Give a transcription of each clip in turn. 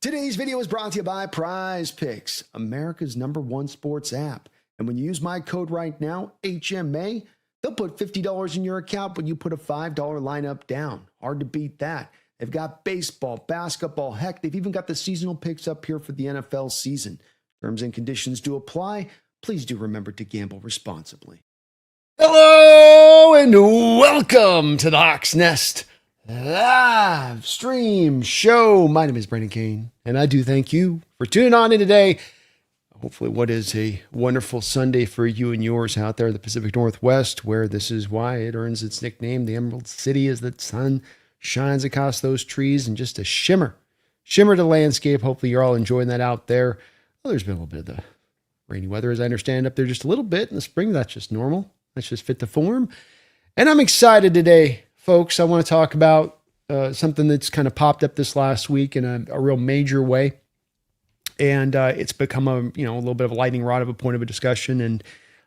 Today's video is brought to you by Prize Picks, America's #1 sports app. And when you use my code right now, HMA, they'll put $50 in your account when you put a $5 lineup down. Hard to beat that. They've got baseball, basketball, heck, they've even got the seasonal picks up here for the NFL season. Terms and conditions do apply. Please do remember to gamble responsibly. Hello and welcome to the Hawk's Nest live stream show. My name is Brandon Kane, and I do thank you for tuning on in today. Hopefully what is a wonderful Sunday for you and yours out there in the Pacific Northwest, where this is why it earns its nickname, the Emerald City, as the sun shines across those trees and just a shimmer to the landscape. Hopefully you're all enjoying that out there. Well, there's been a little bit of the rainy weather, as I understand, up there just a little bit in the spring. That's just normal. That's just fit the form. And I'm excited today, folks. I want to talk about something that's kind of popped up this last week in a real major way. And it's become a little bit of a lightning rod of a point of a discussion. And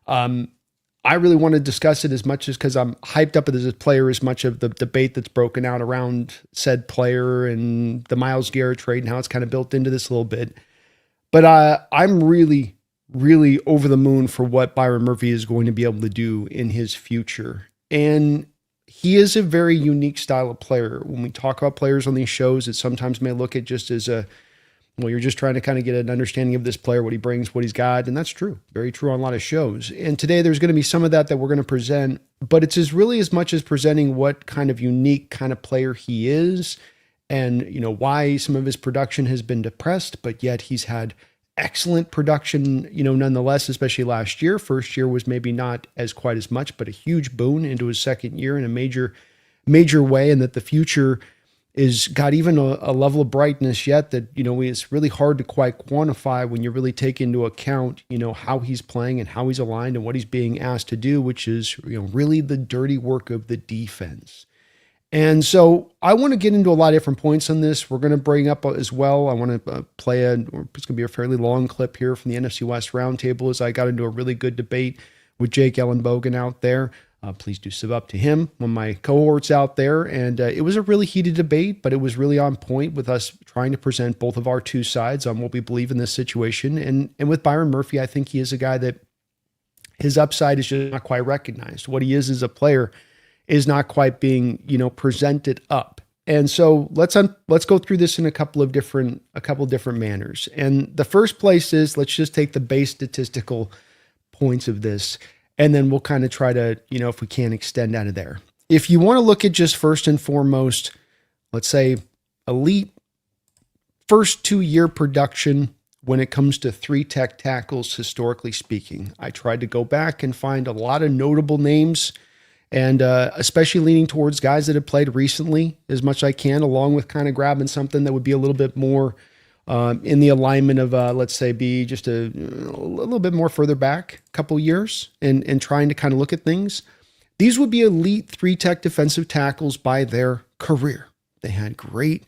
I really want to discuss it as much as because I'm hyped up as a player, as much of the debate that's broken out around said player and the Myles Garrett trade and how it's kind of built into this a little bit. But I'm really over the moon for what Byron Murphy is going to be able to do in his future. And he is a very unique style of player. When we talk about players on these shows, it sometimes may look at just as you're just trying to kind of get an understanding of this player, what he brings, what he's got. And that's true. Very true on a lot of shows. And today there's going to be some of that we're going to present, but it's really as much as presenting what kind of unique kind of player he is and, why some of his production has been depressed, but yet he's had excellent production, nonetheless, especially last year. First year was maybe not as quite as much, but a huge boon into his second year in a major way. And that the future is got even a level of brightness yet that, it's really hard to quite quantify when you really take into account, how he's playing and how he's aligned and what he's being asked to do, which is, really the dirty work of the defense. And so I want to get into a lot of different points on this. We're going to bring up as well. I want to play it's going to be a fairly long clip here from the NFC West Roundtable as I got into a really good debate with Jake Ellenbogen out there. Please do sub up to him, one of my cohorts out there. And it was a really heated debate, but it was really on point with us trying to present both of our two sides on what we believe in this situation. And with Byron Murphy, I think he is a guy that his upside is just not quite recognized. What he is as a player is not quite being, presented up. And so let's go through this in a couple of different manners. And the first place is, let's just take the base statistical points of this, and then we'll kind of try to, if we can, extend out of there. If you want to look at just first and foremost, let's say elite first 2-year production when it comes to 3-tech tackles, historically speaking, I tried to go back and find a lot of notable names, and especially leaning towards guys that have played recently as much as I can, along with kind of grabbing something that would be a little bit more in the alignment of, let's say, be just a little bit more further back, a couple years, and trying to kind of look at things. These would be elite 3-tech defensive tackles by their career. They had great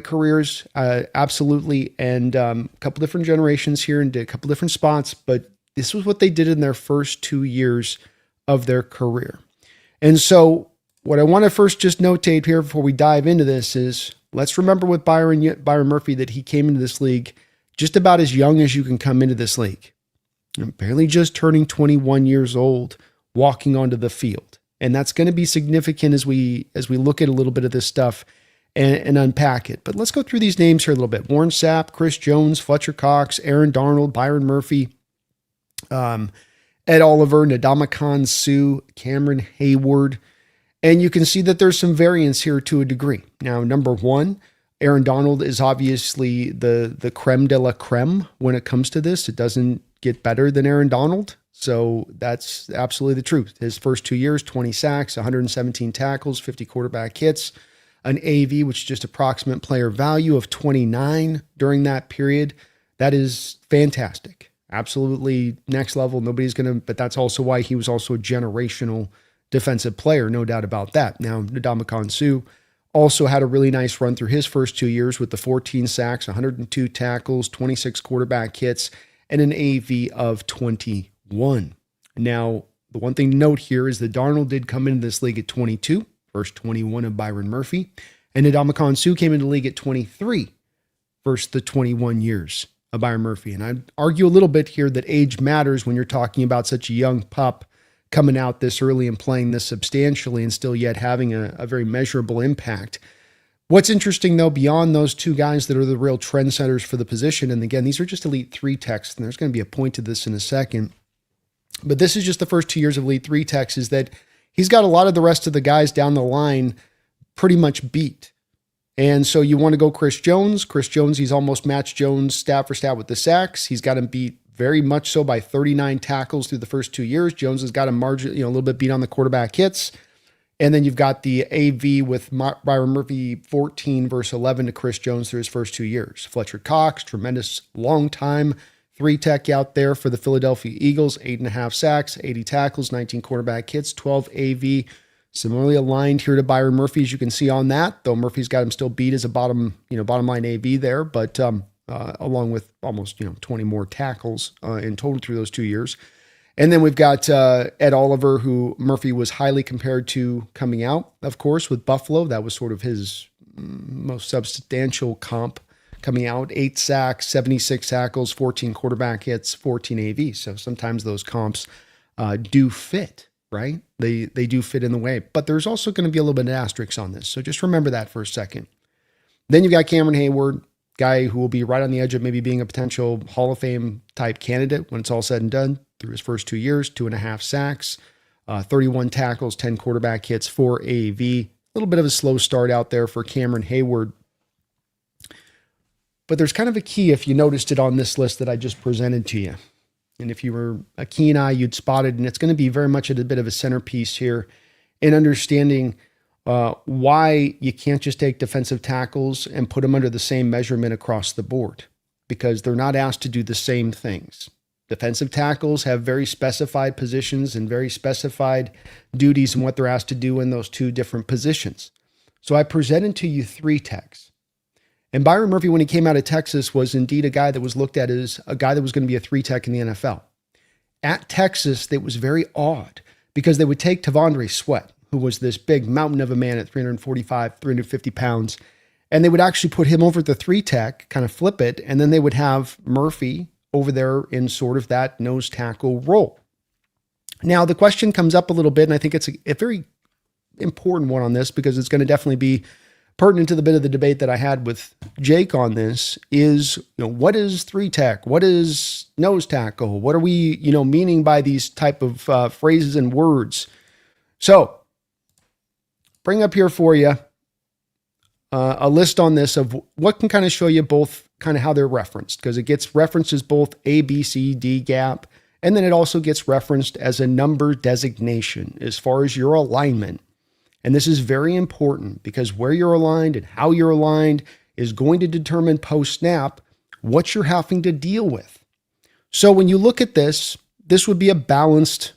careers, absolutely, and a couple different generations here and did a couple different spots, but this was what they did in their first 2 years of their career. And so what I want to first just notate here before we dive into this is, let's remember with Byron Murphy that he came into this league just about as young as you can come into this league. Barely just turning 21 years old, walking onto the field. And that's going to be significant as we look at a little bit of this stuff and unpack it. But let's go through these names here a little bit. Warren Sapp, Chris Jones, Fletcher Cox, Aaron Darnold, Byron Murphy, Ed Oliver, Ndamukong Suh, Cameron Hayward. And you can see that there's some variance here to a degree. Now, number one, Aaron Donald is obviously the creme de la creme when it comes to this. It doesn't get better than Aaron Donald. So that's absolutely the truth. His first 2 years, 20 sacks, 117 tackles, 50 quarterback hits, an AV, which is just approximate player value of 29 during that period. That is fantastic. Absolutely next level. But that's also why he was also a generational defensive player, no doubt about that. Now, Ndamukong Suh also had a really nice run through his first 2 years with the 14 sacks, 102 tackles, 26 quarterback hits, and an AV of 21. Now, the one thing to note here is that Darnold did come into this league at 22, first 21 of Byron Murphy, and Ndamukong Suh came into the league at 23, versus the 21 years of Byron Murphy. And I'd argue a little bit here that age matters when you're talking about such a young pup coming out this early and playing this substantially and still yet having a very measurable impact. What's interesting, though, beyond those two guys that are the real trendsetters for the position, and again, these are just Elite 3 techs, and there's going to be a point to this in a second, but this is just the first 2 years of Elite 3 techs, is that he's got a lot of the rest of the guys down the line pretty much beat. And so you want to go Chris Jones. Chris Jones, he's almost matched Jones stat for stat with the sacks. He's got him beat very much so by 39 tackles through the first 2 years. Jones has got a margin, a little bit beat on the quarterback hits. And then you've got the AV with Byron Murphy 14 versus 11 to Chris Jones through his first 2 years. Fletcher Cox, tremendous long time 3 tech out there for the Philadelphia Eagles, 8.5 sacks, 80 tackles, 19 quarterback hits, 12 AV. Similarly aligned here to Byron Murphy, as you can see on that, though Murphy's got him still beat as a bottom line AV there, but along with almost 20 more tackles in total through those 2 years. And then we've got Ed Oliver, who Murphy was highly compared to coming out, of course, with Buffalo. That was sort of his most substantial comp coming out. 8 sacks, 76 tackles, 14 quarterback hits, 14 AV. So sometimes those comps do fit, right? They do fit in the way. But there's also going to be a little bit of asterisks on this. So just remember that for a second. Then you've got Cameron Hayward, guy who will be right on the edge of maybe being a potential Hall of Fame type candidate when it's all said and done. Through his first 2 years, 2.5 sacks, 31 tackles, 10 quarterback hits, 4 AV. A little bit of a slow start out there for Cameron Hayward. But there's kind of a key, if you noticed it on this list that I just presented to you. And if you were a keen eye, you'd spot it. And it's going to be very much a bit of a centerpiece here in understanding why you can't just take defensive tackles and put them under the same measurement across the board, because they're not asked to do the same things. Defensive tackles have very specified positions and very specified duties and what they're asked to do in those 2 different positions. So I presented to you 3 techs. And Byron Murphy, when he came out of Texas, was indeed a guy that was looked at as a guy that was going to be a 3 tech in the NFL. At Texas, it was very odd because they would take Tavondre Sweat, who was this big mountain of a man at 345, 350 pounds, and they would actually put him over at the 3 tech, kind of flip it, and then they would have Murphy over there in sort of that nose tackle role. Now, the question comes up a little bit, and I think it's a very important one on this because it's going to definitely be pertinent to the bit of the debate that I had with Jake on this is, what is 3 tech? What is nose tackle? What are we, meaning by these type of phrases and words? So bring up here for you a list on this of what can kind of show you both kind of how they're referenced, because it gets referenced as both A, B, C, D gap, and then it also gets referenced as a number designation as far as your alignment. And this is very important because where you're aligned and how you're aligned is going to determine post-snap what you're having to deal with. So when you look at this, this would be a balanced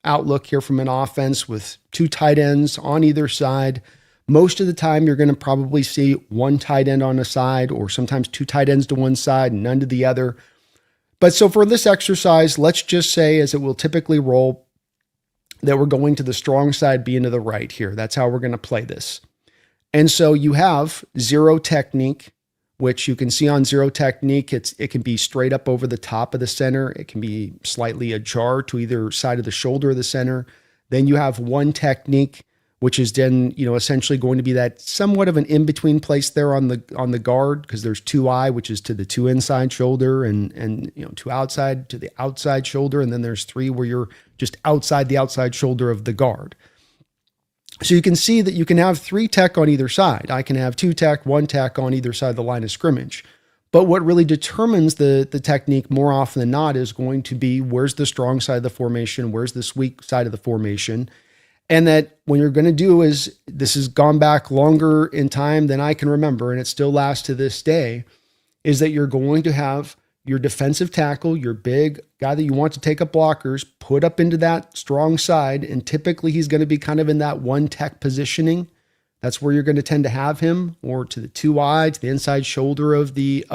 outlook here from an offense with 2 tight ends on either side. Most of the time, you're going to probably see 1 tight end on a side or sometimes 2 tight ends to one side and none to the other. But so for this exercise, let's just say, as it will typically roll, that we're going to the strong side being to the right here. That's how we're going to play this. And so you have 0 technique, which you can see on 0 technique. It can be straight up over the top of the center. It can be slightly ajar to either side of the shoulder of the center. Then you have 1 technique, which is then, essentially going to be that somewhat of an in-between place there on the guard, because there's 2I, which is to the 2 inside shoulder and 2 outside to the outside shoulder. And then there's 3 where you're just outside the outside shoulder of the guard. So you can see that you can have 3 tech on either side. I can have 2 tech, 1 tech on either side of the line of scrimmage. But what really determines the technique more often than not is going to be where's the strong side of the formation, where's this weak side of the formation. And that when you're going to do is, this has gone back longer in time than I can remember, and it still lasts to this day, is that you're going to have your defensive tackle, your big guy that you want to take up blockers, put up into that strong side, and typically he's going to be kind of in that 1 tech positioning. That's where you're going to tend to have him, or to the 2I, to the inside shoulder of the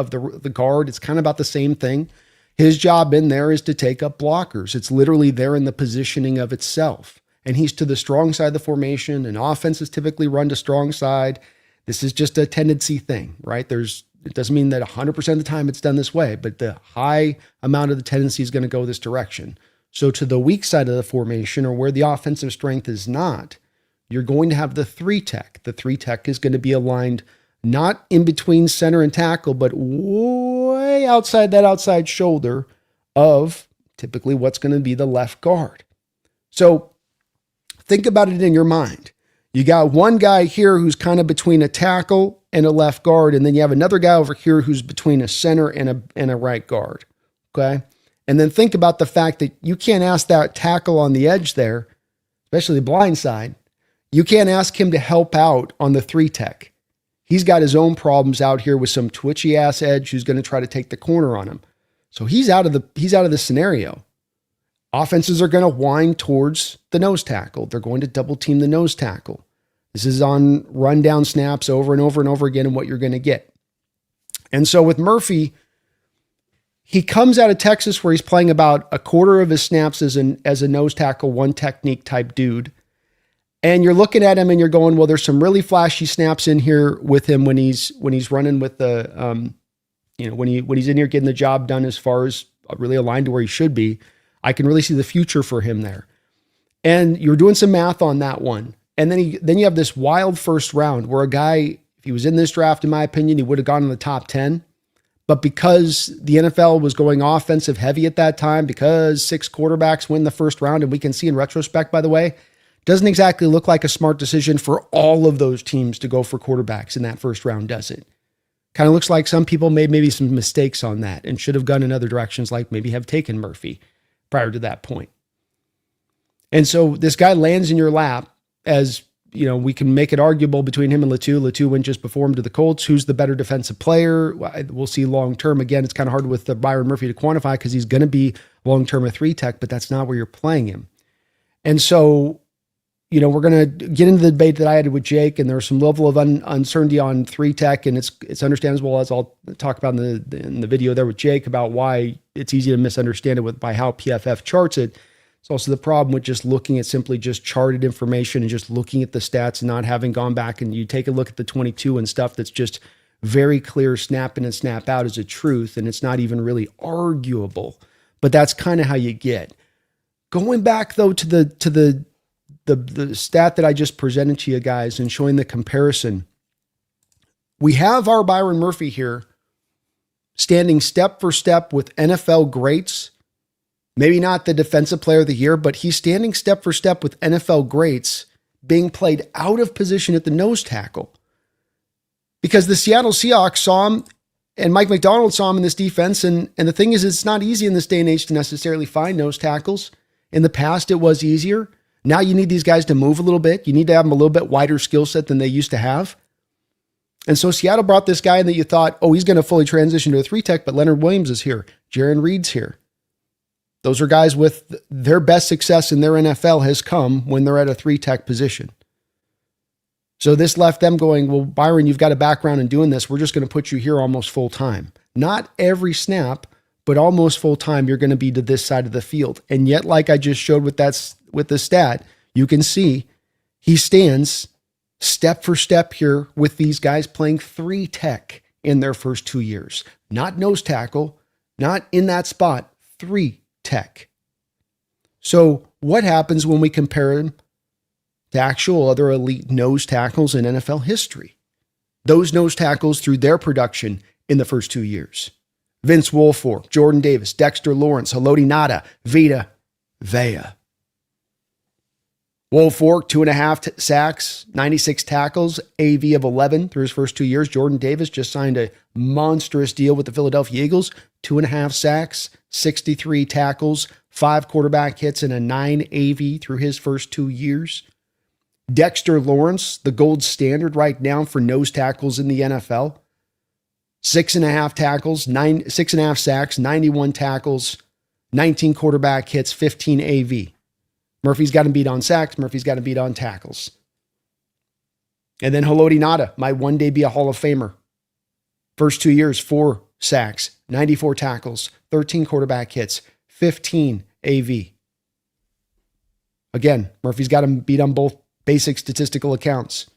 guard. It's kind of about the same thing. His job in there is to take up blockers. It's literally there in the positioning of itself. And he's to the strong side of the formation, and offenses typically run to strong side. This is just a tendency thing, right? There's It doesn't mean that 100% of the time it's done this way, but the high amount of the tendency is going to go this direction. So to the weak side of the formation, or where the offensive strength is not, you're going to have the 3 tech. The 3 tech is going to be aligned not in between center and tackle, but way outside that outside shoulder of typically what's going to be the left guard. So think about it in your mind. You got one guy here who's kind of between a tackle and a left guard, and then you have another guy over here who's between a center and a right guard. Okay? And then think about the fact that you can't ask that tackle on the edge there, especially the blind side, you can't ask him to help out on the 3 tech. He's got his own problems out here with some twitchy ass edge who's going to try to take the corner on him. So he's out of the scenario. Offenses are going to wind towards the nose tackle. They're going to double team the nose tackle. This is on rundown snaps over and over and over again and what you're going to get. And so with Murphy, he comes out of Texas where he's playing about a quarter of his snaps as a nose tackle, one technique type dude. And you're looking at him and you're going, well, there's some really flashy snaps in here with him when he's running with the, when he's in here getting the job done as far as really aligned to where he should be. I can really see the future for him there. And you're doing some math on that one. And then you have this wild first round where a guy, if he was in this draft, in my opinion, he would have gone in the top 10. But because the NFL was going offensive heavy at that time, because 6 quarterbacks win the first round, and we can see in retrospect, by the way, doesn't exactly look like a smart decision for all of those teams to go for quarterbacks in that first round, does it? Kind of looks like some people made maybe some mistakes on that and should have gone in other directions, like maybe have taken Murphy prior to that point. And so this guy lands in your lap as, we can make it arguable between him and Latu. Latu went just before him to the Colts. Who's the better defensive player? We'll see long-term. Again, it's kind of hard with the Byron Murphy to quantify because he's going to be long-term a 3 tech, but that's not where you're playing him. And so, we're going to get into the debate that I had with Jake, and there's some level of uncertainty on 3 tech, and it's understandable, as I'll talk about in the video there with Jake about why it's easy to misunderstand it by how PFF charts it. It's also the problem with just looking at simply just charted information and just looking at the stats and not having gone back and you take a look at the 22 and stuff that's just very clear snap in and snap out as a truth, and it's not even really arguable. But that's kind of how you get. Going back though to the stat that I just presented to you guys and showing the comparison, we have our Byron Murphy here standing step for step with NFL greats. Maybe not the defensive player of the year, but he's standing step for step with NFL greats being played out of position at the nose tackle. Because the Seattle Seahawks saw him and Mike McDonald saw him in this defense. And the thing is, it's not easy in this day and age to necessarily find nose tackles. In the past, it was easier. Now you need these guys to move a little bit. You need to have them a little bit wider skill set than they used to have. And so Seattle brought this guy in that you thought, oh, he's going to fully transition to a 3 tech, but Leonard Williams is here. Jaron Reed's here. Those are guys with their best success in their NFL has come when they're at a 3 tech position. So this left them going, well, Byron, you've got a background in doing this. We're just going to put you here almost full time. Not every snap, but almost full time, you're going to be to this side of the field. And yet, like I just showed with the stat, you can see he stands step for step here with these guys playing 3 tech in their first 2 years. Not nose tackle, not in that spot, 3 tech. So what happens when we compare him to actual other elite nose tackles in NFL history? Those nose tackles through their production in the first 2 years. Vince Wilfork, Jordan Davis, Dexter Lawrence, Haloti Ngata, Vita Vea. Wilfork, 2.5 sacks, 96 tackles, AV of 11 through his first 2 years. Jordan Davis just signed a monstrous deal with the Philadelphia Eagles, 2.5 sacks, 63 tackles, 5 quarterback hits, and a 9 AV through his first 2 years. Dexter Lawrence, the gold standard right now for nose tackles in the NFL. 6.5 tackles, 6.5 sacks, 91 tackles, 19 quarterback hits, 15 AV. Murphy's got him beat on sacks. Murphy's got him beat on tackles. And then Haloti Ngata might one day be a Hall of Famer. First 2 years, 4 sacks, 94 tackles, 13 quarterback hits, 15 AV. Again, Murphy's got him beat on both basic statistical accounts.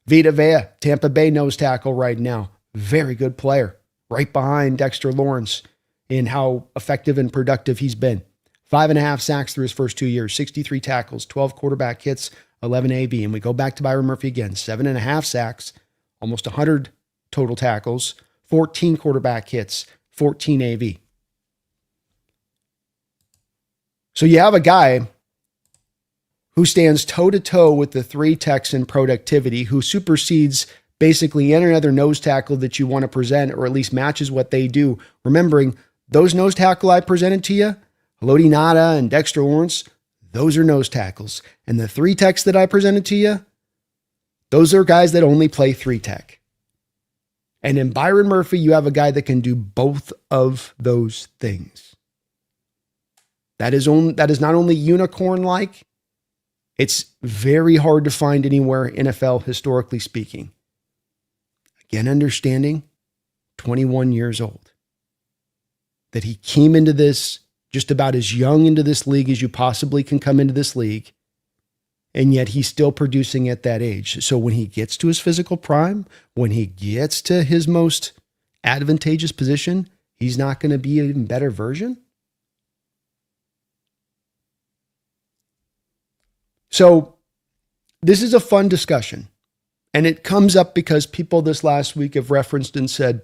Vita Vea, Tampa Bay nose tackle right now. Very good player, right behind Dexter Lawrence in how effective and productive he's been. 5.5 sacks through his first 2 years, 63 tackles, 12 quarterback hits, 11 AB. And we go back to Byron Murphy again, 7.5 sacks, almost 100 total tackles, 14 quarterback hits, 14 AV. So you have a guy who stands toe-to-toe with the 3 techs in productivity, who supersedes basically any other nose tackle that you want to present, or at least matches what they do. Remembering, those nose tackle I presented to you, Haloti Ngata and Dexter Lawrence, those are nose tackles. And the 3 techs that I presented to you, those are guys that only play 3 tech. And in Byron Murphy, you have a guy that can do both of those things. That is not only unicorn-like, it's very hard to find anywhere in NFL, historically speaking. Again, understanding 21 years old, that he came into this just about as young into this league as you possibly can come into this league, and yet he's still producing at that age. So when he gets to his physical prime, when he gets to his most advantageous position, he's not going to be an even better version. So this is a fun discussion, and it comes up because people this last week have referenced and said,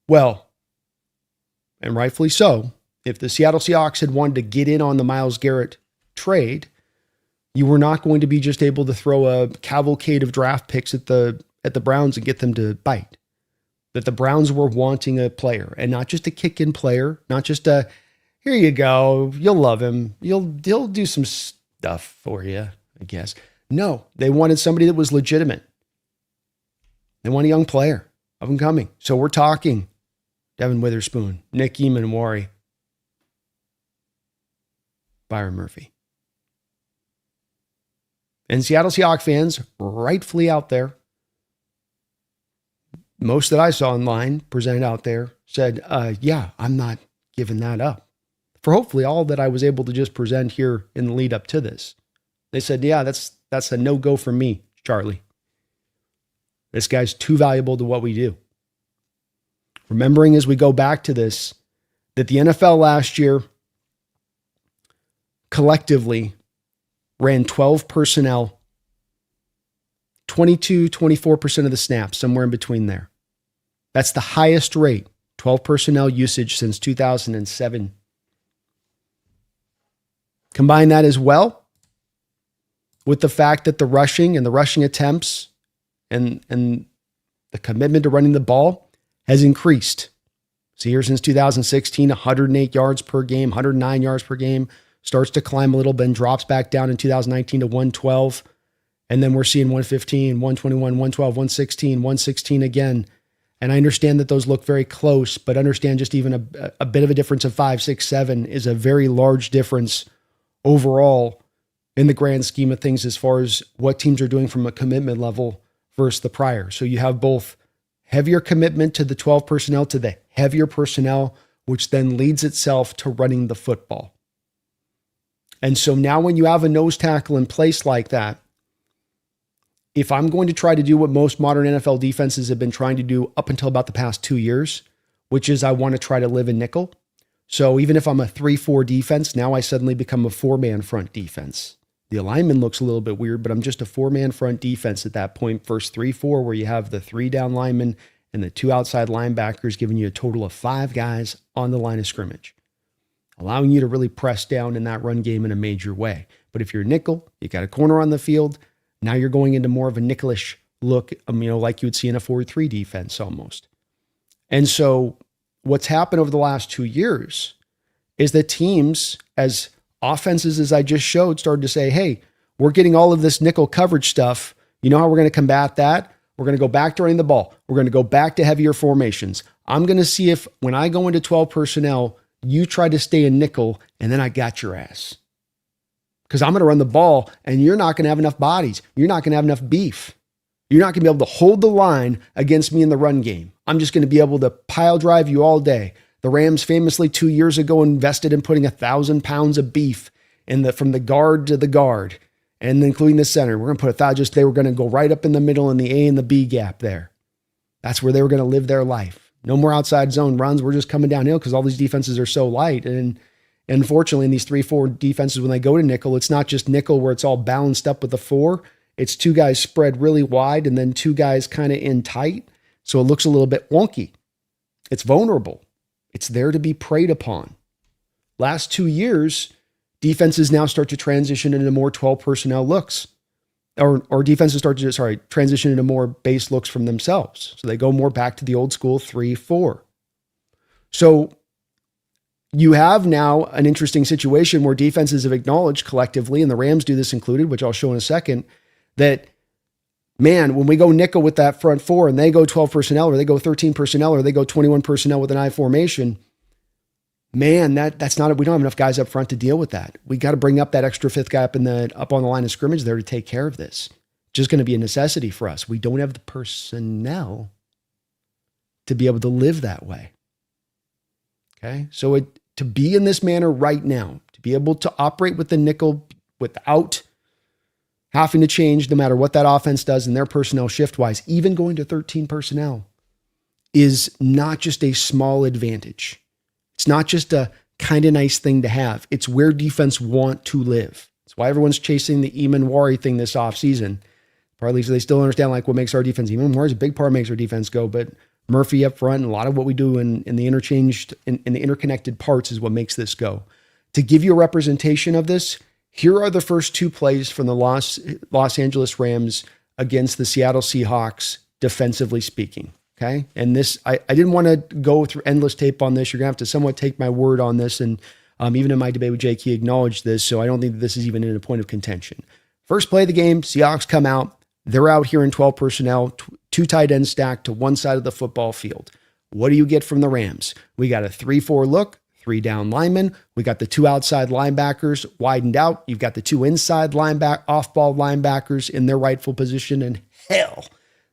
well, and rightfully so, if the Seattle Seahawks had wanted to get in on the Myles Garrett trade, you were not going to be just able to throw a cavalcade of draft picks at the Browns and get them to bite. That the Browns were wanting a player, and not just a kick-in player, not just a, here you go, you'll love him, he'll do some stuff for you, I guess. No, they wanted somebody that was legitimate. They want a young player, up and coming. So we're talking Devin Witherspoon, Nick Eamon, Byron Murphy. And Seattle Seahawks fans, rightfully out there, most that I saw online presented out there, said, yeah, I'm not giving that up. For hopefully all that I was able to just present here in the lead up to this. They said, yeah, that's a no-go for me, Charlie. This guy's too valuable to what we do. Remembering as we go back to this, that the NFL last year collectively ran 12 personnel, 24% of the snaps, somewhere in between there. That's the highest rate, 12 personnel usage since 2007. Combine that as well with the fact that the rushing and the rushing attempts and the commitment to running the ball has increased. So here since 2016, 108 yards per game, 109 yards per game, starts to climb a little bit and drops back down in 2019 to 112. And then we're seeing 115, 121, 112, 116, 116 again. And I understand that those look very close, but understand just even a bit of a difference of 5, 6, 7 is a very large difference overall in the grand scheme of things as far as what teams are doing from a commitment level versus the prior. So you have both heavier commitment to the 12 personnel to the heavier personnel, which then leads itself to running the football. And so now when you have a nose tackle in place like that, if I'm going to try to do what most modern NFL defenses have been trying to do up until about the past 2 years, which is I want to try to live in nickel. So even if I'm a 3-4 defense, now I suddenly become a 4-man front defense. The alignment looks a little bit weird, but I'm just a 4-man front defense at that point. First 3-4, where you have the 3 down linemen and the 2 outside linebackers, giving you a total of 5 guys on the line of scrimmage, allowing you to really press down in that run game in a major way. But if you're nickel, you got a corner on the field. Now you're going into more of a nickelish look, like you would see in a 4-3 defense almost. And so what's happened over the last 2 years is that teams, as offenses, as I just showed, started to say, hey, we're getting all of this nickel coverage stuff. You know how we're going to combat that? We're going to go back to running the ball. We're going to go back to heavier formations. I'm going to see if when I go into 12 personnel, you try to stay in nickel, and then I got your ass. Because I'm going to run the ball, and you're not going to have enough bodies. You're not going to have enough beef. You're not going to be able to hold the line against me in the run game. I'm just going to be able to pile drive you all day. The Rams famously 2 years ago invested in putting 1,000 pounds of beef from the guard to the guard, and including the center. We're going to put they were going to go right up in the middle in the A and the B gap there. That's where they were going to live their life. No more outside zone runs. We're just coming downhill because all these defenses are so light. And unfortunately, in these 3-4 defenses, when they go to nickel, it's not just nickel where it's all balanced up with a 4. It's 2 guys spread really wide and then 2 guys kind of in tight. So it looks a little bit wonky. It's vulnerable. It's there to be preyed upon. Last 2 years, defenses now start to transition into more 12 personnel looks. Or defenses start to transition into more base looks from themselves. So they go more back to the old school 3-4. So you have now an interesting situation where defenses have acknowledged collectively, and the Rams do this included, which I'll show in a second, that, man, when we go nickel with that front 4 and they go 12 personnel or they go 13 personnel or they go 21 personnel with an I formation, man, that's not, we don't have enough guys up front to deal with that. We got to bring up that extra 5th guy up on the line of scrimmage there to take care of this. Just going to be a necessity for us. We don't have the personnel to be able to live that way. Okay. So to be in this manner right now, to be able to operate with the nickel without having to change no matter what that offense does in their personnel shift-wise, even going to 13 personnel, is not just a small advantage. It's not just a kind of nice thing to have. It's where defense want to live. It's why everyone's chasing the Eamon Wari thing this offseason. Partly so they still understand like what makes our defense. Eamon Wari is a big part of makes our defense go, but Murphy up front and a lot of what we do in the the interconnected parts is what makes this go. To give you a representation of this, here are the first 2 plays from the Los Angeles Rams against the Seattle Seahawks, defensively speaking. Okay. And this, I didn't want to go through endless tape on this. You're going to have to somewhat take my word on this. And even in my debate with Jake, he acknowledged this. So I don't think that this is even in a point of contention. First play of the game, Seahawks come out. They're out here in 12 personnel, 2 tight ends stacked to one side of the football field. What do you get from the Rams? We got a 3-4 look, 3 down linemen. We got the 2 outside linebackers widened out. You've got the 2 inside off-ball linebackers in their rightful position. And hell,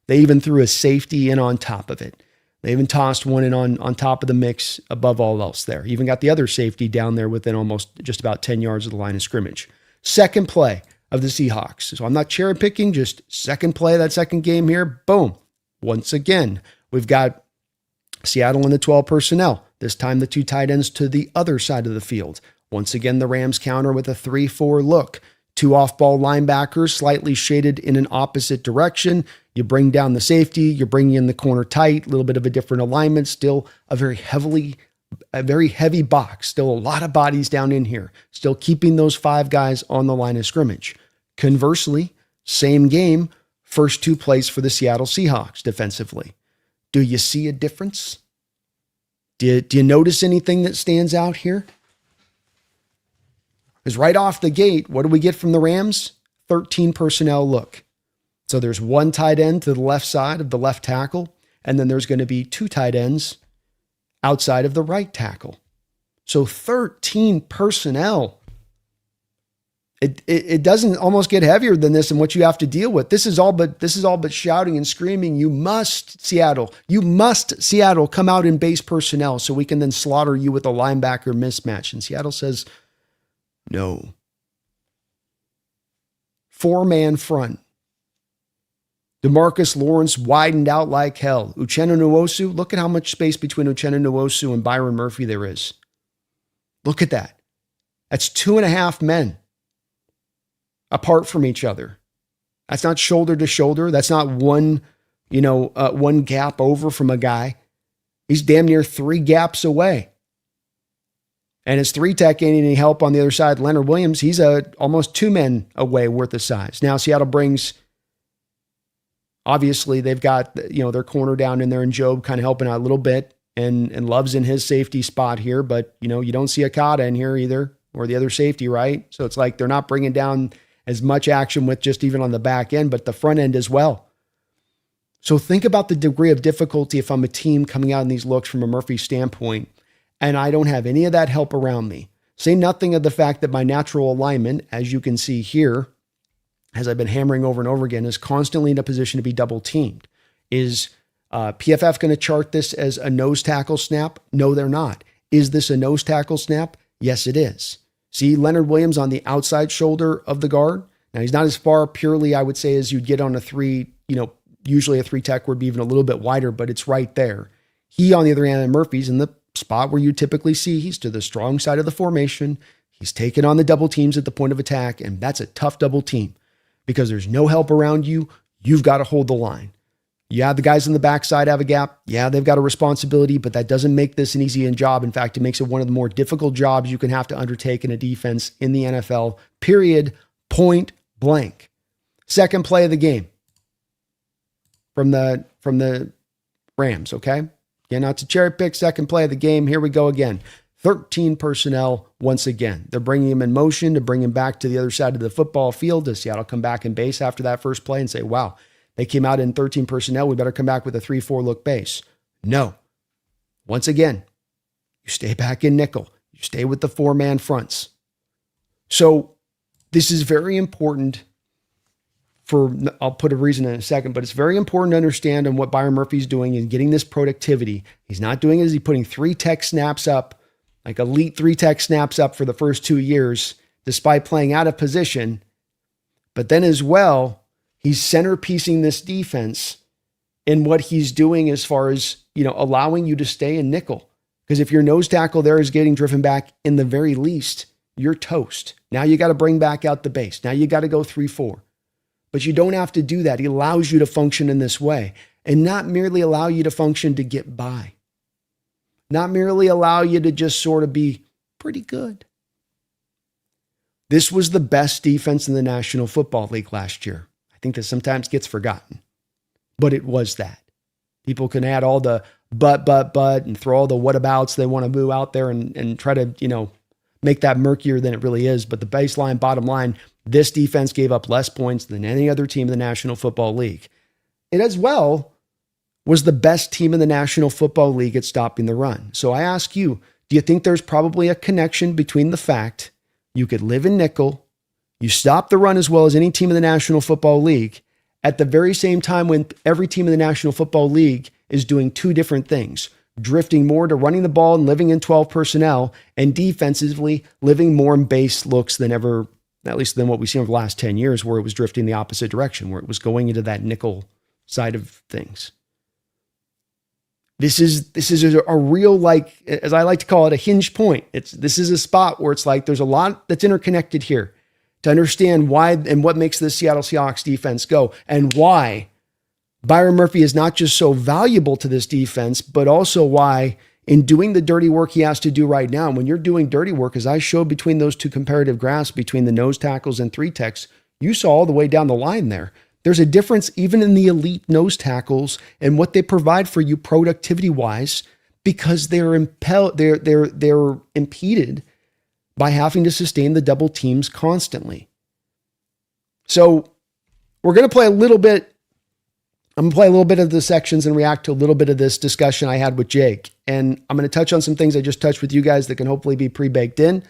they even threw a safety in on top of it. They even tossed one in on top of the mix above all else there. Even got the other safety down there within almost just about 10 yards of the line of scrimmage. Second play of the Seahawks. So I'm not cherry picking, just second play of that second game here. Boom. Once again, we've got Seattle in the 12 personnel. This time the 2 tight ends to the other side of the field. Once again, the Rams counter with a 3-4 look. 2 off-ball linebackers slightly shaded in an opposite direction. You bring down the safety, you're bringing in the corner tight, a little bit of a different alignment, still a very heavy box, still a lot of bodies down in here, still keeping those 5 guys on the line of scrimmage. Conversely, same game, first 2 plays for the Seattle Seahawks defensively. Do you see a difference? Do you notice anything that stands out here? Because right off the gate, what do we get from the Rams? 13 personnel look. So there's 1 tight end to the left side of the left tackle, and then there's going to be 2 tight ends outside of the right tackle. So 13 personnel. It doesn't almost get heavier than this and what you have to deal with. This is all but shouting and screaming. You must Seattle come out in base personnel so we can then slaughter you with a linebacker mismatch. And Seattle says, no. 4-man front. DeMarcus Lawrence widened out like hell. Uchenna Nwosu, look at how much space between Uchenna Nwosu and Byron Murphy there is. Look at that. That's 2.5 men apart from each other. That's not shoulder to shoulder. That's not one gap over from a guy. He's damn near 3 gaps away. And his 3-tech ain't any help on the other side. Leonard Williams, he's almost 2 men away worth of size. Now Seattle brings, obviously they've got, their corner down in there and Job kind of helping out a little bit and Love's in his safety spot here, but you don't see Akata in here either, or the other safety, right? So it's like they're not bringing down as much action with just even on the back end, but the front end as well. So think about the degree of difficulty if I'm a team coming out in these looks from a Murphy standpoint, and I don't have any of that help around me. Say nothing of the fact that my natural alignment, as you can see here, as I've been hammering over and over again, is constantly in a position to be double teamed. Is PFF going to chart this as a nose tackle snap? No, they're not. Is this a nose tackle snap? Yes, it is. See Leonard Williams on the outside shoulder of the guard. Now he's not as far purely, I would say, as you'd get on a 3, usually a 3-tech would be even a little bit wider, but it's right there. He, on the other hand, Murphy's in the spot where you typically see he's to the strong side of the formation. He's taken on the double teams at the point of attack, and that's a tough double team because there's no help around you. You've got to hold the line. Yeah, the guys on the backside have a gap. Yeah, they've got a responsibility, but that doesn't make this an easy job. In fact, it makes it one of the more difficult jobs you can have to undertake in a defense in the NFL, period, point blank. Second play of the game from the Rams, okay? Yeah, not to cherry pick, second play of the game. Here we go again. 13 personnel once again. They're bringing him in motion to bring him back to the other side of the football field. Does Seattle come back in base after that first play and say, wow, they came out in 13 personnel. We better come back with a 3-4 look base. No. Once again, you stay back in nickel. You stay with the 4-man fronts. So this is very important I'll put a reason in a second, but it's very important to understand on what Byron Murphy's doing in getting this productivity. He's not doing it as he's putting 3-tech snaps up, like elite 3-tech snaps up for the first 2 years, despite playing out of position. But then as well, he's centerpiecing this defense in what he's doing as far as, allowing you to stay in nickel. Because if your nose tackle there is getting driven back in the very least, you're toast. Now you got to bring back out the base. Now you got to go 3-4. But you don't have to do that. He allows you to function in this way and not merely allow you to function to get by. Not merely allow you to just sort of be pretty good. This was the best defense in the National Football League last year. I think that sometimes gets forgotten, but it was that. People can add all the but, and throw all the whatabouts they want to move out there and try to, make that murkier than it really is. But the baseline, bottom line, this defense gave up less points than any other team in the National Football League. It as well was the best team in the National Football League at stopping the run. So I ask you, do you think there's probably a connection between the fact you could live in nickel, you stop the run as well as any team in the National Football League, at the very same time when every team in the National Football League is doing two different things, drifting more to running the ball and living in 12 personnel, and defensively living more in base looks than ever, at least than what we've seen over the last 10 years, where it was drifting the opposite direction, where it was going into that nickel side of things. This is a real, like, as I like to call it, a hinge point. This is a spot where it's like there's a lot that's interconnected here to understand why and what makes the Seattle Seahawks defense go, and why Byron Murphy is not just so valuable to this defense, but also why in doing the dirty work he has to do right now, when you're doing dirty work, as I showed between those two comparative graphs, between the nose tackles and 3-techs, you saw all the way down the line there. There's a difference even in the elite nose tackles and what they provide for you productivity-wise, because they're impeded by having to sustain the double teams constantly. So we're going to play a little bit. I'm going to play a little bit of the sections and react to a little bit of this discussion I had with Jake. And I'm going to touch on some things I just touched with you guys that can hopefully be pre-baked in.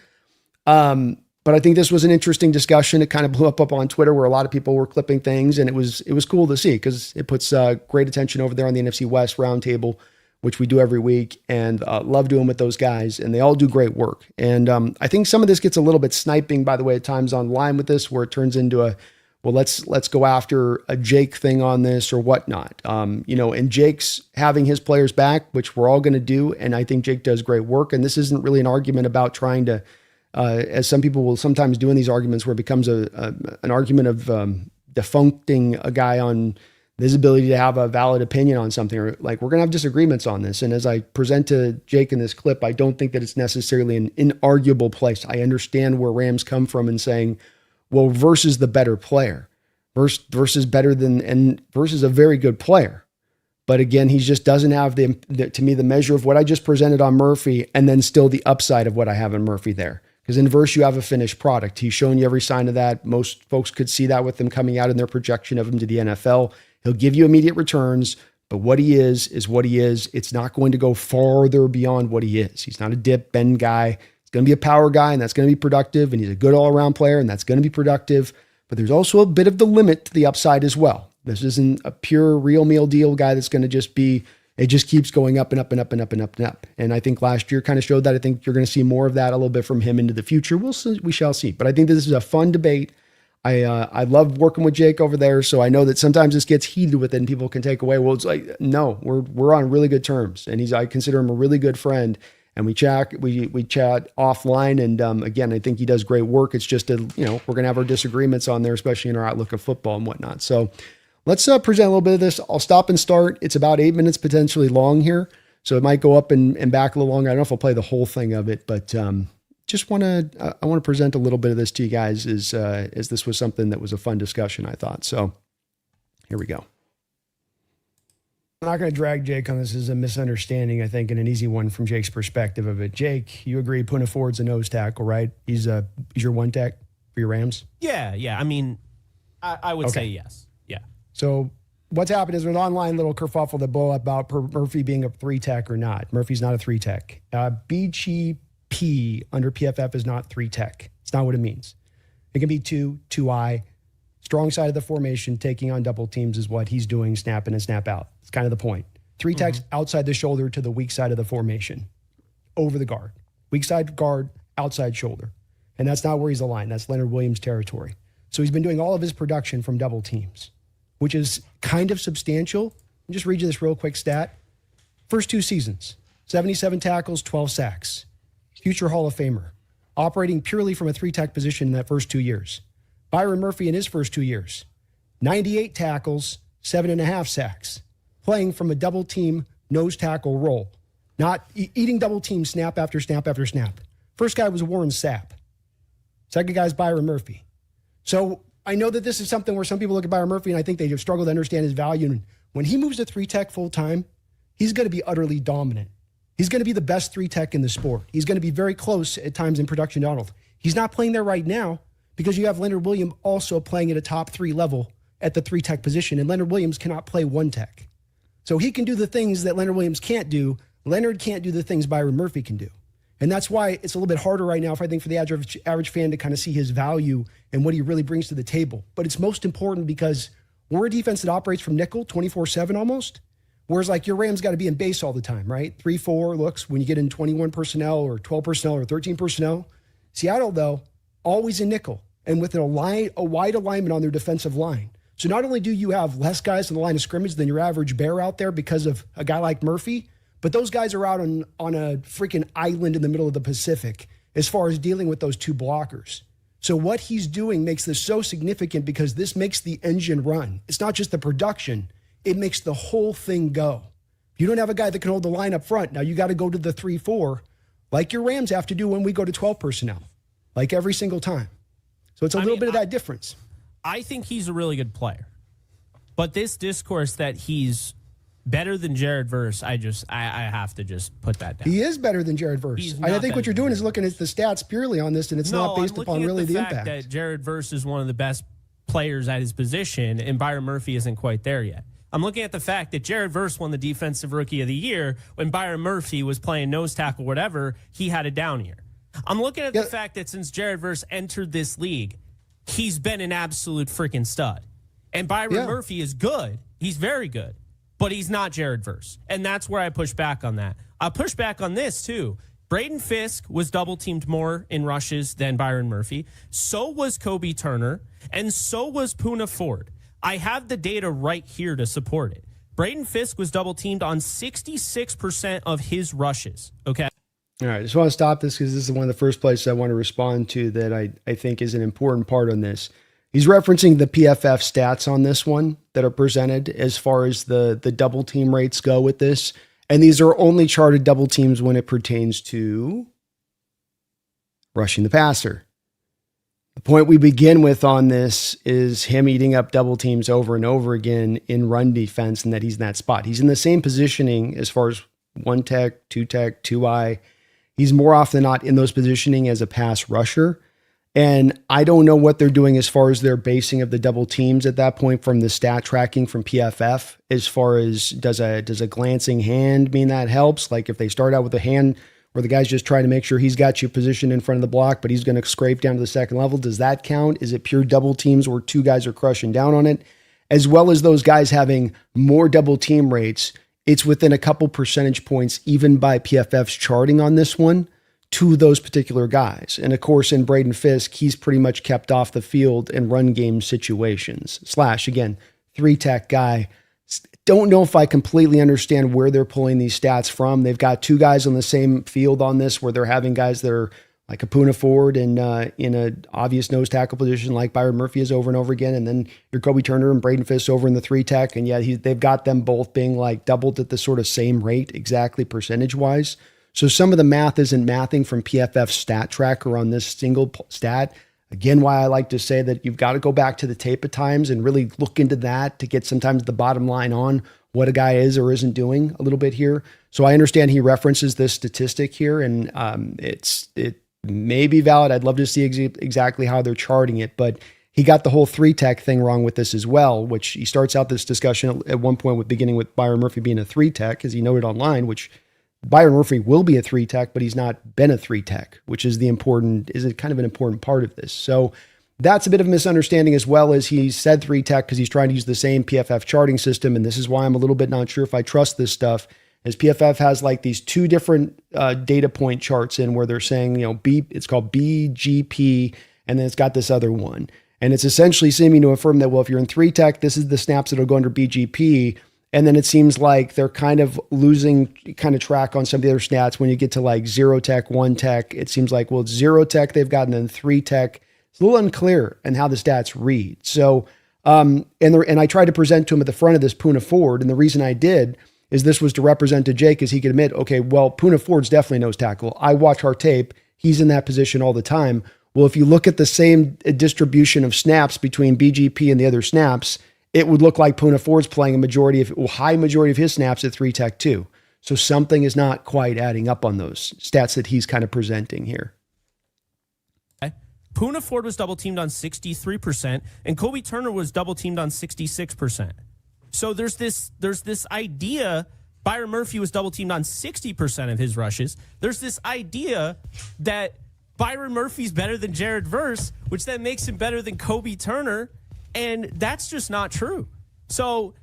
But I think this was an interesting discussion. It kind of blew up on Twitter where a lot of people were clipping things, and it was cool to see because it puts great attention over there on the NFC West roundtable, which we do every week, and love doing with those guys, and they all do great work. And I think some of this gets a little bit sniping, by the way, at times online with this, where it turns into well, let's go after a Jake thing on this or whatnot. And Jake's having his players back, which we're all going to do, and I think Jake does great work. And this isn't really an argument about trying to, as some people will sometimes do in these arguments, where it becomes an argument of defuncting a guy on his ability to have a valid opinion on something, or like we're going to have disagreements on this. And as I present to Jake in this clip, I don't think that it's necessarily an inarguable place. I understand where Rams come from in saying, well, versus the better player, versus better than, and versus a very good player. But again, he just doesn't have to me, the measure of what I just presented on Murphy, and then still the upside of what I have in Murphy there. Because in verse, you have a finished product. He's shown you every sign of that. Most folks could see that with them coming out in their projection of him to the NFL. He'll give you immediate returns, but what he is what he is. It's not going to go farther beyond what he is. He's not a dip bend guy. He's going to be a power guy, and that's going to be productive. And he's a good all-around player, and that's going to be productive. But there's also a bit of the limit to the upside as well. This isn't a pure real meal deal guy that's going to just be, it just keeps going up and up and up and up and up and up. And I think last year kind of showed that. I think you're going to see more of that a little bit from him into the future. We shall see. But I think this is a fun debate. I love working with Jake over there, so I know that sometimes this gets heated with it and people can take away. Well, it's like, no, we're on really good terms, and I consider him a really good friend, and we chat offline, and again, I think he does great work. It's just we're gonna have our disagreements on there, especially in our outlook of football and whatnot. So let's present a little bit of this. I'll stop and start. It's about 8 minutes potentially long here, so it might go up and back a little longer. I don't know if I'll play the whole thing of it, but I want to present a little bit of this to you guys as this was something that was a fun discussion, I thought. So here we go. I'm not going to drag Jake on this. This is a misunderstanding, I think, and an easy one from Jake's perspective of it. Jake, you agree Poona Ford's a nose tackle, right? He's your one tech for your Rams? Yeah. I mean, I would say yes. Yeah. So what's happened is an online little kerfuffle that blew up about Murphy being a 3-tech or not. Murphy's not a 3-tech. BGP under PFF is not 3-tech. It's not what it means. It can be 2I. Strong side of the formation, taking on double teams is what he's doing, snap in and snap out. It's kind of the point. 3-techs outside the shoulder to the weak side of the formation, over the guard. Weak side guard, outside shoulder. And that's not where he's aligned. That's Leonard Williams' territory. So he's been doing all of his production from double teams, which is kind of substantial. I'll just read you this real quick stat. First 2 seasons, 77 tackles, 12 sacks. Future Hall of Famer, operating purely from a 3-tech position in that first 2 years. Byron Murphy in his first 2 years, 98 tackles, 7.5 sacks, playing from a double team nose tackle role, not eating double team snap after snap after snap. First guy was Warren Sapp. Second guy is Byron Murphy. So I know that this is something where some people look at Byron Murphy and I think they struggle to understand his value. And when he moves to 3-tech full time, he's going to be utterly dominant. He's going to be the best 3-tech in the sport. He's going to be very close at times in production to Donald. He's not playing there right now because you have Leonard Williams also playing at a top 3 level at the 3-tech position, and Leonard Williams cannot play 1-tech. So he can do the things that Leonard Williams can't do. Leonard can't do the things Byron Murphy can do. And that's why it's a little bit harder right now, I think, for the average fan to kind of see his value and what he really brings to the table. But it's most important because we're a defense that operates from nickel 24/7 almost. Whereas like your Rams got to be in base all the time, right? 3-4 looks when you get in 21 personnel or 12 personnel or 13 personnel. Seattle, though, always in nickel and with a wide alignment on their defensive line. So not only do you have less guys in the line of scrimmage than your average bear out there because of a guy like Murphy, but those guys are out on a freaking island in the middle of the Pacific as far as dealing with those 2 blockers. So what he's doing makes this so significant because this makes the engine run. It's not just the production. It makes the whole thing go. You don't have a guy that can hold the line up front. Now you got to go to the 3-4 like your Rams have to do when we go to 12 personnel, like every single time. So it's a little bit of that difference. I think he's a really good player. But this discourse that he's better than Jared Verse, I have to just put that down. He is better than Jared Verse. I think what you're doing is looking at the stats purely on this, and it's not based upon really the impact. That Jared Verse is one of the best players at his position, and Byron Murphy isn't quite there yet. I'm looking at the fact that Jared Verse won the Defensive Rookie of the Year when Byron Murphy was playing nose tackle, whatever, he had a down year. I'm looking at the fact that since Jared Verse entered this league, he's been an absolute freaking stud. And Byron Murphy is good. He's very good. But he's not Jared Verse. And that's where I push back on that. I push back on this, too. Braden Fisk was double-teamed more in rushes than Byron Murphy. So was Kobe Turner. And so was Poona Ford. I have the data right here to support it. Braden Fisk was double-teamed on 66% of his rushes, okay? All right, I just want to stop this because this is one of the first places I want to respond to that I think is an important part on this. He's referencing the PFF stats on this one that are presented as far as the double team rates go with this. And these are only charted double teams when it pertains to rushing the passer. The point we begin with on this is him eating up double teams over and over again in run defense and that he's in that spot. He's in the same positioning as far as 1-tech, 2-tech, 2I. He's more often than not in those positioning as a pass rusher. And I don't know what they're doing as far as their basing of the double teams at that point from the stat tracking from PFF, as far as does a glancing hand mean that helps? Like if they start out with a hand where the guy's just trying to make sure he's got you positioned in front of the block, but he's going to scrape down to the second level, does that count? Is it pure double teams where 2 guys are crushing down on it? As well as those guys having more double team rates, it's within a couple percentage points, even by PFF's charting on this one, to those particular guys. And of course, in Braden Fisk, he's pretty much kept off the field in run game situations. Slash, again, 3-tech guy. Don't know if I completely understand where they're pulling these stats from. They've got 2 guys on the same field on this, where they're having guys that are like a Puna Ford and in an obvious nose tackle position like Byron Murphy is over and over again. And then your Kobe Turner and Braden Fisk over in the 3-tech. And yet they've got them both being like doubled at the sort of same rate, exactly percentage-wise. So some of the math isn't mathing from PFF stat tracker on this single stat. Again, why I like to say that you've got to go back to the tape at times and really look into that to get sometimes the bottom line on what a guy is or isn't doing a little bit here. So I understand he references this statistic here, and it may be valid. I'd love to see exactly how they're charting it, but he got the whole 3-tech thing wrong with this as well, which he starts out this discussion at one point with beginning with Byron Murphy being a 3-tech, as he noted online, which Byron Murphy will be a 3-tech, but he's not been a 3-tech, which is kind of an important part of this. So that's a bit of a misunderstanding, as well as he said 3-tech because he's trying to use the same PFF charting system. And this is why I'm a little bit not sure if I trust this stuff, as PFF has like these 2 different data point charts in where they're saying, it's called BGP, and then it's got this other one. And it's essentially seeming to affirm that, well, if you're in 3-tech, this is the snaps that'll go under BGP. And then it seems like they're kind of losing kind of track on some of the other stats when you get to like 0-tech, 1-tech. It seems like, well, it's 0-tech they've gotten, then 3-tech. It's a little unclear in how the stats read. So, and I tried to present to him at the front of this Puna Ford, and the reason I did is this was to represent to Jake, as he could admit, okay, well, Puna Ford's definitely nose tackle. I watch our tape. He's in that position all the time. Well, if you look at the same distribution of snaps between BGP and the other snaps, it would look like Puna Ford's playing high majority of his snaps at 3-tech too. So something is not quite adding up on those stats that he's kind of presenting here. Okay. Puna Ford was double teamed on 63%, and Kobe Turner was double teamed on 66%. So there's this idea Byron Murphy was double teamed on 60% of his rushes. There's this idea that Byron Murphy's better than Jared Verse, which then makes him better than Kobe Turner. And that's just not true. So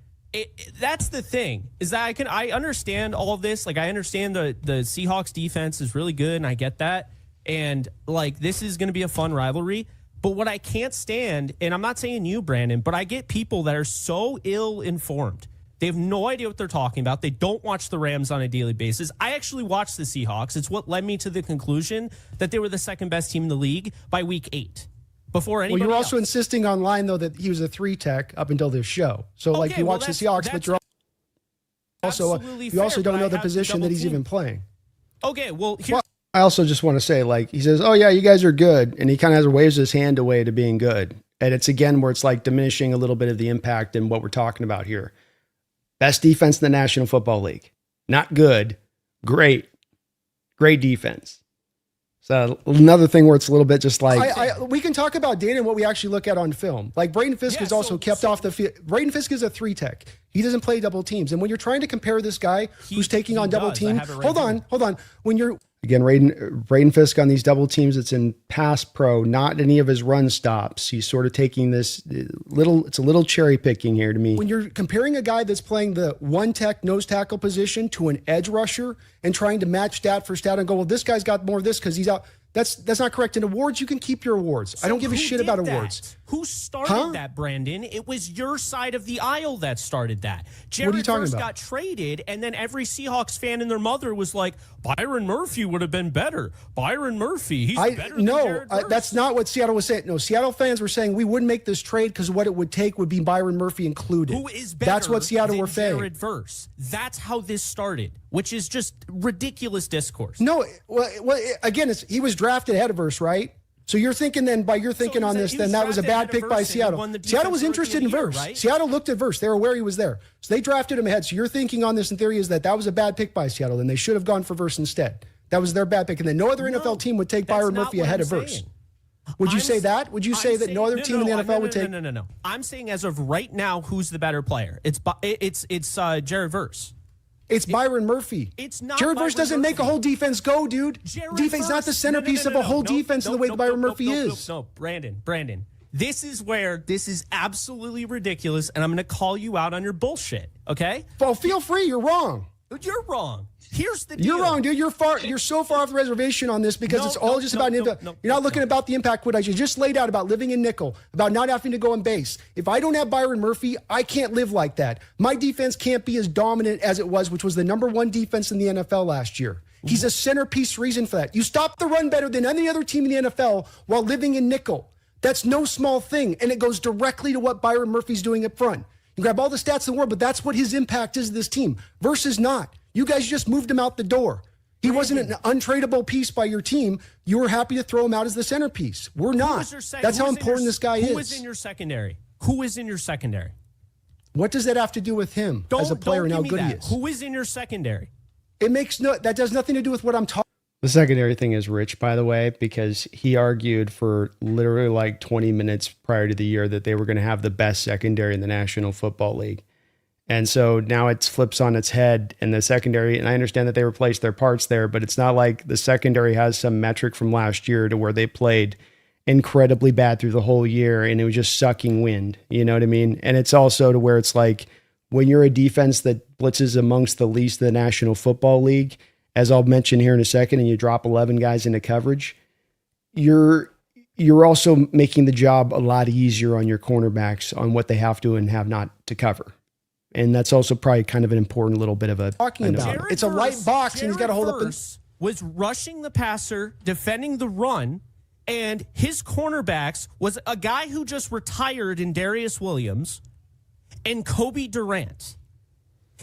that's the thing, is that I understand all of this. Like, I understand the Seahawks defense is really good, and I get that. And like, this is going to be a fun rivalry. But what I can't stand, and I'm not saying you, Brandon, but I get people that are so ill-informed. They have no idea what they're talking about. They don't watch the Rams on a daily basis. I actually watched the Seahawks. It's what led me to the conclusion that they were the second best team in the league by week 8. Before anybody you're also insisting online, though, that he was a 3-tech up until this show. So, like, you watch the Seahawks, but you're you also don't know the position that he's even playing. Okay, well, I also just want to say, like, he says, oh, yeah, you guys are good. And he kind of waves his hand away to being good. And it's, again, where it's like diminishing a little bit of the impact and what we're talking about here. Best defense in the National Football League. Not good. Great. Great defense. So another thing where it's a little bit just like... we can talk about data and what we actually look at on film. Like, Braden Fisk is also kept off the field. Braden Fisk is a 3-tech. He doesn't play double teams. And when you're trying to compare this guy who's taking on double teams... Hold on. When you're... Again, Braden Fisk on these double teams, it's in pass pro, not any of his run stops. He's sort of taking this it's a little cherry picking here to me. When you're comparing a guy that's playing the 1-tech nose tackle position to an edge rusher and trying to match stat for stat and go, well, this guy's got more of this because he's out. That's not correct. In awards, you can keep your awards. So I don't give a shit about awards. Who started that, Brandon? It was your side of the aisle that started that. What are you talking about? Got traded, and then every Seahawks fan and their mother was like, Byron Murphy would have been better. Byron Murphy, he's better than Jared Verse. That's not what Seattle was saying. No, Seattle fans were saying we wouldn't make this trade because what it would take would be Byron Murphy included. Who is better That's what Seattle were saying. Jared Verse. That's how this started, which is just ridiculous discourse. No, well again, he was drafted ahead of Verse, right? So you're thinking then, by your thinking on this, then that was a bad pick by Seattle. Seattle was interested in Verse. Right? Seattle looked at Verse. They were aware he was there. So they drafted him ahead. So your thinking on this in theory is that was a bad pick by Seattle, and they should have gone for Verse instead. That was their bad pick. And then no other NFL team would take Byron Murphy ahead of Verse. Would you say that? Would you say that no other team in the NFL would take? No. I'm saying as of right now, who's the better player? It's Jared Verse. It's Byron Murphy. It's not. Jared Verse doesn't make a whole defense go, dude. Defense not the centerpiece of a whole defense in the way that Byron Murphy is. No, Brandon. This is where this is absolutely ridiculous, and I'm going to call you out on your bullshit, okay? Well, feel free. You're wrong. You're wrong. Here's the deal. You're wrong, dude. You're so far off the reservation on this because it's all just about you're not looking about the impact what I just laid out about living in nickel, about not having to go on base. If I don't have Byron Murphy, I can't live like that. My defense can't be as dominant as it was, which was the number 1 defense in the NFL last year. He's a centerpiece reason for that. You stop the run better than any other team in the NFL while living in nickel. That's no small thing, and it goes directly to what Byron Murphy's doing up front. You grab all the stats in the world, but that's what his impact is to this team versus not. You guys just moved him out the door. He wasn't an untradeable piece by your team. You were happy to throw him out as the centerpiece. We're not. That's how important this guy is. Who is in your secondary? Who is in your secondary? What does that have to do with him as a player and how good he is? Who is in your secondary? That does nothing to do with what I'm talking. The secondary thing is Rich, by the way, because he argued for literally like 20 minutes prior to the year that they were going to have the best secondary in the National Football League. And so now it flips on its head in the secondary. And I understand that they replaced their parts there, but it's not like the secondary has some metric from last year to where they played incredibly bad through the whole year and it was just sucking wind. You know what I mean? And it's also to where it's like when you're a defense that blitzes amongst the least of the National Football League, as I'll mention here in a second, and you drop 11 guys into coverage, you're also making the job a lot easier on your cornerbacks on what they have to and have not to cover. And that's also probably kind of an important little bit of a talking about. It's a light box, and he's got to hold up. Was rushing the passer, defending the run, and his cornerbacks was a guy who just retired in Darius Williams and Kobe Durant.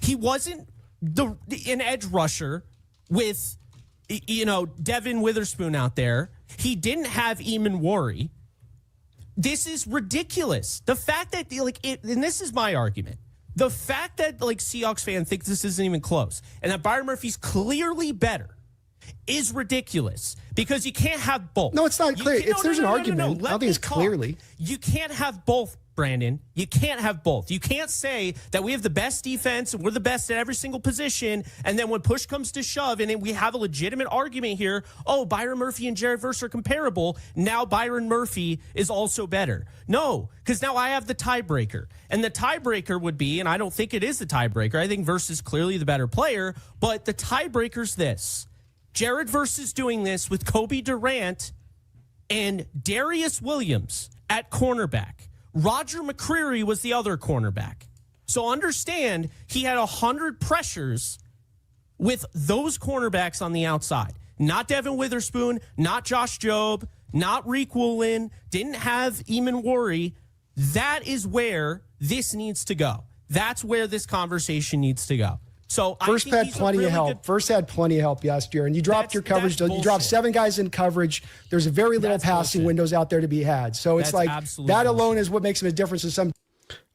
He wasn't an edge rusher with, Devin Witherspoon out there. He didn't have Eamon Worry. This is ridiculous. The fact that, and this is my argument. The fact that, Seahawks fans think this isn't even close and that Byron Murphy's clearly better is ridiculous because you can't have both. No, it's not clear. There's an argument. I don't think it's clearly. You can't have both, Brandon. You can't have both. You can't say that we have the best defense and we're the best at every single position, and then when push comes to shove and we have a legitimate argument here, Byron Murphy and Jared Verse are comparable, now Byron Murphy is also better. No, because now I have the tiebreaker. And the tiebreaker would be, and I don't think it is the tiebreaker, I think Verse is clearly the better player, but the tiebreaker's this. Jared Verse is doing this with Kobe Durant and Darius Williams at cornerback. Roger McCreary was the other cornerback. So understand, he had 100 pressures with those cornerbacks on the outside. Not Devin Witherspoon, not Josh Jobe, not Reek Woolen, didn't have Eamon Worry. That is where this needs to go. That's where this conversation needs to go. So First had plenty of help. First had plenty of help last year, and you dropped your coverage. You dropped 7 guys in coverage. There's very little passing windows out there to be had. So it's that alone is what makes him a difference to some.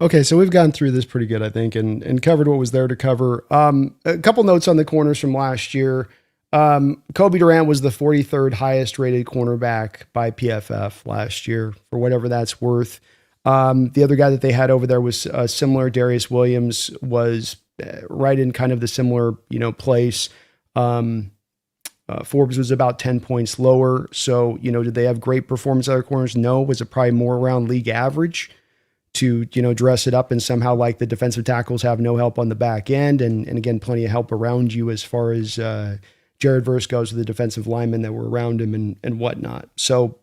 Okay, so we've gone through this pretty good, I think, and covered what was there to cover. A couple notes on the corners from last year. Kobe Durant was the 43rd highest rated cornerback by PFF last year, for whatever that's worth. The other guy that they had over there was similar. Darius Williams was right in kind of the similar, place. Forbes was about 10 points lower. So, did they have great performance at other corners? No. Was it probably more around league average to, dress it up and somehow like the defensive tackles have no help on the back end. And again, plenty of help around you as far as Jared Verse goes with the defensive linemen that were around him and whatnot. So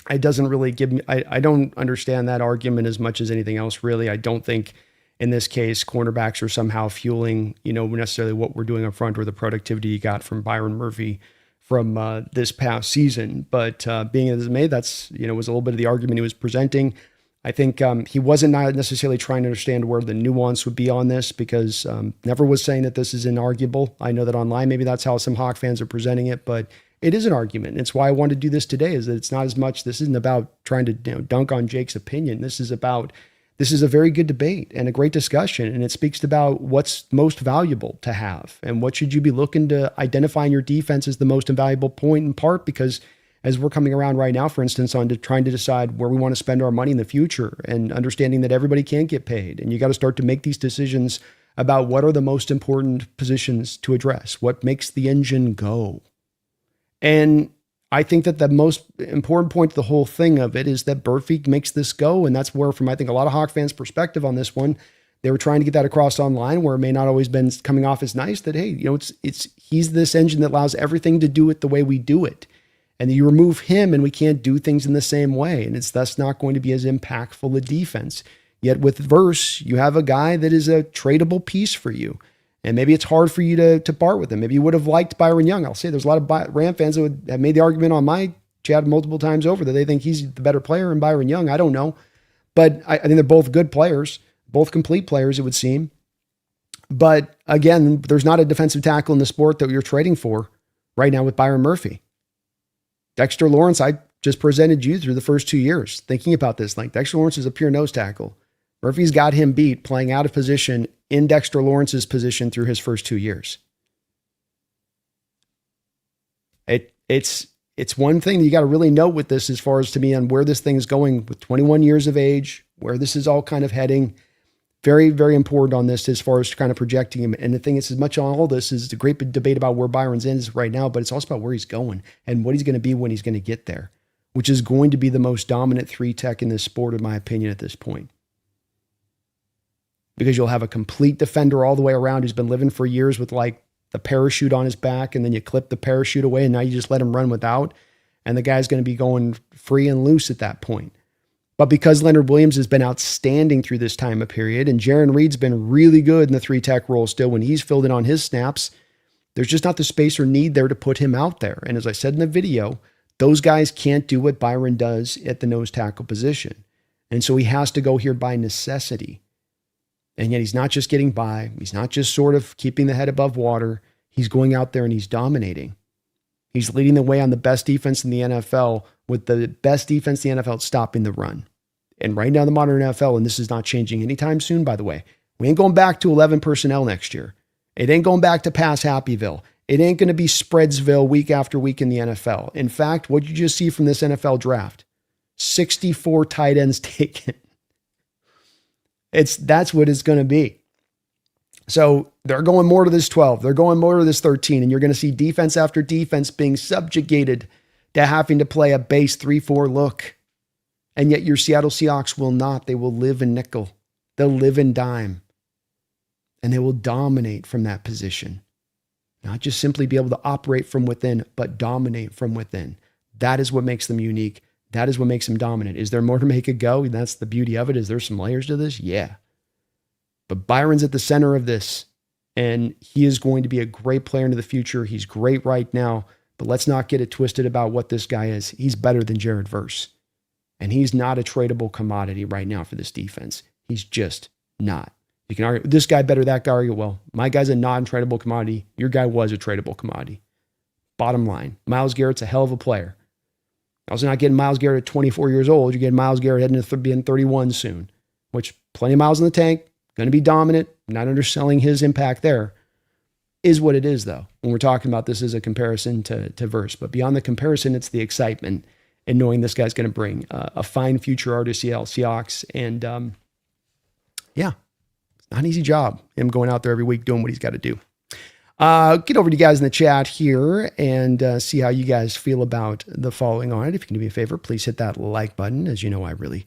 it doesn't really give me, I don't understand that argument as much as anything else, really. I don't think in this case, cornerbacks are somehow fueling, necessarily what we're doing up front or the productivity you got from Byron Murphy from this past season. But being as it may, that's, was a little bit of the argument he was presenting. I think he wasn't not necessarily trying to understand where the nuance would be on this because never was saying that this is inarguable. I know that online, maybe that's how some Hawk fans are presenting it, but it is an argument. It's why I wanted to do this today is that it's not as much, this isn't about trying to dunk on Jake's opinion. This is a very good debate and a great discussion. And it speaks about what's most valuable to have and what should you be looking to identify in your defense as the most invaluable point in part, because as we're coming around right now, for instance, on to trying to decide where we want to spend our money in the future and understanding that everybody can't get paid. And you got to start to make these decisions about what are the most important positions to address, what makes the engine go. And I think that the most important point to the whole thing of it is that Murphy makes this go. And that's where, from I think a lot of Hawk fans' perspective on this one, they were trying to get that across online where it may not always been coming off as nice, that, hey, he's this engine that allows everything to do it the way we do it. And you remove him and we can't do things in the same way. And it's thus not going to be as impactful a defense. Yet with Verse, you have a guy that is a tradable piece for you. And maybe it's hard for you to part with him. Maybe you would have liked Byron Young. I'll say there's a lot of Ram fans that would have made the argument on my chat multiple times over that they think he's the better player than Byron Young. I don't know. But I think they're both good players, both complete players, it would seem. But again, there's not a defensive tackle in the sport that you're trading for right now with Byron Murphy. Dexter Lawrence, I just presented you through the first 2 years thinking about this. Like, Dexter Lawrence is a pure nose tackle. Murphy's got him beat playing out of position in Dexter Lawrence's position through his first 2 years. It's one thing that you got to really note with this as far as to me on where this thing is going with 21 years of age, where this is all kind of heading. Very, very important on this as far as kind of projecting him. And the thing is, as much on all this is the great debate about where Byron's is right now, but it's also about where he's going and what he's going to be when he's going to get there, which is going to be the most dominant 3 tech in this sport, in my opinion, at this point. Because you'll have a complete defender all the way around who's been living for years with like the parachute on his back, and then you clip the parachute away and now you just let him run without. And the guy's going to be going free and loose at that point. But because Leonard Williams has been outstanding through this time of period, and Jaron Reed's been really good in the 3 tech role still when he's filled in on his snaps, there's just not the space or need there to put him out there. And as I said in the video, those guys can't do what Byron does at the nose tackle position. And so he has to go here by necessity. And yet he's not just getting by. He's not just sort of keeping the head above water. He's going out there and he's dominating. He's leading the way on the best defense in the NFL, with the best defense in the NFL stopping the run. And right now, the modern NFL, and this is not changing anytime soon, by the way, we ain't going back to 11 personnel next year. It ain't going back to pass happyville. It ain't going to be spreadsville week after week in the NFL. In fact, what did you just see from this NFL draft? 64 tight ends taken. That's what it's going to be. So they're going more to this 12. They're going more to this 13. And you're going to see defense after defense being subjugated to having to play a base 3-4 look. And yet your Seattle Seahawks will not. They will live in nickel. They'll live in dime. And they will dominate from that position. Not just simply be able to operate from within, but dominate from within. That is what makes them unique. That is what makes them dominant. Is there more to make it go? That's the beauty of it. Is there some layers to this? Yeah. But Byron's at the center of this, and he is going to be a great player into the future. He's great right now, but let's not get it twisted about what this guy is. He's better than Jared Verse, and he's not a tradable commodity right now for this defense. He's just not. You can argue, this guy better, that guy argue, well, my guy's a non-tradable commodity. Your guy was a tradable commodity. Bottom line, Myles Garrett's a hell of a player. Also not getting Myles Garrett at 24 years old. You're getting Myles Garrett heading to being 31 soon, which plenty of miles in the tank, going to be dominant, not underselling his impact there. Is what it is, though, when we're talking about this as a comparison to Verse. But beyond the comparison, it's the excitement and knowing this guy's going to bring a fine future art to Seattle Seahawks. And yeah, it's not an easy job, him going out there every week doing what he's got to do. Get over to you guys in the chat here and see how you guys feel about the following on it. If you can do me a favor, please hit that like button. As you know, I really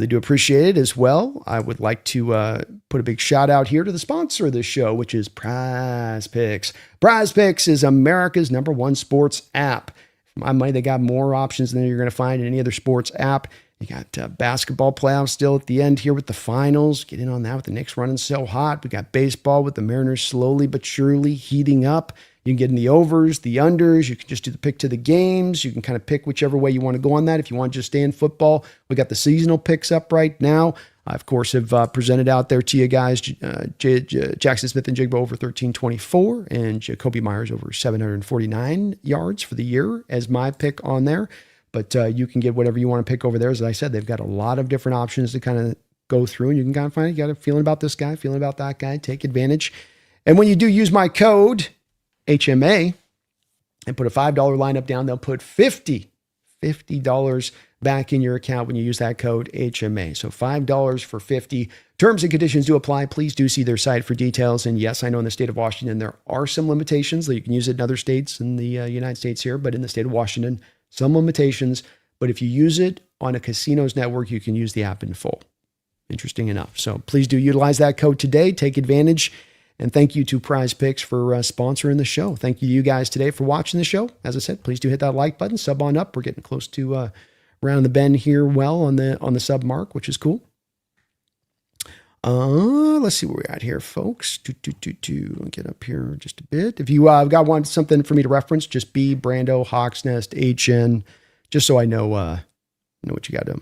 do appreciate it as well. I would like to put a big shout out here to the sponsor of this show, which is Prize Picks. Prize Picks is America's #1 sports app. For my money, they got more options than you're going to find in any other sports app. You got basketball playoffs still at the end here with the finals. Get in on that with the Knicks running so hot. We got baseball with the Mariners slowly but surely heating up. You can get in the overs, the unders. You can just do the pick to the games. You can kind of pick whichever way you want to go on that. If you want to just stay in football, we got the seasonal picks up right now. I, of course, have presented out there to you guys Jackson Smith and Jigba over 1324 and Jacoby Myers over 749 yards for the year as my pick on there. But you can get whatever you want to pick over there. As I said, they've got a lot of different options to kind of go through, and you can kind of find, you got a feeling about this guy, feeling about that guy, take advantage. And when you do use my code HMA and put a $5 lineup down, they'll put $50 back in your account when you use that code HMA. So $5 for $50. Terms and conditions do apply. Please do see their site for details. And yes, I know in the state of Washington, there are some limitations that you can use it in other states in the United States here, but in the state of Washington, some limitations. But if you use it on a casino's network, you can use the app in full. Interesting enough. So please do utilize that code today. Take advantage. And thank you to Prize Picks for sponsoring the show. Thank you to you guys today for watching the show. As I said, please do hit that like button, sub on up. We're getting close to round the bend here well on the sub mark, which is cool. Let's see where we're at here, folks. I'll get up here just a bit. If you want something for me to reference, just B, Brando, Hawks Nest, HN, just so I know what you got to.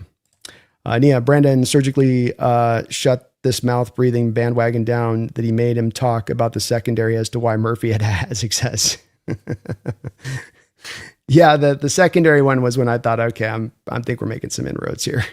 Yeah, Brandon surgically shut this mouth breathing bandwagon down that he made him talk about the secondary as to why Murphy had success. Yeah, the secondary one was when I thought, okay, I think we're making some inroads here.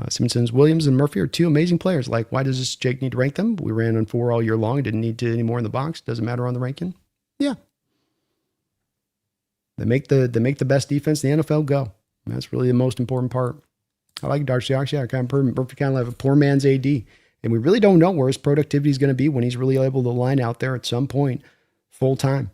Simpsons, Williams, and Murphy are two amazing players. Like, why does this Jake need to rank them? We ran on 4 all year long. Didn't need to anymore in the box. Doesn't matter on the ranking. Yeah. They make the best defense in the NFL go. And that's really the most important part. I like Darcy Ox. Yeah, Murphy kind of like a poor man's AD. And we really don't know where his productivity is going to be when he's really able to line out there at some point full time.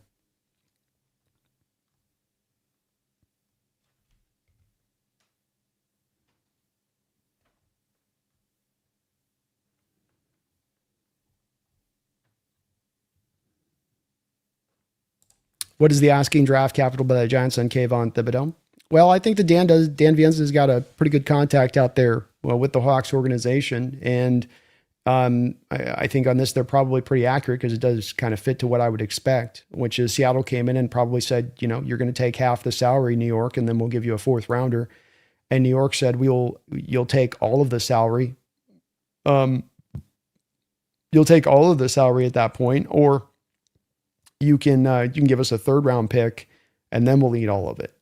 What is the asking draft capital by the Giants on Kayvon Thibodeau? Well, I think that Dan Vienza's got a pretty good contact out there with the Hawks organization. And I think on this, they're probably pretty accurate because it does kind of fit to what I would expect, which is Seattle came in and probably said, you're going to take half the salary, New York, and then we'll give you a 4th rounder. And New York said, you'll take all of the salary. You'll take all of the salary at that point, or you can give us a 3rd round pick and then we'll eat all of it.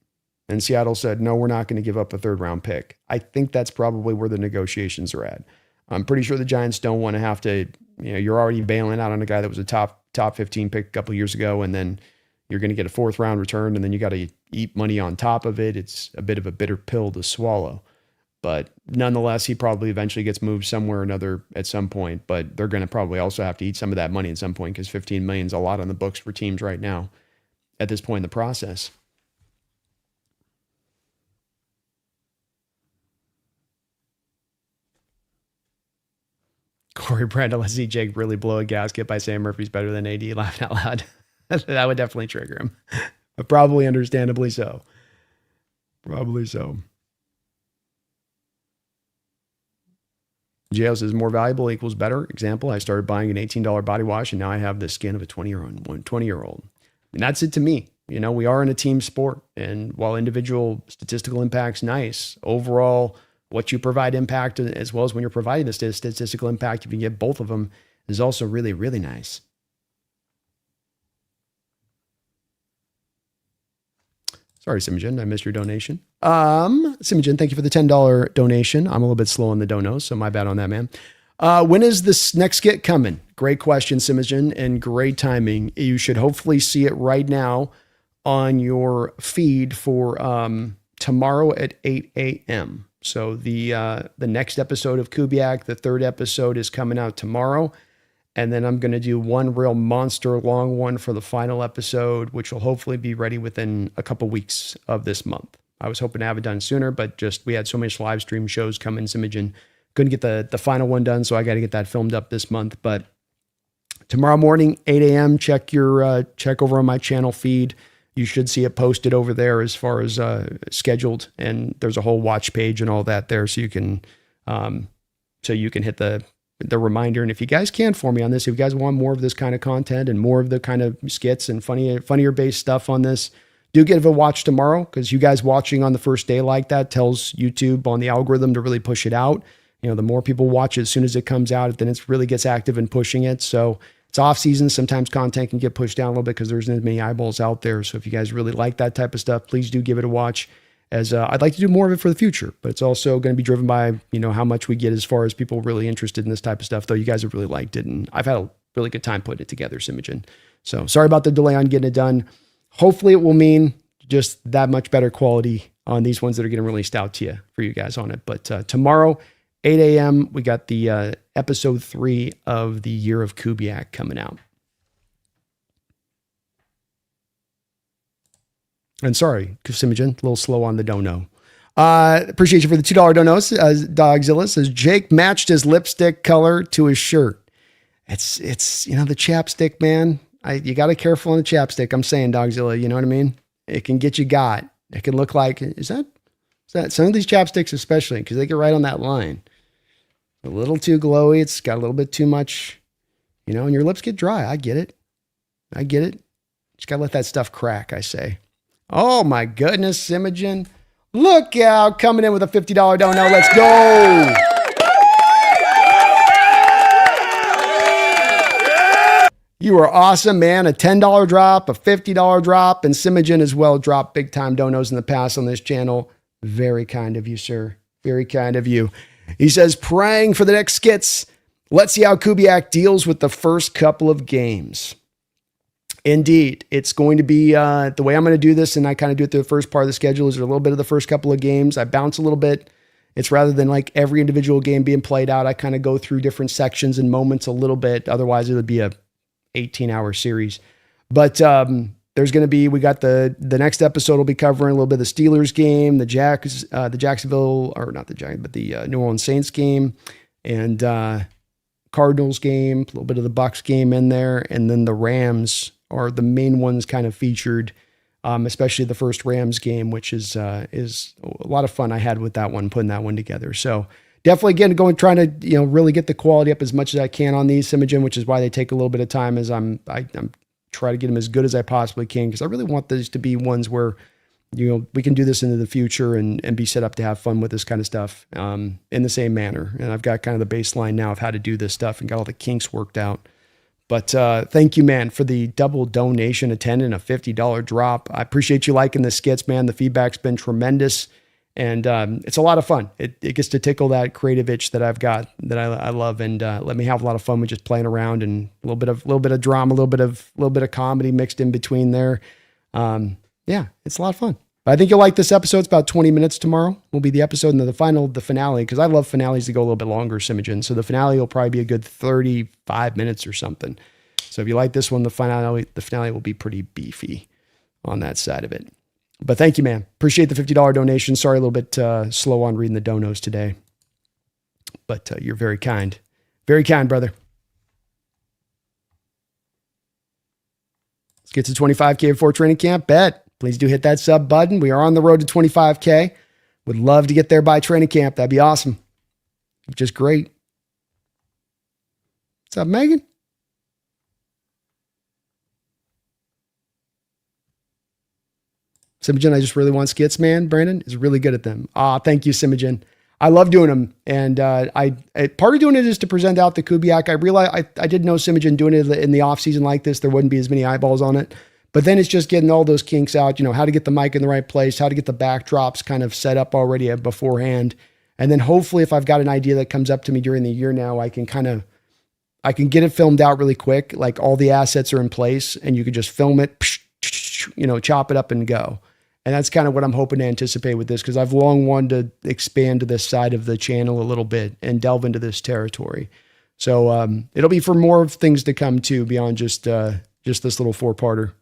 And Seattle said, no, we're not going to give up a 3rd round pick. I think that's probably where the negotiations are at. I'm pretty sure the Giants don't want to have to, you're already bailing out on a guy that was a top 15 pick a couple of years ago. And then you're going to get a 4th round return and then you got to eat money on top of it. It's a bit of a bitter pill to swallow. But nonetheless, he probably eventually gets moved somewhere or another at some point. But they're going to probably also have to eat some of that money at some point because $15 million is a lot on the books for teams right now at this point in the process. Corey Brandon, let's see Jake really blow a gasket by saying Murphy's better than AD. Laughing out loud. That would definitely trigger him. But probably understandably so. Probably so. Jails is more valuable equals better. Example, I started buying an $18 body wash and now I have the skin of a 20-year-old. And that's it to me. We are in a team sport. And while individual statistical impact's nice, overall, what you provide impact as well as when you're providing the statistical impact, if you get both of them, is also really, really nice. Sorry, Simogen, I missed your donation. Simogen, thank you for the $10 donation. I'm a little bit slow on the donos, so my bad on that, man. When is this next skit coming? Great question, Simogen, and great timing. You should hopefully see it right now on your feed for tomorrow at 8 a.m. So the next episode of Kubiak, the 3rd episode, is coming out tomorrow. And then I'm going to do one real monster long one for the final episode, which will hopefully be ready within a couple weeks of this month. I was hoping to have it done sooner, but we had so many live stream shows come in, Simogen. Couldn't get the final one done, so I got to get that filmed up this month. But tomorrow morning, 8 a.m., check over on my channel feed. You should see it posted over there as far as scheduled, and there's a whole watch page and all that there, so you can hit the reminder. And if you guys can for me on this, if you guys want more of this kind of content and more of the kind of skits and funnier based stuff on this, do give a watch tomorrow, because you guys watching on the first day like that tells YouTube on the algorithm to really push it out. The more people watch it as soon as it comes out, then it really gets active in pushing it. So it's off season. Sometimes content can get pushed down a little bit because there's not as many eyeballs out there. So if you guys really like that type of stuff, please do give it a watch. As I'd like to do more of it for the future, but it's also going to be driven by, how much we get as far as people really interested in this type of stuff, though you guys have really liked it. And I've had a really good time putting it together, Simogen. So sorry about the delay on getting it done. Hopefully it will mean just that much better quality on these ones that are getting released out to you for you guys on it. But tomorrow, 8 a.m., we got the episode 3 of the Year of Kubiak coming out. And sorry, Simogen, a little slow on the dono. Appreciate you for the $2 donos. Dogzilla says, Jake matched his lipstick color to his shirt. It's the chapstick, man. You got to be careful on the chapstick. I'm saying, Dogzilla, you know what I mean? It can get you got. It can look like, is that some of these chapsticks especially, because they get right on that line. A little too glowy. It's got a little bit too much, and your lips get dry. I get it. Just got to let that stuff crack, I say. Oh my goodness, Simogen. Look out, coming in with a $50 dono. Let's go. You are awesome, man. A $10 drop, a $50 drop, and Simogen as well dropped big time donos in the past on this channel. Very kind of you, sir. Very kind of you. He says, praying for the next skits. Let's see how Kubiak deals with the first couple of games. Indeed, it's going to be the way I'm going to do this, and I kind of do it through the first part of the schedule, is a little bit of the first couple of games. I bounce a little bit. It's rather than like every individual game being played out, I kind of go through different sections and moments a little bit. Otherwise, it would be a 18-hour series. But there's going to be, we got the next episode will be covering a little bit of the Steelers game, the Jacksonville, or not the Giants, but the New Orleans Saints game, and Cardinals game, a little bit of the Bucs game in there, and then the Rams are the main ones kind of featured, especially the first Rams game, which is a lot of fun I had with that one, putting that one together. So definitely, again, trying to really get the quality up as much as I can on these, Simogen, which is why they take a little bit of time, as I'm trying to get them as good as I possibly can, because I really want these to be ones where we can do this into the future and be set up to have fun with this kind of stuff in the same manner. And I've got kind of the baseline now of how to do this stuff and got all the kinks worked out. But thank you, man, for the double donation, attending a $50 drop. I appreciate you liking the skits, man. The feedback's been tremendous, and it's a lot of fun. It gets to tickle that creative itch that I've got that I love, and let me have a lot of fun with just playing around and a little bit of drama, a little bit of comedy mixed in between there. Yeah, it's a lot of fun. But I think you'll like this episode. It's about 20 minutes tomorrow. Will be the episode, and the finale, because I love finales to go a little bit longer, Simogen. So the finale will probably be a good 35 minutes or something. So if you like this one, the finale will be pretty beefy on that side of it. But thank you, man. Appreciate the $50 donation. Sorry, a little bit slow on reading the donos today. But you're very kind. Very kind, brother. Let's get to 25K before training camp. Bet. Please do hit that sub button. We are on the road to 25K. Would love to get there by training camp. That'd be awesome. Just great. What's up, Megan? Simogen, I just really want skits, man. Brandon is really good at them. Thank you, Simogen. I love doing them. And I part of doing it is to present out the Kubiak. I realized I did know Simogen doing it in the off season like this. There wouldn't be as many eyeballs on it. But then it's just getting all those kinks out, how to get the mic in the right place, how to get the backdrops kind of set up already beforehand. And then hopefully if I've got an idea that comes up to me during the year now, I can get it filmed out really quick. Like all the assets are in place and you can just film it, chop it up and go. And that's kind of what I'm hoping to anticipate with this, because I've long wanted to expand to this side of the channel a little bit and delve into this territory. So it'll be for more things to come too, beyond just this little 4-parter.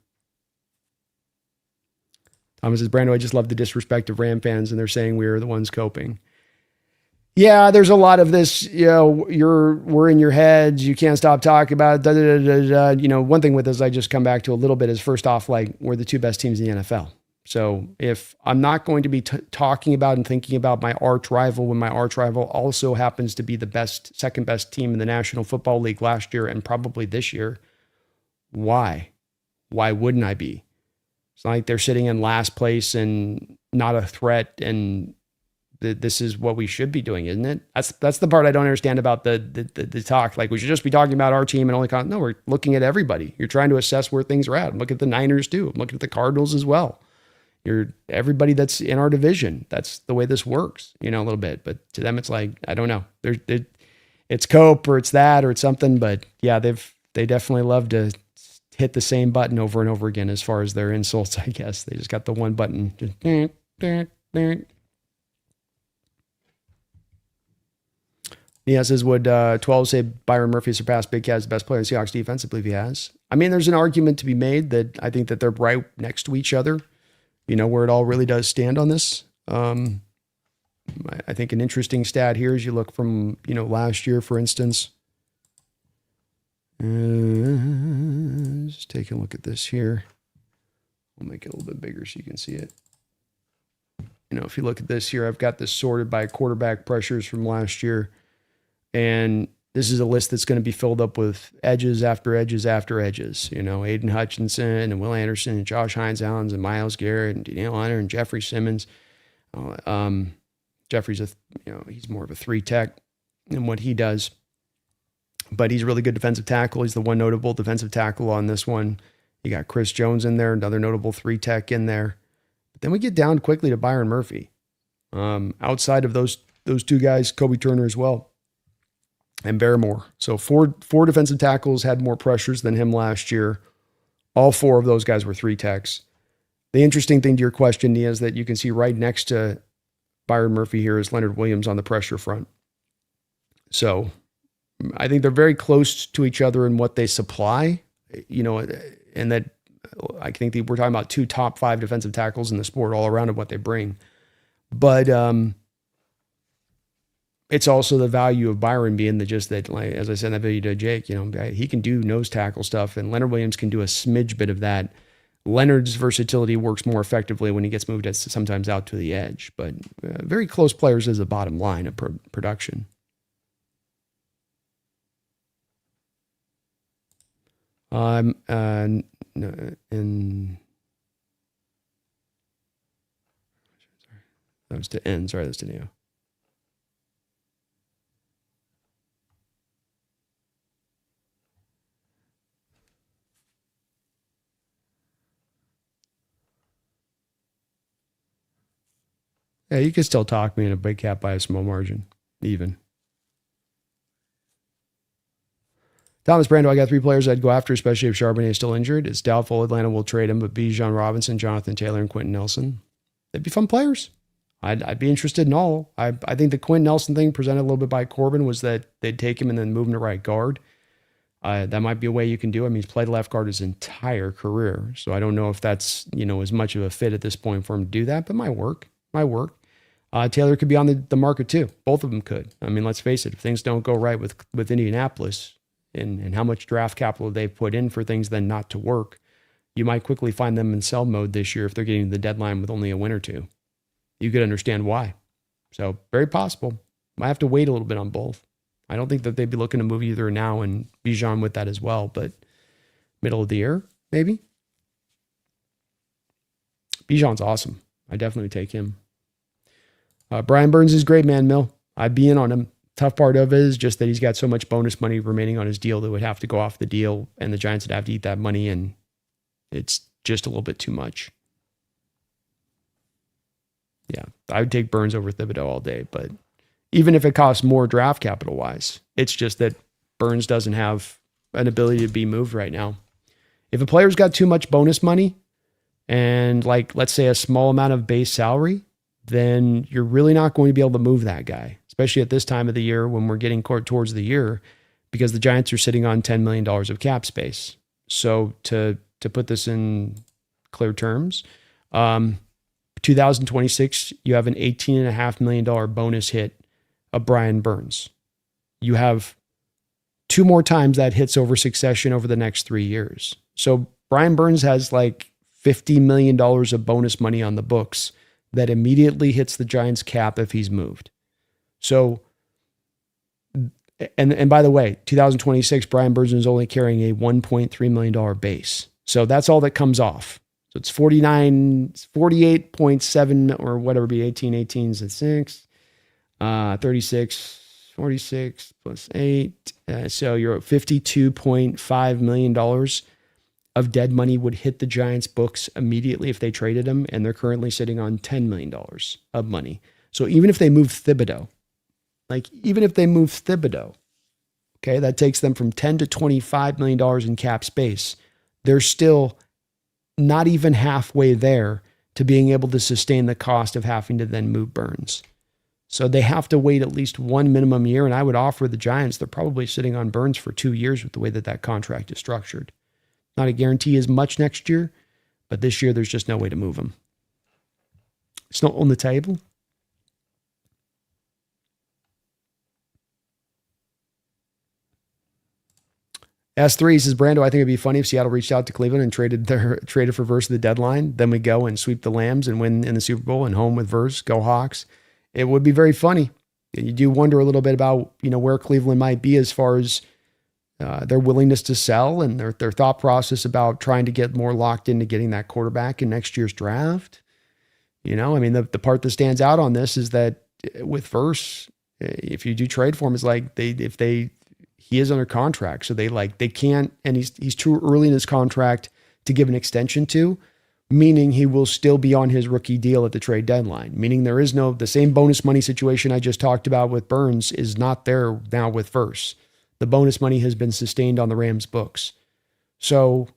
Thomas says, Brando, I just love the disrespect of Ram fans, and they're saying we're the ones coping. Yeah, there's a lot of this, we're in your heads. You can't stop talking about it. One thing with this, I just come back to a little bit is, first off, like, we're the two best teams in the NFL. So if I'm not going to be talking about and thinking about my arch rival, when my arch rival also happens to be the second best team in the National Football League last year and probably this year, why? Why wouldn't I be? It's not like they're sitting in last place and not a threat, and this is what we should be doing, isn't it? That's the part I don't understand about the talk. Like, we should just be talking about our team and only no, we're looking at everybody. You're trying to assess where things are at. I'm looking at the Niners too. I'm looking at the Cardinals as well. You're everybody that's in our division. That's the way this works, a little bit. But to them, it's like, I don't know. It's cope or it's that or it's something. But yeah, they definitely love to hit the same button over and over again as far as their insults, I guess. They just got the one button. Just, Yeah, says, would 12 say Byron Murphy surpassed Big Cat as the best player in Seahawks defense? I believe he has. I mean, there's an argument to be made that I think that they're right next to each other, where it all really does stand on this. I think an interesting stat here is you look from, last year, for instance. Just take a look at this here. We'll make it a little bit bigger so you can see it. If you look at this here, I've got this sorted by quarterback pressures from last year. And this is a list that's going to be filled up with edges after edges after edges. Aiden Hutchinson and Will Anderson and Josh Hines-Allen and Myles Garrett and Danielle Hunter and Jeffrey Simmons. Jeffrey's he's more of a 3 tech in what he does, but he's a really good defensive tackle. He's the one notable defensive tackle on this one. You got Chris Jones in there, another notable 3 tech in there. But then we get down quickly to Byron Murphy. Outside of those 2 guys, Kobe Turner as well. And Barrymore. So four defensive tackles had more pressures than him last year. All 4 of those guys were 3 techs. The interesting thing to your question, Nia, is that you can see right next to Byron Murphy here is Leonard Williams on the pressure front. So I think they're very close to each other in what they supply, and that I think that we're talking about 2 top 5 defensive tackles in the sport all around and what they bring. But it's also the value of Byron being that, like, as I said in that video to Jake, he can do nose tackle stuff, and Leonard Williams can do a smidge bit of that. Leonard's versatility works more effectively when he gets moved sometimes out to the edge, but very close players is the bottom line of production. That was to end. Sorry, that's to Neo. Yeah, you can still talk me in a big cap by a small margin, even. Thomas Brando, I got 3 players I'd go after, especially if Charbonnet is still injured. It's doubtful Atlanta will trade him, but Bijan Robinson, Jonathan Taylor, and Quentin Nelson. They'd be fun players. I'd be interested in all. I think the Quentin Nelson thing presented a little bit by Corbin was that they'd take him and then move him to right guard. That might be a way you can do it. I mean, he's played left guard his entire career, so I don't know if that's as much of a fit at this point for him to do that, but might work. Taylor could be on the market too. Both of them could. I mean, let's face it, if things don't go right with Indianapolis and how much draft capital they've put in for things then not to work, you might quickly find them in sell mode this year if they're getting to the deadline with only a win or 2. You could understand why. So very possible. Might have to wait a little bit on both. I don't think that they'd be looking to move either now and Bijan with that as well, but middle of the year, maybe. Bijan's awesome. I definitely take him. Brian Burns is great, man, Mill. I'd be in on him. Tough part of it is just that he's got so much bonus money remaining on his deal that would have to go off the deal, and the Giants would have to eat that money, and it's just a little bit too much. Yeah, I would take Burns over Thibodeau all day, but even if it costs more draft capital-wise, it's just that Burns doesn't have an ability to be moved right now. If a player's got too much bonus money and, like, let's say a small amount of base salary, then you're really not going to be able to move that guy, especially at this time of the year when we're getting towards the year, because the Giants are sitting on $10 million of cap space. So to put this in clear terms, 2026, you have an $18.5 million bonus hit of Brian Burns. You have 2 more times that hits over succession over the next 3 years. So Brian Burns has like $50 million of bonus money on the books that immediately hits the Giants cap if he's moved. So, and by the way, 2026, Brian Burns is only carrying a $1.3 million base. So that's all that comes off. So it's 48.7 or whatever, be 18's at 6, 36, 46 plus 8. So you're at $52.5 million of dead money would hit the Giants' books immediately if they traded him, and they're currently sitting on $10 million of money. So even if they move Thibodeau, okay, that takes them from $10 to $25 million in cap space. They're still not even halfway there to being able to sustain the cost of having to then move Burns. So they have to wait at least one minimum year. And I would offer the Giants, they're probably sitting on Burns for 2 years with the way that contract is structured. Not a guarantee as much next year, but this year there's just no way to move him. It's not on the table. S3 says, Brando, I think it'd be funny if Seattle reached out to Cleveland and traded for Verse at the deadline. Then we go and sweep the Lambs and win in the Super Bowl and home with Verse. Go Hawks. It would be very funny. You do wonder a little bit about, where Cleveland might be as far as their willingness to sell and their thought process about trying to get more locked into getting that quarterback in next year's draft. The part that stands out on this is that with Verse, if you do trade for him, is like he is under contract. So they can't, and he's too early in his contract to give an extension to, meaning he will still be on his rookie deal at the trade deadline, meaning there is the same bonus money situation I just talked about with Burns is not there now with Verse. The bonus money has been sustained on the Rams books. So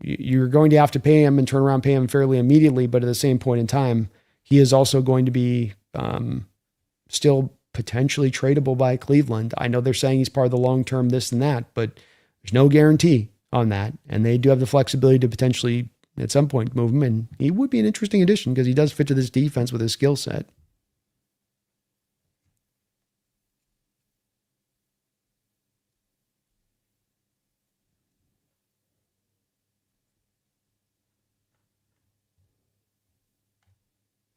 you're going to have to pay him and turn around, pay him fairly immediately. But at the same point in time, he is also going to be still potentially tradable by Cleveland. I know they're saying he's part of the long-term this and that, but there's no guarantee on that. And they do have the flexibility to potentially at some point move him. And he would be an interesting addition because he does fit to this defense with his skill set.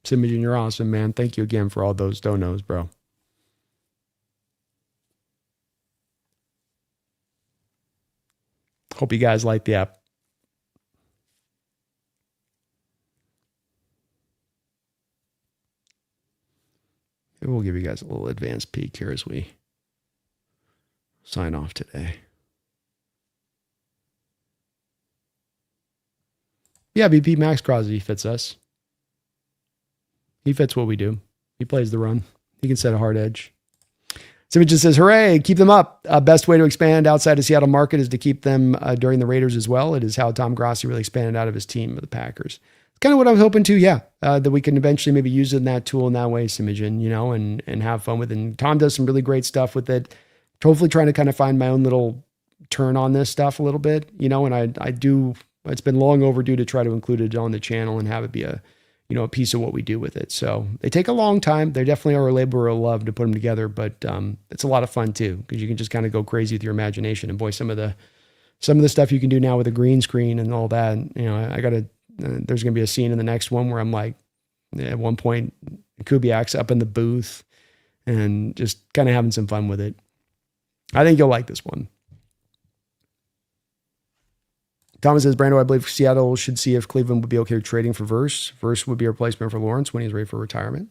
Simon, you're awesome, man. Thank you again for all those donos, bro. Hope you guys like the app. Maybe we'll give you guys a little advanced peek here as we sign off today. Yeah, BP Max Crosby fits us. He fits what we do. He plays the run. He can set a hard edge. Simon just says, hooray, keep them up. Best way to expand outside of Seattle market is to keep them during the Raiders as well. It is how Tom Grossi really expanded out of his team of the Packers. It's kind of what I was hoping to, that we can eventually maybe use it in that tool in that way, Simon, and have fun with it. And Tom does some really great stuff with it. Hopefully trying to kind of find my own little turn on this stuff a little bit, and I do, it's been long overdue to try to include it on the channel and have it be a piece of what we do with it. So they take a long time. They definitely are a labor of love to put them together, but it's a lot of fun too, because you can just kind of go crazy with your imagination. And boy, some of the stuff you can do now with a green screen and all that, there's going to be a scene in the next one where I'm like, at one point, Kubiak's up in the booth and just kind of having some fun with it. I think you'll like this one. Thomas says, Brando, I believe Seattle should see if Cleveland would be okay with trading for Verse. Verse would be a replacement for Lawrence when he's ready for retirement.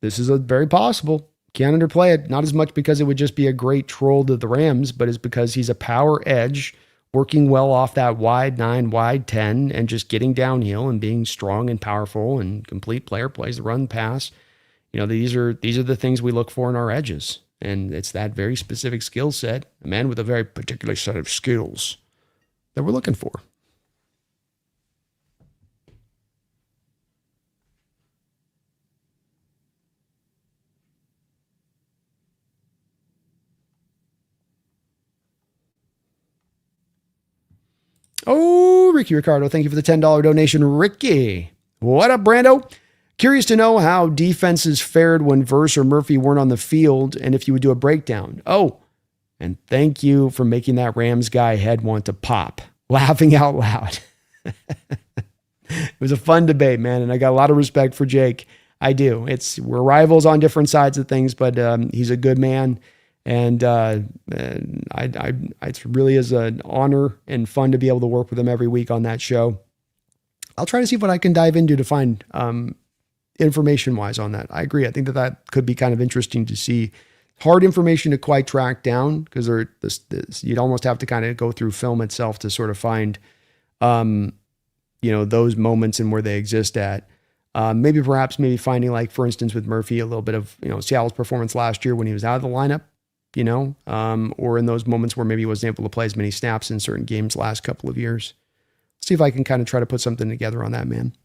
This is a very possible. Can't underplay it. Not as much because it would just be a great troll to the Rams, but it's because he's a power edge, working well off that wide 9, wide 10, and just getting downhill and being strong and powerful and complete player, plays the run, pass. These are the things we look for in our edges. And it's that very specific skill set, a man with a very particular set of skills that we're looking for. Oh, Ricky Ricardo, thank you for the $10 donation. Ricky, what up, Brando? Curious to know how defenses fared when Verse or Murphy weren't on the field and if you would do a breakdown. Oh, and thank you for making that Rams guy head want to pop. Laughing out loud. It was a fun debate, man, and I got a lot of respect for Jake. I do. We're rivals on different sides of things, but he's a good man, and it really is an honor and fun to be able to work with him every week on that show. I'll try to see what I can dive into to find information-wise on that. I agree. I think that could be kind of interesting to see. Hard information to quite track down because you'd almost have to kind of go through film itself to sort of find, those moments and where they exist at. Maybe finding, like, for instance, with Murphy, a little bit of, Seattle's performance last year when he was out of the lineup, or in those moments where maybe he wasn't able to play as many snaps in certain games last couple of years. See if I can kind of try to put something together on that, man.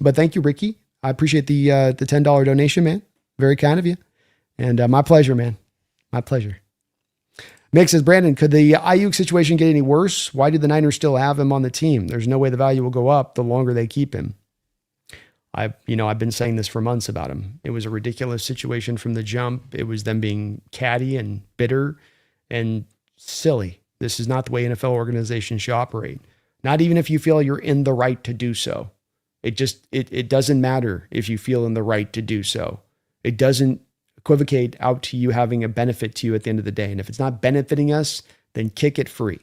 But thank you, Ricky. I appreciate the $10 donation, man. Very kind of you. And my pleasure, man. My pleasure. Mick says, Brandon, could the Ayuk situation get any worse? Why do the Niners still have him on the team? There's no way the value will go up the longer they keep him. I've been saying this for months about him. It was a ridiculous situation from the jump. It was them being catty and bitter and silly. This is not the way NFL organizations should operate. Not even if you feel you're in the right to do so. It doesn't matter if you feel in the right to do so. It doesn't equivocate out to you having a benefit to you at the end of the day. And if it's not benefiting us, then kick it free.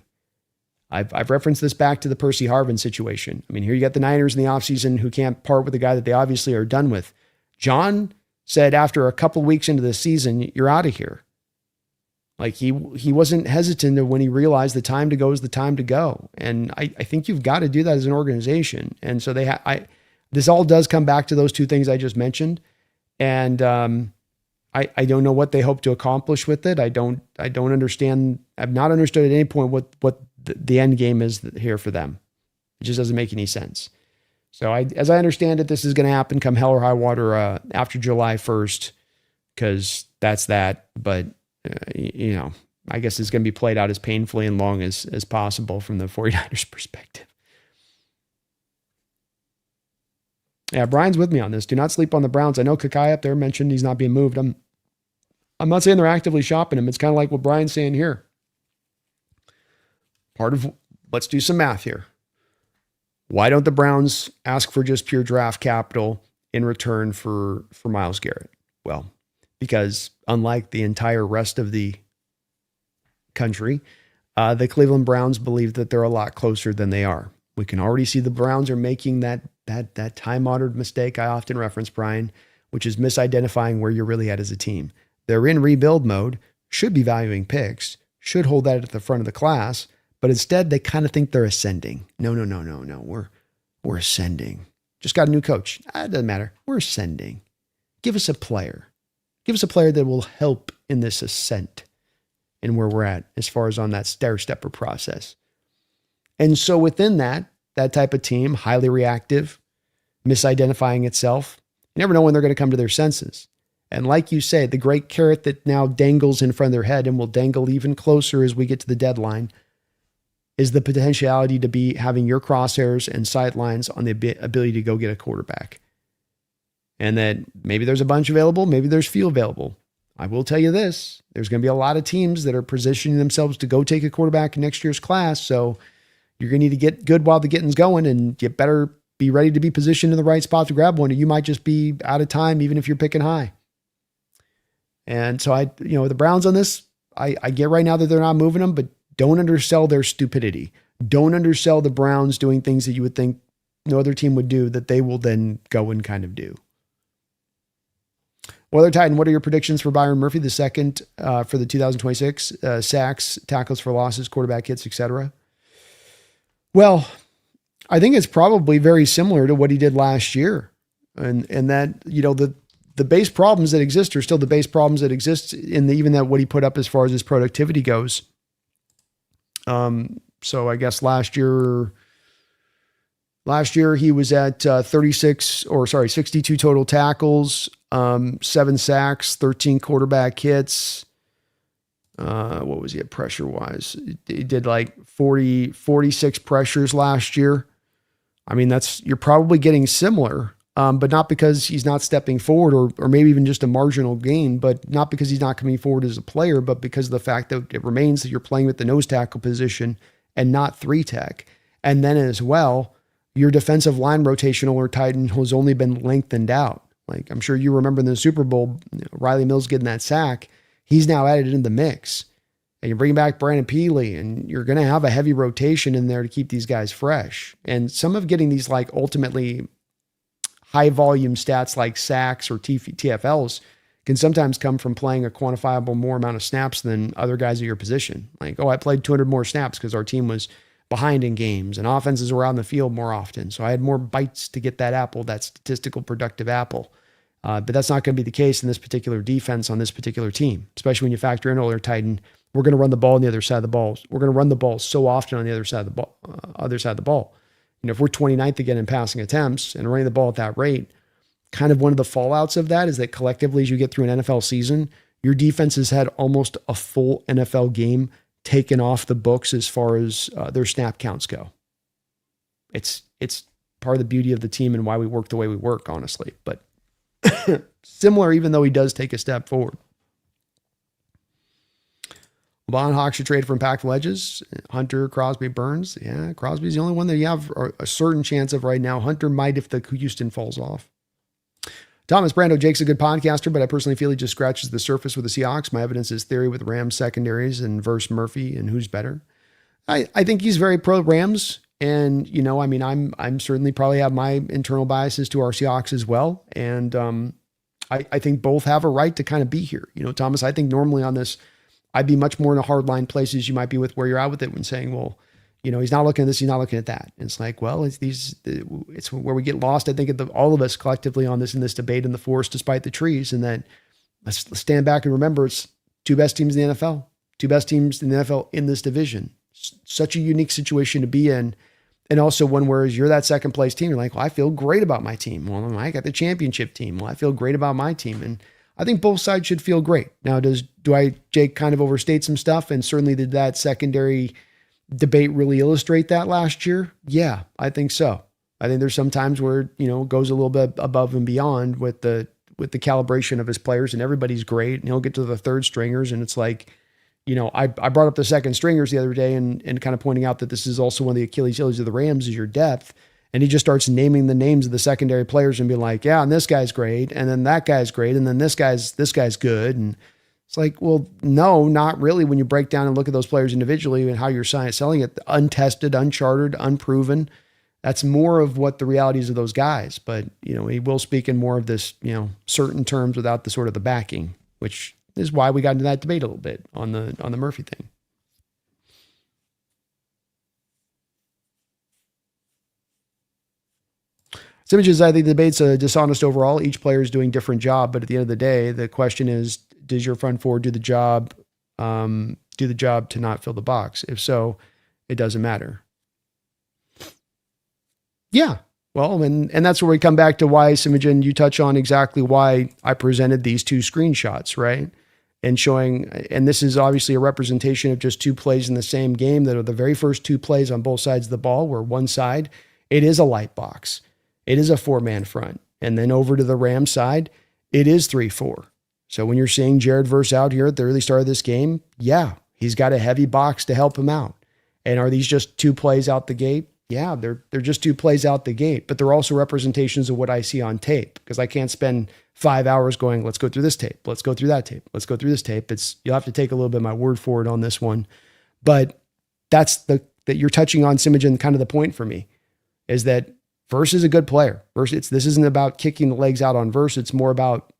I've referenced this back to the Percy Harvin situation. I mean, here you got the Niners in the offseason who can't part with the guy that they obviously are done with. John said after a couple weeks into the season, you're out of here. Like he wasn't hesitant when he realized the time to go is the time to go. And I think you've got to do that as an organization. And so this all does come back to those two things I just mentioned. And I don't know what they hope to accomplish with it. I don't understand. I've not understood at any point what the end game is here for them. It just doesn't make any sense. So as I understand it, this is going to happen come hell or high water after July 1st, because that's that. But I guess it's going to be played out as painfully and long as possible from the 49ers perspective. Yeah, Brian's with me on this. Do not sleep on the Browns. I know Kakai up there mentioned he's not being moved. I'm not saying they're actively shopping him. It's kind of like what Brian's saying here. Let's do some math here. Why don't the Browns ask for just pure draft capital in return for Myles Garrett? Well, because unlike the entire rest of the country, the Cleveland Browns believe that they're a lot closer than they are. We can already see the Browns are making that time-honored mistake I often reference, Brian, which is misidentifying where you're really at as a team. They're in rebuild mode, should be valuing picks, should hold that at the front of the class, but instead they kind of think they're ascending. No. We're ascending. Just got a new coach. It doesn't matter. We're ascending. Give us a player. Give us a player that will help in this ascent and where we're at as far as on that stair-stepper process. And so within that type of team, highly reactive, misidentifying itself, you never know when they're going to come to their senses. And like you say, the great carrot that now dangles in front of their head and will dangle even closer as we get to the deadline is the potentiality to be having your crosshairs and sightlines on the ability to go get a quarterback. And that maybe there's a bunch available, maybe there's few available. I will tell you this, there's going to be a lot of teams that are positioning themselves to go take a quarterback in next year's class. So you're going to need to get good while the getting's going, and you better be ready to be positioned in the right spot to grab one, or you might just be out of time, even if you're picking high. And so the Browns on this, I get right now that they're not moving them, but don't undersell their stupidity. Don't undersell the Browns doing things that you would think no other team would do that they will then go and kind of do. Weather Titan, what are your predictions for Byron Murphy, the second for the 2026 sacks, tackles for losses, quarterback hits, etc.? Well, I think it's probably very similar to what he did last year. And that, the base problems that exist are still the base problems that exist in even that what he put up as far as his productivity goes. So I guess last year he was at 62 total tackles, 7 sacks, 13 quarterback hits. What was he at pressure wise? He did like 46 pressures last year. I mean, you're probably getting similar, but not because he's not stepping forward or maybe even just a marginal gain, but not because he's not coming forward as a player, but because of the fact that it remains that you're playing with the nose tackle position and not 3-tech. And then as well, your defensive line rotational or Titan has only been lengthened out. Like I'm sure you remember in the Super Bowl, Riley Mills getting that sack. He's now added in the mix. And you bring back Brandon Peely, and you're going to have a heavy rotation in there to keep these guys fresh. And some of getting these like ultimately high volume stats like sacks or TFLs can sometimes come from playing a quantifiable more amount of snaps than other guys at your position. Like, I played 200 more snaps because our team was behind in games and offenses were out in the field more often. So I had more bites to get that apple, that statistical productive apple. But that's not going to be the case in this particular defense on this particular team, especially when you factor in Oler Titan. We're going to run the ball on the other side of the ball. We're going to run the ball so often on the other side of the ball. If we're 29th again in passing attempts and running the ball at that rate, kind of one of the fallouts of that is that collectively, as you get through an NFL season, your defense has had almost a full NFL game taken off the books as far as their snap counts go. It's part of the beauty of the team and why we work the way we work, honestly. But similar, even though he does take a step forward. LeBron Hawks should trade for impactful edges. Hunter, Crosby, Burns. Yeah, Crosby's the only one that you have a certain chance of right now. Hunter might if the Houston falls off. Thomas Brando, Jake's a good podcaster, but I personally feel he just scratches the surface with the Seahawks. My evidence is theory with Rams secondaries and versus Murphy and who's better. I think he's very pro Rams. And, you know, I mean, I'm certainly probably have my internal biases to our Seahawks as well. And I think both have a right to kind of be here. You know, Thomas, I think normally on this, I'd be much more in a hard line place as you might be with where you're at with it when saying, well, you know, he's not looking at this, he's not looking at that. And it's like, well, it's where we get lost. I think all of us collectively on this, in this debate in the forest, despite the trees, and that let's stand back and remember it's two best teams in the NFL, two best teams in the NFL in this division. Such a unique situation to be in. And also one where you're that second place team, you're like, well, I feel great about my team. Well, I got the championship team. Well, I feel great about my team. And I think both sides should feel great. Now, Jake kind of overstate some stuff? And certainly did that secondary debate really illustrate that last year? Yeah, I think so. I think there's some times where, you know, it goes a little bit above and beyond with the calibration of his players, and everybody's great. And he'll get to the third stringers. And it's like, you know, I brought up the second stringers the other day and kind of pointing out that this is also one of the Achilles heels of the Rams is your depth. And he just starts naming the names of the secondary players and being like, yeah, and this guy's great. And then that guy's great. And then this guy's good. And it's like, well, no, not really. When you break down and look at those players individually and how you're selling it, untested, uncharted, unproven, that's more of what the realities of those guys. But, you know, he will speak in more of this, you know, certain terms without the sort of the backing, which is why we got into that debate a little bit on the Murphy thing. Images, I think the debate's dishonest overall. Each player is doing a different job, but at the end of the day, the question is, does your front four do the job to not fill the box? If so, it doesn't matter. Yeah. Well, and that's where we come back to why, Simogen, you touch on exactly why I presented these two screenshots, right? And showing, and this is obviously a representation of just two plays in the same game that are the very first two plays on both sides of the ball, where one side, it is a light box. It is a 4-man front. And then over to the Rams side, it is 3-4. So when you're seeing Jared Verse out here at the early start of this game, yeah, he's got a heavy box to help him out. And are these just two plays out the gate? Yeah, they're just two plays out the gate, but they're also representations of what I see on tape, because I can't spend 5 hours going, let's go through this tape. Let's go through that tape. Let's go through this tape. You'll have to take a little bit of my word for it on this one. But that's that you're touching on, Simogen, kind of the point for me is that Verse is a good player. This isn't about kicking the legs out on Verse. It's more about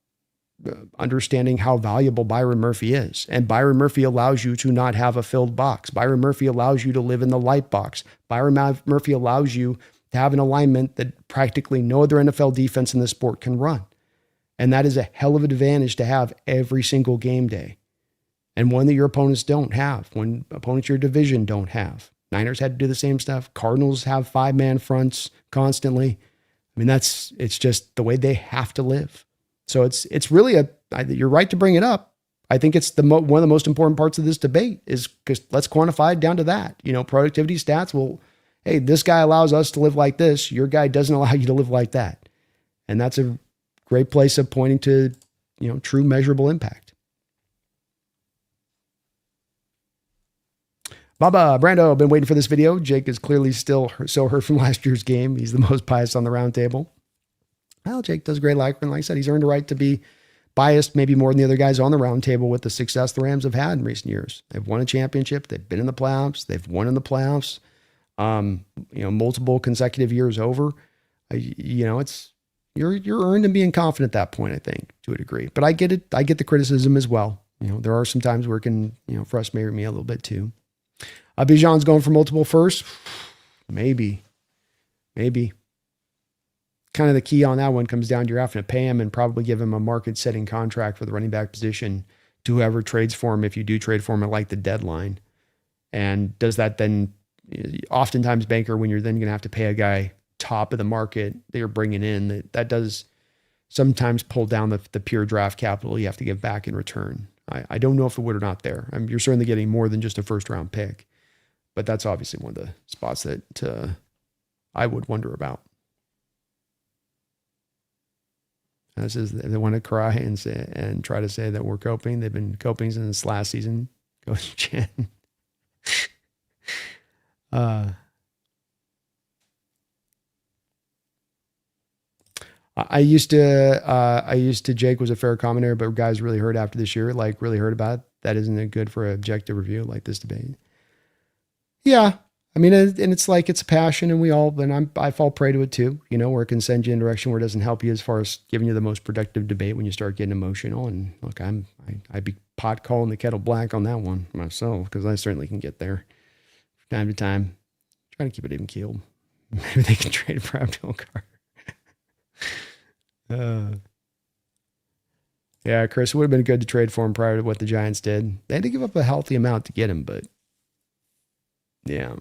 understanding how valuable Byron Murphy is. And Byron Murphy allows you to not have a filled box. Byron Murphy allows you to live in the light box. Byron Murphy allows you to have an alignment that practically no other NFL defense in this sport can run. And that is a hell of an advantage to have every single game day. And one that your opponents don't have, when opponents your division don't have. Niners had to do the same stuff. Cardinals have 5-man fronts constantly. I mean, it's just the way they have to live. So it's really you're right to bring it up. I think it's one of the most important parts of this debate is because let's quantify it down to that. You know, productivity stats. Well, hey, this guy allows us to live like this. Your guy doesn't allow you to live like that. And that's a great place of pointing to, you know, true measurable impact. Baba Brando, been waiting for this video. Jake is clearly still so hurt from last year's game. He's the most biased on the round table. Well, Jake does great. Like I said, he's earned a right to be biased, maybe more than the other guys on the round table with the success the Rams have had in recent years. They've won a championship. They've been in the playoffs. They've won in the playoffs. You know, multiple consecutive years over. You know, you're earned in being confident at that point, I think, to a degree. But I get it. I get the criticism as well. You know, there are some times where it can, you know, frustrate me a little bit too. Bijan's going for multiple firsts. Maybe. Kind of the key on that one comes down to you're having to pay him and probably give him a market-setting contract for the running back position to whoever trades for him, if you do trade for him at like the deadline. And does that then, oftentimes, Banker, when you're then going to have to pay a guy top of the market that you're bringing in, that does sometimes pull down the pure draft capital you have to give back in return. I don't know if it would or not there. You're certainly getting more than just a first round pick, but that's obviously one of the spots that I would wonder about. This is, they want to cry and try to say that we're coping. They've been coping since last season. Coach Chen. I used to, Jake was a fair commentator, but guys really hurt after this year, like really hurt about it. That isn't it good for an objective review like this debate. Yeah. I mean, and it's like, it's a passion and I fall prey to it too, where it can send you in a direction where it doesn't help you as far as giving you the most productive debate when you start getting emotional. And look, I'd be pot calling the kettle black on that one myself, because I certainly can get there from time to time. Try to keep it even keeled. Maybe they can trade for Abdul Carr. Yeah, Chris, it would have been good to trade for him prior to what the Giants did. They had to give up a healthy amount to get him, but yeah.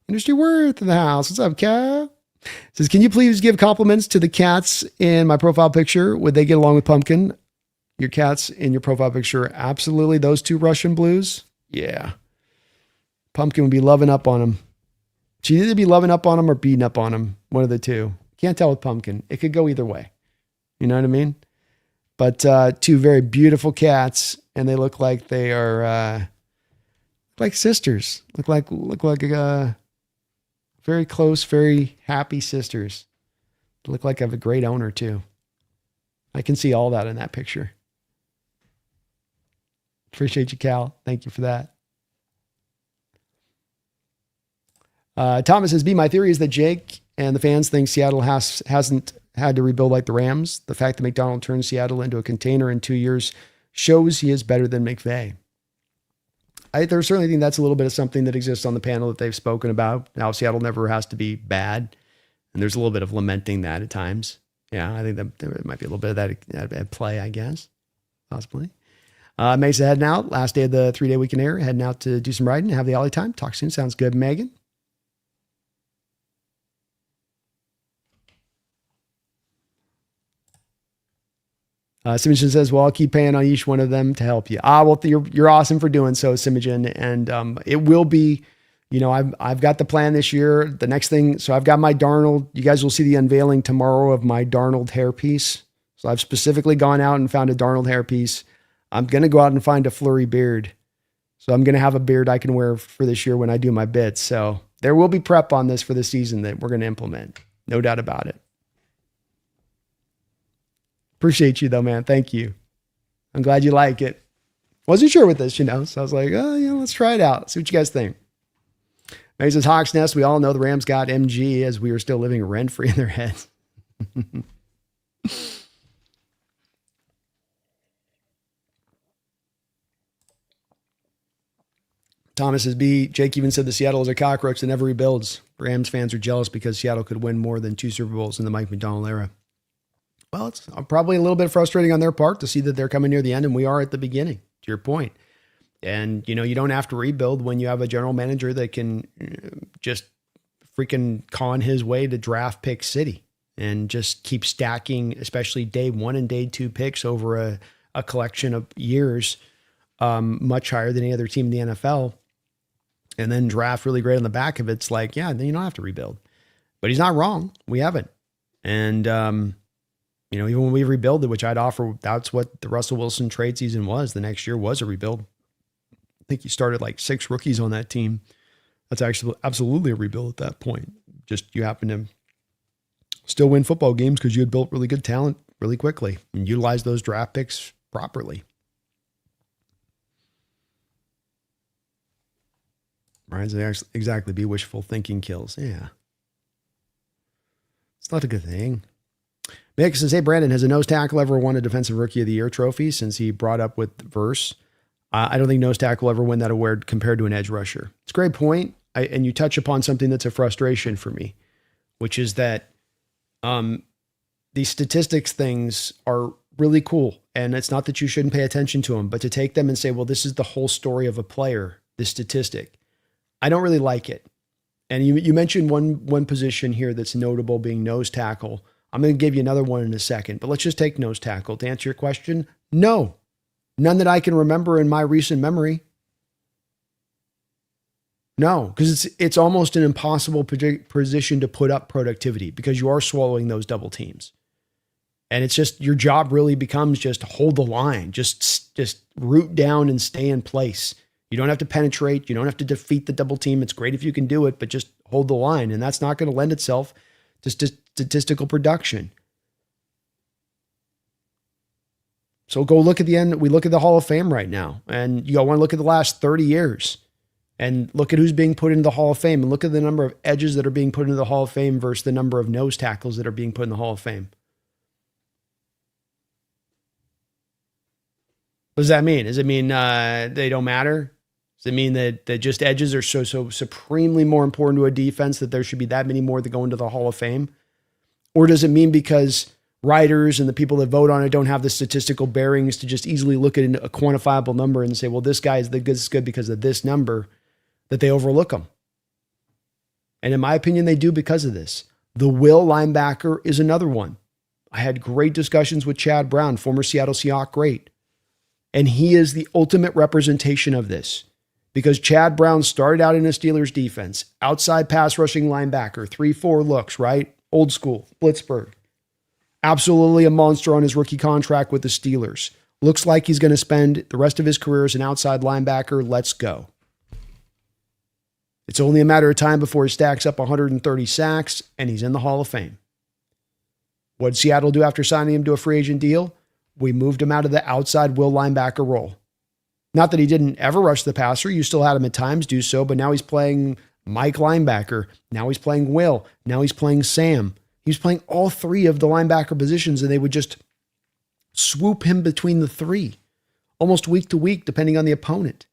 Industry Worth in the house. What's up, Kev? Says, can you please give compliments to the cats in my profile picture? Would they get along with Pumpkin? Your cats in your profile picture. Absolutely. Those two Russian blues. Yeah. Pumpkin would be loving up on them. She'd either be loving up on them or beating up on them. One of the two. Can't tell with Pumpkin. It could go either way. You know what I mean? But two very beautiful cats, and they look like they are like sisters. Look like very close, very happy sisters. They look like I have a great owner too. I can see all that in that picture. Appreciate you, Cal. Thank you for that. Thomas says, my theory is that Jake and the fans think Seattle hasn't had to rebuild like the Rams. The fact that McDonald turned Seattle into a container in 2 years shows he is better than McVay. I certainly think that's a little bit of something that exists on the panel that they've spoken about. Now, Seattle never has to be bad. And there's a little bit of lamenting that at times. Yeah, I think that there might be a little bit of that at play, I guess. Possibly. Mesa heading out. Last day of the 3-day weekend air. Heading out to do some riding. Have the Ollie time. Talk soon. Sounds good, Megan. Simogen says, well, I'll keep paying on each one of them to help you. Well, you're awesome for doing so, Simogen. And it will be, I've got the plan this year. The next thing, so I've got my Darnold. You guys will see the unveiling tomorrow of my Darnold hairpiece. So I've specifically gone out and found a Darnold hairpiece. I'm going to go out and find a Flurry beard. So I'm going to have a beard I can wear for this year when I do my bits. So there will be prep on this for the season that we're going to implement. No doubt about it. Appreciate you though, man. Thank you. I'm glad you like it. Wasn't sure with this, so I was like, let's try it out. See what you guys think. Maybe says Hawks Nest. We all know the Rams got MG as we were still living rent free in their heads. Thomas says, Jake even said the Seattle is a cockroach that never rebuilds. Rams fans are jealous because Seattle could win more than 2 Super Bowls in the Mike McDonald era. Well, it's probably a little bit frustrating on their part to see that they're coming near the end and we are at the beginning, to your point. And, you don't have to rebuild when you have a general manager that can just freaking con his way to draft pick city and just keep stacking, especially day 1 and day 2 picks over a collection of years, much higher than any other team in the NFL. And then draft really great on the back of it. It's like, yeah, then you don't have to rebuild. But he's not wrong. We haven't. And, even when we rebuilded, which I'd offer, that's what the Russell Wilson trade season was. The next year was a rebuild. I think he started like 6 rookies on that team. That's actually absolutely a rebuild at that point. Just you happen to still win football games because you had built really good talent really quickly and utilized those draft picks properly. Right? So exactly. Be wishful thinking kills. Yeah. It's not a good thing. Mick says, hey, Brandon, has a nose tackle ever won a Defensive Rookie of the Year trophy since he brought up with Verse? I don't think nose tackle ever win that award compared to an edge rusher. It's a great point. And you touch upon something that's a frustration for me, which is that these statistics things are really cool. And it's not that you shouldn't pay attention to them, but to take them and say, well, this is the whole story of a player, this statistic. I don't really like it. And you mentioned one position here that's notable being nose tackle. I'm going to give you another one in a second, but let's just take nose tackle. To answer your question, no. None that I can remember in my recent memory. No, because it's almost an impossible position to put up productivity because you are swallowing those double teams. And it's just your job really becomes just hold the line, just root down and stay in place. You don't have to penetrate. You don't have to defeat the double team. It's great if you can do it, but just hold the line. And that's not going to lend itself to statistical production. So go look at the end. We look at the Hall of Fame right now, and you want to look at the last 30 years and look at who's being put into the Hall of Fame and look at the number of edges that are being put into the Hall of Fame versus the number of nose tackles that are being put in the Hall of Fame. What does that mean? Does it mean they don't matter? Does it mean that just edges are so supremely more important to a defense that there should be that many more that go into the Hall of Fame? Or does it mean because writers and the people that vote on it don't have the statistical bearings to just easily look at a quantifiable number and say, well, this guy is good because of this number, that they overlook him? And in my opinion, they do because of this. The will linebacker is another one. I had great discussions with Chad Brown, former Seattle Seahawks great. And he is the ultimate representation of this. Because Chad Brown started out in a Steelers defense, outside pass rushing linebacker, 3-4 looks, right? Old school, Blitzburg. Absolutely a monster on his rookie contract with the Steelers. Looks like he's going to spend the rest of his career as an outside linebacker. Let's go. It's only a matter of time before he stacks up 130 sacks, and he's in the Hall of Fame. What did Seattle do after signing him to a free agent deal? We moved him out of the outside will linebacker role. Not that he didn't ever rush the passer. You still had him at times do so, but now he's playing Mike linebacker. Now he's playing Will. Now he's playing Sam. He's playing all three of the linebacker positions, and they would just swoop him between the three, almost week to week, depending on the opponent.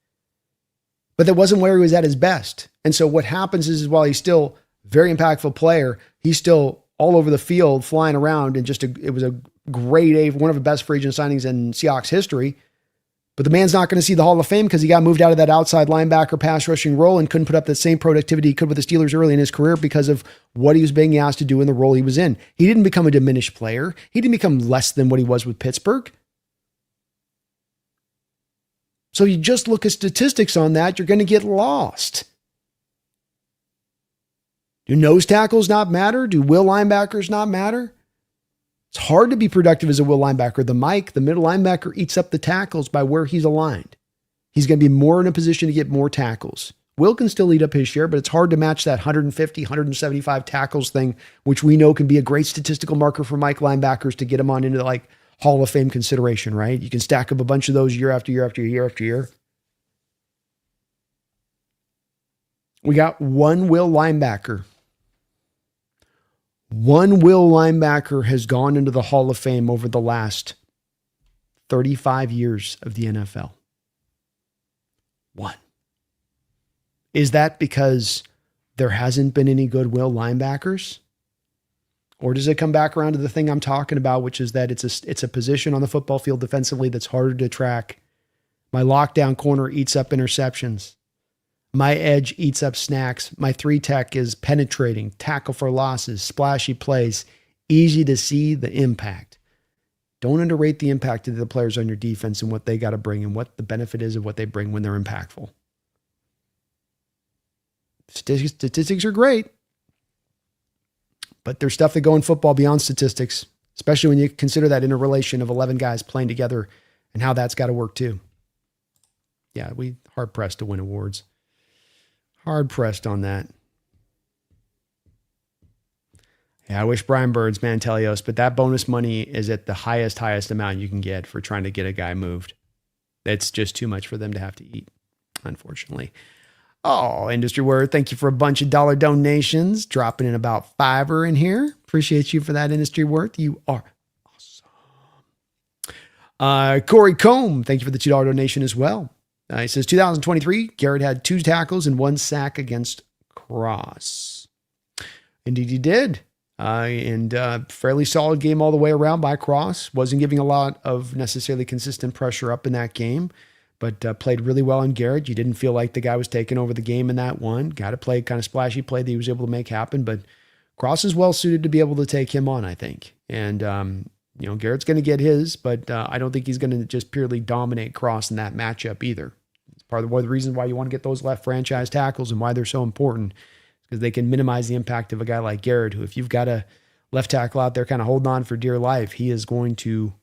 But that wasn't where he was at his best. And so what happens is while he's still a very impactful player, he's still all over the field flying around, and it was a great A, one of the best free agent signings in Seahawks history. But the man's not going to see the Hall of Fame because he got moved out of that outside linebacker pass rushing role and couldn't put up the same productivity he could with the Steelers early in his career because of what he was being asked to do in the role he was in. He didn't become a diminished player. He didn't become less than what he was with Pittsburgh. So you just look at statistics on that, you're going to get lost. Do nose tackles not matter? Do will linebackers not matter? It's hard to be productive as a will linebacker. The middle linebacker, eats up the tackles by where he's aligned. He's going to be more in a position to get more tackles. Will can still eat up his share, but it's hard to match that 150, 175 tackles thing, which we know can be a great statistical marker for Mike linebackers to get them on into the Hall of Fame consideration, right? You can stack up a bunch of those year after year after year after year. We got one will linebacker. One will linebacker has gone into the Hall of Fame over the last 35 years of the NFL. One. Is that because there hasn't been any good will linebackers? Or does it come back around to the thing I'm talking about, which is that it's a position on the football field defensively that's harder to track? My lockdown corner eats up interceptions. My edge eats up snacks. My 3-tech is penetrating, tackle for losses, splashy plays, easy to see the impact. Don't underrate the impact of the players on your defense and what they got to bring and what the benefit is of what they bring when they're impactful. Statistics are great, but there's stuff that go in football beyond statistics, especially when you consider that interrelation of 11 guys playing together and how that's got to work too. Yeah, we hard-pressed to win awards. Hard-pressed on that. Yeah, I wish Brian Bird's Mantelios, but that bonus money is at the highest amount you can get for trying to get a guy moved. It's just too much for them to have to eat, unfortunately. Oh, Industry Word, thank you for a bunch of dollar donations. Dropping in about $5 in here. Appreciate you for that, Industry Word. You are awesome. Corey Combe, thank you for the $2 donation as well. He says, 2023, Garrett had 2 tackles and 1 sack against Cross. Indeed, he did. And fairly solid game all the way around by Cross. Wasn't giving a lot of necessarily consistent pressure up in that game. but played really well on Garrett. You didn't feel like the guy was taking over the game in that one. Got to play kind of splashy play that he was able to make happen, but Cross is well suited to be able to take him on, I think. And, Garrett's going to get his, but I don't think he's going to just purely dominate Cross in that matchup either. It's part of the reason why you want to get those left franchise tackles and why they're so important, because they can minimize the impact of a guy like Garrett, who if you've got a left tackle out there kind of holding on for dear life, he is going to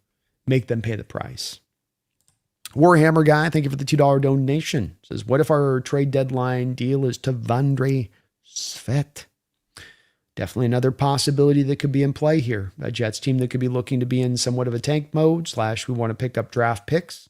make them pay the price. Warhammer guy, thank you for the $2 donation. Says, what if our trade deadline deal is Tavondre Sweat? Definitely another possibility that could be in play here. A Jets team that could be looking to be in somewhat of a tank mode / we want to pick up draft picks.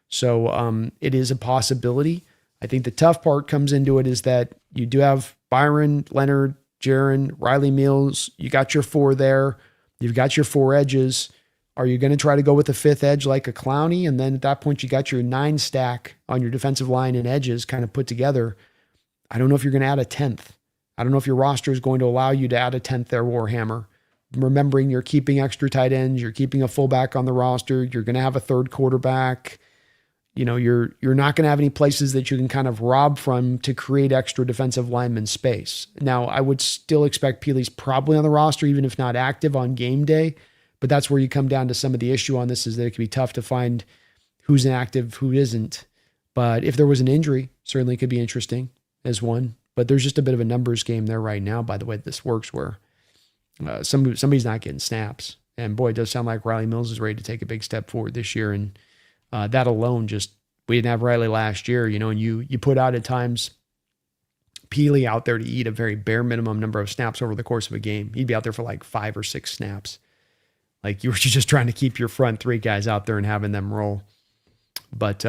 So it is a possibility. I think the tough part comes into it is that you do have Byron, Leonard, Jaron, Riley Mills. You got your 4 there. You've got your 4 edges. Are you going to try to go with a 5th edge like a Clowney? And then at that point, you got your 9 stack on your defensive line and edges kind of put together. I don't know if you're going to add a 10th. I don't know if your roster is going to allow you to add a 10th there, Warhammer. Remembering you're keeping extra tight ends, you're keeping a fullback on the roster, you're going to have a 3rd quarterback. You're not going to have any places that you can kind of rob from to create extra defensive lineman space. Now, I would still expect Peely's probably on the roster, even if not active on game day. But that's where you come down to some of the issue on this, is that it can be tough to find who's inactive, who isn't. But if there was an injury, certainly could be interesting as one. But there's just a bit of a numbers game there right now, by the way this works, where somebody's not getting snaps. And boy, it does sound like Riley Mills is ready to take a big step forward this year. And that alone, we didn't have Riley last year, and you put out at times Peely out there to eat a very bare minimum number of snaps over the course of a game. He'd be out there for like 5 or 6 snaps. Like you were just trying to keep your front 3 guys out there and having them roll. But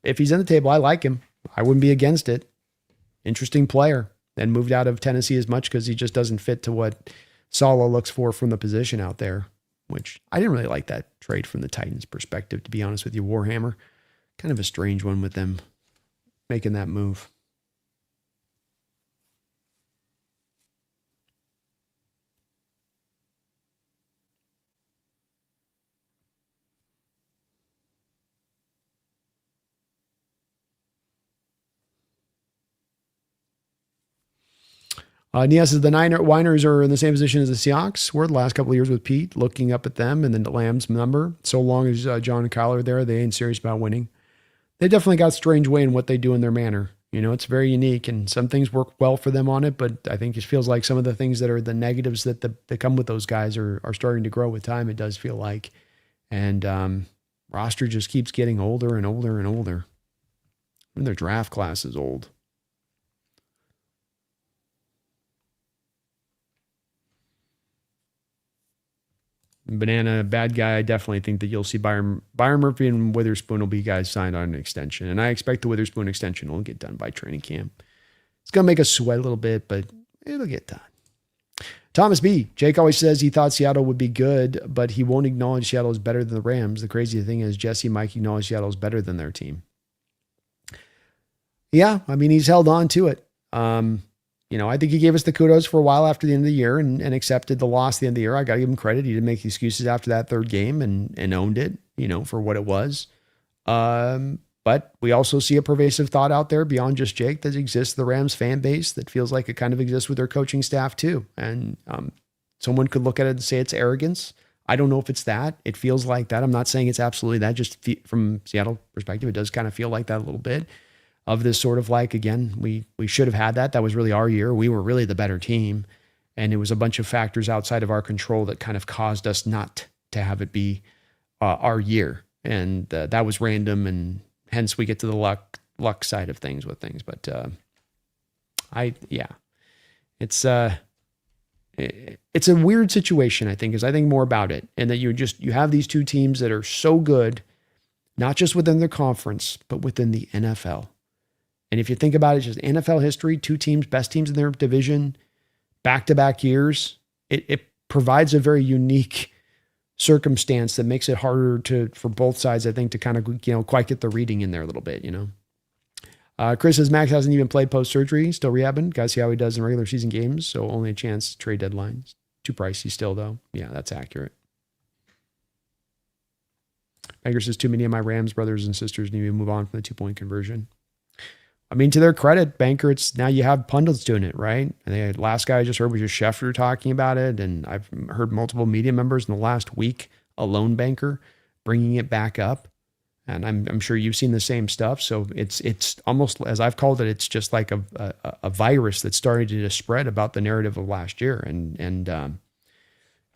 if he's in the table, I like him. I wouldn't be against it. Interesting player. And moved out of Tennessee as much because he just doesn't fit to what Sala looks for from the position out there, which I didn't really like that trade from the Titans' perspective, to be honest with you, Warhammer. Kind of a strange one with them making that move. Nia says the Winers are in the same position as the Seahawks were the last couple of years with Pete, looking up at them and then the Lamb's number. So long as John and Kyle are there, they ain't serious about winning. They definitely got strange way in what they do in their manner. It's very unique, and some things work well for them on it, but I think it feels like some of the things that are the negatives that come with those guys are starting to grow with time, it does feel like. And roster just keeps getting older and older and older. And their draft class is old. Banana, bad guy. I definitely think that you'll see Byron Murphy and Witherspoon will be guys signed on an extension. And I expect the Witherspoon extension will get done by training camp. It's going to make us sweat a little bit, but it'll get done. Thomas B. Jake always says he thought Seattle would be good, but he won't acknowledge Seattle is better than the Rams. The crazy thing is Jesse and Mike acknowledge Seattle is better than their team. Yeah, I mean, he's held on to it. I think he gave us the kudos for a while after the end of the year and accepted the loss at the end of the year. I got to give him credit. He didn't make excuses after that 3rd game and owned it, for what it was. But we also see a pervasive thought out there beyond just Jake that exists, the Rams fan base, that feels like it kind of exists with their coaching staff too. And someone could look at it and say it's arrogance. I don't know if it's that. It feels like that. I'm not saying it's absolutely that. Just from Seattle perspective, it does kind of feel like that a little bit. Of this sort of like, again, we should have had that. That was really our year. We were really the better team. And it was a bunch of factors outside of our control that kind of caused us not to have it be our year. And that was random. And hence we get to the luck side of things with things. But it's a weird situation, I think, as I think more about it. And that you have these 2 teams that are so good, not just within their conference, but within the NFL. And if you think about it, just NFL history, 2 teams, best teams in their division, back-to-back years, it provides a very unique circumstance that makes it harder for both sides, I think, to kind of, quite get the reading in there a little bit, Chris says Max hasn't even played post-surgery, still rehabbing. Got to see how he does in regular season games, so only a chance trade deadlines. Too pricey still, though. Yeah, that's accurate. Banker says, too many of my Rams brothers and sisters need to move on from the 2-point conversion. I mean, to their credit, Banker, it's now you have pundits doing it, right? And the last guy I just heard was just Schefter talking about it. And I've heard multiple media members in the last week, alone Banker, bringing it back up. And I'm sure you've seen the same stuff. So it's almost, as I've called it, it's just like a virus that's starting to just spread about the narrative of last year. And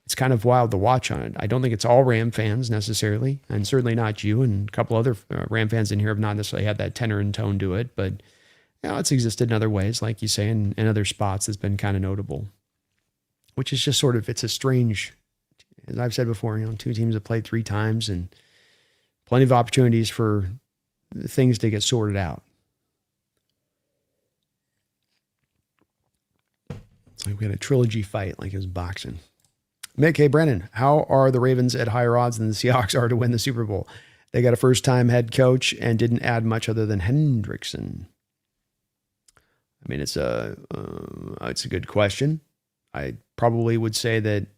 it's kind of wild to watch on it. I don't think it's all Ram fans necessarily, and certainly not you. And a couple other Ram fans in here have not necessarily had that tenor and tone to it, but it's existed in other ways, like you say, in other spots that's been kind of notable, which is just sort of, it's a strange, as I've said before, two teams have played 3 times and plenty of opportunities for things to get sorted out. It's like we had a trilogy fight like it was boxing. Mick, hey, Brennan, how are the Ravens at higher odds than the Seahawks are to win the Super Bowl? They got a first-time head coach and didn't add much other than Hendrickson. I mean, it's a good question. I probably would say that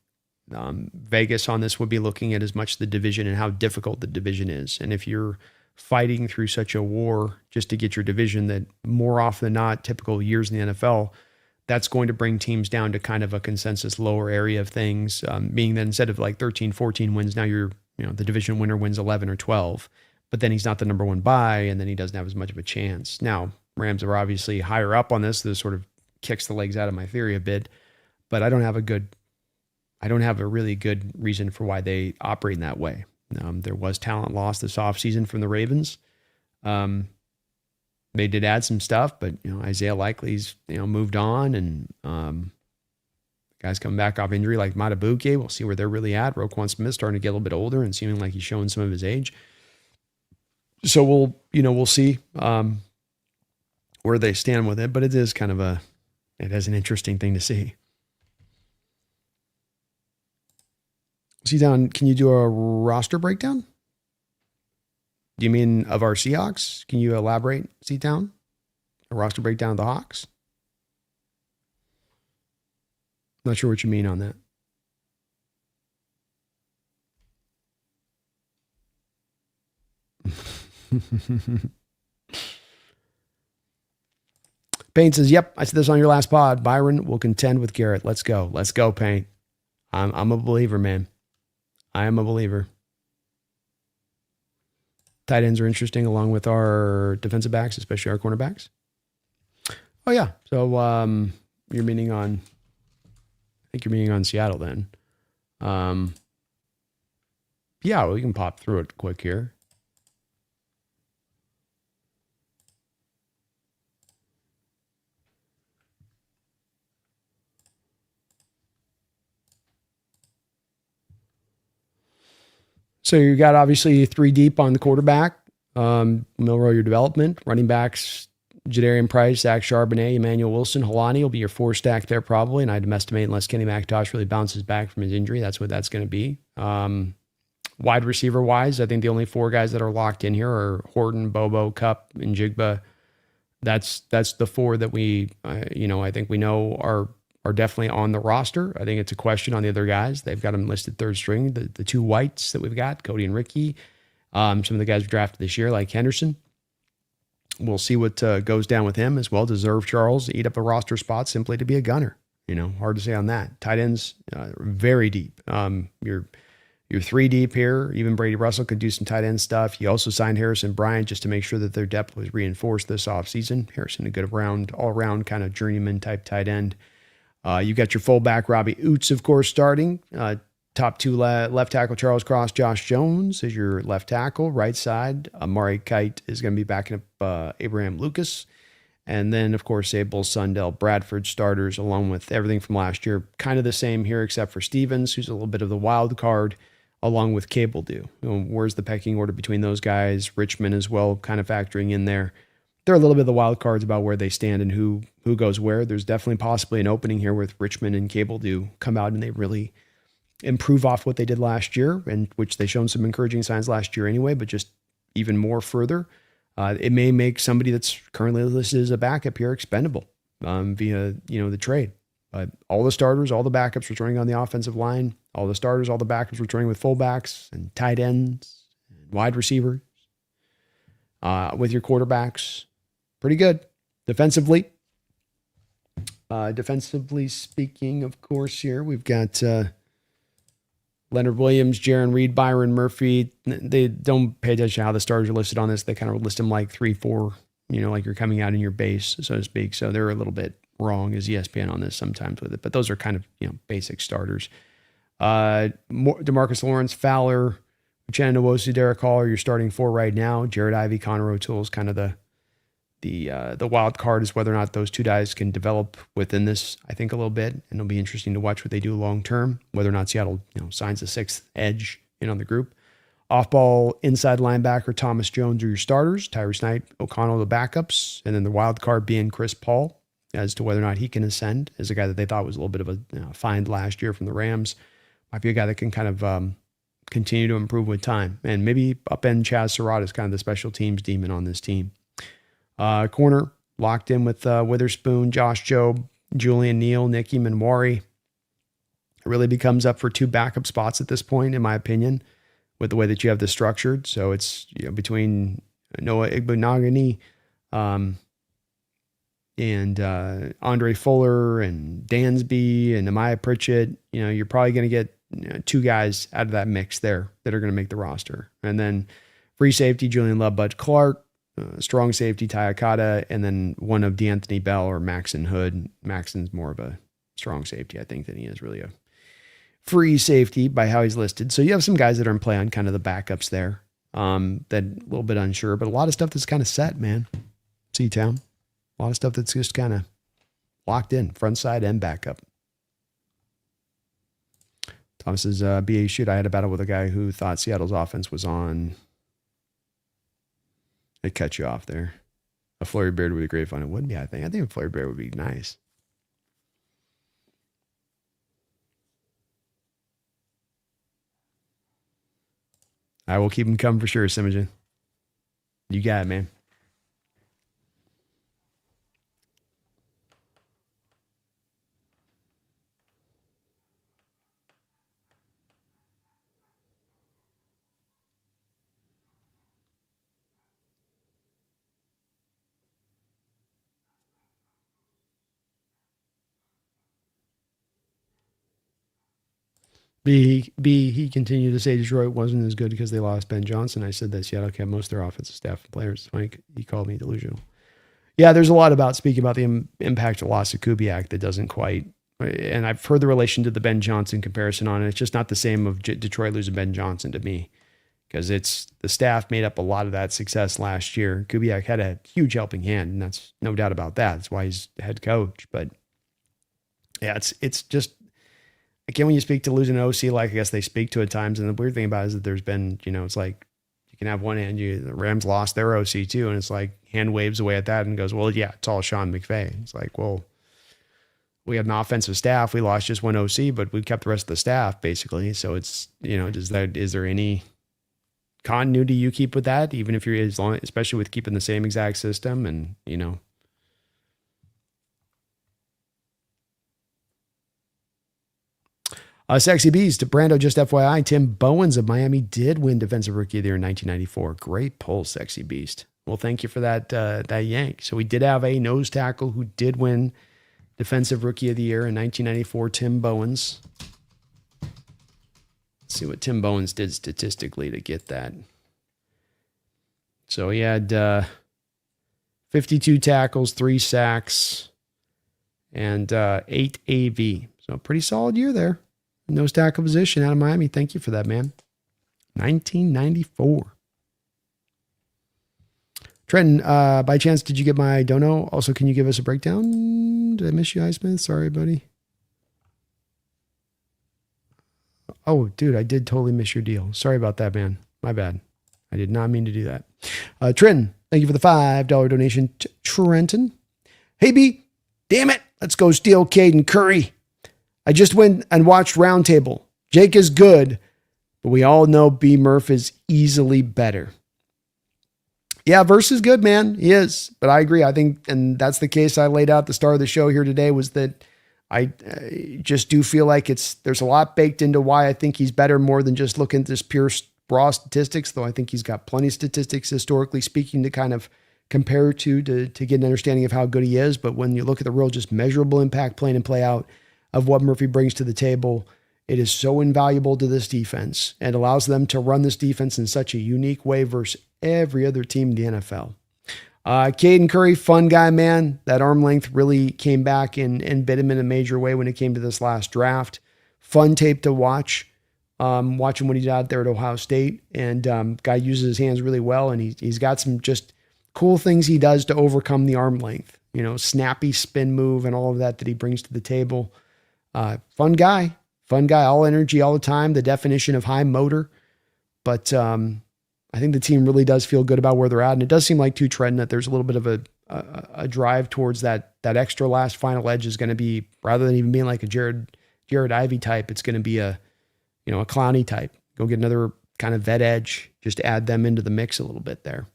Vegas on this would be looking at as much the division and how difficult the division is. And if you're fighting through such a war just to get your division, that more often than not, typical years in the NFL, that's going to bring teams down to kind of a consensus lower area of things, being that instead of like 13, 14 wins, now the division winner wins 11 or 12, but then he's not the number 1 bye, and then he doesn't have as much of a chance. Now, Rams are obviously higher up on this. This sort of kicks the legs out of my theory a bit, but I don't have a really good reason for why they operate in that way. There was talent lost this offseason from the Ravens. They did add some stuff, but Isaiah Likely's moved on, and guys coming back off injury like Matabuke. We'll see where they're really at. Roquan Smith starting to get a little bit older and seeming like he's showing some of his age. So we'll see where they stand with it, but it is kind of it is an interesting thing to see. C-Town, can you do a roster breakdown? Do you mean of our Seahawks? Can you elaborate, C-Town? A roster breakdown of the Hawks? Not sure what you mean on that. Payne says, yep, I said this on your last pod. Byron will contend with Garrett. Let's go. Let's go, Payne. I'm a believer, man. I am a believer. Tight ends are interesting along with our defensive backs, especially our cornerbacks. Oh, yeah. So you're meaning on, I think you're meaning on Seattle then. Yeah, we can pop through it quick here. So you got obviously 3 deep on the quarterback, Milroy, your development, running backs, Jadarian Price, Zach Charbonnet, Emmanuel Wilson, Helani will be your 4 stack there probably, and I'd estimate unless Kenny McIntosh really bounces back from his injury, that's what that's going to be. Wide receiver wise, I think the only 4 guys that are locked in here are Horton, Bobo, Cup, and Jigba. That's the 4 that we, I think we know are definitely on the roster. I think it's a question on the other guys. They've got them listed 3rd string. The 2 whites that we've got, Cody and Ricky. Some of the guys we drafted this year, like Henderson. We'll see what goes down with him as well. Deserve Charles to eat up a roster spot simply to be a gunner. Hard to say on that. Tight ends, very deep. You're 3 deep here. Even Brady Russell could do some tight end stuff. You also signed Harrison Bryant just to make sure that their depth was reinforced this offseason. Harrison, a good all-around kind of journeyman type tight end. You got your fullback, Robbie Oots, of course, starting. Top 2 left tackle, Charles Cross. Josh Jones is your left tackle. Right side, Amari Kite is going to be backing up Abraham Lucas. And then, of course, Abel, Sundell, Bradford starters, along with everything from last year. Kind of the same here, except for Stevens, who's a little bit of the wild card, along with Cable do. Where's the pecking order between those guys? Richmond as well, kind of factoring in there. They're a little bit of the wild cards about where they stand and who goes where. There's definitely possibly an opening here with Richmond and Cable do come out and they really improve off what they did last year, and which they shown some encouraging signs last year anyway, but just even more further. It may make somebody that's currently listed as a backup here expendable via the trade. But all the starters, all the backups returning on the offensive line, all the starters, all the backups returning with fullbacks and tight ends wide receiver, with your quarterbacks. Pretty good. Defensively speaking, of course, here we've got Leonard Williams, Jaron Reed, Byron Murphy. They don't pay attention to how the starters are listed on this. They kind of list them like 3, 4, like you're coming out in your base, so to speak. So they're a little bit wrong as ESPN on this sometimes with it, but those are kind of, basic starters. DeMarcus Lawrence, Fowler, Uchenna Nwosu, Derek Hall are your starting 4 right now. Jared Ivey, Connor O'Toole is kind of the wild card, is whether or not those 2 guys can develop within this, I think, a little bit. And it'll be interesting to watch what they do long term, whether or not Seattle, signs a 6th edge in on the group. Off-ball inside linebacker Thomas Jones are your starters. Tyrese Knight, O'Connell the backups. And then the wild card being Chris Paul, as to whether or not he can ascend as a guy that they thought was a little bit of a find last year from the Rams. Might be a guy that can kind of continue to improve with time. And maybe upend Chaz Surratt is kind of the special teams demon on this team. Corner locked in with Witherspoon, Josh Jobe, Julian Neal, Nicky Manwari. It really becomes up for 2 backup spots at this point, in my opinion, with the way that you have this structured. So it's between Noah Igbenogany, and Andre Fuller and Dansby and Nehemiah Pritchett. You're probably going to get 2 guys out of that mix there that are going to make the roster. And then free safety, Julian Love, Bud Clark, strong safety, Ty Akata, and then one of DeAnthony Bell or Maxon Hood. Maxon's more of a strong safety, I think, than he is really a free safety by how he's listed. So you have some guys that are in play on kind of the backups there, that a little bit unsure, but a lot of stuff that's kind of set, man. C-Town. A lot of stuff that's just kind of locked in, front side and backup. Thomas's BA shoot. I had a battle with a guy who thought Seattle's offense was on. It cut you off there. A flurry beard would be great fun. It would be, I think. I think a flurry beard would be nice. I will keep him coming for sure, Simogen. You got it, man. He continued to say Detroit wasn't as good because they lost Ben Johnson. I said that Seattle kept most of their offensive staff and players. Mike, he called me delusional. Yeah, there's a lot about speaking about the impact of loss of Kubiak that doesn't quite, and I've heard the relation to the Ben Johnson comparison on it. It's just not the same of Detroit losing Ben Johnson to me, because it's the staff made up a lot of that success last year. Kubiak had a huge helping hand, and that's no doubt about that. That's why he's head coach. But yeah, it's just, again, when you speak to losing an OC, like I guess they speak to at times, and the weird thing about it is that there's been, it's like you can have one hand, the Rams lost their OC too, and it's like hand waves away at that and goes, well, yeah, it's all Sean McVay. It's like, well, we had an offensive staff. We lost just one OC, but we kept the rest of the staff basically. So it's, is there any continuity you keep with that, even if you're especially with keeping the same exact system and, Sexy Beast, Brando, just FYI, Tim Bowens of Miami did win Defensive Rookie of the Year in 1994. Great pull, Sexy Beast. Well, thank you for that yank. So we did have a nose tackle who did win Defensive Rookie of the Year in 1994, Tim Bowens. Let's see what Tim Bowens did statistically to get that. So he had 52 tackles, 3 sacks, and 8 AV. So pretty solid year there. Nose tackle position out of Miami. Thank you for that, man. 1994. Trenton, by chance, did you get my dono? Also, can you give us a breakdown? Did I miss you, Highsmith? Sorry, buddy. Oh, dude, I did totally miss your deal. Sorry about that, man. My bad. I did not mean to do that. Trenton, thank you for the $5 donation. Trenton. Hey, B, damn it. Let's go steal Caden Curry. I just went and watched Roundtable. Jake is good, but we all know B. Murph is easily better. Yeah, Verse is good, man. He is. But I agree. I think, and that's the case I laid out at the start of the show here today, was that I just do feel like there's a lot baked into why I think he's better, more than just looking at this pure raw statistics, though I think he's got plenty of statistics historically speaking to kind of compare to get an understanding of how good he is. But when you look at the real just measurable impact play in and play out of what Murphy brings to the table, it is so invaluable to this defense and allows them to run this defense in such a unique way versus every other team in the NFL. Caden Curry, fun guy, man. That arm length really came back and bit him in a major way when it came to this last draft. Fun tape to watch. Watching what he did out there at Ohio State, and guy uses his hands really well, and he's got some just cool things he does to overcome the arm length. You know, snappy spin move and all of that he brings to the table. Fun guy, all energy all the time. The definition of high motor, but I think the team really does feel good about where they're at, and it does seem like too, Trenton, that there's a little bit of a drive towards that extra last final edge is going to be, rather than even being like a Jared Ivey type, it's going to be a Clowney type. Go get another kind of vet edge, just add them into the mix a little bit there.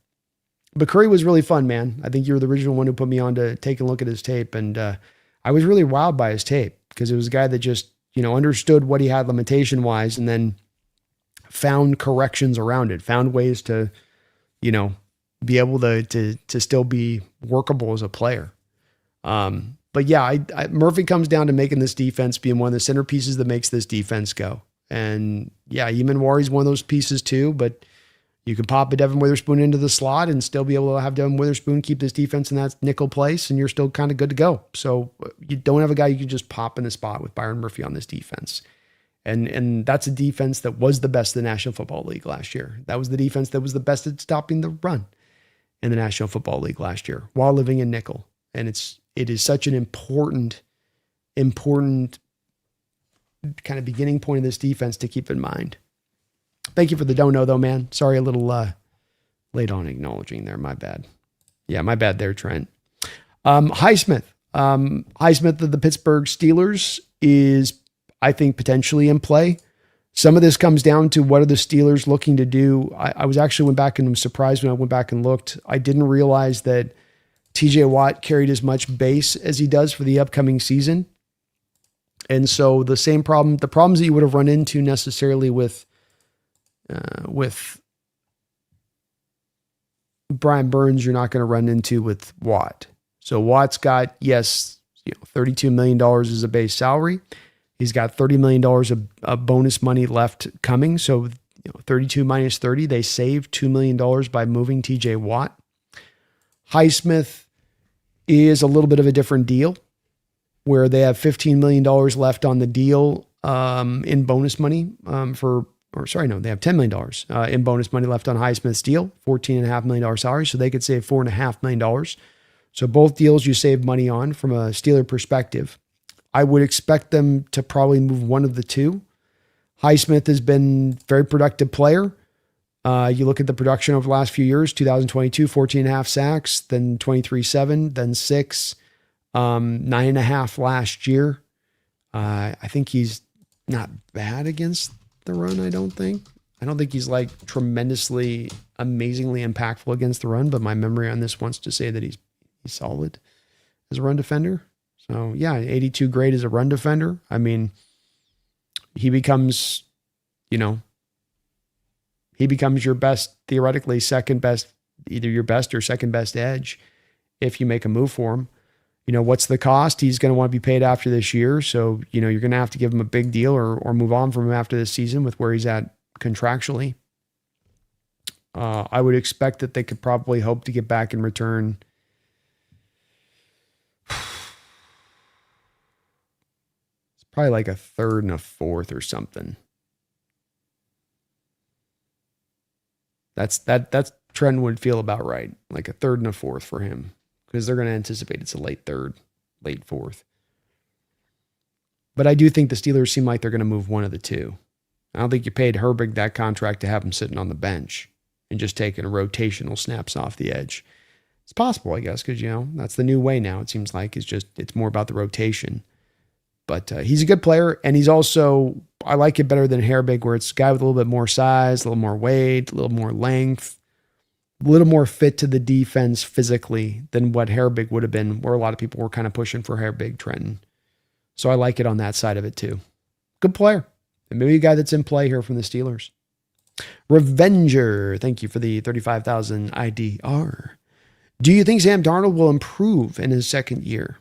But Curry was really fun, man. I think you were the original one who put me on to take a look at his tape, and I was really wowed by his tape because it was a guy that just understood what he had limitation wise, and then found corrections around it, found ways to be able to still be workable as a player. But yeah, Murphy comes down to making this defense being one of the centerpieces that makes this defense go. And yeah, Eamon is one of those pieces too, but you can pop a Devin Witherspoon into the slot and still be able to have Devin Witherspoon keep this defense in that nickel place, and you're still kind of good to go. So you don't have a guy you can just pop in the spot with Byron Murphy on this defense. And that's a defense that was the best in the National Football League last year. That was the defense that was the best at stopping the run in the National Football League last year while living in nickel. And it is such an important kind of beginning point of this defense to keep in mind. Thank you for the dono though, man. Sorry, a little late on acknowledging there. My bad. Yeah, my bad there, Trent. Highsmith. Highsmith of the Pittsburgh Steelers is, I think, potentially in play. Some of this comes down to what are the Steelers looking to do. I went back and was surprised when I went back and looked. I didn't realize that TJ Watt carried as much base as he does for the upcoming season. And so the problems that you would have run into necessarily with Brian Burns, you're not going to run into with Watt. So Watt's got, $32 million as a base salary. He's got $30 million of bonus money left coming. So 32 minus 30, they saved $2 million by moving TJ Watt. Highsmith is a little bit of a different deal, where they have $15 million left on the deal in bonus money they have $10 million in bonus money left on Highsmith's deal, $14.5 million salary, so they could save $4.5 million. So both deals you save money on from a Steeler perspective. I would expect them to probably move one of the two. Highsmith has been a very productive player. You look at the production over the last few years, 2022, 14.5 sacks, then 23.7, then 6, 9.5 last year. I think he's not bad against the run, I don't think he's like tremendously, amazingly impactful against the run, but my memory on this wants to say that he's solid as a run defender. So yeah, 82 grade as a run defender. I mean, he becomes your best, theoretically second best, either your best or second best edge if you make a move for him. What's the cost? He's going to want to be paid after this year. So, you're going to have to give him a big deal or move on from him after this season with where he's at contractually. I would expect that they could probably hope to get back in return. It's probably like a third and a fourth or something. That's Trent would feel about right. Like a third and a fourth for him, because they're going to anticipate it's a late third, late fourth. But I do think the Steelers seem like they're going to move one of the two. I don't think you paid Herbig that contract to have him sitting on the bench and just taking rotational snaps off the edge. It's possible, I guess, because, that's the new way now. It seems like it's more about the rotation. But he's a good player, and he's also, I like it better than Herbig, where it's a guy with a little bit more size, a little more weight, a little more length, a little more fit to the defense physically than what Herbig would have been, where a lot of people were kind of pushing for Herbig, Trenton. So I like it on that side of it too. Good player. And maybe a guy that's in play here from the Steelers. Revenger, thank you for the 35,000 IDR. Do you think Sam Darnold will improve in his second year?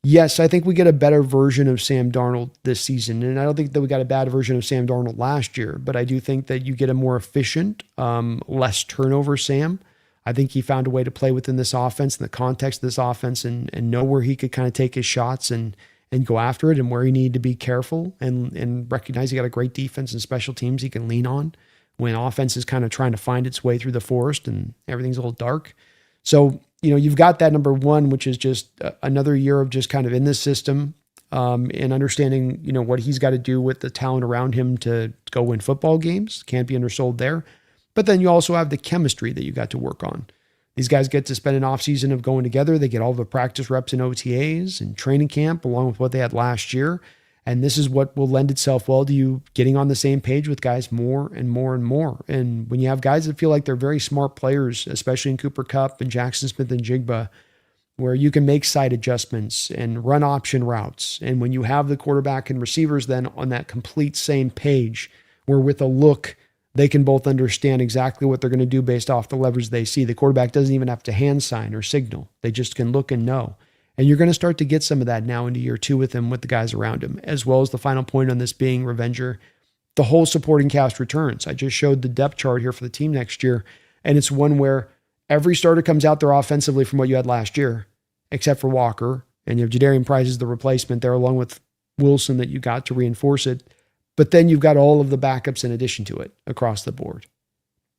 Yes, I think we get a better version of Sam Darnold this season. And I don't think that we got a bad version of Sam Darnold last year, but I do think that you get a more efficient, less turnover Sam. I think he found a way to play within this offense, in the context of this offense, and know where he could kind of take his shots and go after it, and where he needed to be careful and recognize he got a great defense and special teams he can lean on when offense is kind of trying to find its way through the forest and everything's a little dark. So, you've got that number one, which is just another year of just kind of in this system, and understanding, what he's got to do with the talent around him to go win football games. Can't be undersold there. But then you also have the chemistry that you got to work on. These guys get to spend an offseason of going together. They get all the practice reps and OTAs and training camp along with what they had last year. And this is what will lend itself well to you getting on the same page with guys more and more and more. And when you have guys that feel like they're very smart players, especially in Cooper Kupp and Jackson Smith and Jigba, where you can make side adjustments and run option routes. And when you have the quarterback and receivers then on that complete same page, where with a look, they can both understand exactly what they're going to do based off the levers they see. The quarterback doesn't even have to hand sign or signal. They just can look and know. And you're going to start to get some of that now into year two with him, with the guys around him, as well as the final point on this being Revenger. The whole supporting cast returns. I just showed the depth chart here for the team next year. And it's one where every starter comes out there offensively from what you had last year, except for Walker. And you have Jadarian Price as the replacement there, along with Wilson that you got to reinforce it. But then you've got all of the backups in addition to it across the board.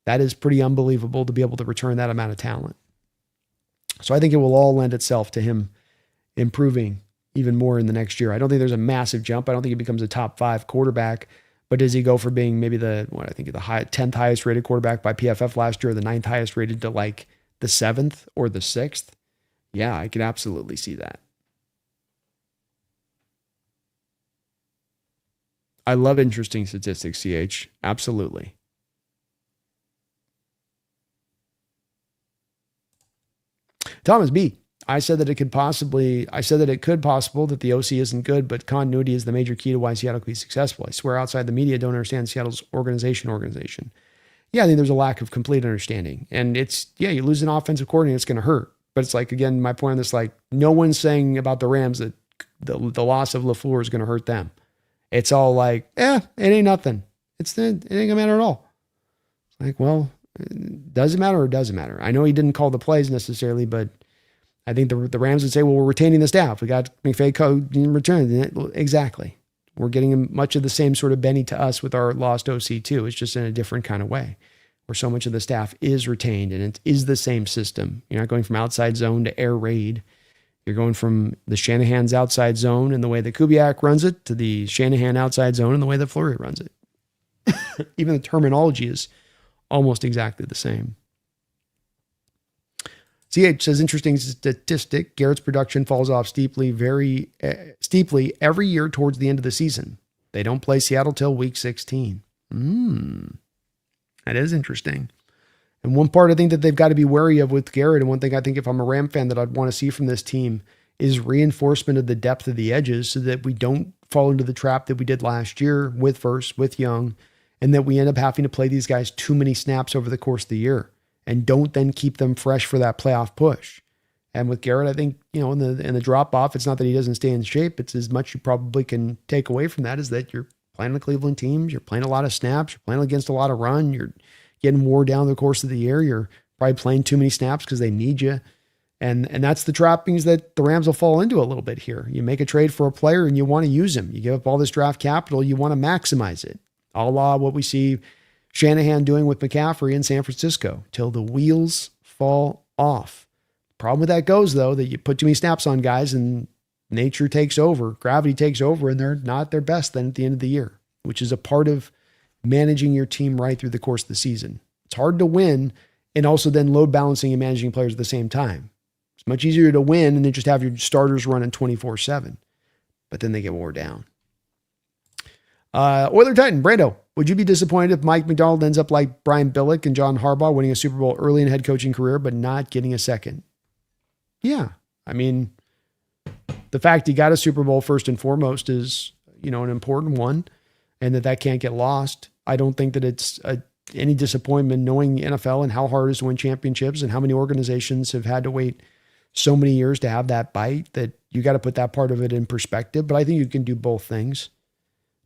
That is pretty unbelievable to be able to return that amount of talent. So I think it will all lend itself to him improving even more in the next year. I don't think there's a massive jump. I don't think he becomes a top 5 quarterback, but does he go for being maybe the 10th highest rated quarterback by PFF last year, or the 9th highest rated to like the 7th or the 6th? Yeah, I can absolutely see that. I love interesting statistics, CH. Absolutely. Thomas B. I said that it could possible that the OC isn't good, but continuity is the major key to why Seattle could be successful. I swear outside the media don't understand Seattle's organization. Yeah, I think there's a lack of complete understanding. And you lose an offensive coordinator, it's going to hurt. But it's like, again, my point on this, like, no one's saying about the Rams that the loss of LaFleur is going to hurt them. It's all like, it ain't nothing. It ain't going to matter at all. It's like, well, does it matter or doesn't matter? I know he didn't call the plays necessarily, but I think the Rams would say, well, we're retaining the staff. We got McVay in return. Exactly. We're getting much of the same sort of Benny to us with our lost OC too. It's just in a different kind of way, where so much of the staff is retained and it is the same system. You're not going from outside zone to air raid. You're going from the Shanahan's outside zone and the way that Kubiak runs it to the Shanahan outside zone and the way that Fleury runs it. Even the terminology is almost exactly the same. CH says, interesting statistic. Garrett's production falls off steeply every year towards the end of the season. They don't play Seattle till week 16. That is interesting. And one part I think that they've got to be wary of with Garrett, and one thing I think if I'm a Ram fan that I'd want to see from this team, is reinforcement of the depth of the edges so that we don't fall into the trap that we did last year with Verse, with Young, and that we end up having to play these guys too many snaps over the course of the year and don't then keep them fresh for that playoff push. And with Garrett, I think, in the drop off, it's not that he doesn't stay in shape. It's as much you probably can take away from that is that you're playing the Cleveland teams. You're playing a lot of snaps. You're playing against a lot of run. You're getting wore down the course of the year. You're probably playing too many snaps because they need you. And that's the trappings that the Rams will fall into a little bit here. You make a trade for a player and you want to use him. You give up all this draft capital. You want to maximize it. A la what we see Shanahan doing with McCaffrey in San Francisco till the wheels fall off. Problem with that goes, though, that you put too many snaps on guys and nature takes over, gravity takes over, and they're not their best then at the end of the year, which is a part of managing your team right through the course of the season. It's hard to win and also then load balancing and managing players at the same time. It's much easier to win and then just have your starters running 24/7, but then they get wore down. Oiler Titan, Brando, would you be disappointed if Mike McDonald ends up like Brian Billick and John Harbaugh, winning a Super Bowl early in a head coaching career, but not getting a second? Yeah. I mean, the fact he got a Super Bowl first and foremost is, an important one, and that can't get lost. I don't think that it's a any disappointment knowing NFL and how hard it is to win championships and how many organizations have had to wait so many years to have that bite, that you got to put that part of it in perspective. But I think you can do both things.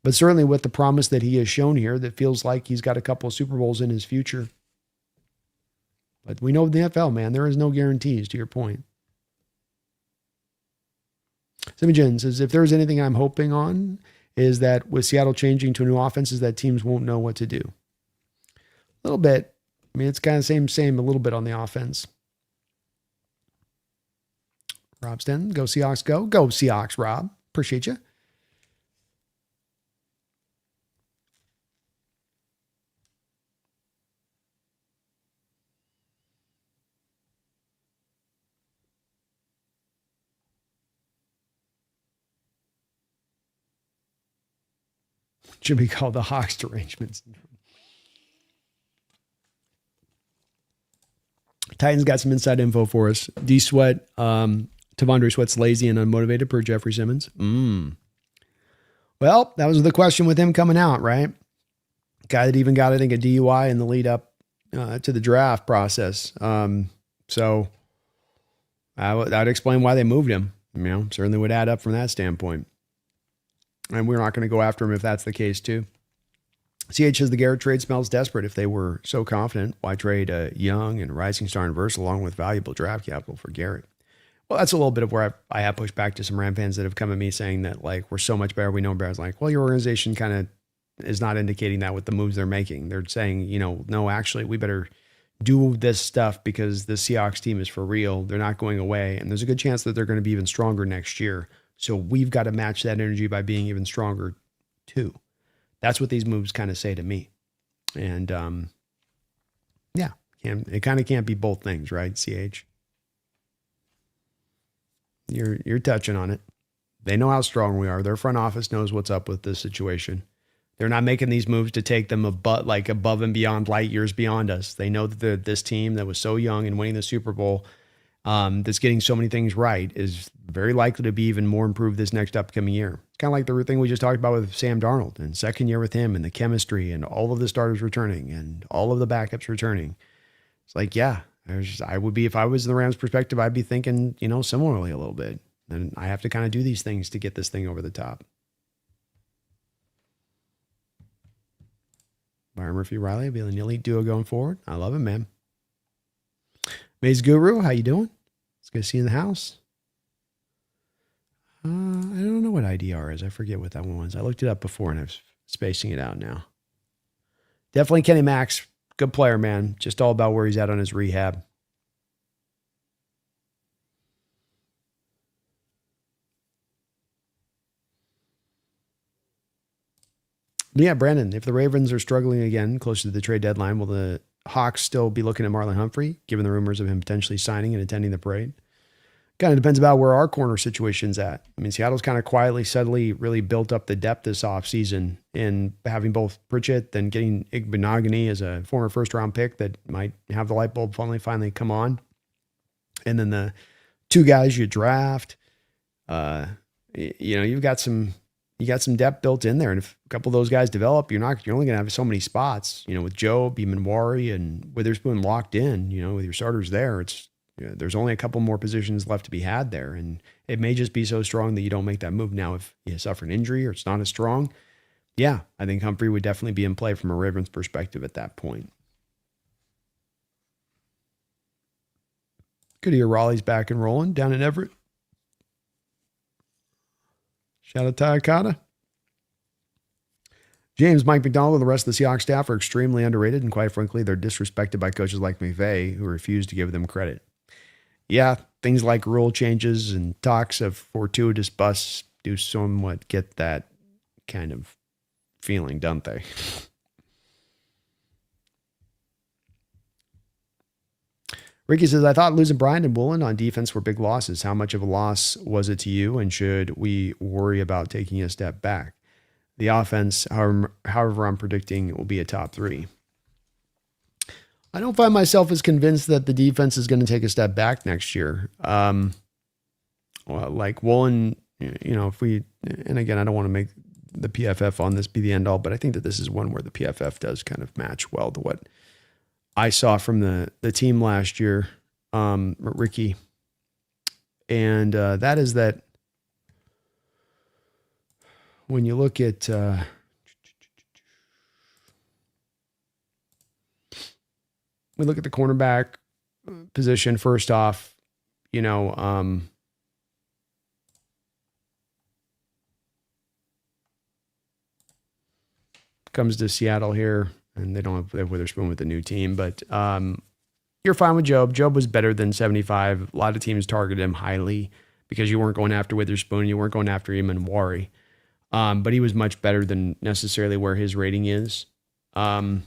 But certainly with the promise that he has shown here, that feels like he's got a couple of Super Bowls in his future. But we know in the NFL, man, there is no guarantees, to your point. Simeon says, if there's anything I'm hoping on, is that with Seattle changing to a new offense, is that teams won't know what to do. A little bit. I mean, it's kind of same a little bit on the offense. Rob Stenton, go Seahawks, go. Go Seahawks, Rob. Appreciate you. Should be called the Hawks derangement syndrome. Titans got some inside info for us. D Sweat, Tavondre Sweat's lazy and unmotivated per Jeffrey Simmons. Well, that was the question with him coming out, right? Guy that even got, I think, a DUI in the lead up to the draft process. So that would explain why they moved him. You know, certainly would add up from that standpoint. And we're not going to go after him if that's the case too. CH says the Garrett trade smells desperate. If they were so confident, why trade a young and rising star and verse along with valuable draft capital for Garrett? Well, that's a little bit of where I have pushed back to some Ram fans that have come at me saying that, like, we're so much better. We know better. It's like, well, your organization kind of is not indicating that with the moves they're making. They're saying, you know, no, actually, we better do this stuff because the Seahawks team is for real. They're not going away. And there's a good chance that they're going to be even stronger next year. So we've got to match that energy by being even stronger too. That's what these moves kind of say to me. And yeah, it kind of can't be both things, right, CH? You're touching on it. They know how strong we are. Their front office knows what's up with this situation. They're not making these moves to take them above and beyond, light years beyond us. They know that this team that was so young and winning the Super Bowl, that's getting so many things right, is very likely to be even more improved this next upcoming year. It's kind of like the thing we just talked about with Sam Darnold and second year with him and the chemistry and all of the starters returning and all of the backups returning. It's like, yeah, I would be, if I was in the Rams' perspective, I'd be thinking, you know, similarly a little bit. And I have to kind of do these things to get this thing over the top. Byron Murphy Riley, be an elite duo going forward. I love it, man. Maze Guru, how you doing? It's good to see you in the house. I don't know what IDR is. I forget what that one was. I looked it up before and I'm spacing it out now. Definitely Kenny Max. Good player, man. Just all about where he's at on his rehab. But yeah, Brandon, if the Ravens are struggling again closer to the trade deadline, will the Hawks still be looking at Marlon Humphrey, given the rumors of him potentially signing and attending the parade? Kind of depends about where our corner situation's at. I mean, Seattle's kind of quietly, subtly really built up the depth this offseason in having both Pritchett and getting Igbenogany as a former first-round pick that might have the light bulb finally come on. And then the two guys you draft, you know, you got some depth built in there. And if a couple of those guys develop, you're only going to have so many spots, you know, with Joe, Manwari, and Witherspoon locked in, you know, with your starters there. There's only a couple more positions left to be had there. And it may just be so strong that you don't make that move. Now, if you suffer an injury or it's not as strong, yeah, I think Humphrey would definitely be in play from a Ravens perspective at that point. Good to hear Raleigh's back and rolling down in Everett. Shout out to Takata. James, Mike McDonald, and the rest of the Seahawks staff are extremely underrated, and quite frankly, they're disrespected by coaches like McVay, who refuse to give them credit. Yeah, things like rule changes and talks of fortuitous busts do somewhat get that kind of feeling, don't they? Ricky says, I thought losing Bryant and Woolen on defense were big losses. How much of a loss was it to you, and should we worry about taking a step back? The offense, however I'm predicting, will be a top 3. I don't find myself as convinced that the defense is going to take a step back next year. Well, like Woolen, you know, and again, I don't want to make the PFF on this be the end all, but I think that this is one where the PFF does kind of match well to what I saw from the team last year, Ricky. And that is that when you look at we look at the cornerback position first off, comes to Seattle here, and they don't have Witherspoon with the new team, but you're fine with Job. Job was better than 75. A lot of teams targeted him highly because you weren't going after Witherspoon, you weren't going after him and Wari. But he was much better than necessarily where his rating is. I'm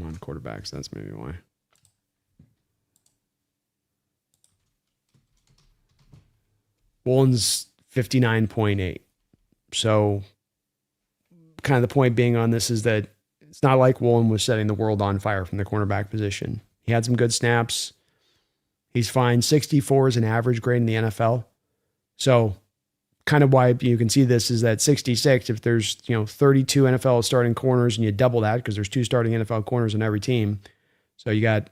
on quarterbacks. That's maybe why. Woolen's 59.8. So kind of the point being on this is that it's not like Woolen was setting the world on fire from the cornerback position. He had some good snaps. He's fine. 64 is an average grade in the NFL. So kind of why you can see this is that 66, if there's 32 NFL starting corners and you double that because there's 2 starting NFL corners on every team. So you got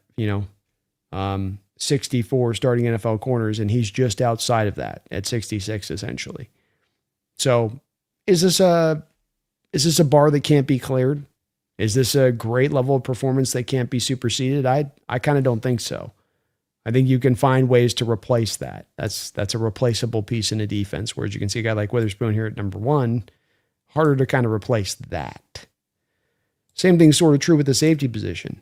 64 starting NFL corners, and he's just outside of that at 66 essentially. So is this a bar that can't be cleared? Is this a great level of performance that can't be superseded? I kind of don't think so. I think you can find ways to replace that. That's a replaceable piece in a defense, whereas you can see a guy like Witherspoon here at number 1, harder to kind of replace that. Same thing sort of true with the safety position.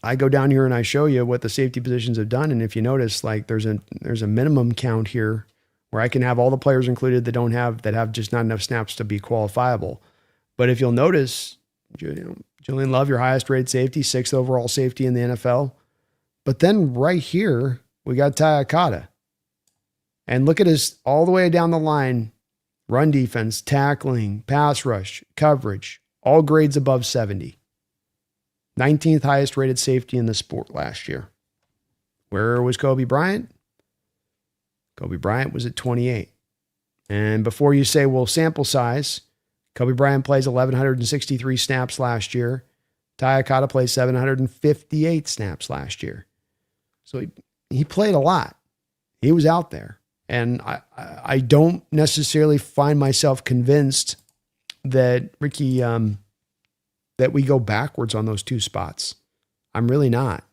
I go down here and I show you what the safety positions have done, and if you notice, like there's a minimum count here where I can have all the players included that have just not enough snaps to be qualifiable. But if you'll notice, Julian Love, your highest rated safety, 6th overall safety in the NFL. But then right here, we got Ty Akata. And look at his all the way down the line, run defense, tackling, pass rush, coverage, all grades above 70. 19th highest rated safety in the sport last year. Where was Kobe Bryant? Kobe Bryant was at 28. And before you say, well, sample size, Kobe Bryant plays 1,163 snaps last year. Ty Akata plays 758 snaps last year. So he played a lot. He was out there. And I don't necessarily find myself convinced that Ricky, that we go backwards on those 2 spots. I'm really not.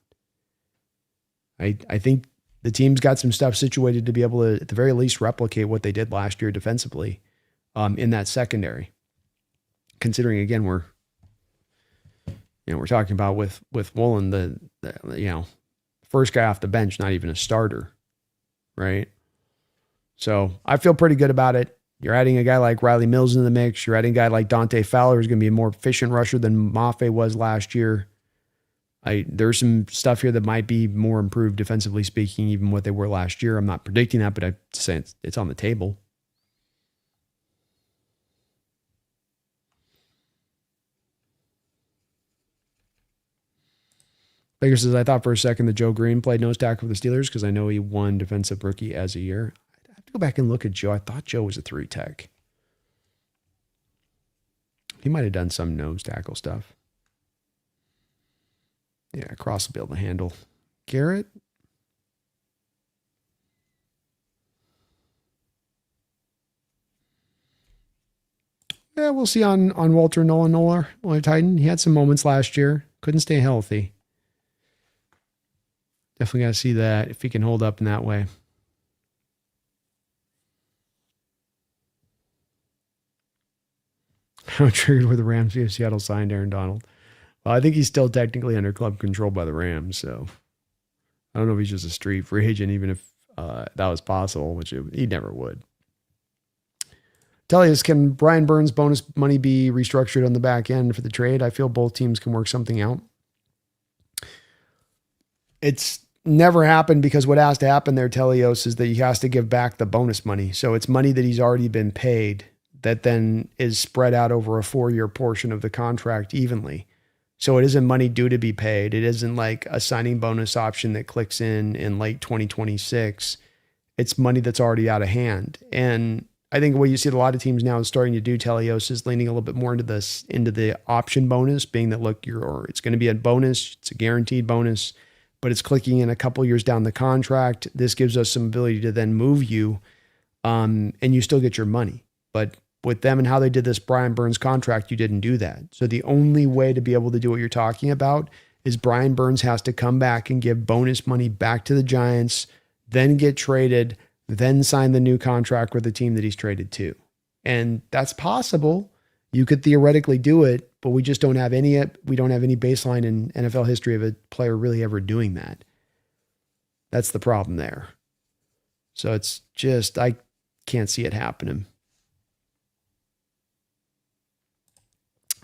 I think the team's got some stuff situated to be able to, at the very least, replicate what they did last year defensively in that secondary. Considering, again, we're talking about with Woolen, the first guy off the bench, not even a starter, right? So I feel pretty good about it. You're adding a guy like Riley Mills in the mix. You're adding a guy like Dante Fowler, who's going to be a more efficient rusher than Mafe was last year. There's some stuff here that might be more improved defensively speaking, even what they were last year. I'm not predicting that, but I'm just saying it's on the table. Baker says, I thought for a second that Joe Green played nose tackle for the Steelers because I know he won Defensive Rookie as a year. I have to go back and look at Joe. I thought Joe was a 3 tech. He might have done some nose tackle stuff. Yeah, Cross will be able to handle Garrett. Yeah, we'll see on Walter Nolan Titan. He had some moments last year. Couldn't stay healthy. Definitely got to see that if he can hold up in that way. I'm triggered with the Rams via Seattle signed Aaron Donald. Well, I think he's still technically under club control by the Rams, so I don't know if he's just a street free agent, even if that was possible, which he never would. Tellius, can Brian Burns' bonus money be restructured on the back end for the trade? I feel both teams can work something out. It's never happened because what has to happen there, Tellios, is that he has to give back the bonus money. So it's money that he's already been paid that then is spread out over a 4-year portion of the contract evenly. So it isn't money due to be paid. It isn't like a signing bonus option that clicks in late 2026 It's money that's already out of hand. And I think what you see a lot of teams now is starting to do, Telios, is leaning a little bit more into the option bonus, being that, look, it's going to be a bonus. It's a guaranteed bonus, but it's clicking in a couple years down the contract. This gives us some ability to then move you, and you still get your money. But with them and how they did this Brian Burns contract, you didn't do that. So the only way to be able to do what you're talking about is Brian Burns has to come back and give bonus money back to the Giants, then get traded, then sign the new contract with the team that he's traded to. And that's possible. You could theoretically do it, but we just don't have any baseline in NFL history of a player really ever doing that. That's the problem there. So it's just, I can't see it happening.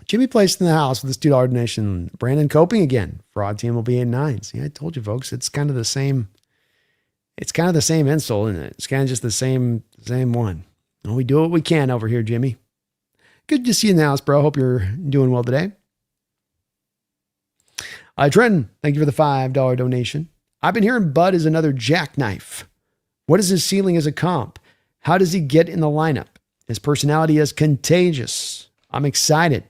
Jimmy placed in the house with his $2 donation. Brandon Coping again. Fraud team will be 8-9. See, I told you folks, it's kind of the same. It's kind of the same insult, isn't it? It's kind of just the same one. Well, we do what we can over here, Jimmy. Good to see you in the house, bro. Hope you're doing well today. Trenton, thank you for the $5 donation. I've been hearing Bud is another jackknife. What is his ceiling as a comp? How does he get in the lineup? His personality is contagious. I'm excited.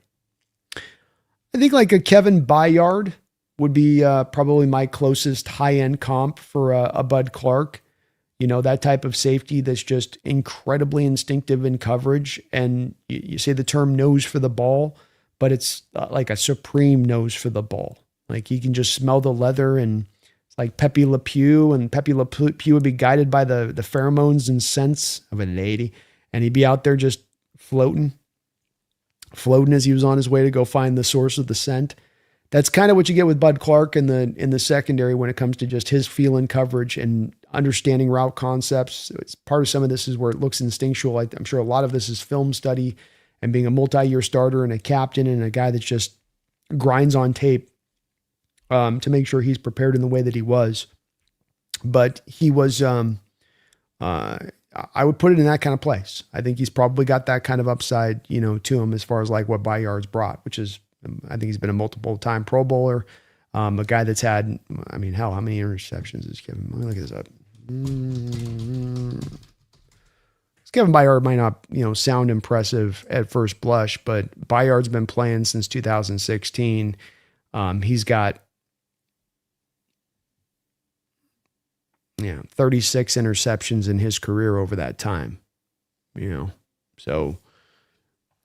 I think like a Kevin Byard would be probably my closest high-end comp for a Bud Clark. You know, that type of safety that's just incredibly instinctive in coverage. And you say the term nose for the ball, but it's like a supreme nose for the ball. Like he can just smell the leather, and it's like Pepe Le Pew, and Pepe Le Pew would be guided by the pheromones and scents of a lady. And he'd be out there just floating as he was on his way to go find the source of the scent. That's kind of what you get with Bud Clark in the secondary when it comes to just his feel and coverage and understanding route concepts. It's part of some of this is where it looks instinctual. I'm sure a lot of this is film study and being a multi-year starter and a captain and a guy that just grinds on tape to make sure he's prepared in the way that he was. But he was, I would put it in that kind of place. I think he's probably got that kind of upside, to him as far as like what Byard's brought, which is, I think he's been a multiple time Pro Bowler, a guy that's had, how many interceptions is Kevin? Let me look this up. Kevin Byard might not, sound impressive at first blush, but Byard's been playing since 2016. He's got, 36 interceptions in his career over that time, so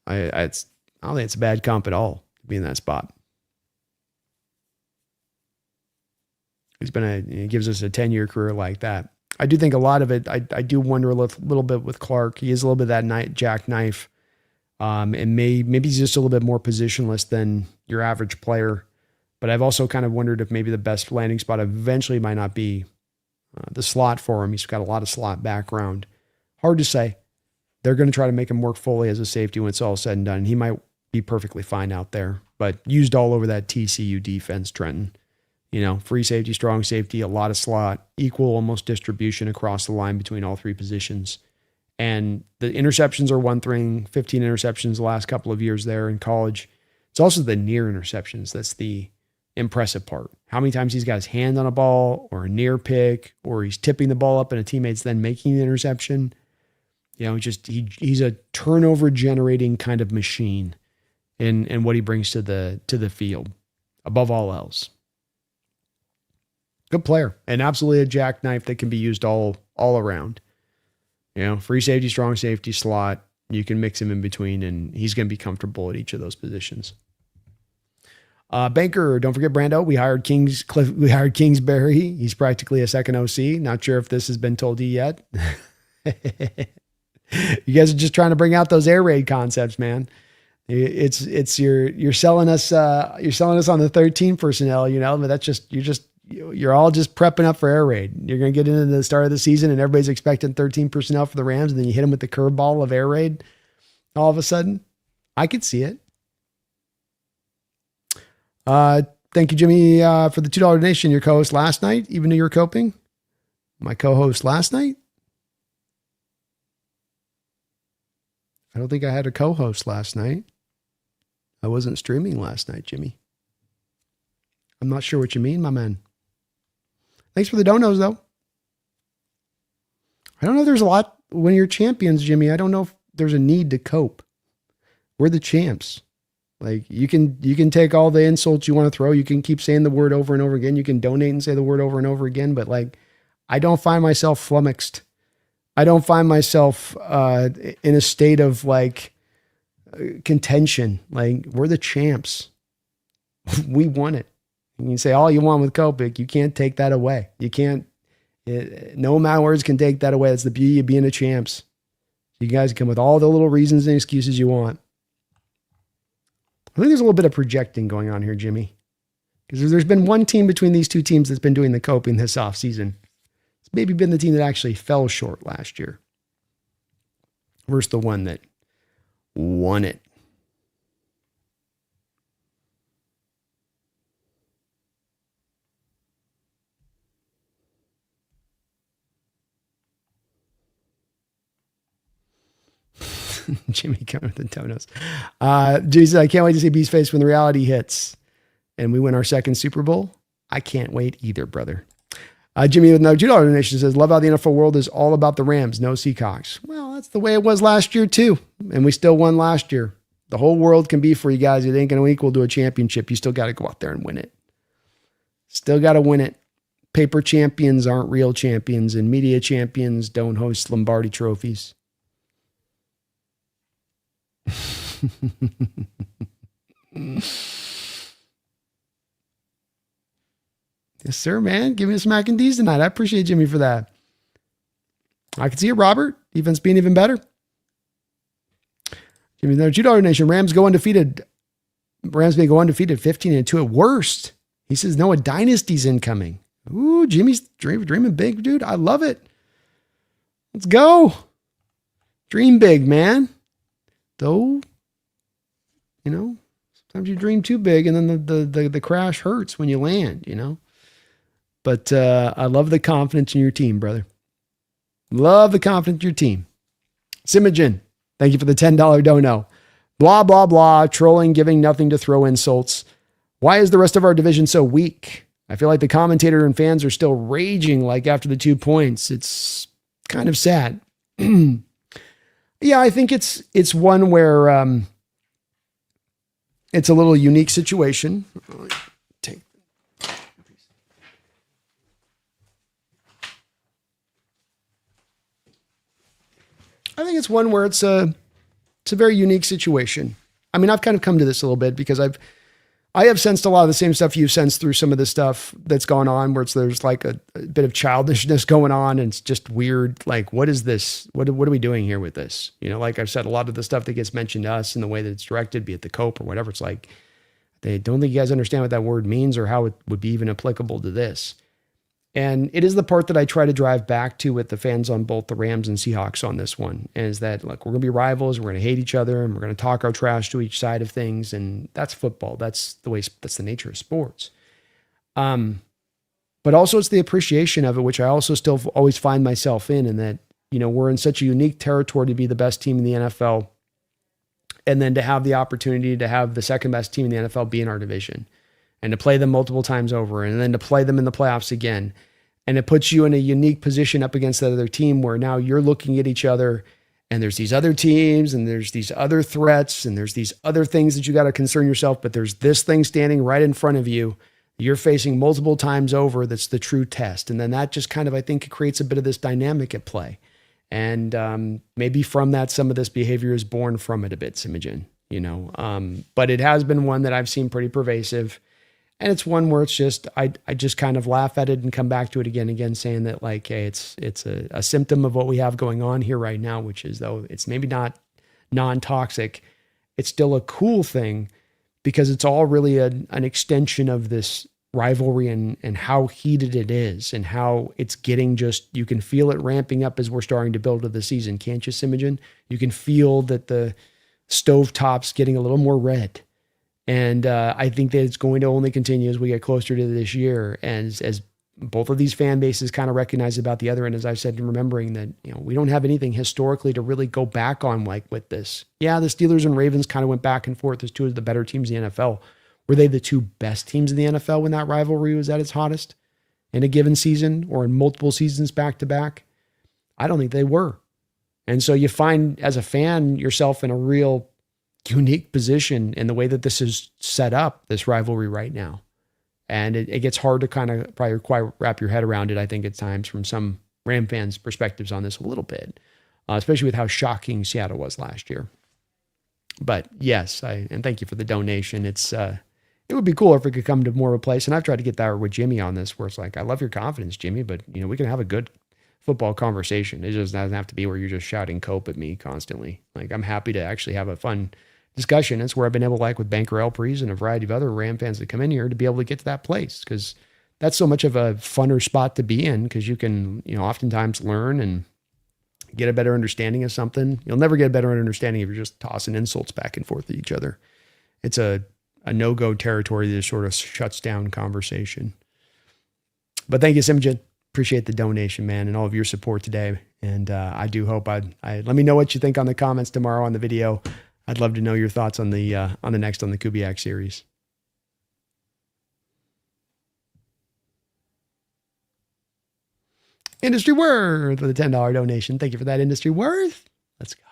I don't think it's a bad comp at all to be in that spot. He gives us a 10-year career like that. I do think a lot of it, I do wonder a little bit with Clark. He is a little bit that jackknife. And maybe he's just a little bit more positionless than your average player. But I've also kind of wondered if maybe the best landing spot eventually might not be the slot for him. He's got a lot of slot background. Hard to say. They're going to try to make him work fully as a safety when it's all said and done. He might be perfectly fine out there, but used all over that TCU defense, Trenton. Free safety, strong safety, a lot of slot, equal almost distribution across the line between all three positions. And the interceptions are one thing, 15 interceptions the last couple of years there in college. It's also the near interceptions. That's the impressive part. How many times he's got his hand on a ball or a near pick, or he's tipping the ball up and a teammate's then making the interception. He's a turnover generating kind of machine in what he brings to the field above all else. Good player, and absolutely a jackknife that can be used all around. Free safety, strong safety, slot. You can mix him in between, and he's going to be comfortable at each of those positions. Banker, don't forget Brando. We hired Kingsbury. He's practically a second OC. Not sure if this has been told to you yet. You guys are just trying to bring out those air raid concepts, man. It's you're selling us on the 13 personnel, but that's just you're all just prepping up for air raid. You're going to get into the start of the season and everybody's expecting 13 personnel for the Rams, and then you hit them with the curveball of air raid all of a sudden. I could see it. Thank you, Jimmy, for the $2 donation. Your co-host last night, even though you're coping. My co-host last night. I don't think I had a co-host last night. I wasn't streaming last night, Jimmy. I'm not sure what you mean, my man. Thanks for the donos, though. I don't know if there's a lot when you're champions, Jimmy. I don't know if there's a need to cope. We're the champs. Like you can take all the insults you want to throw. You can keep saying the word over and over again. You can donate and say the word over and over again. But like, I don't find myself flummoxed. I don't find myself in a state of like contention. Like we're the champs. We won it. You can say all you want with Kopech. You can't take that away. You can't. No amount of words can take that away. That's the beauty of being a champs. You guys come with all the little reasons and excuses you want. I think there's a little bit of projecting going on here, Jimmy. Because there's been one team between these two teams that's been doing the coping this offseason. It's maybe been the team that actually fell short last year versus the one that won it. Jimmy coming with the donuts. Jesus, I can't wait to see B's face when the reality hits and we win our second Super Bowl. I can't wait either, brother. Jimmy with no $2 donation says, love how the NFL world is all about the Rams, no Seahawks. Well, that's the way it was last year too. And we still won last year. The whole world can be for you guys. It ain't going to equal to a championship. You still got to go out there and win it. Still got to win it. Paper champions aren't real champions, and media champions don't host Lombardi trophies. Yes, sir, man. Give me some mac and D's tonight. I appreciate Jimmy for that. I can see it, Robert. Defense being even better. Jimmy, another $2 donation. Rams go undefeated. Rams may go undefeated 15-2 at worst. He says, no, a dynasty's incoming. Ooh, Jimmy's dreaming big, dude. I love it. Let's go. Dream big, man. Though, you know, sometimes you dream too big and then the crash hurts when you land, you know. But I love the confidence in your team, brother. Love the confidence in your team. Simogen, thank you for the $10 dono. Blah, blah, blah. Trolling, giving nothing to throw insults. Why is the rest of our division so weak? I feel like the commentator and fans are still raging like after the 2 points. It's kind of sad. Yeah, I think it's one where it's a little unique situation. I think it's one where it's a very unique situation. I mean, I've kind of come to this a little bit because I have sensed a lot of the same stuff you've sensed through some of the stuff that's gone on where there's like a bit of childishness going on and it's just weird. Like, what is this? What are we doing here with this? You know, like I've said, a lot of the stuff that gets mentioned to us and the way that it's directed, be it the cope or whatever, it's like, they don't think you guys understand what that word means or how it would be even applicable to this. And it is the part that I try to drive back to with the fans on both the Rams and Seahawks on this one, is that, look, we're going to be rivals, we're going to hate each other, and we're going to talk our trash to each side of things, and that's football. That's the nature of sports. But also it's the appreciation of it, which I also still always find myself in that, you know, we're in such a unique territory to be the best team in the NFL, and then to have the opportunity to have the second best team in the NFL be in our division, and to play them multiple times over, and then to play them in the playoffs again. And it puts you in a unique position up against that other team where now you're looking at each other and there's these other teams and there's these other threats and there's these other things that you got to concern yourself, but there's this thing standing right in front of you you're facing multiple times over. That's the true test. And then that just kind of, I think, it creates a bit of this dynamic at play. And maybe from that, some of this behavior is born from it a bit, Simogen, you know. But it has been one that I've seen pretty pervasive. And it's one where it's just, I just kind of laugh at it and come back to it again, saying that like, hey, it's a symptom of what we have going on here right now, which is, though it's maybe not non-toxic, it's still a cool thing because it's all really an extension of this rivalry and how heated it is and how it's getting just, you can feel it ramping up as we're starting to build to the season. Can't you, Simogen? You can feel that the stovetop's getting a little more red. And I think that it's going to only continue as we get closer to this year. And as both of these fan bases kind of recognize about the other end, as I've said, remembering that, you know, we don't have anything historically to really go back on like with this. Yeah, the Steelers and Ravens kind of went back and forth as two of the better teams in the NFL. Were they the two best teams in the NFL when that rivalry was at its hottest in a given season or in multiple seasons back to back? I don't think they were. And so you find as a fan yourself in a real unique position in the way that this is set up, this rivalry right now. And it gets hard to kind of probably quite wrap your head around it, I think, at times from some Ram fans' perspectives on this a little bit, especially with how shocking Seattle was last year. But yes, and thank you for the donation. It would be cool if we could come to more of a place. And I've tried to get that with Jimmy on this, where it's like, I love your confidence, Jimmy, but we can have a good football conversation. It just doesn't have to be where you're just shouting cope at me constantly. Like, I'm happy to actually have a fun discussion. It's where I've been able, like with Banker Elpries and a variety of other Ram fans that come in here, to be able to get to that place, because that's so much of a funner spot to be in, because you can, oftentimes learn and get a better understanding of something. You'll never get a better understanding if you're just tossing insults back and forth at each other. It's a no-go territory that just sort of shuts down conversation. But thank you, Simjin. Appreciate the donation, man, and all of your support today. And I do hope let me know what you think on the comments tomorrow on the video. I'd love to know your thoughts on the next on the Kubiak series. Industry Worth with a $10 donation. Thank you for that, Industry Worth. Let's go.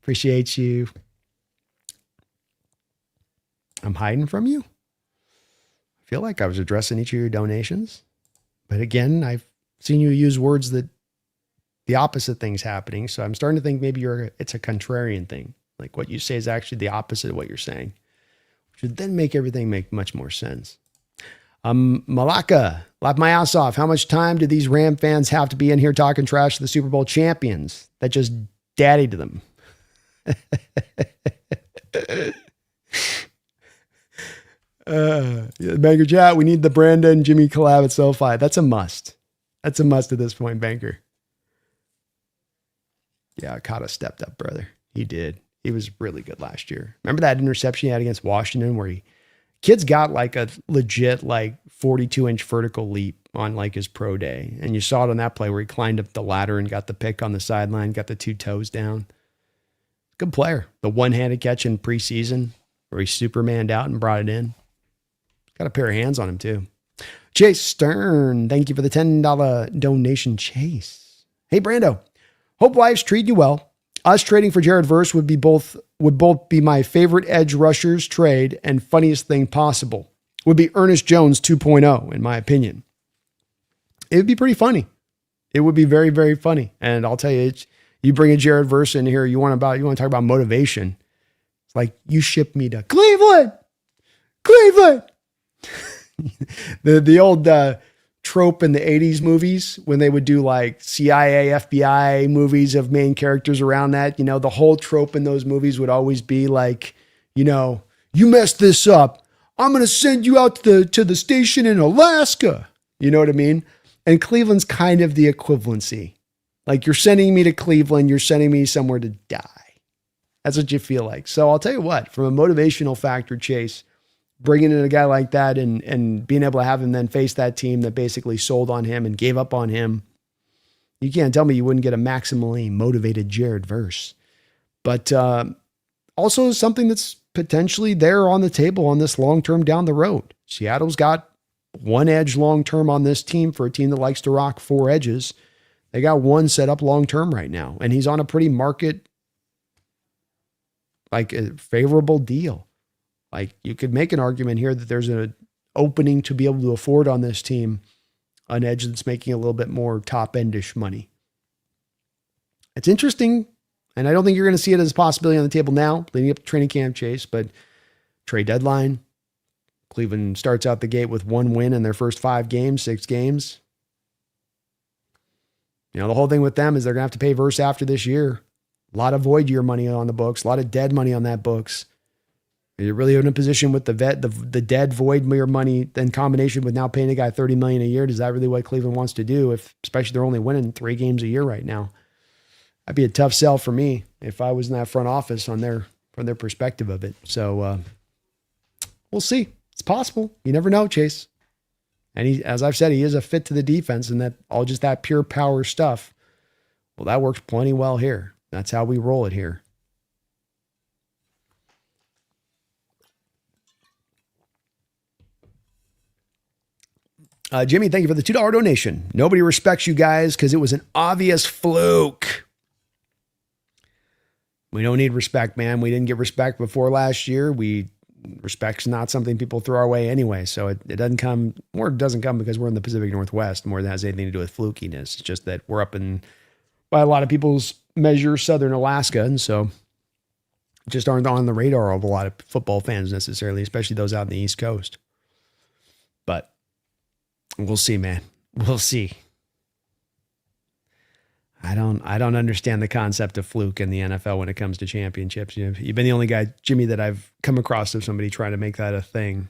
Appreciate you. I'm hiding from you. I feel like I was addressing each of your donations. But again, I've seen you use words that the opposite thing's happening. So I'm starting to think maybe it's a contrarian thing. Like what you say is actually the opposite of what you're saying, which would then make everything make much more sense. Malaka, laugh my ass off. How much time do these Ram fans have to be in here talking trash to the Super Bowl champions that just daddy to them? Banker chat, we need the Brandon Jimmy collab at SoFi. That's a must. That's a must at this point, Banker. Yeah, Kata stepped up, brother. He did. He was really good last year. Remember that interception he had against Washington where kid's got like a legit like 42-inch vertical leap on like his pro day. And you saw it on that play where he climbed up the ladder and got the pick on the sideline, got the 2 toes down. Good player. The one-handed catch in preseason where he supermaned out and brought it in. Got a pair of hands on him too. Chase Stern, thank you for the $10 donation, Chase. Hey, Brando. Hope life's treating you well. Us trading for Jared Verse would both be my favorite edge rushers trade and funniest thing possible. Would be Ernest Jones 2.0, in my opinion. It would be pretty funny. It would be very, very funny. And I'll tell you, you bring a Jared Verse in here, you want to talk about motivation. It's like, you ship me to Cleveland. The old trope in the 80s movies when they would do like CIA, FBI movies of main characters around that, the whole trope in those movies would always be like, you messed this up, I'm going to send you out to the station in Alaska. You know what I mean? And Cleveland's kind of the equivalency. Like, you're sending me to Cleveland, you're sending me somewhere to die. That's what you feel like. So I'll tell you what, from a motivational factor, Chase, bringing in a guy like that and being able to have him then face that team that basically sold on him and gave up on him. You can't tell me you wouldn't get a maximally motivated Jared Verse. But also something that's potentially there on the table on this long-term down the road. Seattle's got one edge long-term on this team for a team that likes to rock 4 edges. They got one set up long-term right now, and he's on a pretty market, like a favorable deal. Like, you could make an argument here that there's an opening to be able to afford on this team an edge that's making a little bit more top-endish money. It's interesting, and I don't think you're going to see it as a possibility on the table now, leading up to training camp, Chase, but trade deadline, Cleveland starts out the gate with 1 win in their first 6 games. The whole thing with them is they're going to have to pay Verse after this year. A lot of void year money on the books, a lot of dead money on that books. You're really in a position with the dead void year money, in combination with now paying a guy $30 million a year. Is that really what Cleveland wants to do? Especially they're only winning 3 games a year right now. That'd be a tough sell for me if I was in that front office from their perspective of it. So we'll see. It's possible. You never know, Chase. And as I've said, he is a fit to the defense, and that all just that pure power stuff. Well, that works plenty well here. That's how we roll it here. Jimmy, thank you for the $2 donation. Nobody respects you guys because it was an obvious fluke. We don't need respect, man. We didn't get respect before last year. Respect's not something people throw our way anyway. So it doesn't come, or it doesn't come because we're in the Pacific Northwest more than it has anything to do with flukiness. It's just that we're up in, by a lot of people's measure, southern Alaska. And so just aren't on the radar of a lot of football fans necessarily, especially those out in the East Coast. But we'll see, man. We'll see. I don't understand the concept of fluke in the NFL when it comes to championships. You've been the only guy, Jimmy, that I've come across of somebody trying to make that a thing.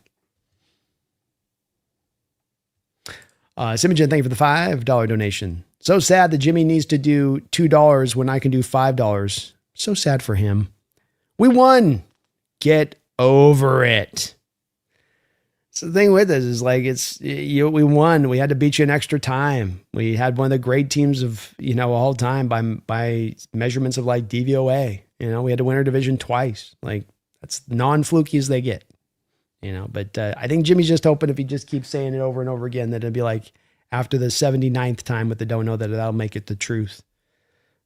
Simogen, thank you for the $5 donation. So sad that Jimmy needs to do $2 when I can do $5. So sad for him. We won. Get over it. So the thing with this is like, we won. We had to beat you in extra time. We had one of the great teams of, all time by measurements of like DVOA. We had to win our division twice. Like, that's non-fluky as they get, but I think Jimmy's just hoping if he just keeps saying it over and over again, that it'll be like after the 79th time with the dono that that'll make it the truth.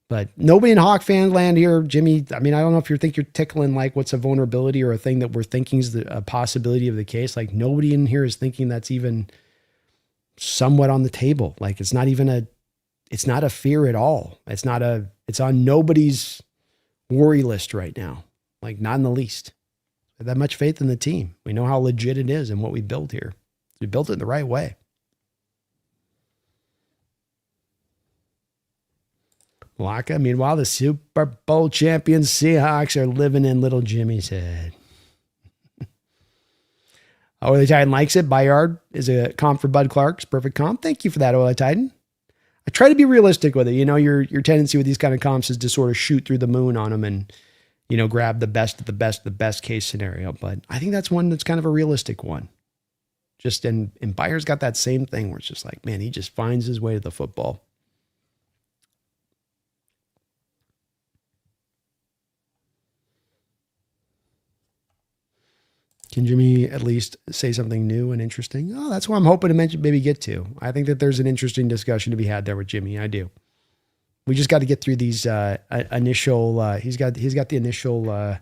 But nobody in Hawk fan land here, Jimmy. I mean, I don't know if you think you're tickling like what's a vulnerability or a thing that we're thinking is a possibility of the case. Like nobody in here is thinking that's even somewhat on the table. Like it's not a fear at all. It's on nobody's worry list right now. Like not in the least. We have that much faith in the team. We know how legit it is and what we built here. We built it the right way. Laka, meanwhile, the Super Bowl champion Seahawks are living in little Jimmy's head. Oily Titan likes it. Bayard is a comp for Bud Clark's perfect comp. Thank you for that, Oily Titan. I try to be realistic with it. Your tendency with these kind of comps is to sort of shoot through the moon on them and, grab the best of the best case scenario. But I think that's one that's kind of a realistic one. And Bayard's got that same thing where it's just like, man, he just finds his way to the football. Can Jimmy at least say something new and interesting? Oh, that's what I'm hoping to maybe get to. I think that there's an interesting discussion to be had there with Jimmy. I do. We just got to get through these initial. He's got the initial,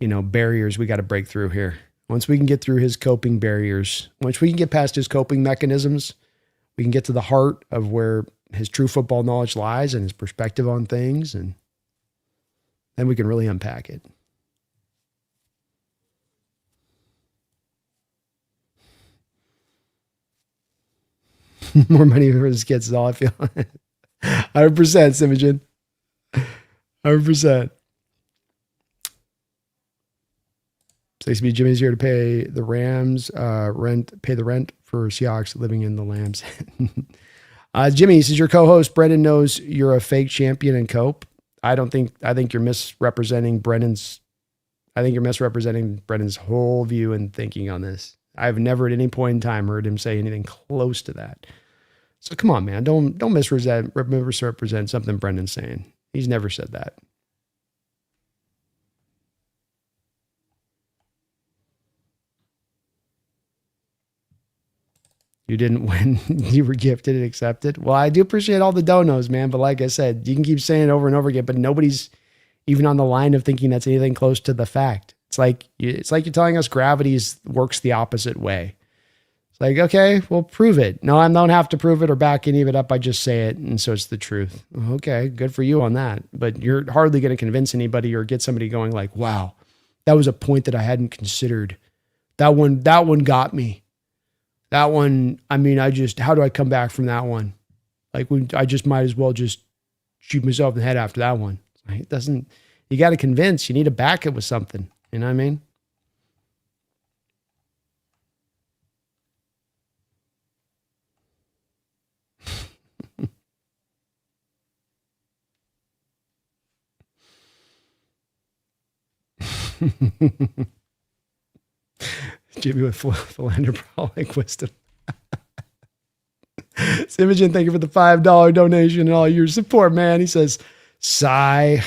barriers we got to break through here. Once we can get through his coping barriers, once we can get past his coping mechanisms, we can get to the heart of where his true football knowledge lies and his perspective on things, and then we can really unpack it. More money for his kids is all I feel. 100%, Simogen. 100%. So Jimmy's here to pay the Rams pay the rent for Seahawks living in the Lambs. Jimmy, says your co-host Brendan knows you're a fake champion and cope. I think you're misrepresenting Brendan's whole view and thinking on this. I've never at any point in time heard him say anything close to that. So come on, man. Don't misrepresent something Brendan's saying. He's never said that. You didn't win. You were gifted and accepted. Well, I do appreciate all the donos, man. But like I said, you can keep saying it over and over again, but nobody's even on the line of thinking that's anything close to the fact. It's like you're telling us gravity works the opposite way. It's like, okay, well, prove it. No, I don't have to prove it or back any of it up. I just say it. And so it's the truth. Okay, good for you on that. But you're hardly going to convince anybody or get somebody going like, wow, that was a point that I hadn't considered. That one got me. That one, I mean, how do I come back from that one? Like, I just might as well just shoot myself in the head after that one. It doesn't, you got to convince. You need to back it with something. You know what I mean? Jimmy with philanthropic wisdom. Simogen, thank you for the $5 donation and all your support, man. He says, sigh.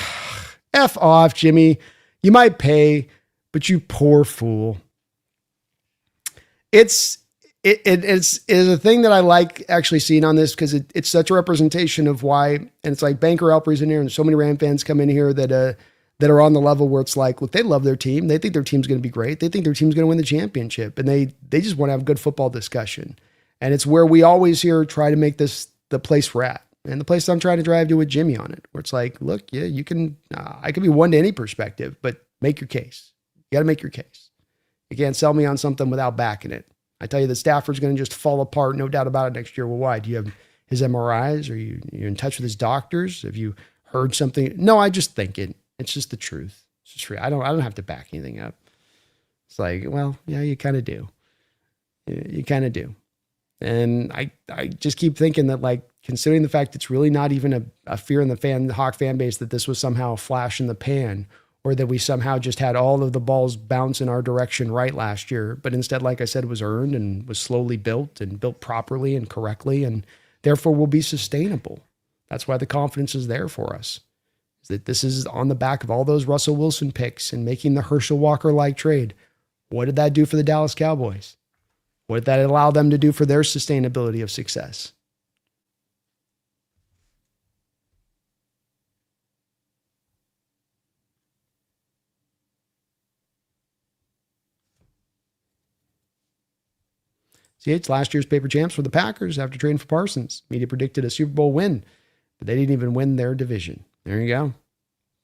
F off, Jimmy. You might pay, but you poor fool. It's it's a thing that I like actually seeing on this because it's such a representation of why, and it's like Banker Alpery's in here, and so many Ram fans come in here that are on the level where it's like, look, they love their team, they think their team's going to be great, they think their team's going to win the championship, and they just want to have good football discussion, and it's where we always here try to make this the place we're at, and the place I'm trying to drive to with Jimmy on it, where it's like, look, yeah, you can, I can be one to any perspective, but make your case. You got to make your case. You can't sell me on something without backing it. I tell you that Stafford's going to just fall apart, no doubt about it, next year. Well, why? Do you have his MRIs? Are you in touch with his doctors? Have you heard something? No, I just think it. It's just the truth. It's just true. I don't have to back anything up. It's like, well, yeah, you kind of do. You kind of do. And I just keep thinking that, like, considering the fact it's really not even a fear in the Hawk fan base that this was somehow a flash in the pan, or that we somehow just had all of the balls bounce in our direction right last year. But instead, like I said, it was earned and was slowly built and built properly and correctly, and therefore will be sustainable. That's why the confidence is there for us. Is that this is on the back of all those Russell Wilson picks and making the Herschel Walker-like trade. What did that do for the Dallas Cowboys? What did that allow them to do for their sustainability of success? See, it's last year's paper champs for the Packers after trading for Parsons. Media predicted a Super Bowl win, but they didn't even win their division. There you go.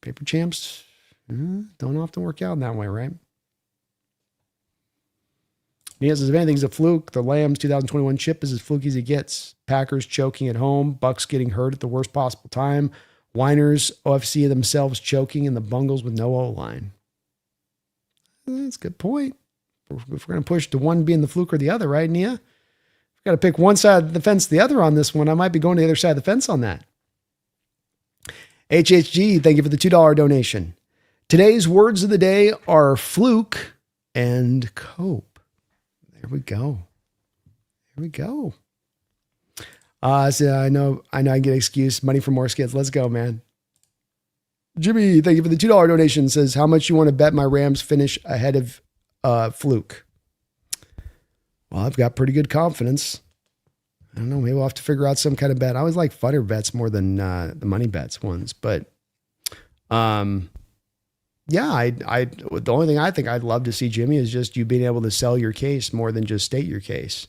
Paper champs don't often work out in that way, right? He says, if anything's a fluke, the Lambs 2021 chip is as fluky as it gets. Packers choking at home, Bucks getting hurt at the worst possible time, Whiners, OFC themselves choking, and the Bungles with no O-line. That's a good point. If we're going to push to one being the fluke or the other, right, Nia? We've got to pick one side of the fence, the other on this one. I might be going to the other side of the fence on that. HHG, thank you for the $2 donation. Today's words of the day are fluke and cope. There we go. There we go. So I know I get excuse. Money for more skids. Let's go, man. Jimmy, thank you for the $2 donation. Says, how much you want to bet my Rams finish ahead of fluke? Well, I've got pretty good confidence. I don't know. Maybe we'll have to figure out some kind of bet. I always like funner bets more than the money bets ones. But yeah, the only thing I think I'd love to see, Jimmy, is just you being able to sell your case more than just state your case.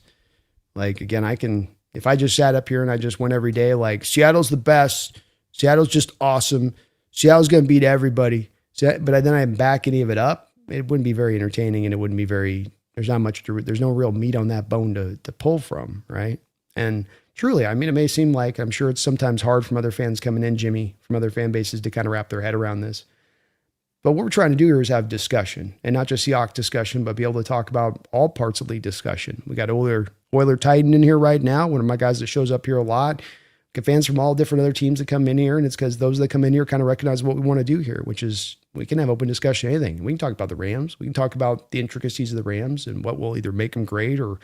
Like, again, if I just sat up here and I just went every day, like, Seattle's the best. Seattle's just awesome. Seattle's going to beat everybody. But then I back any of it up. It wouldn't be very entertaining, and it wouldn't be there's not much there's no real meat on that bone to pull from, right? And truly, I mean, it may seem like, I'm sure it's sometimes hard from other fans coming in, Jimmy, from other fan bases to kind of wrap their head around this. But what we're trying to do here is have discussion, and not just Seahawks discussion, but be able to talk about all parts of league discussion. We got Oiler Titan in here right now, one of my guys that shows up here a lot. Get fans from all different other teams that come in here, and it's because those that come in here kind of recognize what we want to do here, which is we can have open discussion, anything. We can talk about the Rams. We can talk about the intricacies of the Rams and what will either make them great or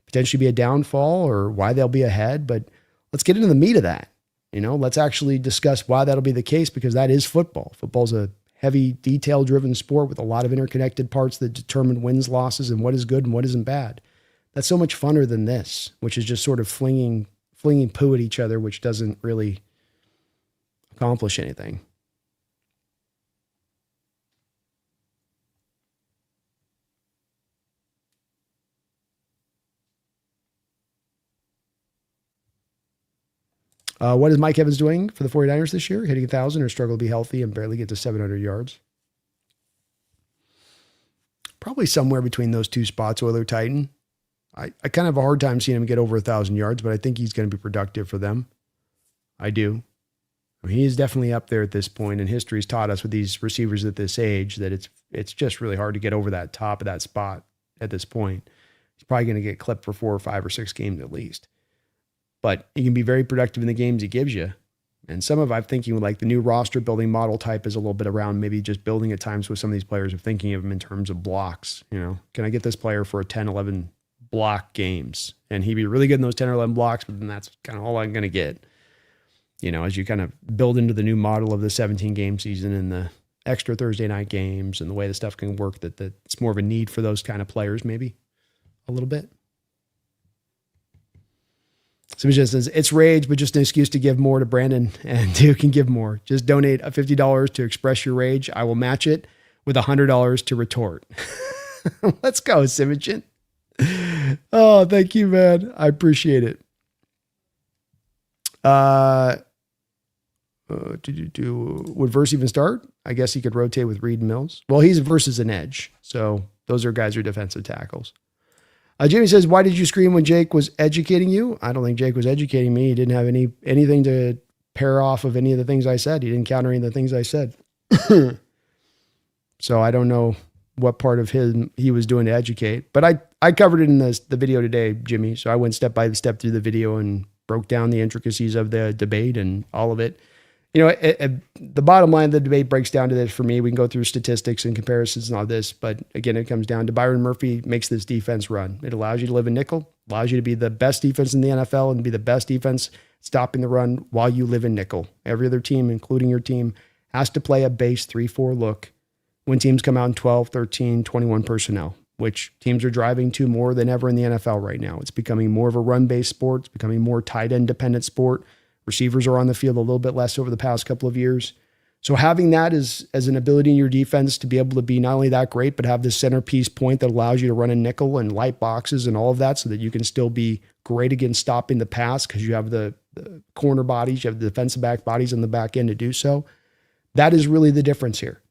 potentially be a downfall or why they'll be ahead. But let's get into the meat of that. Let's actually discuss why that'll be the case, because that is football. Football's a heavy, detail-driven sport with a lot of interconnected parts that determine wins, losses, and what is good and what isn't bad. That's so much funner than this, which is just sort of flinging poo at each other, which doesn't really accomplish anything. What is Mike Evans doing for the 49ers this year? Hitting 1,000 or struggle to be healthy and barely get to 700 yards? Probably somewhere between those two spots, Oiler Titan. I kind of have a hard time seeing him get over 1,000 yards, but I think he's going to be productive for them. I do. I mean, he is definitely up there at this point, and history's taught us with these receivers at this age that it's just really hard to get over that top of that spot at this point. He's probably going to get clipped for 4 or 5 or 6 games at least. But he can be very productive in the games he gives you. And some of I'm thinking like the new roster building model type is a little bit around maybe just building at times with some of these players of thinking of them in terms of blocks. Can I get this player for a 10, 11 block games? And he'd be really good in those 10 or 11 blocks, but then that's kind of all I'm going to get. As you kind of build into the new model of the 17 game season and the extra Thursday night games and the way the stuff can work, that it's more of a need for those kind of players, maybe a little bit. Somebody just says, it's rage, but just an excuse to give more to Brandon, and Duke can give more. Just donate $50 to express your rage. I will match it with $100 to retort. Let's go, Simogen. Oh, thank you, man. I appreciate it. Would Verse even start? I guess he could rotate with Reed and Mills. Well, he's versus an edge. So those are guys who are defensive tackles. Jamie says, why did you scream when Jake was educating you? I don't think Jake was educating me. He didn't have anything to pair off of any of the things I said. He didn't counter any of the things I said. So I don't know what part of he was doing to educate. But I covered it in the video today, Jimmy. So I went step by step through the video and broke down the intricacies of the debate and all of it. You know, the bottom line of the debate breaks down to this for me. We can go through statistics and comparisons and all this, but again, it comes down to Byron Murphy makes this defense run. It allows you to live in nickel, allows you to be the best defense in the NFL and be the best defense stopping the run while you live in nickel. Every other team, including your team, has to play a base 3-4 look when teams come out in 12, 13, 21 personnel, which teams are driving to more than ever in the NFL right now. It's becoming more of a run-based sport. It's becoming more tight end dependent sport. Receivers are on the field a little bit less over the past couple of years. So having that as an ability in your defense to be able to be not only that great, but have this centerpiece point that allows you to run a nickel and light boxes and all of that so that you can still be great against stopping the pass because you have the corner bodies, you have the defensive back bodies on the back end to do so. That is really the difference here.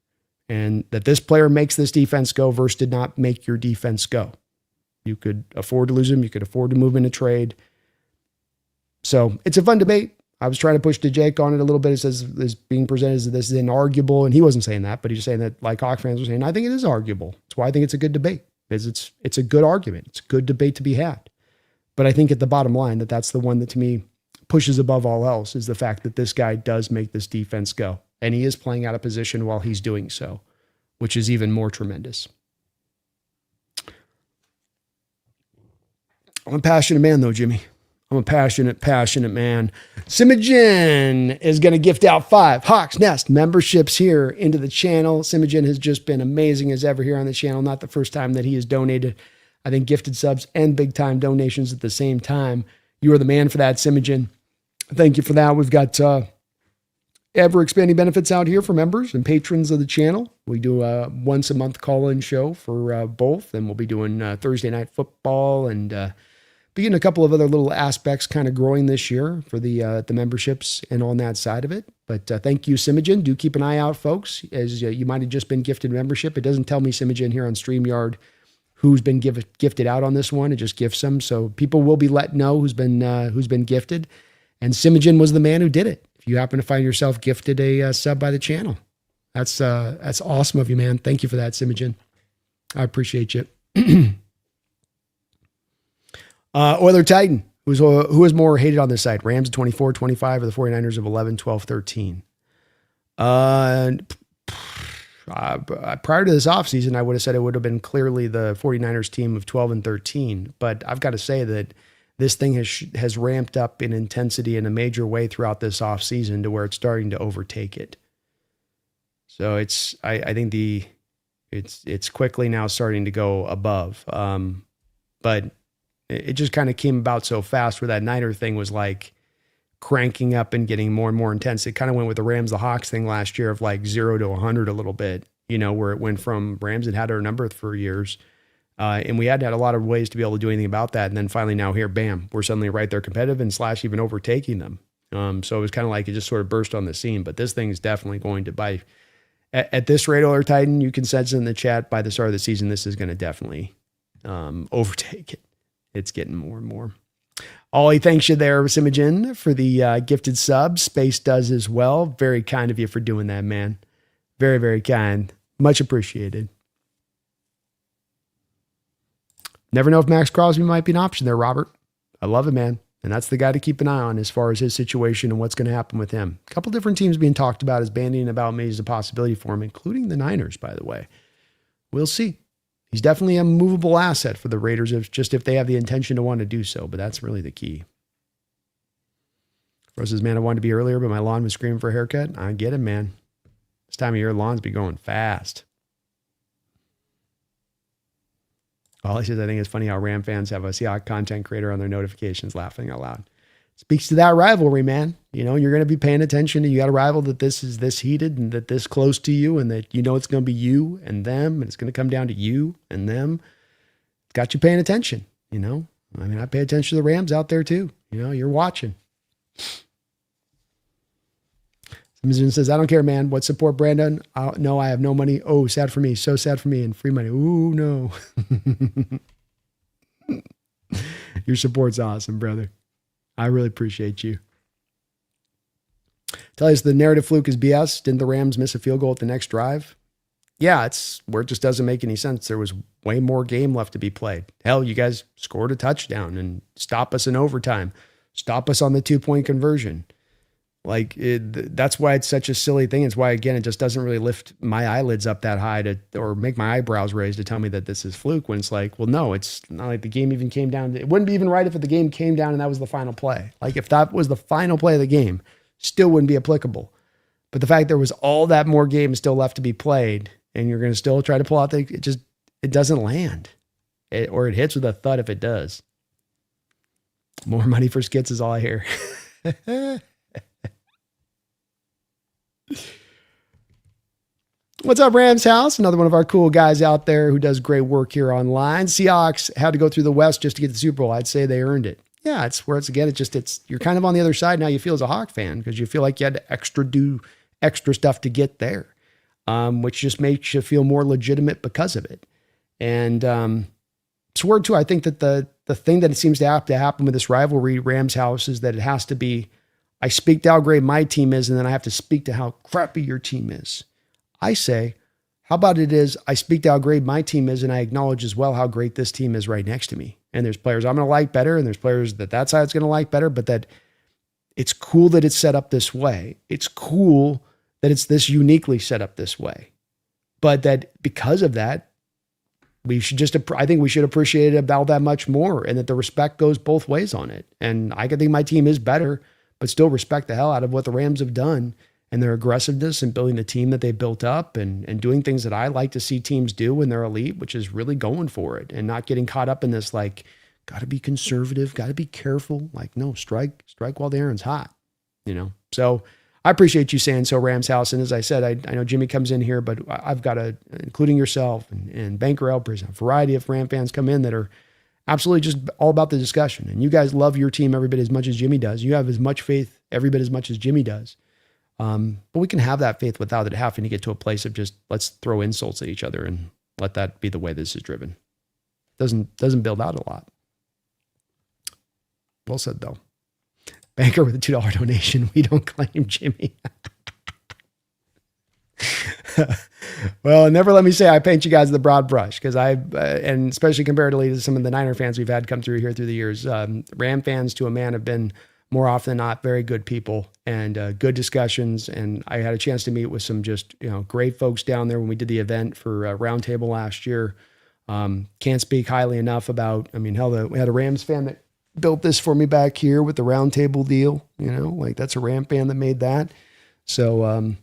And that this player makes this defense go versus did not make your defense go. You could afford to lose him. You could afford to move in a trade. So it's a fun debate. I was trying to push to Jake on it a little bit. It says is being presented as this is inarguable. And he wasn't saying that, but he's saying that like Hawk fans were saying, I think it is arguable. That's why I think it's a good debate because it's a good argument. It's a good debate to be had. But I think at the bottom line that's the one that to me pushes above all else is the fact that this guy does make this defense go. And he is playing out of position while he's doing so, which is even more tremendous. I'm a passionate man though, Jimmy. I'm a passionate man. Simogen is going to gift out 5 Hawks Nest memberships here into the channel. Simogen has just been amazing as ever here on the channel. Not the first time that he has donated, I think, gifted subs and big time donations at the same time. You are the man for that, Simogen. Thank you for that. We've got ever expanding benefits out here for members and patrons of the channel. We do a once a month call-in show for both, and we'll be doing Thursday night football and beginning a couple of other little aspects kind of growing this year for the memberships and on that side of it. But thank you, Simogen. Do keep an eye out, folks, as you might have just been gifted membership. It doesn't tell me, Simogen, here on StreamYard who's been gifted out on this one. It just gifts them. So people will be let know who's been gifted. And Simogen was the man who did it. If you happen to find yourself gifted a sub by the channel, that's awesome of you, man. Thank you for that, Simogen. I appreciate you. Oiler Titan, who is more hated on this side? Rams at 24, 25, or the 49ers of 11, 12, 13? Prior to this offseason, I would have said it would have been clearly the 49ers team of 12 and 13. But I've got to say that this thing has ramped up in intensity in a major way throughout this offseason to where it's starting to overtake it. So I think it's quickly now starting to go above. But it just kind of came about so fast where that Niner thing was like cranking up and getting more and more intense. It kind of went with the Rams, the Hawks thing last year of like 0 to 100 a little bit, where it went from Rams had our number for years. And we had a lot of ways to be able to do anything about that. And then finally now here, bam, we're suddenly right there competitive and / even overtaking them. So it was kind of like it just sort of burst on the scene. But this thing is definitely going to, at this rate, Oiler Titan, you can sense it in the chat by the start of the season, this is going to definitely overtake it. It's getting more and more. Ollie, thanks you there, Simogen, for the gifted sub. Space does as well. Very kind of you for doing that, man. Very, very kind. Much appreciated. Never know if Max Crosby might be an option there, Robert. I love it, man. And that's the guy to keep an eye on as far as his situation and what's going to happen with him. A couple different teams being talked about as bandying about maybe as a possibility for him, including the Niners, by the way. We'll see. He's definitely a movable asset for the Raiders if they have the intention to want to do so, but that's really the key. Rose says, man, I wanted to be earlier, but my lawn was screaming for a haircut. I get it, man. This time of year, lawns be going fast. Ollie says, I think it's funny how Ram fans have a Seahawks content creator on their notifications laughing out loud. speaks to that rivalry, man. You know, you're going to be paying attention, and you got a rival that this is this heated and that this close to you, and that you know it's going to be you and them, and it's going to come down to you and them. It's got you paying attention, you know. I mean, I pay attention to the Rams out there too. You know, you're watching. Somebody says, I don't care, man. What support, Brandon? No, I have no money. Oh, sad for me. So sad for me. And free money. Ooh, no. Your support's awesome, brother. I really appreciate you. Tell us the narrative fluke is BS. Didn't the Rams miss a field goal at the next drive? Yeah, it's where it just doesn't make any sense. There was way more game left to be played. Hell, you guys scored a touchdown and stop us in overtime. Stop us on the 2-point conversion. Like, that's why it's such a silly thing. It's why, again, it just doesn't really lift my eyelids up that high or make my eyebrows raise to tell me that this is fluke, when it's like, well, no, it's not like the game even came down. It wouldn't be even right if the game came down and that was the final play. Like, if that was the final play of the game, still wouldn't be applicable. But the fact there was all that more game still left to be played, and you're going to still try to pull out it doesn't land. Or it hits with a thud if it does. More money for skits is all I hear. What's up, Rams House? Another one of our cool guys out there who does great work here online. Seahawks had to go through the West just to get the Super Bowl. I'd say they earned it. Yeah, it's where you're kind of on the other side now. You feel as a Hawk fan because you feel like you had to do extra stuff to get there, which just makes you feel more legitimate because of it. And it's word too. I think that the thing that it seems to have to happen with this rivalry, Rams House, is that it has to be, I speak to how great my team is, and then I have to speak to how crappy your team is. I say, how about it is I speak to how great my team is, and I acknowledge as well how great this team is right next to me. And there's players I'm going to like better, and there's players that side's going to like better, but that it's cool that it's set up this way. It's cool that it's this uniquely set up this way. But that because of that, I think we should appreciate it about that much more, and that the respect goes both ways on it. And I can think my team is better, but still respect the hell out of what the Rams have done and their aggressiveness and building the team that they built up and doing things that I like to see teams do when they're elite, which is really going for it and not getting caught up in this, like, got to be conservative, got to be careful. Like, no, strike while the iron's hot, you know? So I appreciate you saying so, Rams House. And as I said, I know Jimmy comes in here, but I've got including yourself and Banker Elpers, a variety of Ram fans come in that are absolutely just all about the discussion. And you guys love your team every bit as much as Jimmy does. You have as much faith every bit as much as Jimmy does. But we can have that faith without it having to get to a place of just, let's throw insults at each other and let that be the way this is driven. Doesn't build out a lot. Well said, though. Banker with a $2 donation. We don't claim Jimmy. Well, never let me say I paint you guys with a broad brush, because and especially comparatively to some of the Niner fans we've had come through here through the years, Ram fans to a man have been more often than not very good people and good discussions. And I had a chance to meet with some just, great folks down there when we did the event for Roundtable last year. Can't speak highly enough about, hell, we had a Rams fan that built this for me back here with the Roundtable deal, like that's a Ram fan that made that. So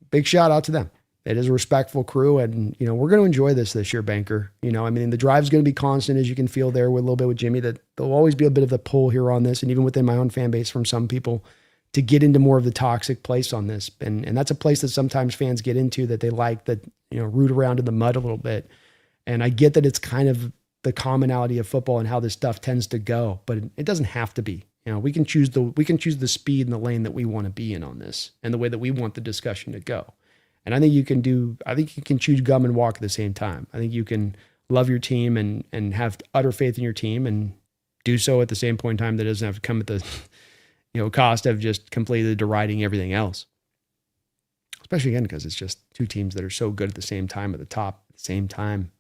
big shout out to them. It is a respectful crew, and, we're going to enjoy this year, Banker. The drive's going to be constant, as you can feel there with a little bit with Jimmy, that there'll always be a bit of the pull here on this, and even within my own fan base from some people, to get into more of the toxic place on this. And that's a place that sometimes fans get into that they like, that, root around in the mud a little bit. And I get that it's kind of the commonality of football and how this stuff tends to go, but it doesn't have to be. We can choose the speed and the lane that we want to be in on this, and the way that we want the discussion to go. And I think you can chew gum and walk at the same time. I think you can love your team and have utter faith in your team and do so at the same point in time. That doesn't have to come at the, cost of just completely deriding everything else. Especially again, because it's just two teams that are so good at the same time at the top at the same time.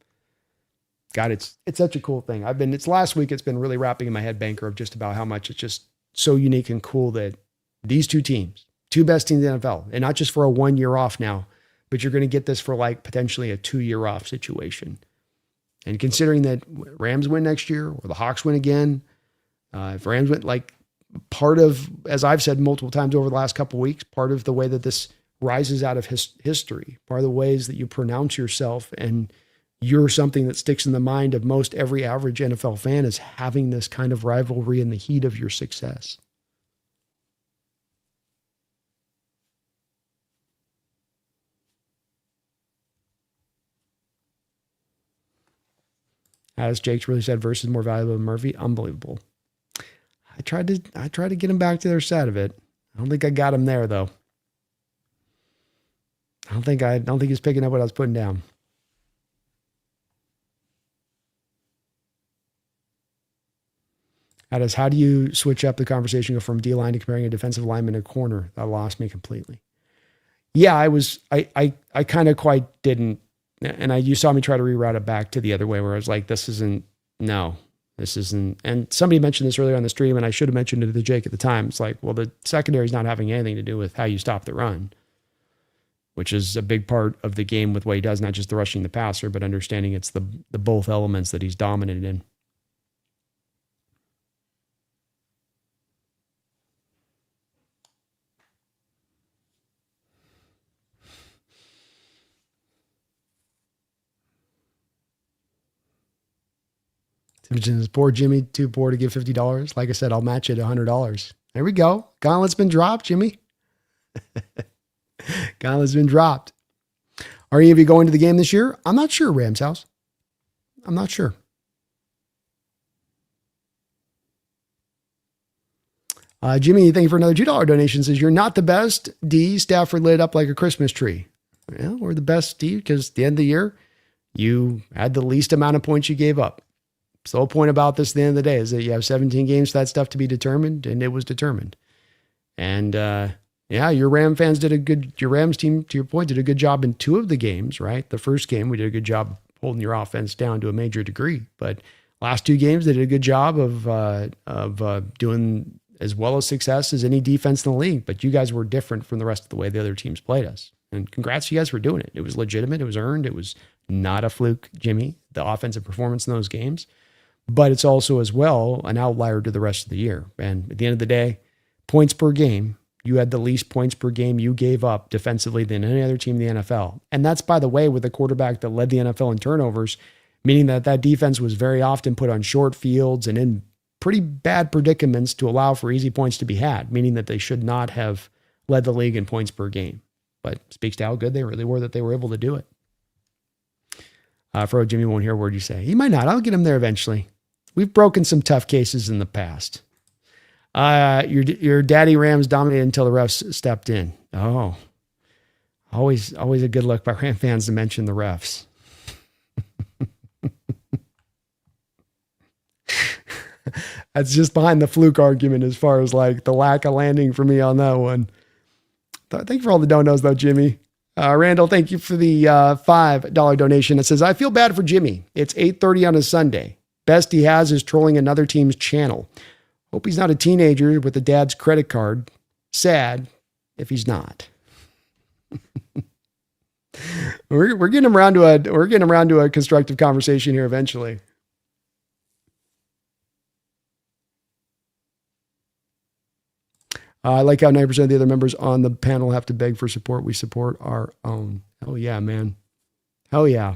God, it's such a cool thing. It's last week, it's been really wrapping in my head, Banker, of just about how much it's just so unique and cool that these two teams, two best teams in the NFL, and not just for a 1 year off now, but you're going to get this for like potentially a 2 year off situation. And considering that Rams win next year or the Hawks win again, if Rams win, like, part of, as I've said multiple times over the last couple of weeks, part of the way that this rises out of history, part of the ways that you pronounce yourself and you're something that sticks in the mind of most every average NFL fan, is having this kind of rivalry in the heat of your success. As Jake's really said, versus more valuable than Murphy. Unbelievable. I tried to get him back to their side of it. I don't think I got him there though. I don't think he's picking up what I was putting down. That is, how do you switch up the conversation, go from D-line to comparing a defensive lineman to corner? That lost me completely. Yeah, I kind of quite didn't. And you saw me try to reroute it back to the other way where I was like, this isn't. And somebody mentioned this earlier on the stream, and I should have mentioned it to Jake at the time. It's like, well, the secondary is not having anything to do with how you stop the run, which is a big part of the game with what he does, not just the rushing the passer, but understanding it's the both elements that he's dominated in. Poor Jimmy, too poor to give $50. Like I said, I'll match it $100. There we go. Gauntlet's been dropped, Jimmy. Gauntlet's been dropped. Are any of you going to the game this year? I'm not sure, Rams House. I'm not sure. Jimmy, thank you for another $2 donation. Says, you're not the best, D. Stafford lit up like a Christmas tree. Well, we're the best, D, because at the end of the year, you had the least amount of points you gave up. So the whole point about this at the end of the day is that you have 17 games for that stuff to be determined, and it was determined. And yeah, your Rams team, to your point, did a good job in 2 of the games, right? The first game, we did a good job holding your offense down to a major degree. But last 2 games, they did a good job of doing as well as success as any defense in the league. But you guys were different from the rest of the way the other teams played us. And congrats to you guys for doing it. It was legitimate. It was earned. It was not a fluke, Jimmy, the offensive performance in those games. But it's also as well an outlier to the rest of the year. And at the end of the day, points per game, you had the least points per game you gave up defensively than any other team in the NFL. And that's, by the way, with a quarterback that led the NFL in turnovers, meaning that defense was very often put on short fields and in pretty bad predicaments to allow for easy points to be had, meaning that they should not have led the league in points per game. But speaks to how good they really were that they were able to do it. Fro, Jimmy won't hear a word you say. He might not. I'll get him there eventually. We've broken some tough cases in the past. Your daddy Rams dominated until the refs stepped in. Oh, always a good look by Ram fans to mention the refs. That's just behind the fluke argument as far as like the lack of landing for me on that one. Thank you for all the donos though, Jimmy. Randall, thank you for the $5 donation. It says, I feel bad for Jimmy. It's 8:30 on a Sunday. Best he has is trolling another team's channel. Hope he's not a teenager with a dad's credit card. Sad if he's not. We're getting around to a constructive conversation here eventually. I like how 90% of the other members on the panel have to beg for support. We support our own. Hell yeah, man. Hell yeah.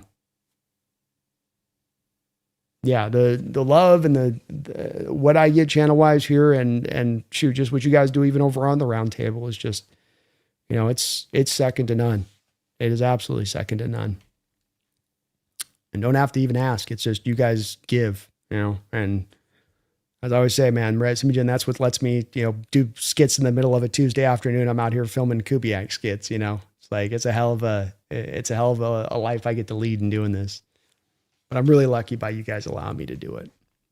Yeah, the love and the what I get channel wise here and shoot, just what you guys do even over on the round table is just, it's second to none. It is absolutely second to none. And don't have to even ask. It's just you guys give, and as I always say, man, Imogen, that's what lets me, do skits in the middle of a Tuesday afternoon. I'm out here filming Kubiak skits, It's like it's a hell of a life I get to lead in doing this. But I'm really lucky by you guys allowing me to do it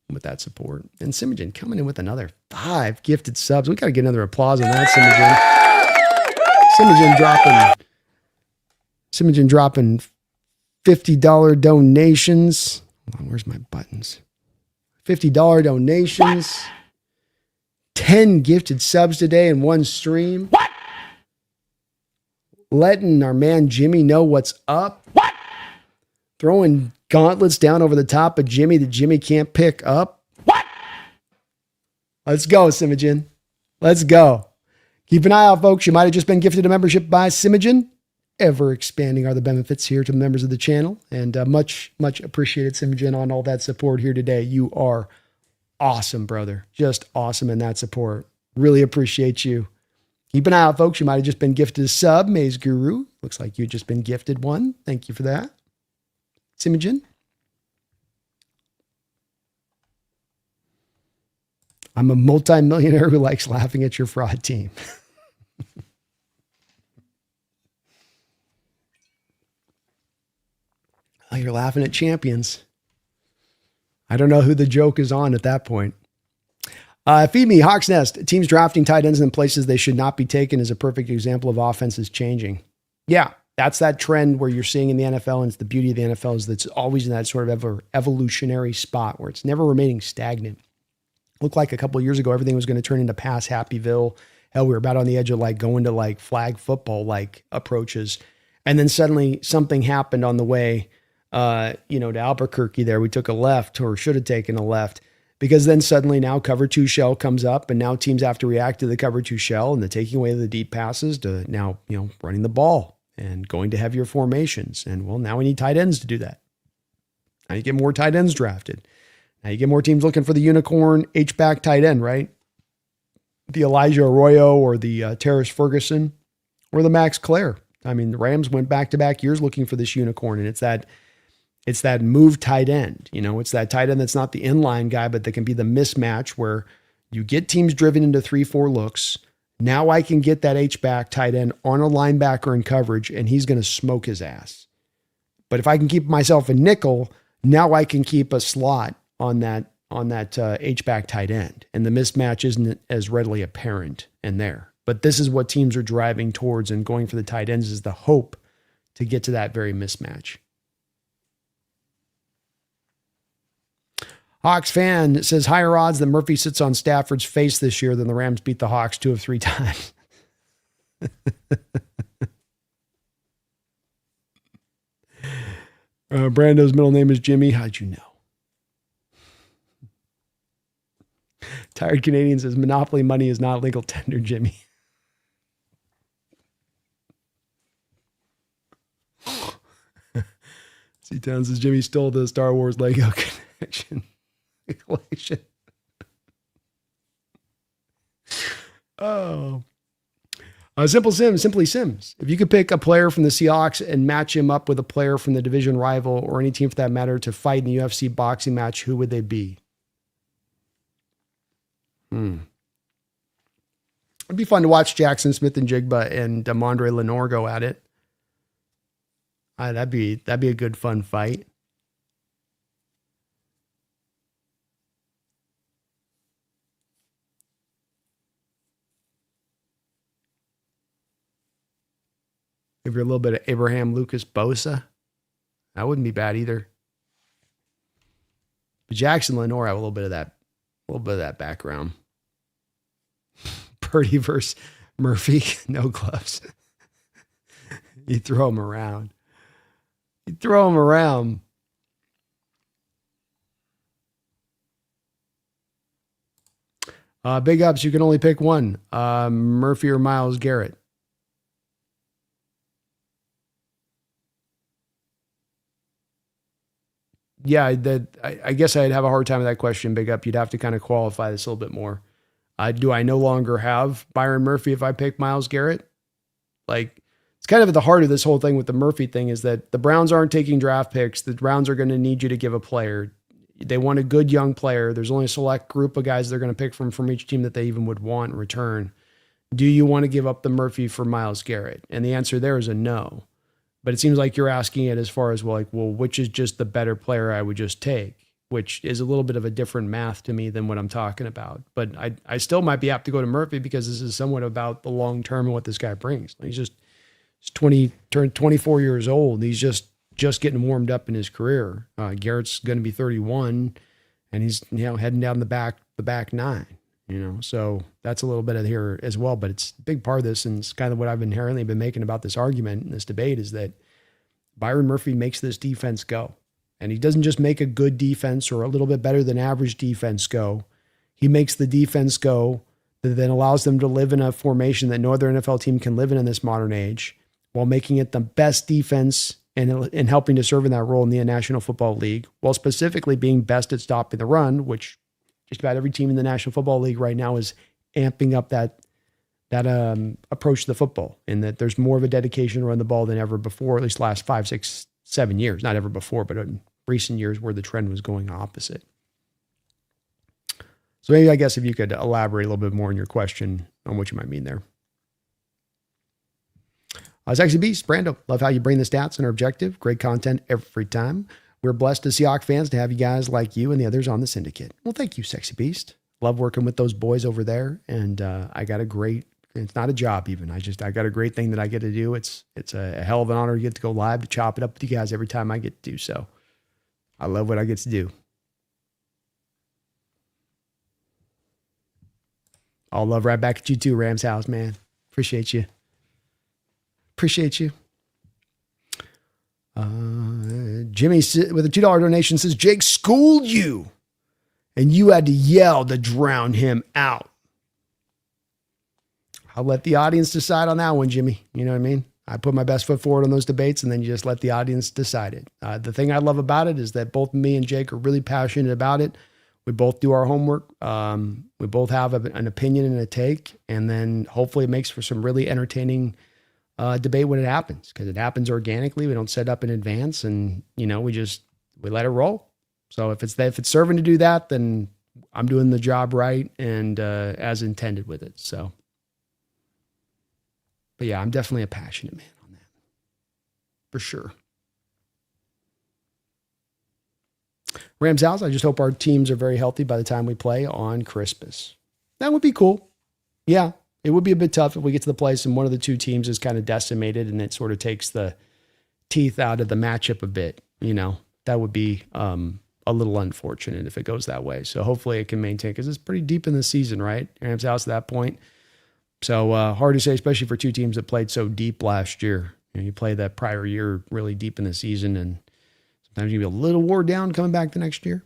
with that support. And Simogen coming in with another 5 gifted subs. We got to get another applause on that, Simogen. Simogen dropping $50 donations. Hold on, where's my buttons? $50 donations. 10 gifted subs today in one stream. What? Letting our man Jimmy know what's up. What? Throwing gauntlets down over the top of Jimmy that Jimmy can't pick up. What? Let's go, Simogen. Let's go. Keep an eye out, folks. You might have just been gifted a membership by Simogen. Ever expanding are the benefits here to the members of the channel. And much, much appreciated, Simogen, on all that support here today. You are awesome, brother. Just awesome in that support. Really appreciate you. Keep an eye out, folks. You might have just been gifted a sub. Maze Guru. Looks like you've just been gifted one. Thank you for that. Simogen. I'm a multimillionaire who likes laughing at your fraud team. Oh, you're laughing at champions. I don't know who the joke is on at that point. Feed me, Hawks Nest. Teams drafting tight ends in places they should not be taken is a perfect example of offenses changing. Yeah, that's that trend where you're seeing in the NFL, and it's the beauty of the NFL is that it's always in that sort of evolutionary spot where it's never remaining stagnant. Looked like a couple of years ago, everything was going to turn into pass happyville. Hell, we were about on the edge of like going to like flag football like approaches. And then suddenly something happened on the way to Albuquerque there. We took a left, or should have taken a left, because then suddenly now cover 2 shell comes up, and now teams have to react to the cover 2 shell and the taking away the deep passes to now, running the ball and going to heavier formations. And well, now we need tight ends to do that. Now you get more tight ends drafted. Now you get more teams looking for the unicorn H-back tight end, right? The Elijah Arroyo or the Terrace Ferguson or the Max Clare. I mean, the Rams went back-to-back years looking for this unicorn, and it's that move tight end. It's that tight end that's not the inline guy, but that can be the mismatch where you get teams driven into 3-4 looks. Now I can get that H-back tight end on a linebacker in coverage, and he's going to smoke his ass. But if I can keep myself a nickel, now I can keep a slot on that H-back tight end, and the mismatch isn't as readily apparent in there. But this is what teams are driving towards, and going for the tight ends is the hope to get to that very mismatch. Hawks fan says higher odds that Murphy sits on Stafford's face this year than the Rams beat the Hawks 2 of 3 times. Brando's middle name is Jimmy. How'd you know? Tired Canadian says monopoly money is not legal tender, Jimmy. C-Town says Jimmy stole the Star Wars Lego connection. Collection. Oh. Simply Sims. If you could pick a player from the Seahawks and match him up with a player from the division rival or any team for that matter to fight in the UFC boxing match, who would they be? It'd be fun to watch Jackson Smith and Jigba and Damondre Lenore go at it. That'd be a good fun fight. If you're a little bit of Abraham Lucas Bosa, that wouldn't be bad either. But Jackson Lenore have a little bit of that background. Purdy versus Murphy, no gloves. You throw him around. Big ups, you can only pick one. Murphy or Myles Garrett. Yeah, I guess I'd have a hard time with that question, Big Up. You'd have to kind of qualify this a little bit more. Do I no longer have Byron Murphy if I pick Myles Garrett? Like, it's kind of at the heart of this whole thing with the Murphy thing is that the Browns aren't taking draft picks. The Browns are going to need you to give a player. They want a good young player. There's only a select group of guys they're going to pick from each team that they even would want in return. Do you want to give up the Murphy for Myles Garrett? And the answer there is a no. But it seems like you're asking it as far as, well, which is just the better player I would just take, which is a little bit of a different math to me than what I'm talking about. But I still might be apt to go to Murphy because this is somewhat about the long term and what this guy brings. He's turned 24 years old. He's just getting warmed up in his career. Garrett's going to be 31, and he's heading down the back nine. So that's a little bit of here as well, but it's a big part of this. And it's kind of what I've inherently been making about this argument and this debate is that Byron Murphy makes this defense go. And he doesn't just make a good defense or a little bit better than average defense go. He makes the defense go that then allows them to live in a formation that no other NFL team can live in this modern age while making it the best defense and helping to serve in that role in the National Football League, while specifically being best at stopping the run, which just about every team in the National Football League right now is amping up that approach to the football, and that there's more of a dedication to run the ball than ever before, at least last 5, 6, 7 years. Not ever before, but in recent years where the trend was going opposite. So maybe I guess if you could elaborate a little bit more on your question on what you might mean there. Sexy Beast, Brando, love how you bring the stats and are objective. Great content every time. We're blessed as Seahawks fans to have you guys like you and the others on the syndicate. Well, thank you, Sexy Beast. Love working with those boys over there. And I got a great, it's not a job even. I got a great thing that I get to do. It's a hell of an honor to get to go live to chop it up with you guys every time I get to do so. I love what I get to do. All love right back at you too, Rams House, man. Appreciate you. Appreciate you. Jimmy with a $2 donation says, Jake schooled you and you had to yell to drown him out. I'll let the audience decide on that one, Jimmy. You know what I mean? I put my best foot forward on those debates and then you just let the audience decide it. The thing I love about it is that both me and Jake are really passionate about it. We both do our homework. We both have an opinion and a take, and then hopefully it makes for some really entertaining debate when it happens, because it happens organically. We don't set up in advance, and we let it roll. So if it's serving to do that, then I'm doing the job right and as intended with it. So, but yeah, I'm definitely a passionate man on that, for sure. Rams House, I just hope our teams are very healthy by the time we play on Christmas. That would be cool. Yeah, it would be a bit tough if we get to the place and one of the two teams is kind of decimated and it sort of takes the teeth out of the matchup a bit. That would be a little unfortunate if it goes that way. So hopefully it can maintain, because it's pretty deep in the season, right? Rams House at that point. So hard to say, especially for two teams that played so deep last year. You play that prior year really deep in the season, and sometimes you be a little wore down coming back the next year.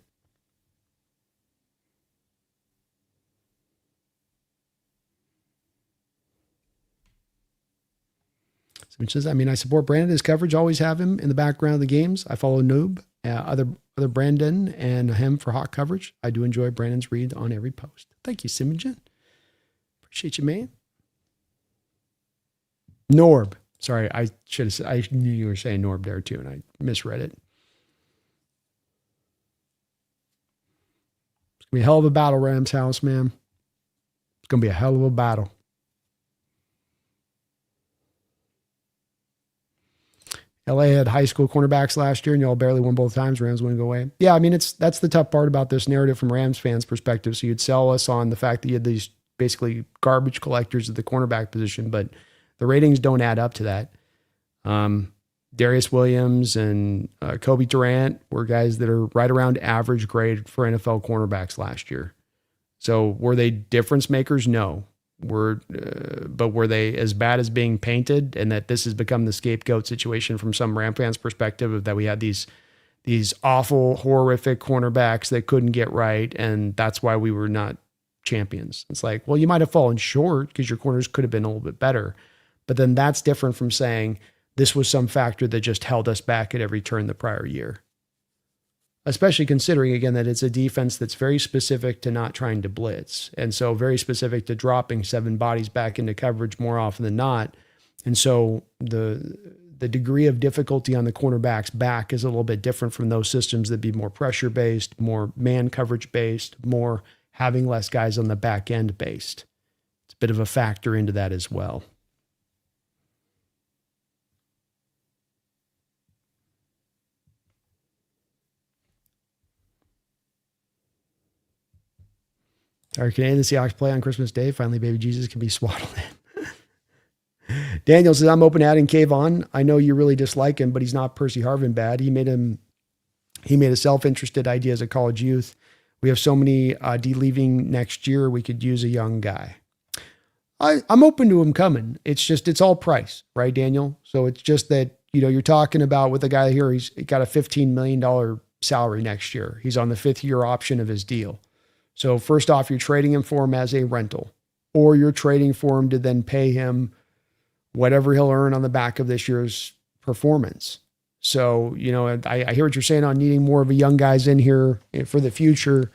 Which says, I support Brandon. His coverage, always have him in the background of the games. I follow Noob, other Brandon, and him for hot coverage. I do enjoy Brandon's read on every post. Thank you, Simogen. Appreciate you, man. Norb. Sorry, I knew you were saying Norb there too, and I misread it. It's going to be a hell of a battle, Rams House, man. It's going to be a hell of a battle. LA had high school cornerbacks last year, and y'all barely won both times. Rams wouldn't go away. Yeah, that's the tough part about this narrative from Rams fans' perspective. So you'd sell us on the fact that you had these basically garbage collectors at the cornerback position, but the ratings don't add up to that. Darius Williams and Kobe Durant were guys that are right around average grade for NFL cornerbacks last year. So were they difference makers? No. But were they as bad as being painted, and that this has become the scapegoat situation from some Ram fans' perspective of that we had these awful, horrific cornerbacks that couldn't get right, and that's why we were not champions? It's like, well, you might have fallen short because your corners could have been a little bit better, but then that's different from saying this was some factor that just held us back at every turn the prior year. Especially considering, again, that it's a defense that's very specific to not trying to blitz. And so very specific to dropping 7 bodies back into coverage more often than not. And so the degree of difficulty on the cornerback's back is a little bit different from those systems that be more pressure-based, more man coverage-based, more having less guys on the back end based. It's a bit of a factor into that as well. Our Canadian Seahawks play on Christmas Day. Finally, baby Jesus can be swaddled in. Daniel says, I'm open to adding Kayvon. I know you really dislike him, but he's not Percy Harvin bad. He made a self-interested idea as a college youth. We have so many D leaving next year. We could use a young guy. I'm open to him coming. It's all price, right, Daniel? So it's just that, you're talking about with a guy here, he's got a $15 million salary next year. He's on the 5th year option of his deal. So first off, you're trading him for him as a rental, or you're trading for him to then pay him whatever he'll earn on the back of this year's performance. So, I hear what you're saying on needing more of a young guys in here for the future.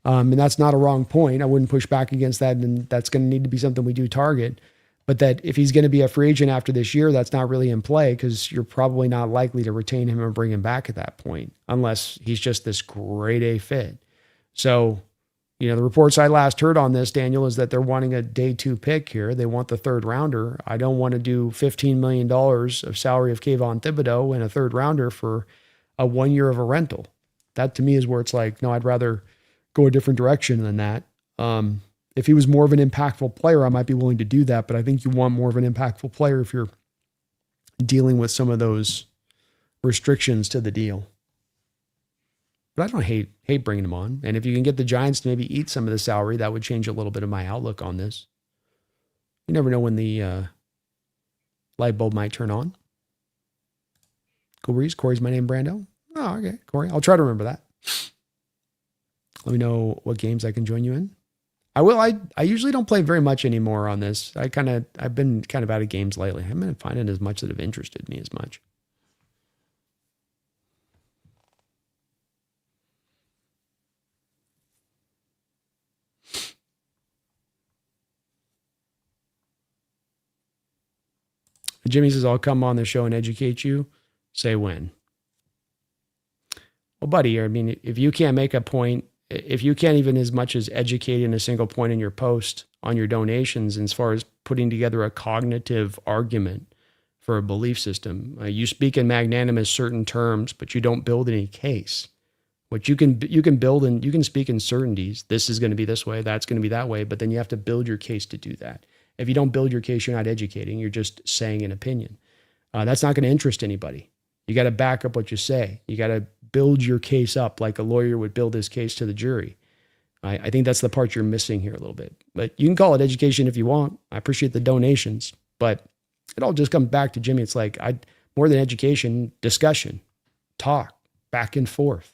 And that's not a wrong point. I wouldn't push back against that. And that's going to need to be something we do target. But that if he's going to be a free agent after this year, that's not really in play, because you're probably not likely to retain him and bring him back at that point, unless he's just this grade A fit. So The reports I last heard on this, Daniel, is that they're wanting a day 2 pick here. They want the 3rd rounder. I don't want to do $15 million of salary of Kayvon Thibodeau and a 3rd rounder for a 1 year of a rental. That to me is where it's like, no, I'd rather go a different direction than that. If he was more of an impactful player, I might be willing to do that. But I think you want more of an impactful player if you're dealing with some of those restrictions to the deal. But I don't hate bringing him on. And if you can get the Giants to maybe eat some of the salary, that would change a little bit of my outlook on this. You never know when the light bulb might turn on. Cool Breeze, Corey's my name, Brando. Oh, okay, Corey. I'll try to remember that. Let me know what games I can join you in. I will. I usually don't play very much anymore on this. I've been kind of out of games lately. I haven't been finding as much that have interested me as much. Jimmy says, I'll come on the show and educate you. Say when. Well, buddy, I mean, if you can't make a point, if you can't even as much as educate in a single point in your post on your donations, as far as putting together a cognitive argument for a belief system, you speak in magnanimous certain terms, but you don't build any case. What you can build and you can speak in certainties. This is going to be this way, that's going to be that way, but then you have to build your case to do that. If you don't build your case, you're not educating. You're just saying an opinion. That's not going to interest anybody. You got to back up what you say. You got to build your case up like a lawyer would build his case to the jury. I think that's the part you're missing here a little bit. But you can call it education if you want. I appreciate the donations, but it all just comes back to Jimmy. It's like more than education, discussion, talk, back and forth.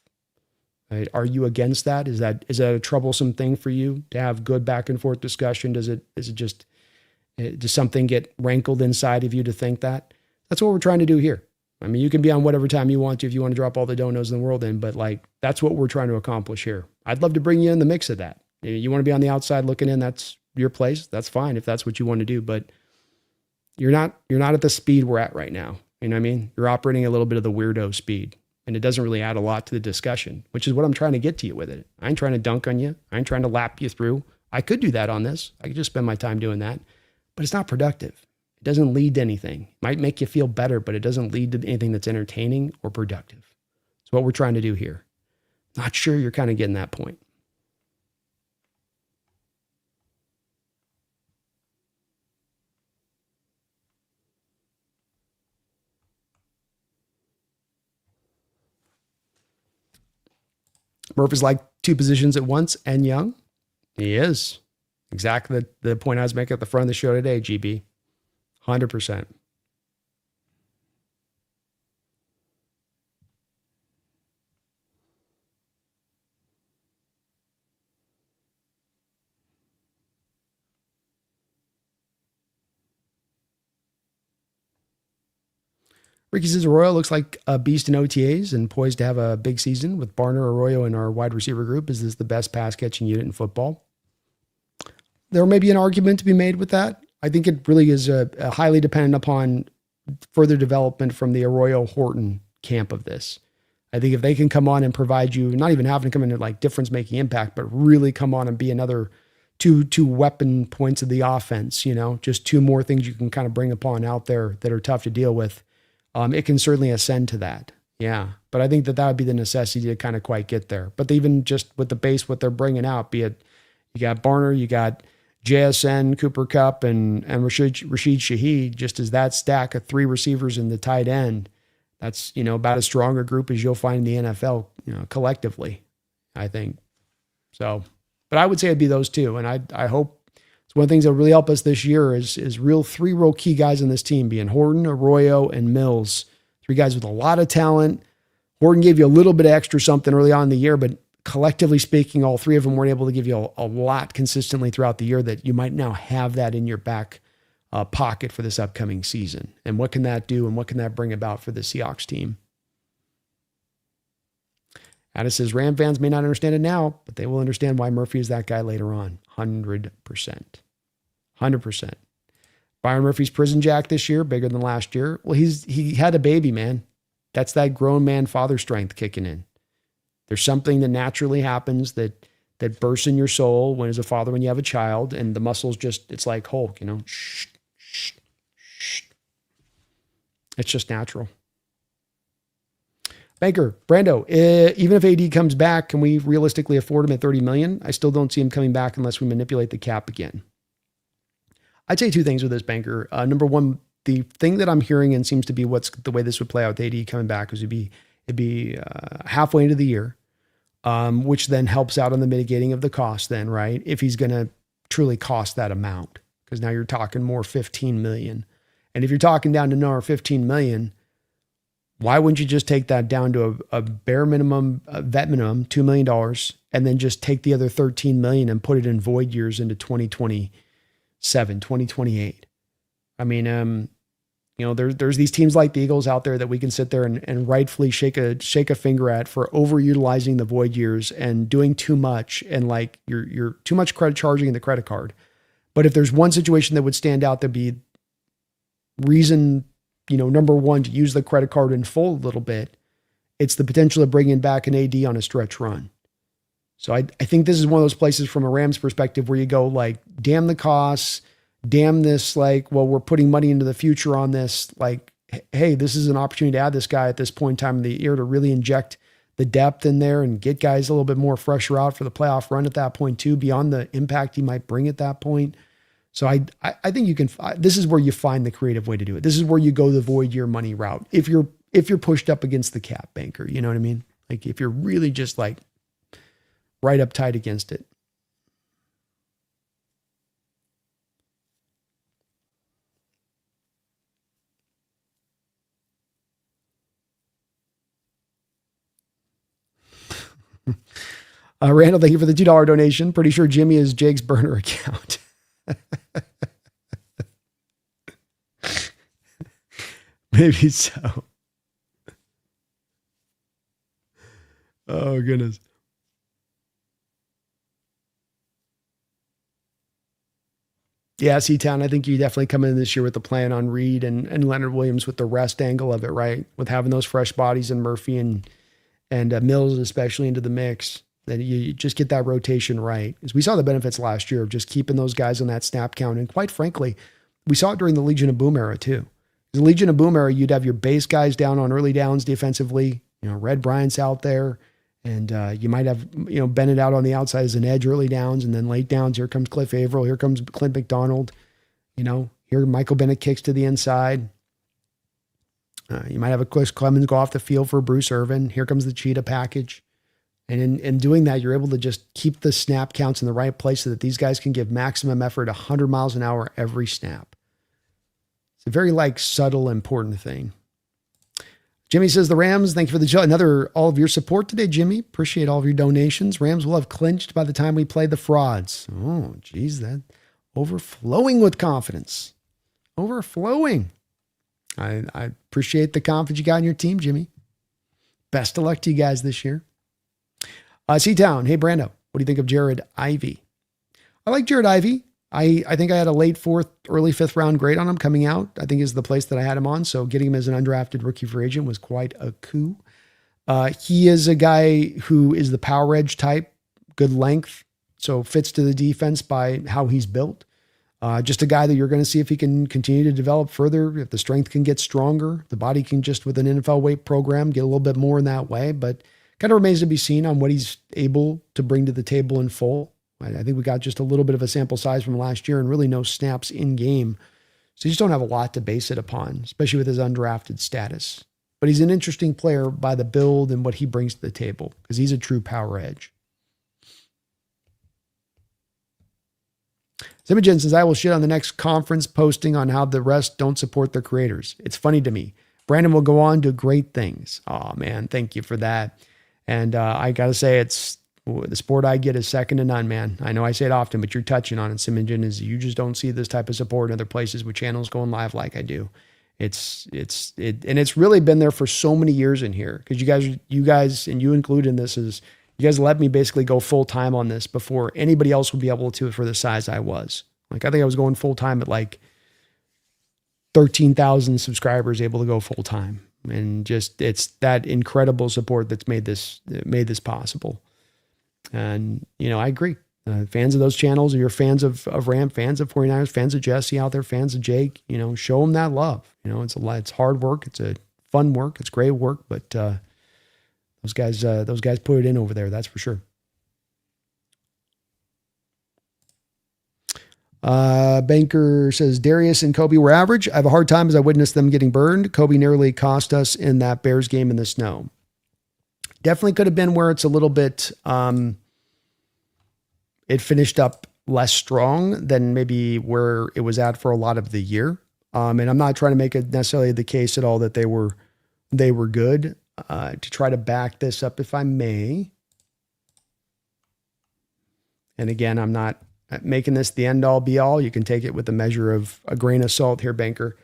Right? Are you against that? Is that a troublesome thing for you to have good back and forth discussion? Does something get rankled inside of you to think that? That's what we're trying to do here. I mean, you can be on whatever time you want to if you want to drop all the donos in the world in, but like that's what we're trying to accomplish here. I'd love to bring you in the mix of that. You want to be on the outside looking in, that's your place. That's fine if that's what you want to do, but you're not at the speed we're at right now. You know what I mean? You're operating a little bit of the weirdo speed, and it doesn't really add a lot to the discussion, which is what I'm trying to get to you with it. I ain't trying to dunk on you. I ain't trying to lap you through. I could do that on this. I could just spend my time doing that, but it's not productive. It doesn't lead to anything. It might make you feel better, but it doesn't lead to anything that's entertaining or productive. It's what we're trying to do here. Not sure you're kind of getting that point. Murphy's like 2 positions at once and young. He is. Exactly the point I was making at the front of the show today, GB. 100%. Ricky says Arroyo looks like a beast in OTAs and poised to have a big season with Barner, Arroyo in our wide receiver group. Is this the best pass catching unit in football? There may be an argument to be made with that. I think it really is a highly dependent upon further development from the Arroyo Horton camp of this. I think if they can come on and provide you, not even having to come in like difference making impact, but really come on and be another two weapon points of the offense, just 2 more things you can kind of bring upon out there that are tough to deal with. It can certainly ascend to that. Yeah. But I think that would be the necessity to kind of quite get there. But even just with the base, what they're bringing out, be it, you got Barner, you got JSN, Cooper Kupp, and Rashid Shaheed, just as that stack of 3 receivers in the tight end, that's, about as strong a group as you'll find in the NFL, collectively, I think. So, but I would say it'd be those 2. And I hope it's one of the things that really help us this year is 3 real key guys on this team being Horton, Arroyo, and Mills. 3 guys with a lot of talent. Horton gave you a little bit of extra something early on in the year, but collectively speaking, all 3 of them weren't able to give you a lot consistently throughout the year that you might now have that in your back pocket for this upcoming season. And what can that do? And what can that bring about for the Seahawks team? Addis says, Ram fans may not understand it now, but they will understand why Murphy is that guy later on. 100%. 100%. Byron Murphy's prison jack this year, bigger than last year. Well, he had a baby, man. That's that grown man father strength kicking in. There's something that naturally happens that that bursts in your soul when as a father, when you have a child, and the muscles just, it's like Hulk, you know, it's just natural. Banker, Brando, even if AD comes back, can we realistically afford him at $30 million? I still don't see him coming back unless we manipulate the cap again. I'd say two things with this, Banker. Number one, the thing that I'm hearing and seems to be what's the way this would play out with AD coming back is it'd be halfway into the year, which then helps out on the mitigating of the cost then, right? If he's going to truly cost that amount, because now you're talking more 15 million. And if you're talking down to another 15 million, why wouldn't you just take that down to a bare minimum, vet minimum, $2 million, and then just take the other 13 million and put it in void years into 2027, 2028? I mean, you know, there's these teams like the Eagles out there that we can sit there and rightfully shake a finger at for overutilizing the void years and doing too much, and like you're too much credit charging in the credit card. But if there's one situation that would stand out, there'd be reason, you know, number one, to use the credit card in full a little bit. It's the potential of bringing back an AD on a stretch run. So I think this is one of those places from a Rams perspective where you go like, damn the costs, damn this, like, well, we're putting money into the future on this. Like, hey, this is an opportunity to add this guy at this point in time in the year to really inject the depth in there and get guys a little bit more fresher out for the playoff run at that point too, beyond the impact he might bring at that point. So I think you can, this is where you find the creative way to do it. This is where you go the void year money route. If you're pushed up against the cap, Banker, you know what I mean? Like if you're really just like right up tight against it. Randall, thank you for the $2 donation. Pretty sure Jimmy is Jake's burner account. Maybe so. Oh, goodness. Yeah, C-Town, I think you definitely come in this year with the plan on Reed and Leonard Williams with the rest angle of it, right? With having those fresh bodies and Murphy and Mills especially into the mix, that you just get that rotation right. Because we saw the benefits last year of just keeping those guys on that snap count. And quite frankly, we saw it during the Legion of Boom era too. The Legion of Boom era, you'd have your base guys down on early downs defensively, you know, Red Bryant's out there, and you might have, you know, Bennett out on the outside as an edge early downs, and then late downs, here comes Cliff Averill, here comes Clint McDonald, you know, here Michael Bennett kicks to the inside. You might have a Chris Clemens go off the field for Bruce Irvin. Here comes the Cheetah package. And in doing that, you're able to just keep the snap counts in the right place so that these guys can give maximum effort 100 miles an hour every snap. It's a very like subtle, important thing. Jimmy says the Rams, thank you for the all of your support today, Jimmy. Appreciate all of your donations. Rams will have clinched by the time we play the frauds. Oh, geez, that overflowing with confidence. Overflowing. I appreciate the confidence you got in your team, Jimmy. Best of luck to you guys this year. C-Town, hey, Brando, what do you think of Jared Ivey? I like Jared Ivey. I think I had a late fourth, early fifth round grade on him coming out. I think is the place that I had him on. So getting him as an undrafted rookie free agent was quite a coup. He is a guy who is the power edge type, good length. So fits to the defense by how he's built. Just a guy that you're going to see if he can continue to develop further, if the strength can get stronger, the body can just with an NFL weight program, get a little bit more in that way, but kind of remains to be seen on what he's able to bring to the table in full. I think we got just a little bit of a sample size from last year and really no snaps in game. So you just don't have a lot to base it upon, especially with his undrafted status. But he's an interesting player by the build and what he brings to the table because he's a true power edge. Simogen says, I will shit on the next conference posting on how the rest don't support their creators. It's funny to me. Brandon will go on to great things. Oh, man, thank you for that. And I got to say, it's the sport I get is second to none, man. I know I say it often, but you're touching on it, Simogen, is you just don't see this type of support in other places with channels going live like I do. And it's really been there for so many years in here because you guys, and you include in this, is you guys let me basically go full time on this before anybody else would be able to for the size I was. Like, I think I was going full time at like 13,000 subscribers, able to go full time. And just, it's that incredible support that's made this possible. And, I agree. Fans of those channels, or you're fans of Ram, fans of 49ers, fans of Jesse out there, fans of Jake, show them that love. It's hard work. It's a fun work. It's great work, but those guys put it in over there. That's for sure. Banker says Darius and Kobe were average. I have a hard time as I witnessed them getting burned. Kobe nearly cost us in that Bears game in the snow. Definitely could have been where it's a little bit, it finished up less strong than maybe where it was at for a lot of the year. And I'm not trying to make it necessarily the case at all that they were good. To try to back this up, if I may. And again, I'm not making this the end all be all. You can take it with a measure of a grain of salt here, Banker.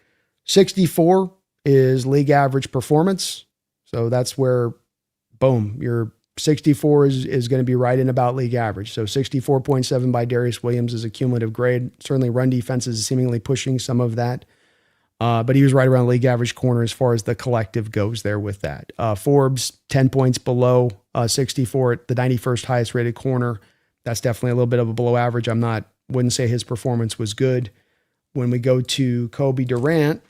64 is league average performance. So that's where, boom, your 64 is going to be right in about league average. So 64.7 by Darius Williams is a cumulative grade. Certainly run defense is seemingly pushing some of that. But he was right around league average corner as far as the collective goes there with that. Forbes, 10 points below 64 at the 91st highest rated corner. That's definitely a little bit of a below average. Wouldn't say his performance was good. When we go to Kobe Durant,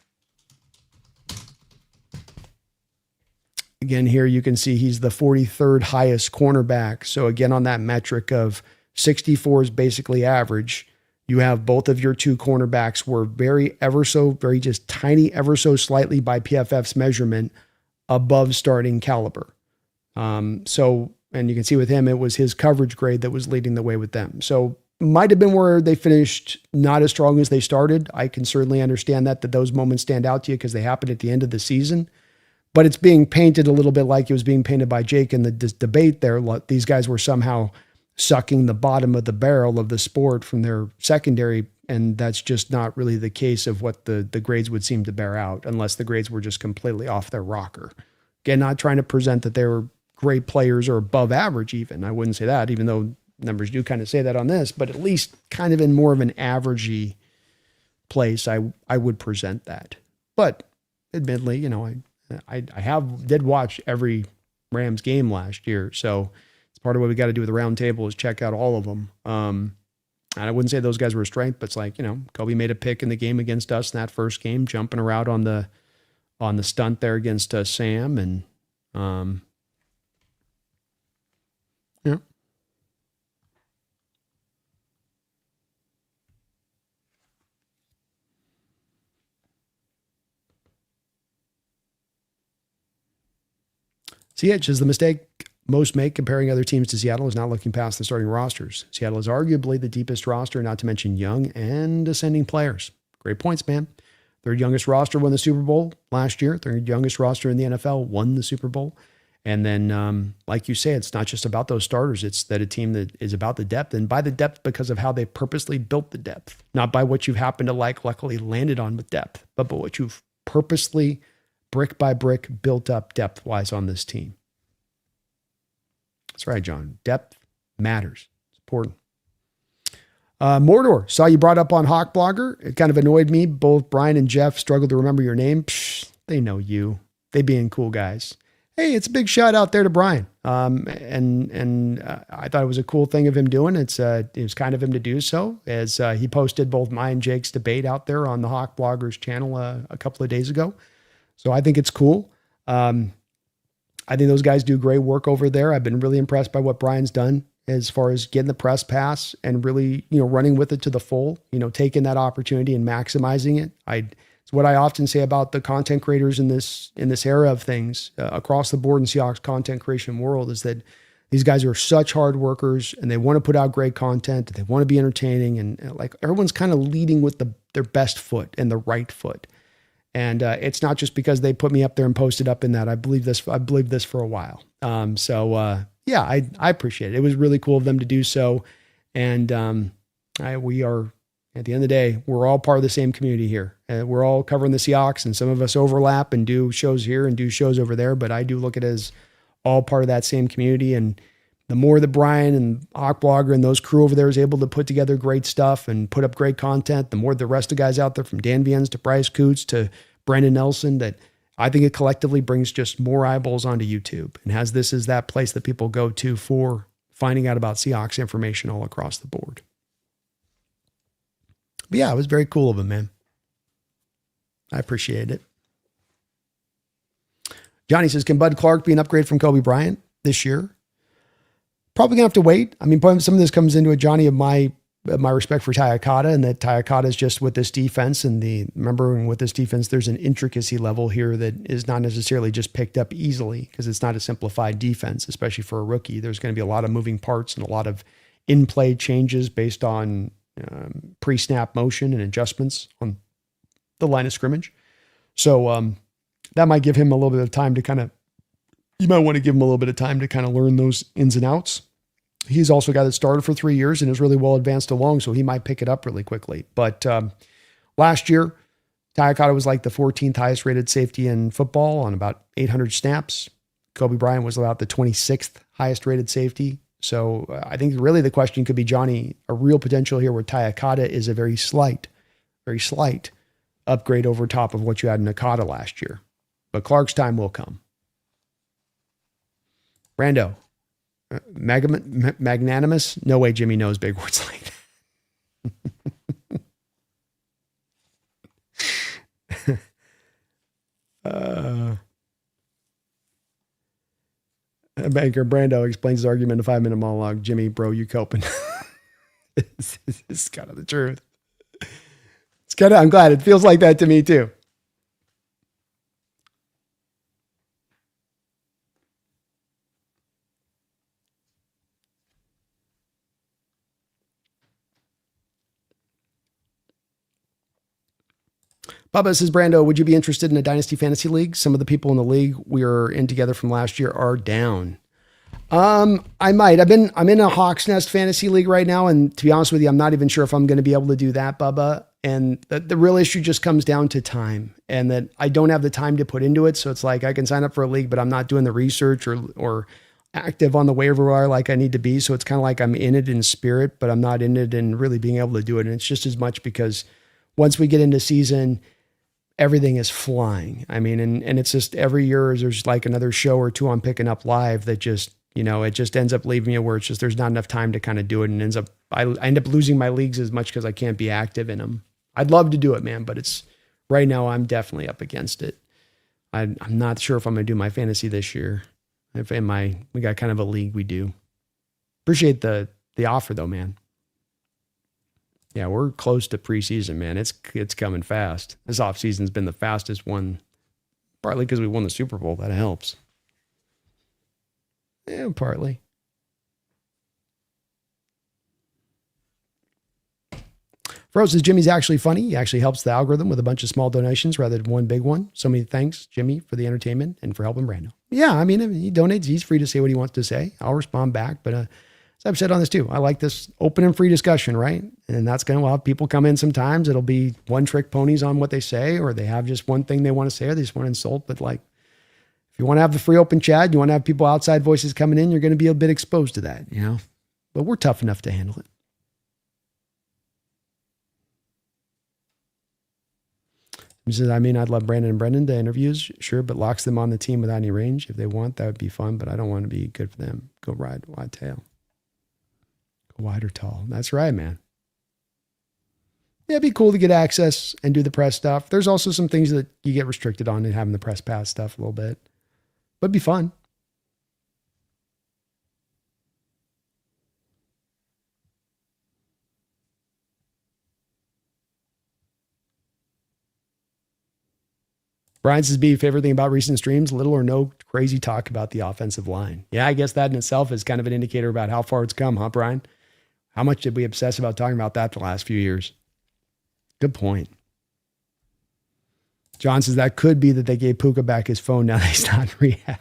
again, here you can see he's the 43rd highest cornerback. So again, on that metric of 64 is basically average. You have both of your two cornerbacks were very just tiny, ever so slightly by PFF's measurement above starting caliber. And you can see with him, it was his coverage grade that was leading the way with them. So might have been where they finished not as strong as they started. I can certainly understand that those moments stand out to you because they happened at the end of the season. But it's being painted a little bit like it was being painted by Jake in the debate there. These guys were somehow sucking the bottom of the barrel of the sport from their secondary, and that's just not really the case of what the grades would seem to bear out, unless the grades were just completely off their rocker. Again, not trying to present that they were great players or above average even. I wouldn't say that, even though numbers do kind of say that on this, but at least kind of in more of an averagey place, I would present that. But admittedly, I did watch every Rams game last year, so it's part of what we got to do with the round table is check out all of them. And I wouldn't say those guys were a strength, but it's like, Kobe made a pick in the game against us in that first game, jumping around on the stunt there against Sam. And, yeah. CH is the mistake most make comparing other teams to Seattle is not looking past the starting rosters. Seattle is arguably the deepest roster, not to mention young and ascending players. Great points, man. Third youngest roster won the Super Bowl last year. Third youngest roster in the NFL won the Super Bowl. And then, like you say, it's not just about those starters. It's that a team that is about the depth, and by the depth because of how they purposely built the depth, not by what you've happened to luckily landed on with depth, but by what you've purposely, brick by brick, built up depth-wise on this team. That's right, John. Depth matters. It's important. Mordor, saw you brought up on Hawk Blogger. It kind of annoyed me. Both Brian and Jeff struggled to remember your name. Psh, they know you. They being cool guys. Hey, it's a big shout out there to Brian. And I thought it was a cool thing of him doing. It was kind of him to do so, as he posted both my and Jake's debate out there on the Hawk Bloggers channel a couple of days ago. So I think it's cool. I think those guys do great work over there. I've been really impressed by what Brian's done as far as getting the press pass and really, running with it to the full, taking that opportunity and maximizing it. It's what I often say about the content creators in this era of things across the board in Seahawks content creation world is that these guys are such hard workers and they want to put out great content. They want to be entertaining, and like everyone's kind of leading with their best foot and the right foot. And it's not just because they put me up there and posted up in that. I believe this for a while. Yeah, I appreciate it. It was really cool of them to do so. And we are, at the end of the day, we're all part of the same community here. We're all covering the Seahawks, and some of us overlap and do shows here and do shows over there. But I do look at it as all part of that same community. And the more that Brian and Hawk Blogger and those crew over there is able to put together great stuff and put up great content, the more the rest of the guys out there, from Dan Viennes to Bryce Coots to Brandon Nelson, that I think it collectively brings just more eyeballs onto YouTube and has this as that place that people go to for finding out about Seahawks information all across the board. But yeah, it was very cool of him, man. I appreciate it. Johnny says, can Bud Clark be an upgrade from Kobe Bryant this year? Probably gonna have to wait. I mean, some of this comes into it, Johnny, of my respect for Tayakata, and that Tayakata is just with this defense remembering with this defense, there's an intricacy level here that is not necessarily just picked up easily because it's not a simplified defense, especially for a rookie. There's going to be a lot of moving parts and a lot of in-play changes based on pre-snap motion and adjustments on the line of scrimmage. So that might give him a little bit of time to you might want to give him a little bit of time to kind of learn those ins and outs. He's also got it started for 3 years and is really well advanced along, so he might pick it up really quickly. But last year, Tayakata was like the 14th highest rated safety in football on about 800 snaps. Kobe Bryant was about the 26th highest rated safety. So I think really the question could be, Johnny, a real potential here where Tayakata is a very slight upgrade over top of what you had in Nakata last year. But Clark's time will come. Brando. Magnanimous? No way Jimmy knows big words like that. Banker Brando explains his argument in a 5-minute monologue. Jimmy, bro, you coping. It's kind of the truth. I'm glad it feels like that to me too. Bubba says, Brando, would you be interested in a Dynasty Fantasy League? Some of the people in the league we are in together from last year are down. I might. I'm in a Hawks Nest Fantasy League right now, and to be honest with you, I'm not even sure if I'm going to be able to do that, Bubba. And the real issue just comes down to time, and that I don't have the time to put into it. So it's like I can sign up for a league, but I'm not doing the research or active on the waiver wire like I need to be. So it's kind of like I'm in it in spirit, but I'm not in it in really being able to do it. And it's just as much because once we get into season, everything is flying. I mean, and it's just every year there's like another show or two I'm picking up live that just, it just ends up leaving me where it's just, there's not enough time to kind of do it, and I end up losing my leagues as much because I can't be active in them. I'd love to do it, man, but right now I'm definitely up against it. I'm not sure if I'm going to do my fantasy this year. We got kind of a league we do. Appreciate the offer though, man. Yeah, we're close to preseason, man. It's coming fast. This offseason's been the fastest one, partly because we won the Super Bowl. That helps. Yeah, partly. Froze says, Jimmy's actually funny. He actually helps the algorithm with a bunch of small donations rather than one big one. So many thanks, Jimmy, for the entertainment and for helping Brando. Yeah, I mean, he donates. He's free to say what he wants to say. I'll respond back, but as I've said on this too, I like this open and free discussion, right? And that's going to have people come in sometimes. It'll be one trick ponies on what they say, or they have just one thing they want to say, or they just want to insult. But like, if you want to have the free open chat, you want to have people outside voices coming in, you're going to be a bit exposed to that, but we're tough enough to handle it. He says, I mean, I'd love Brandon and Brendan to interviews, sure, but locks them on the team without any range. If they want, that would be fun, but I don't want to be good for them. Go ride wide tail. Wide or tall. That's right, man. Yeah, it'd be cool to get access and do the press stuff. There's also some things that you get restricted on in having the press pass stuff a little bit, but it'd be fun. Brian says, B, favorite thing about recent streams, little or no crazy talk about the offensive line. Yeah, I guess that in itself is kind of an indicator about how far it's come, huh, Brian? How much did we obsess about talking about that the last few years? Good point. John says that could be that they gave Puka back his phone now that he's not in rehab.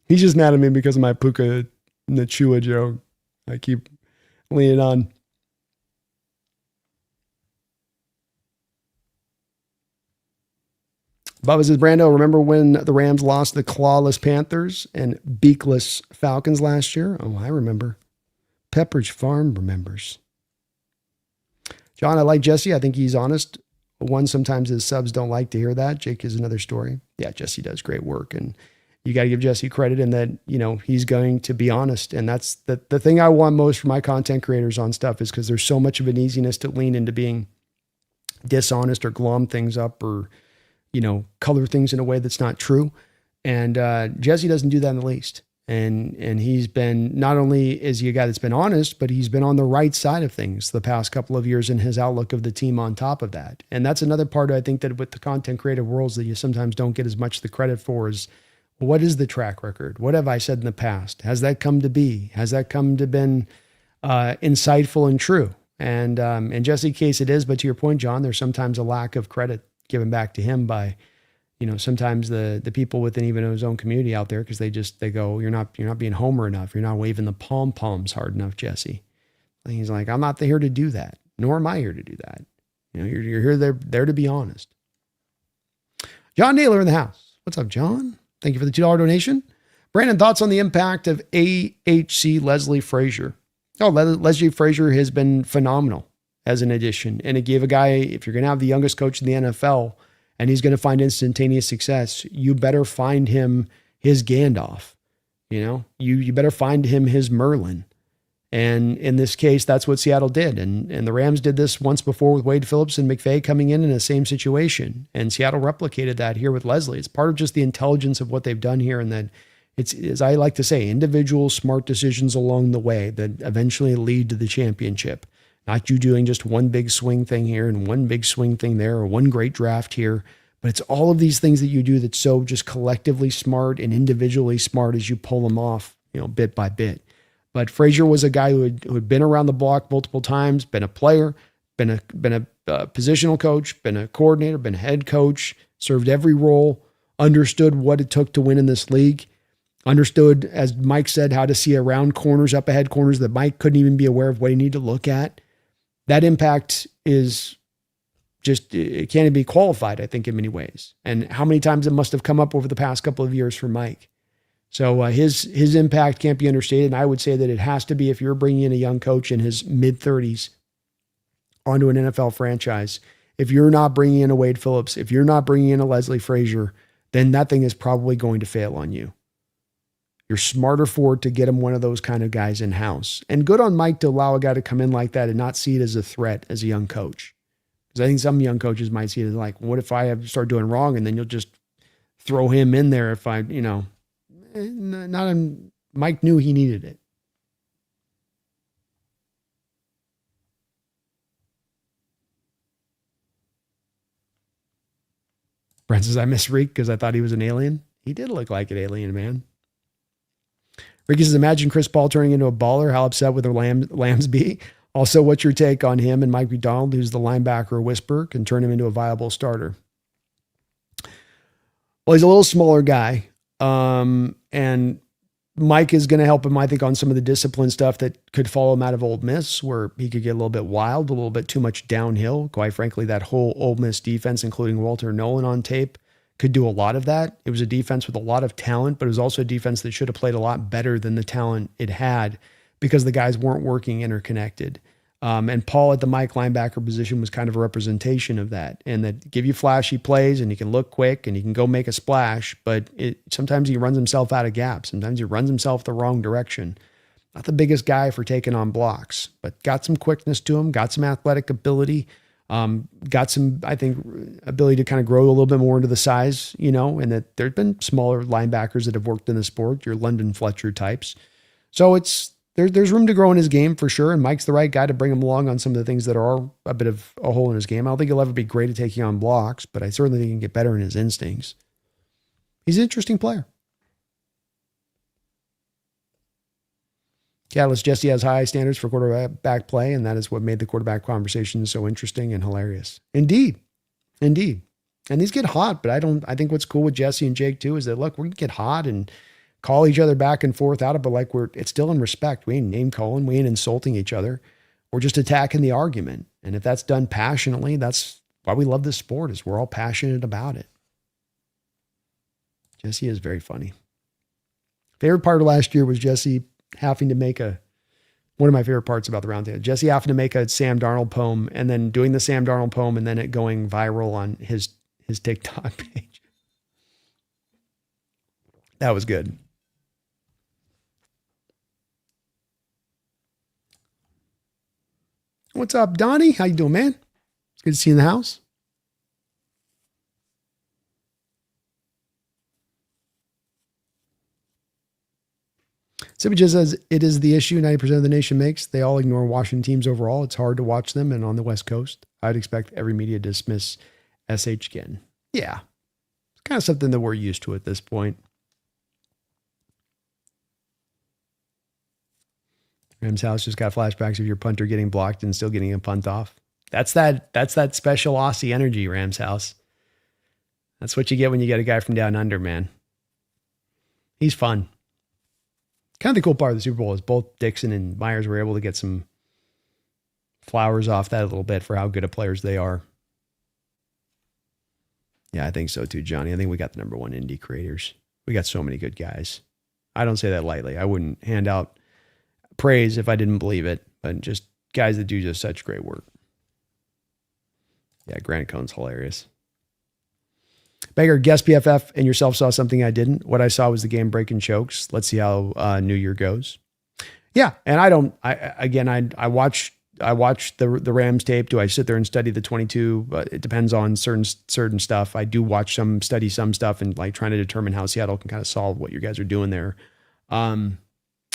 He's just mad at me because of my Puka Nachua joke. I keep leaning on. Bubba says, Brando, remember when the Rams lost the clawless Panthers and beakless Falcons last year? Oh, I remember. Pepperidge Farm remembers. John, I like Jesse. I think he's honest. One, sometimes his subs don't like to hear that. Jake is another story. Yeah, Jesse does great work. And you got to give Jesse credit in that, he's going to be honest. And that's the thing I want most from my content creators on stuff is because there's so much of an easiness to lean into being dishonest or glom things up or, color things in a way that's not true. And Jesse doesn't do that in the least. And he's been, not only is he a guy that's been honest, but he's been on the right side of things the past couple of years in his outlook of the team on top of that. And that's another part, I think, that with the content creative worlds that you sometimes don't get as much the credit for is, what is the track record? What have I said in the past? Has that come to be? Has that come to been insightful and true? And in Jesse's case, it is. But to your point, John, there's sometimes a lack of credit given back to him by, sometimes the people within even his own community out there, because they go, you're not being Homer enough. You're not waving the pom-poms hard enough, Jesse. And he's like, I'm not here to do that, nor am I here to do that. You're here there to be honest. John Naylor in the house. What's up, John? Thank you for the $2 donation. Brandon, thoughts on the impact of AHC Leslie Frazier? Oh, Leslie Frazier has been phenomenal as an addition. And it gave a guy, if you're going to have the youngest coach in the NFL and he's going to find instantaneous success, you better find him his Gandalf. You better find him his Merlin. And in this case, that's what Seattle did. And the Rams did this once before with Wade Phillips and McVay coming in the same situation. And Seattle replicated that here with Leslie. It's part of just the intelligence of what they've done here. And that it's, as I like to say, individual smart decisions along the way that eventually lead to the championship. Not you doing just one big swing thing here and one big swing thing there or one great draft here. But it's all of these things that you do that's so just collectively smart and individually smart as you pull them off, bit by bit. But Frazier was a guy who had been around the block multiple times, been a player, been a positional coach, been a coordinator, been a head coach, served every role, understood what it took to win in this league, understood, as Mike said, how to see around corners, up ahead corners that Mike couldn't even be aware of what he needed to look at. That impact is just, it can't even be qualified, I think, in many ways. And how many times it must have come up over the past couple of years for Mike. So his impact can't be understated. And I would say that it has to be, if you're bringing in a young coach in his mid-30s onto an NFL franchise, if you're not bringing in a Wade Phillips, if you're not bringing in a Leslie Frazier, then that thing is probably going to fail on you. You're smarter for it to get him one of those kind of guys in-house. And good on Mike to allow a guy to come in like that and not see it as a threat as a young coach. Because I think some young coaches might see it as like, what if I start doing wrong and then you'll just throw him in there if I, Mike knew he needed it. Brent says, I miss Reek because I thought he was an alien. He did look like an alien, man. Ricky says, imagine Chris Paul turning into a baller. How upset would the Lambs be? Also, what's your take on him and Mike McDonald, who's the linebacker whisperer, can turn him into a viable starter? Well, he's a little smaller guy. And Mike is going to help him, I think, on some of the discipline stuff that could follow him out of Ole Miss, where he could get a little bit wild, a little bit too much downhill. Quite frankly, that whole Ole Miss defense, including Walter Nolan on tape, could do a lot of that. It was a defense with a lot of talent, but it was also a defense that should have played a lot better than the talent it had because the guys weren't working interconnected. And Paul at the Mike linebacker position was kind of a representation of that, and that give you flashy plays and he can look quick and he can go make a splash, but sometimes he runs himself out of gaps. Sometimes he runs himself the wrong direction. Not the biggest guy for taking on blocks, but got some quickness to him, got some athletic ability, got some, I think, ability to kind of grow a little bit more into the size, and that there's been smaller linebackers that have worked in the sport, your London Fletcher types. So there's room to grow in his game for sure. And Mike's the right guy to bring him along on some of the things that are a bit of a hole in his game. I don't think he'll ever be great at taking on blocks, but I certainly think he can get better in his instincts. He's an interesting player. Catalyst Jesse has high standards for quarterback play, and that is what made the quarterback conversation so interesting and hilarious. Indeed. And these get hot, but I think what's cool with Jesse and Jake too is that, look, we can get hot and call each other back and forth out of, but it's still in respect. We ain't name calling. We ain't insulting each other. We're just attacking the argument. And if that's done passionately, that's why we love this sport, is we're all passionate about it. Jesse is very funny. Favorite part of last year was Jesse having to make one of my favorite parts about the roundtable. Jesse having to make a Sam Darnold poem and then doing the Sam Darnold poem and then it going viral on his TikTok page. That was good. What's up, Donnie? How you doing, man? It's good to see you in the house. Sippy just says, it is the issue 90% of the nation makes. They all ignore Washington teams overall. It's hard to watch them. And on the West Coast, I'd expect every media to dismiss SH again. Yeah. It's kind of something that we're used to at this point. Rams house just got flashbacks of your punter getting blocked and still getting a punt off. That's that special Aussie energy, Rams house. That's what you get when you get a guy from down under, man. He's fun. Kind of the cool part of the Super Bowl is both Dixon and Myers were able to get some flowers off that a little bit for how good of players they are. Yeah, I think so too, Johnny. I think we got the number one indie creators. We got so many good guys. I don't say that lightly. I wouldn't hand out praise if I didn't believe it, but just guys that do just such great work. Yeah, Grant Cohn's hilarious. Baker, guest PFF and yourself saw something I didn't. What I saw was the game breaking chokes. Let's see how New Year goes. Yeah, and I watch the Rams tape. Do I sit there and study the 22? It depends on certain stuff. I do watch study some stuff and like trying to determine how Seattle can kind of solve what you guys are doing there. I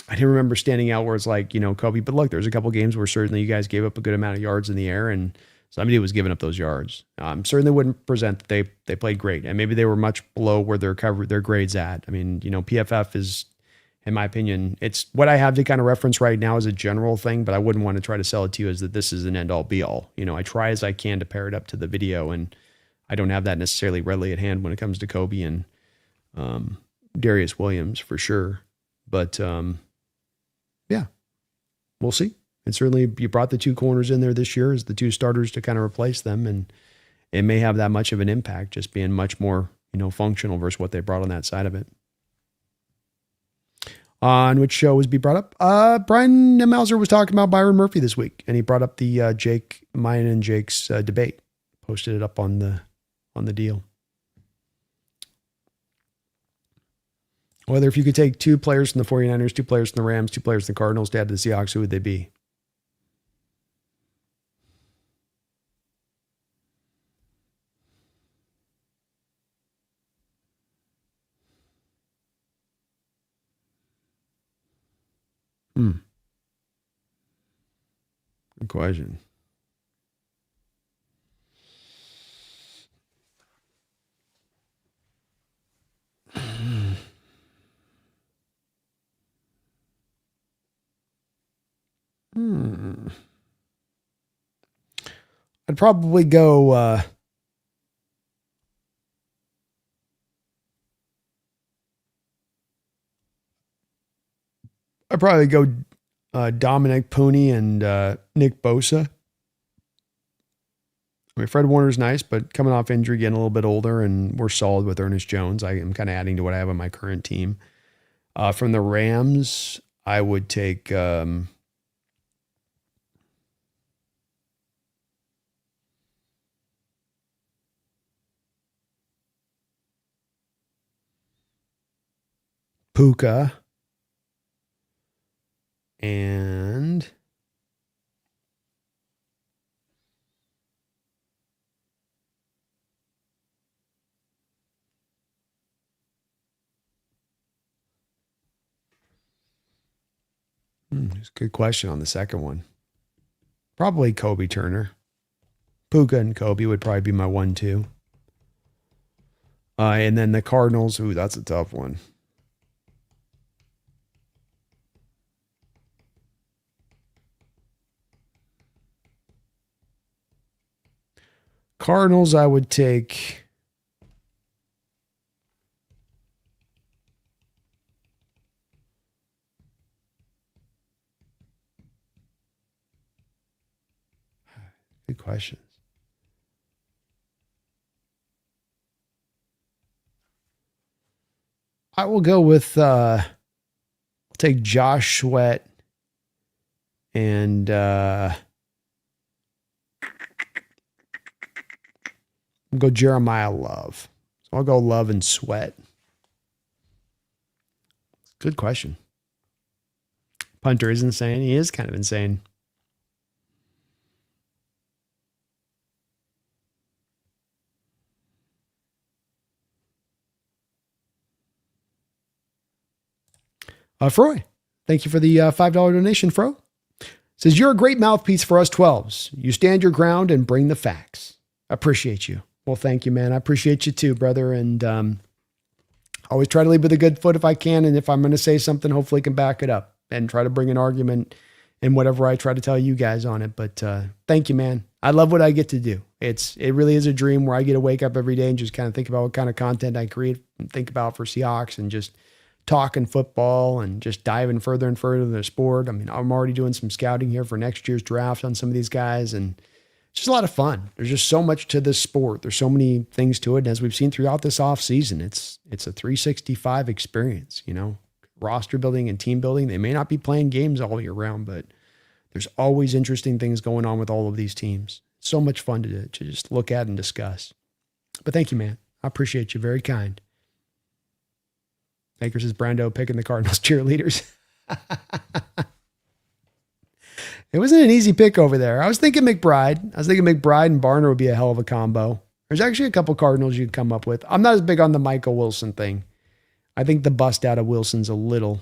didn't remember standing out where it's like, Kobe, but look, there's a couple games where certainly you guys gave up a good amount of yards in the air and somebody was giving up those yards. Certainly wouldn't present that they played great, and maybe they were much below where their grades at. I mean, PFF is, in my opinion, it's what I have to kind of reference right now as a general thing, but I wouldn't want to try to sell it to you as that this is an end all be all. I try as I can to pair it up to the video, and I don't have that necessarily readily at hand when it comes to Kobe and Darius Williams for sure. But yeah, we'll see. And certainly you brought the two corners in there this year as the two starters to kind of replace them. And it may have that much of an impact, just being much more, functional versus what they brought on that side of it. On which show was be brought up? Brian Mauser was talking about Byron Murphy this week, and he brought up the mine and Jake's debate. Posted it up on the deal. Whether if you could take two players from the 49ers, two players from the Rams, two players from the Cardinals to add to the Seahawks, who would they be? Good question. I'd probably go Dominic Pooney and Nick Bosa. I mean, Fred Warner's nice, but coming off injury, getting a little bit older, and we're solid with Ernest Jones. I am kind of adding to what I have on my current team. From the Rams, I would take Puka and it's a good question on the second one. Probably Kobe Turner. Puka and Kobe would probably be my 1-2. And then the Cardinals, that's a tough one. Cardinals, I would take good questions. I will go with, I'll take Josh Sweat and I'll go Jeremiah Love. So I'll go Love and Sweat. Good question. Punter is insane. He is kind of insane. Froy, thank you for the $5 donation, Fro. Says, you're a great mouthpiece for us 12s. You stand your ground and bring the facts. Appreciate you. Well, thank you, man. I appreciate you too, brother. And always try to lead with a good foot if I can. And if I'm going to say something, hopefully I can back it up and try to bring an argument in whatever I try to tell you guys on it. But thank you, man. I love what I get to do. It really is a dream where I get to wake up every day and just kind of think about what kind of content I create and think about for Seahawks and just talking football and just diving further and further into the sport. I mean, I'm already doing some scouting here for next year's draft on some of these guys, and it's just a lot of fun. There's just so much to this sport. There's so many things to it. And as we've seen throughout this off season, it's a 365 experience, roster building and team building. They may not be playing games all year round, but there's always interesting things going on with all of these teams. It's so much fun to just look at and discuss. But thank you, man. I appreciate you. Very kind. Baker says Brando picking the Cardinals cheerleaders. It wasn't an easy pick over there. I was thinking McBride. And Barner would be a hell of a combo. There's actually a couple Cardinals you could come up with. I'm not as big on the Michael Wilson thing. I think the bust out of Wilson's a little.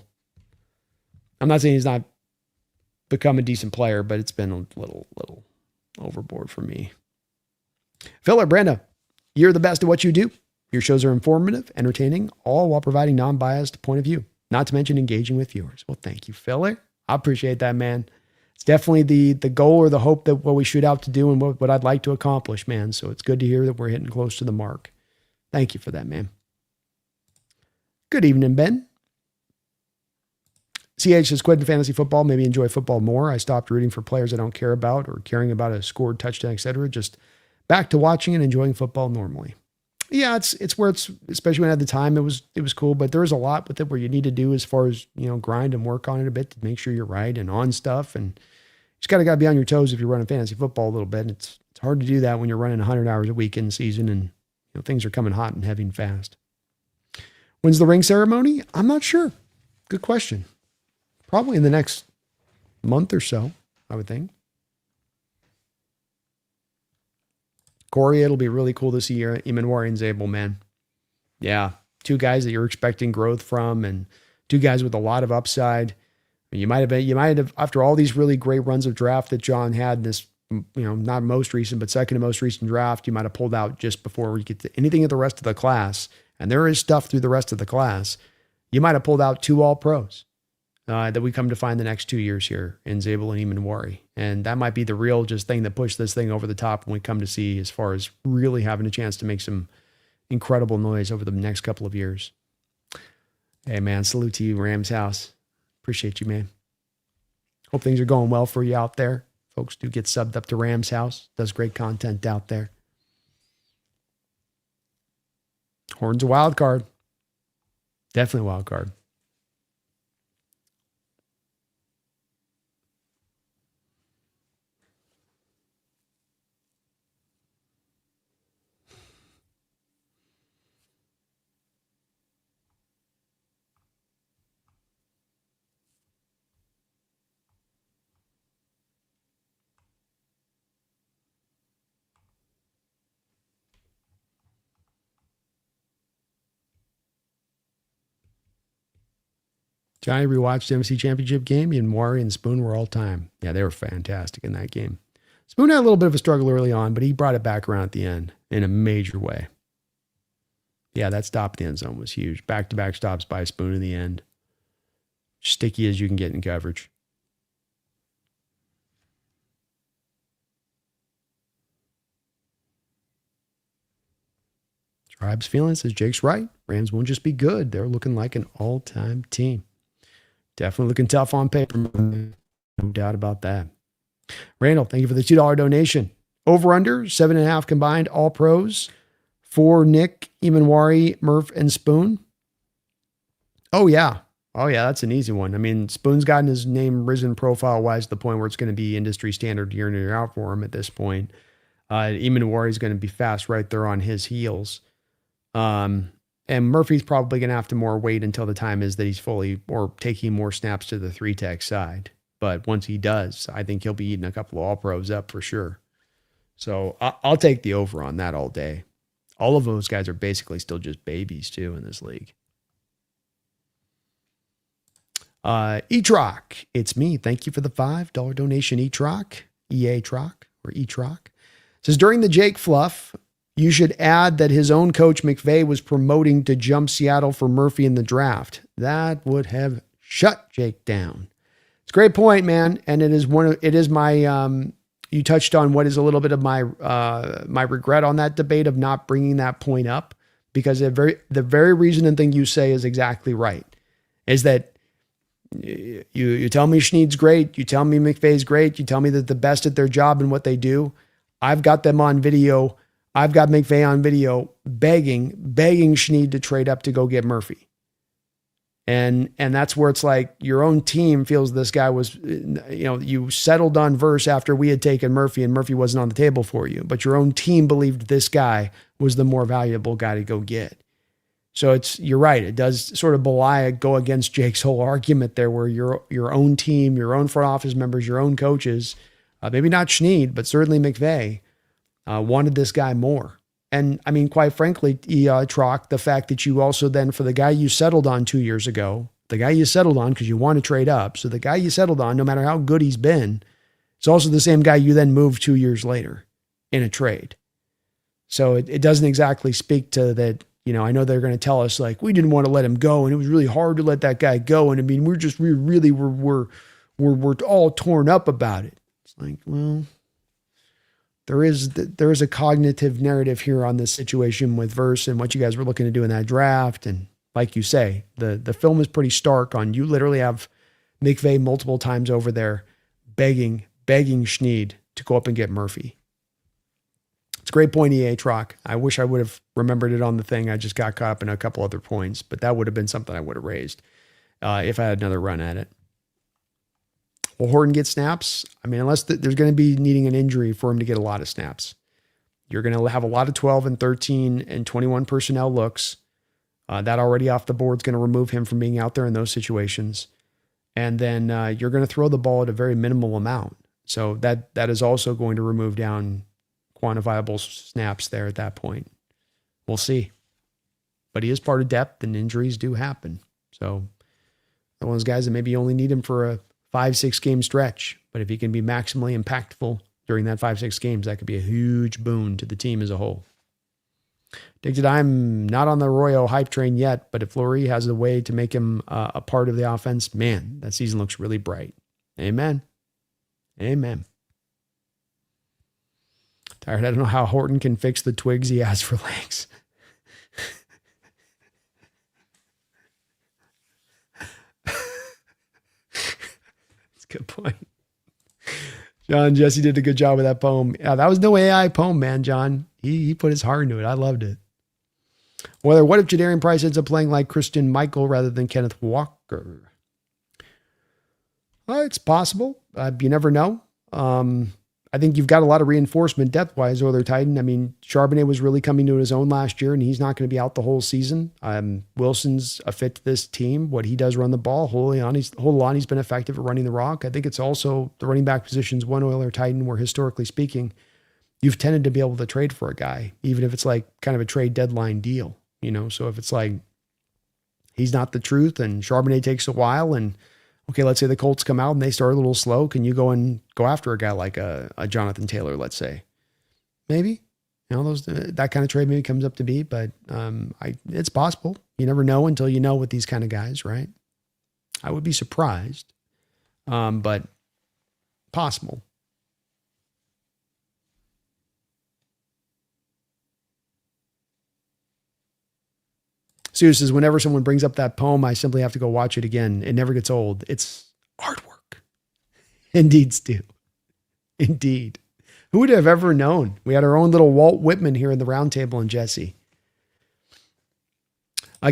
I'm not saying he's not become a decent player, but it's been a little overboard for me. Philip, Brando, you're the best at what you do. Your shows are informative, entertaining, all while providing non-biased point of view, not to mention engaging with viewers. Well, thank you, Philip. I appreciate that, man. It's definitely the goal or the hope that what we shoot out to do and what I'd like to accomplish, man. So it's good to hear that we're hitting close to the mark. Thank you for that, man. Good evening, Ben. CH says, quit in fantasy football, maybe enjoy football more. I stopped rooting for players I don't care about or caring about a scored touchdown, etc. Just back to watching and enjoying football normally. Yeah, it's where it's, especially when at the time it was cool, but there is a lot with it where you need to do as far as, grind and work on it a bit to make sure you're right and on stuff. And you just got to be on your toes if you're running fantasy football a little bit. And it's hard to do that when you're running 100 hours a week in season and things are coming hot and heavy and fast. When's the ring ceremony? I'm not sure. Good question. Probably in the next month or so, I would think. Corey, it'll be really cool to see Imanwari and Zabel, man. Yeah, two guys that you're expecting growth from and two guys with a lot of upside. You might have, after all these really great runs of draft that John had in this, not most recent, but second to most recent draft, you might have pulled out just before we get to anything of the rest of the class. And there is stuff through the rest of the class. You might have pulled out two All-Pros that we come to find the next 2 years here in Zabel and Imanwari. And that might be the real just thing that pushed this thing over the top when we come to see as far as really having a chance to make some incredible noise over the next couple of years. Hey, man, salute to you, Rams House. Appreciate you, man. Hope things are going well for you out there. Folks do get subbed up to Rams House. Does great content out there. Horn's a wild card. Definitely a wild card. Johnny rewatched the MC Championship game, and Maury and Spoon were all time. Yeah, they were fantastic in that game. Spoon had a little bit of a struggle early on, but he brought it back around at the end in a major way. Yeah, that stop at the end zone was huge. Back-to-back stops by Spoon in the end. Sticky as you can get in coverage. Tribe's feeling says Jake's right. Rams won't just be good. They're looking like an all-time team. Definitely looking tough on paper. No doubt about that. Randall, thank you for the $2 donation. Over under 7.5 combined all pros for Nick, Imanwari, Murph, and Spoon. Oh, yeah. Oh, yeah. That's an easy one. I mean, Spoon's gotten his name risen profile-wise to the point where it's going to be industry standard year in and year out for him at this point. Imanwari is going to be fast right there on his heels. And Murphy's probably going to have to more wait until the time is that he's fully or taking more snaps to the 3-tech side. But once he does, I think he'll be eating a couple of all-pros up for sure. So I'll take the over on that all day. All of those guys are basically still just babies too in this league. E-Trock, it's me. Thank you for the $5 donation, E-Trock, E-A-Trock, or E-Trock. Says, during the Jake fluff, you should add that his own coach McVay was promoting to jump Seattle for Murphy in the draft. That would have shut Jake down. It's a great point, man. And it is my, you touched on what is a little bit of my regret on that debate of not bringing that point up, because the very reason and thing you say is exactly right. Is that you tell me Schneid's great, you tell me McVay's great, you tell me that the best at their job and what they do. I've got them on video. I've got McVay on video begging Schneid to trade up to go get Murphy. And that's where it's like your own team feels this guy was, you settled on Verse after we had taken Murphy and Murphy wasn't on the table for you, but your own team believed this guy was the more valuable guy to go get. So you're right. It does sort of go against Jake's whole argument there, where your own team, your own front office members, your own coaches, maybe not Schneid, but certainly McVay, wanted this guy more. And I mean, quite frankly, Trock, the fact that you also then, for the guy you settled on 2 years ago, the guy you settled on because you want to trade up. So the guy you settled on, no matter how good he's been, is also the same guy you then moved 2 years later in a trade. So it doesn't exactly speak to that. I know they're going to tell us like, we didn't want to let him go and it was really hard to let that guy go. And I mean, we're all torn up about it. It's like, well, there is a cognitive narrative here on this situation with Verse and what you guys were looking to do in that draft. And like you say, the film is pretty stark on, you literally have McVay multiple times over there begging Schneid to go up and get Murphy. It's a great point, EA Trock. I wish I would have remembered it on the thing. I just got caught up in a couple other points, but that would have been something I would have raised if I had another run at it. Will Horton get snaps? I mean, unless there's going to be needing an injury for him to get a lot of snaps. You're going to have a lot of 12 and 13 and 21 personnel looks. That already off the board is going to remove him from being out there in those situations. And then you're going to throw the ball at a very minimal amount. So that is also going to remove down quantifiable snaps there at that point. We'll see. But he is part of depth and injuries do happen. So one of those guys that maybe you only need him for a 5-6 game stretch, but if he can be maximally impactful during that 5-6 games, that could be a huge boon to the team as a whole. Dig, I'm not on the Arroyo hype train yet, but if Flory has a way to make him a part of the offense, man, that season looks really bright. Amen. Amen. Tired. I don't know how Horton can fix the twigs he has for legs. That's a good point. John Jesse did a good job with that poem. Yeah, that was no AI poem, man, John. He put his heart into it. I loved it. What if Jadarian Price ends up playing like Christian Michael rather than Kenneth Walker? Well, it's possible. You never know. I think you've got a lot of reinforcement depth-wise over there, Titan. I mean, Charbonnet was really coming to his own last year, and he's not going to be out the whole season. Wilson's a fit to this team. What he does run the ball, Holani's been effective at running the rock. I think it's also the running back position's one Oiler Titan where, historically speaking, you've tended to be able to trade for a guy, even if it's like kind of a trade deadline deal. So if it's like he's not the truth and Charbonnet takes a while and, okay, let's say the Colts come out and they start a little slow. Can you go after a guy like a Jonathan Taylor, let's say? Maybe. That kind of trade maybe comes up to be, but it's possible. You never know until you know with these kind of guys, right? I would be surprised, but possible. Sue says, whenever someone brings up that poem, I simply have to go watch it again. It never gets old. It's artwork. Indeed, Stu. Indeed. Who would have ever known? We had our own little Walt Whitman here in the round table and Jesse.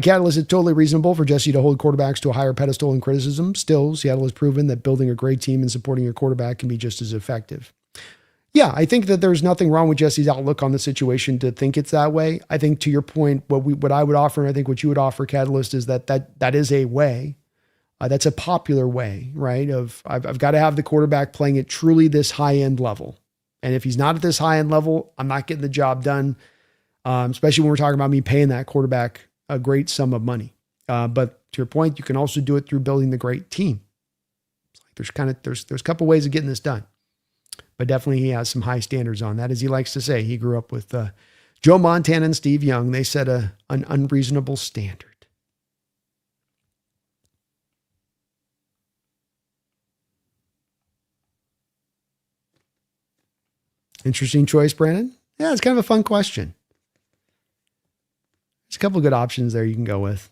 Catalyst, is totally reasonable for Jesse to hold quarterbacks to a higher pedestal in criticism. Still, Seattle has proven that building a great team and supporting your quarterback can be just as effective. Yeah, I think that there's nothing wrong with Jesse's outlook on the situation to think it's that way. I think to your point, what I would offer, and I think what you would offer, Catalyst, is that is a way. That's a popular way, right? I've got to have the quarterback playing at truly this high-end level. And if he's not at this high-end level, I'm not getting the job done, especially when we're talking about me paying that quarterback a great sum of money. But to your point, you can also do it through building the great team. There's a couple ways of getting this done, but definitely he has some high standards on that. As he likes to say, he grew up with Joe Montana and Steve Young. They set an unreasonable standard. Interesting choice, Brandon. Yeah, it's kind of a fun question. There's a couple of good options there you can go with.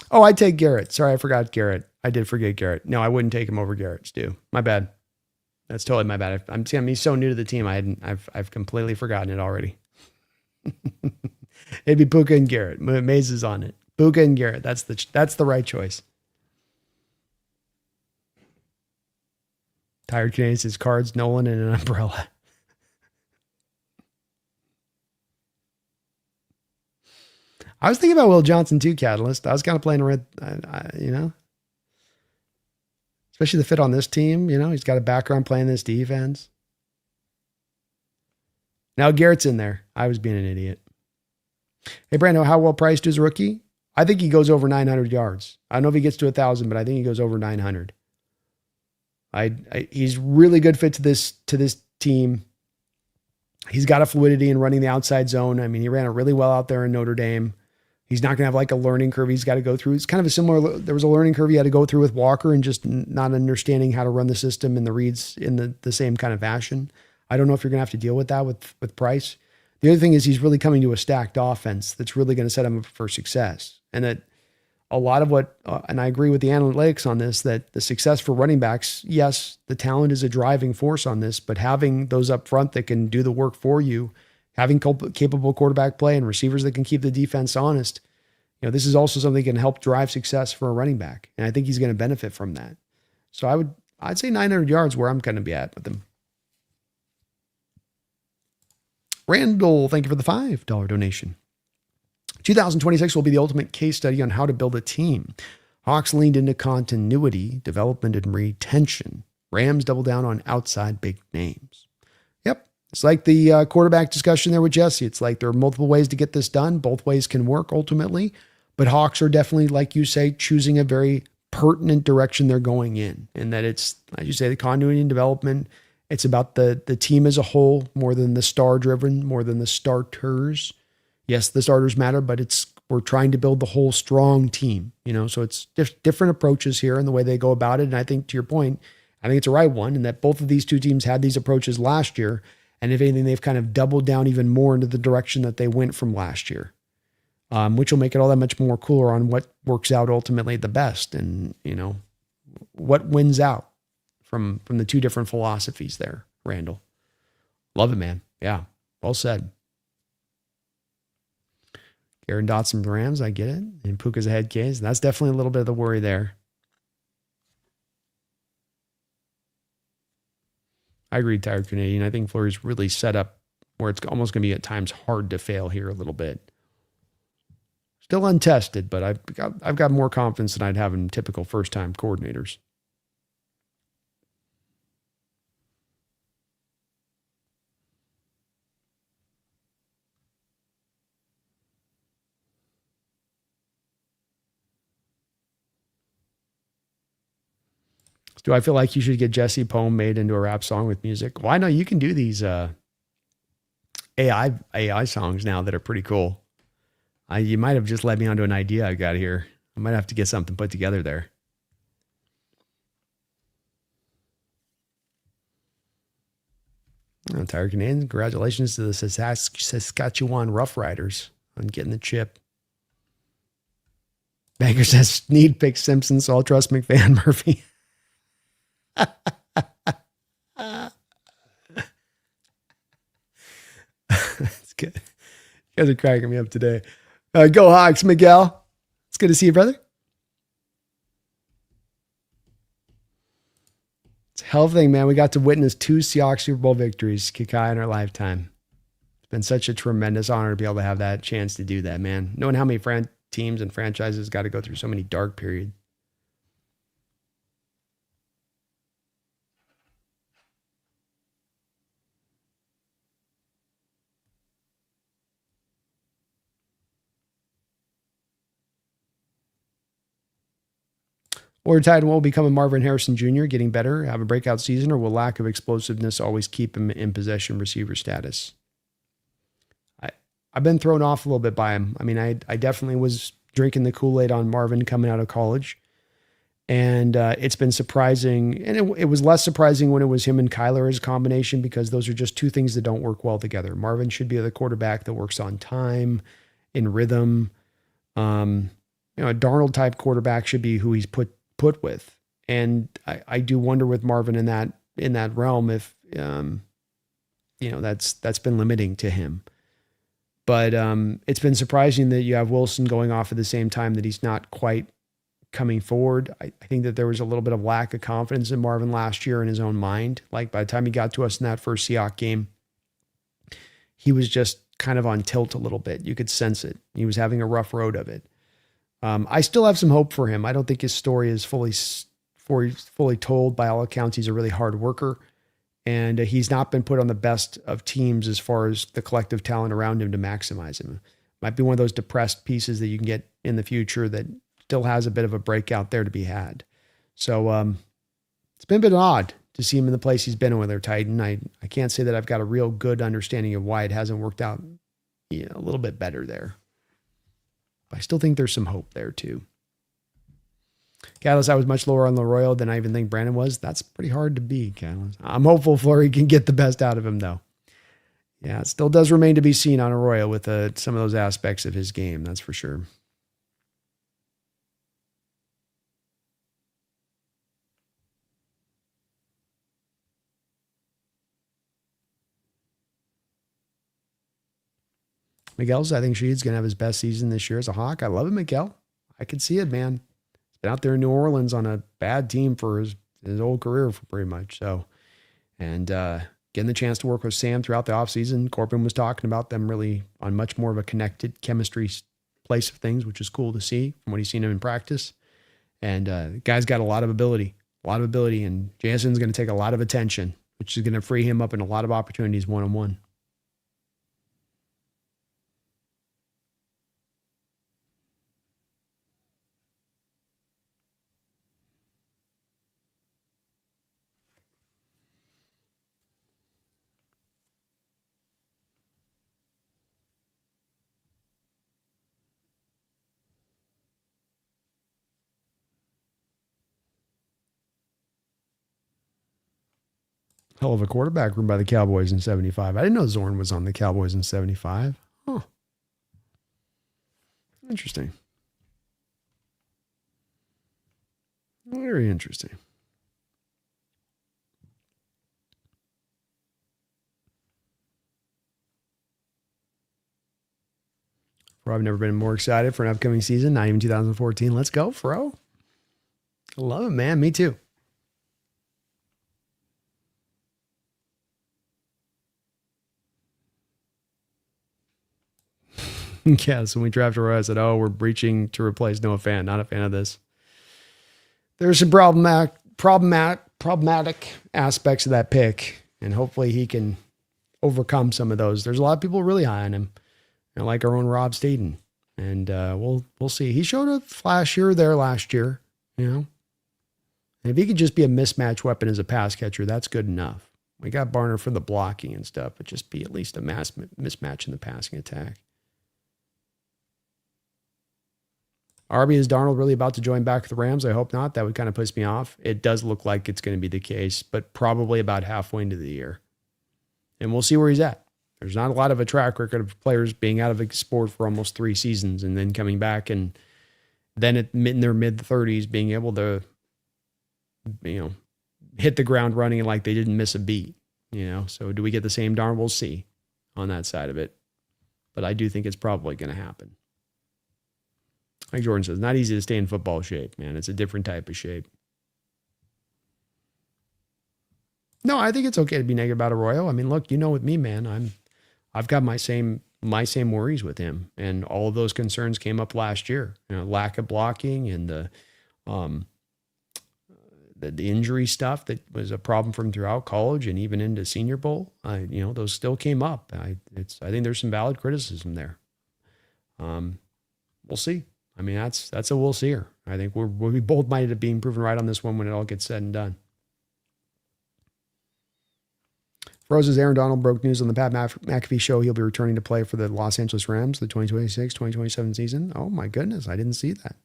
Oh, I'd take Garrett. Sorry, I forgot Garrett. I did forget Garrett. No, I wouldn't take him over Garrett, Stu. My bad. That's totally my bad. I'm so new to the team. I've completely forgotten it already. It'd be Puka and Garrett. Maze is on it. Puka and Garrett. That's the right choice. Tired Canadian says cards, Nolan, and an umbrella. I was thinking about Will Johnson too, Catalyst. I was kind of playing around, especially the fit on this team. He's got a background playing this defense. Now Garrett's in there. I was being an idiot. Hey, Brando, how well priced is rookie? I think he goes over 900 yards. I don't know if he gets to 1,000, but I think he goes over 900. He's really good fit to this team. He's got a fluidity in running the outside zone. I mean, he ran it really well out there in Notre Dame. He's not going to have like a learning curve he's got to go through. It's kind of there was a learning curve he had to go through with Walker and just not understanding how to run the system and the reads in the same kind of fashion. I don't know if you're going to have to deal with that with Price. The other thing is he's really coming to a stacked offense that's really going to set him up for success. And that a lot of and I agree with the analytics on this, that the success for running backs, yes, the talent is a driving force on this, but having those up front that can do the work for you, having capable quarterback play and receivers that can keep the defense honest, this is also something that can help drive success for a running back. And I think he's going to benefit from that. So I'd say 900 yards where I'm going to be at with him. Randall, thank you for the $5 donation. 2026 will be the ultimate case study on how to build a team. Hawks leaned into continuity, development, and retention. Rams double down on outside big names. Yep. It's like the quarterback discussion there with Jesse. It's like there are multiple ways to get this done. Both ways can work ultimately, but Hawks are definitely, like you say, choosing a very pertinent direction they're going in. And that it's, as you say, the continuity and development. It's about the team as a whole more than the star driven, more than the starters. Yes, the starters matter, but we're trying to build the whole strong team, so it's different approaches here in the way they go about it. And I think to your point, I think it's a right one, and that both of these two teams had these approaches last year. And if anything, they've kind of doubled down even more into the direction that they went from last year, which will make it all that much more cooler on what works out ultimately the best. And, what wins out from the two different philosophies there, Randall. Love it, man. Yeah. Well said. Aaron Dotson from the Rams, I get it. And Puka's a head case. That's definitely a little bit of the worry there. I agree, Tired Canadian. I think Fleury's really set up where it's almost going to be at times hard to fail here a little bit. Still untested, but I've got more confidence than I'd have in typical first-time coordinators. Do I feel like you should get Jesse poem made into a rap song with music? Well, I know you can do these AI songs now that are pretty cool. You might have just led me onto an idea I got here. I might have to get something put together there. Oh, Tired Canadian, congratulations to the Saskatchewan Roughriders on getting the chip. Banker says, need pick Simpson, so I'll trust McVan Murphy. That's good. You guys are cracking me up today. Go Hawks, Miguel. It's good to see you, brother. It's a hell of a thing, man. We got to witness 2 Seahawks Super Bowl victories, Kikai, in our lifetime. It's been such a tremendous honor to be able to have that chance to do that, man. Knowing how many teams and franchises got to go through so many dark periods. Or Titan will become a Marvin Harrison Jr., getting better, have a breakout season, or will lack of explosiveness always keep him in possession receiver status? I've been thrown off a little bit by him. I mean, I definitely was drinking the Kool-Aid on Marvin coming out of college. And it's been surprising. And it was less surprising when it was him and Kyler as a combination, because those are just 2 things that don't work well together. Marvin should be the quarterback that works on time, in rhythm. A Darnold type quarterback should be who he's put with. And I do wonder with Marvin in that realm if that's been limiting to him. But it's been surprising that you have Wilson going off at the same time that he's not quite coming forward. I think that there was a little bit of lack of confidence in Marvin last year in his own mind. Like by the time he got to us in that first Seahawks game, he was just kind of on tilt a little bit. You could sense it. He was having a rough road of it. I still have some hope for him. I don't think his story is fully told. By all accounts, he's a really hard worker, and he's not been put on the best of teams as far as the collective talent around him to maximize him. Might be one of those depressed pieces that you can get in the future that still has a bit of a breakout there to be had. So it's been a bit odd to see him in the place he's been in with their Titan. I can't say that I've got a real good understanding of why it hasn't worked out a little bit better there. But I still think there's some hope there too. Catalyst, I was much lower on Leroy than I even think Brandon was. That's pretty hard to be, Catalyst. I'm hopeful Fleury can get the best out of him, though. Yeah, it still does remain to be seen on Arroyo with some of those aspects of his game, that's for sure. Miguel's, I think Sheed's going to have his best season this year as a Hawk. I love it, Miguel. I can see it, man. He's been out there in New Orleans on a bad team for his whole career, for pretty much. So, and getting the chance to work with Sam throughout the offseason. Corbin was talking about them really on much more of a connected chemistry place of things, which is cool to see from what he's seen him in practice. And the guy's got a lot of ability, and Jansen's going to take a lot of attention, which is going to free him up in a lot of opportunities one-on-one. Hell of a quarterback room by the Cowboys in 75. I didn't know Zorn was on the Cowboys in 75. Huh. Interesting. Very interesting. I've never been more excited for an upcoming season, not even 2014. Let's go, Fro. I love it, man. Me too. Yeah, so when we drafted Roy, I said, we're breaching to replace Noah Fant. Not a fan of this. There's some problematic aspects of that pick, and hopefully he can overcome some of those. There's a lot of people really high on him, like our own Rob Staten. And we'll see. He showed a flash here or there last year, And if he could just be a mismatch weapon as a pass catcher, that's good enough. We got Barner for the blocking and stuff, but just be at least a mismatch in the passing attack. Arby, is Darnold really about to join back with the Rams? I hope not. That would kind of piss me off. It does look like it's going to be the case, but probably about halfway into the year. And we'll see where he's at. There's not a lot of a track record of players being out of the sport for almost 3 seasons and then coming back and then in their mid-30s being able to, hit the ground running like they didn't miss a beat. So do we get the same Darnold? We'll see. on that side of it. But I do think it's probably going to happen. Like Jordan says, not easy to stay in football shape, man. It's a different type of shape. No, I think it's okay to be negative about Arroyo. I mean, look, you know, with me, man, I've got my same worries with him, and all of those concerns came up last year. You know, lack of blocking and the injury stuff that was a problem from throughout college and even into Senior Bowl. Those still came up. I think there's some valid criticism there. We'll see. I mean, that's a we'll see-er. I think we'll be bold-minded at being proven right on this one when it all gets said and done. Rose's Aaron Donald broke news on the Pat McAfee show. He'll be returning to play for the Los Angeles Rams, the 2026-2027 season. Oh, my goodness. I didn't see that.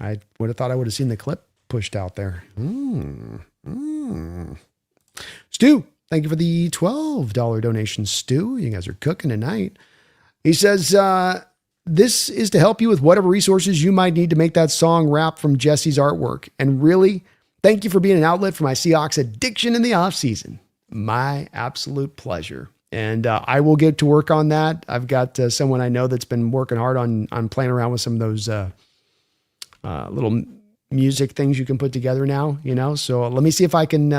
I would have thought I would have seen the clip pushed out there. Stu, thank you for the $12 donation, Stu. You guys are cooking tonight. He says, this is to help you with whatever resources you might need to make that song rap from Jesse's artwork. And really, thank you for being an outlet for my Seahawks addiction in the offseason. My absolute pleasure. And I will get to work on that. I've got someone I know that's been working hard on playing around with some of those little music things you can put together now, you know? So let me see if I can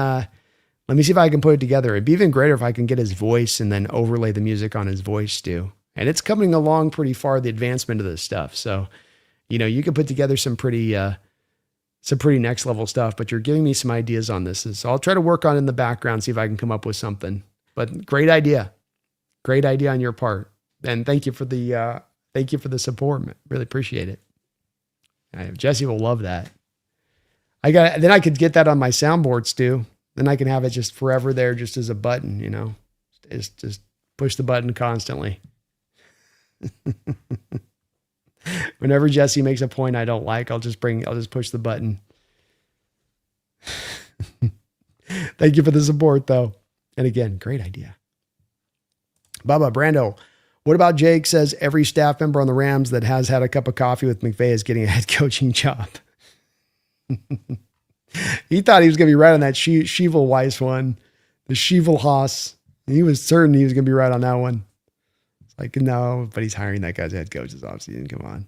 put it together. It'd be even greater if I can get his voice and then overlay the music on his voice too. And it's coming along pretty far, the advancement of this stuff. So, you can put together some pretty next level stuff, but you're giving me some ideas on this. So I'll try to work on it in the background, see if I can come up with something, but great idea on your part. And thank you for the support. Really appreciate it. Jesse will love that. Then I could get that on my soundboards too. Then I can have it just forever there, just as a button, just push the button constantly. Whenever Jesse makes a point I don't like, I'll just push the button. Thank you for the support though. And again, great idea. Bubba Brando. What about Jake says every staff member on the Rams that has had a cup of coffee with McVay is getting a head coaching job? He thought he was going to be right on that Shevel Weiss one, the Shevel Haas. He was certain he was going to be right on that one. It's like, no, but he's hiring that guy's head coach this offseason. Come on.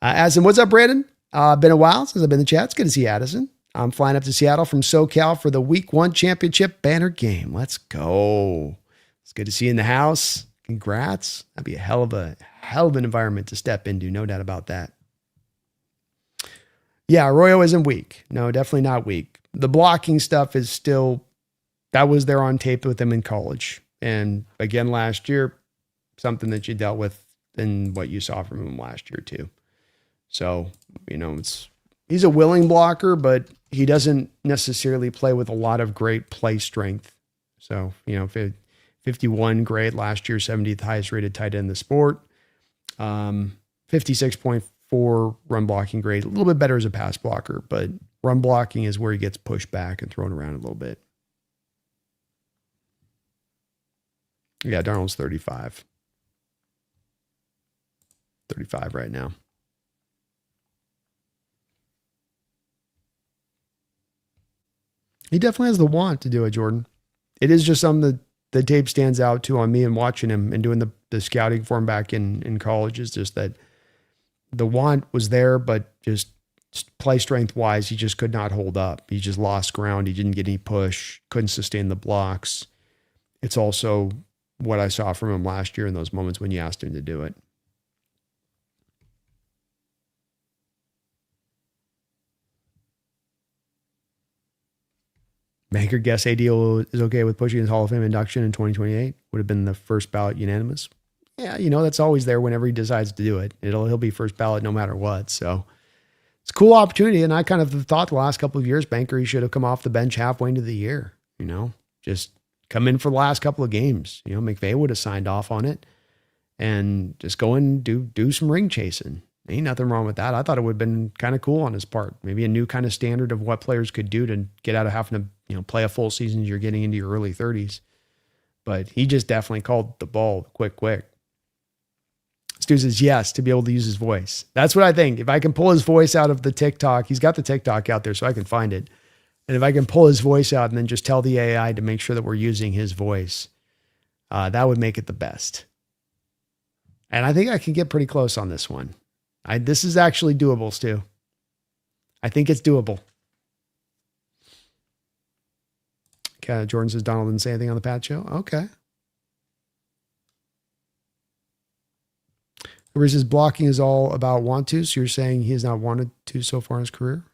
Addison, what's up, Brandon? Been a while since I've been in the chat. It's good to see Addison. I'm flying up to Seattle from SoCal for the Week 1 championship banner game. Let's go. It's good to see you in the house. Congrats. That'd be a hell of an environment to step into. No doubt about that. Yeah, Arroyo isn't weak. No, definitely not weak. The blocking stuff is still, that was there on tape with him in college. And again, last year, something that you dealt with in what you saw from him last year too. So, he's a willing blocker, but he doesn't necessarily play with a lot of great play strength. So, 51 grade last year, 70th highest rated tight end in the sport. 56.4 run blocking grade, a little bit better as a pass blocker, but run blocking is where he gets pushed back and thrown around a little bit. Yeah, Darnold's 35. 35 right now. He definitely has the want to do it, Jordan. It is just something that the tape stands out to on me and watching him and doing the scouting for him back in college is just that the want was there, but just play strength wise, he just could not hold up. He just lost ground. He didn't get any push, couldn't sustain the blocks. It's also what I saw from him last year in those moments when you asked him to do it. Banker guess ADO is okay with pushing his Hall of Fame induction in 2028. Would have been the first ballot unanimous. Yeah, that's always there whenever he decides to do it. He'll be first ballot no matter what. So it's a cool opportunity. And I kind of thought the last couple of years, Banker, he should have come off the bench halfway into the year. Just come in for the last couple of games. McVay would have signed off on it and just go and do some ring chasing. Ain't nothing wrong with that. I thought it would have been kind of cool on his part. Maybe a new kind of standard of what players could do to get out of having to, play a full season as you're getting into your early 30s. But he just definitely called the ball quick. Stu says yes, to be able to use his voice. That's what I think. If I can pull his voice out of the TikTok, he's got the TikTok out there so I can find it. And if I can pull his voice out and then just tell the AI to make sure that we're using his voice, that would make it the best. And I think I can get pretty close on this one. This is actually doable, Stu. I think it's doable. Okay, Jordan says Donald didn't say anything on the Pat show. Okay. Where he says blocking is all about want to. So you're saying he has not wanted to so far in his career?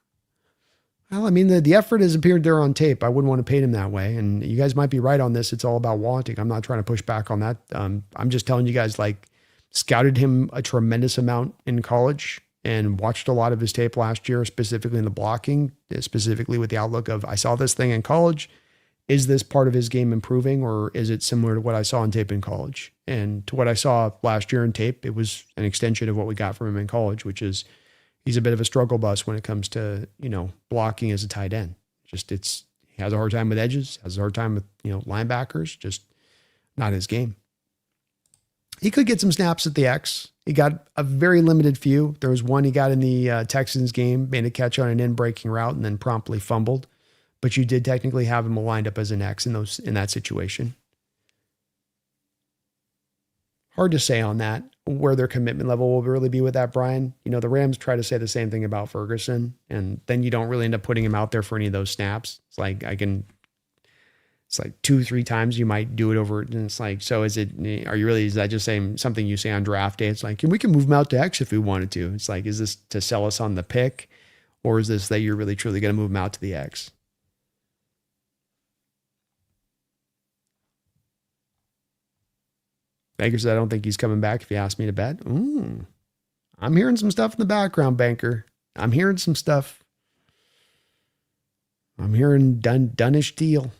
Well, I mean, the effort has appeared there on tape. I wouldn't want to paint him that way. And you guys might be right on this. It's all about wanting. I'm not trying to push back on that. I'm just telling you guys, like, scouted him a tremendous amount in college and watched a lot of his tape last year, specifically in the blocking, specifically with the outlook of, I saw this thing in college. Is this part of his game improving, or is it similar to what I saw in tape in college? And to what I saw last year in tape, it was an extension of what we got from him in college, which is he's a bit of a struggle bus when it comes to, blocking as a tight end. He has a hard time with edges, has a hard time with, linebackers, just not his game. He could get some snaps at the X. He got a very limited few. There was one he got in the Texans game, made a catch on an in-breaking route and then promptly fumbled. But you did technically have him lined up as an X in that situation. Hard to say on that, where their commitment level will really be with that, Brian. The Rams try to say the same thing about Ferguson, and then you don't really end up putting him out there for any of those snaps. It's like 2-3 times you might do it over. And it's like, so is that just saying something you say on draft day? It's like, we can move him out to X if we wanted to. It's like, is this to sell us on the pick, or is this that you're really truly going to move him out to the X? Banker said, I don't think he's coming back if you ask me to bet. I'm hearing some stuff in the background, Banker. I'm hearing some stuff. I'm hearing done-ish deal.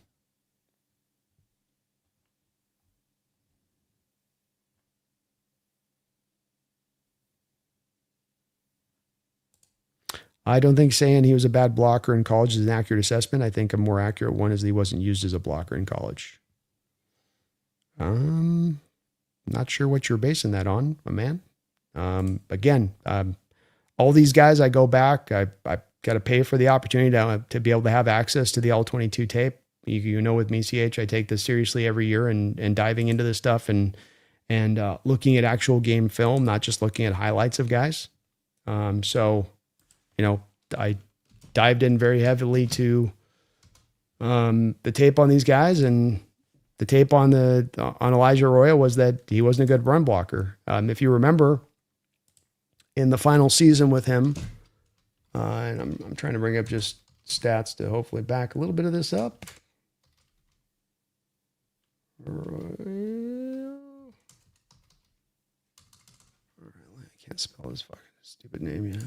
I don't think saying he was a bad blocker in college is an accurate assessment. I think a more accurate one is that he wasn't used as a blocker in college. Not sure what you're basing that on, my man. Again, all these guys, I go back, I got to pay for the opportunity to be able to have access to the All-22 tape. With me, CH, I take this seriously every year and diving into this stuff and looking at actual game film, not just looking at highlights of guys. So, I dived in very heavily to the tape on these guys, and the tape on Elijah Arroyo was that he wasn't a good run blocker. If you remember, in the final season with him, and I'm trying to bring up just stats to hopefully back a little bit of this up. Arroyo. All right, I can't spell his fucking stupid name yet.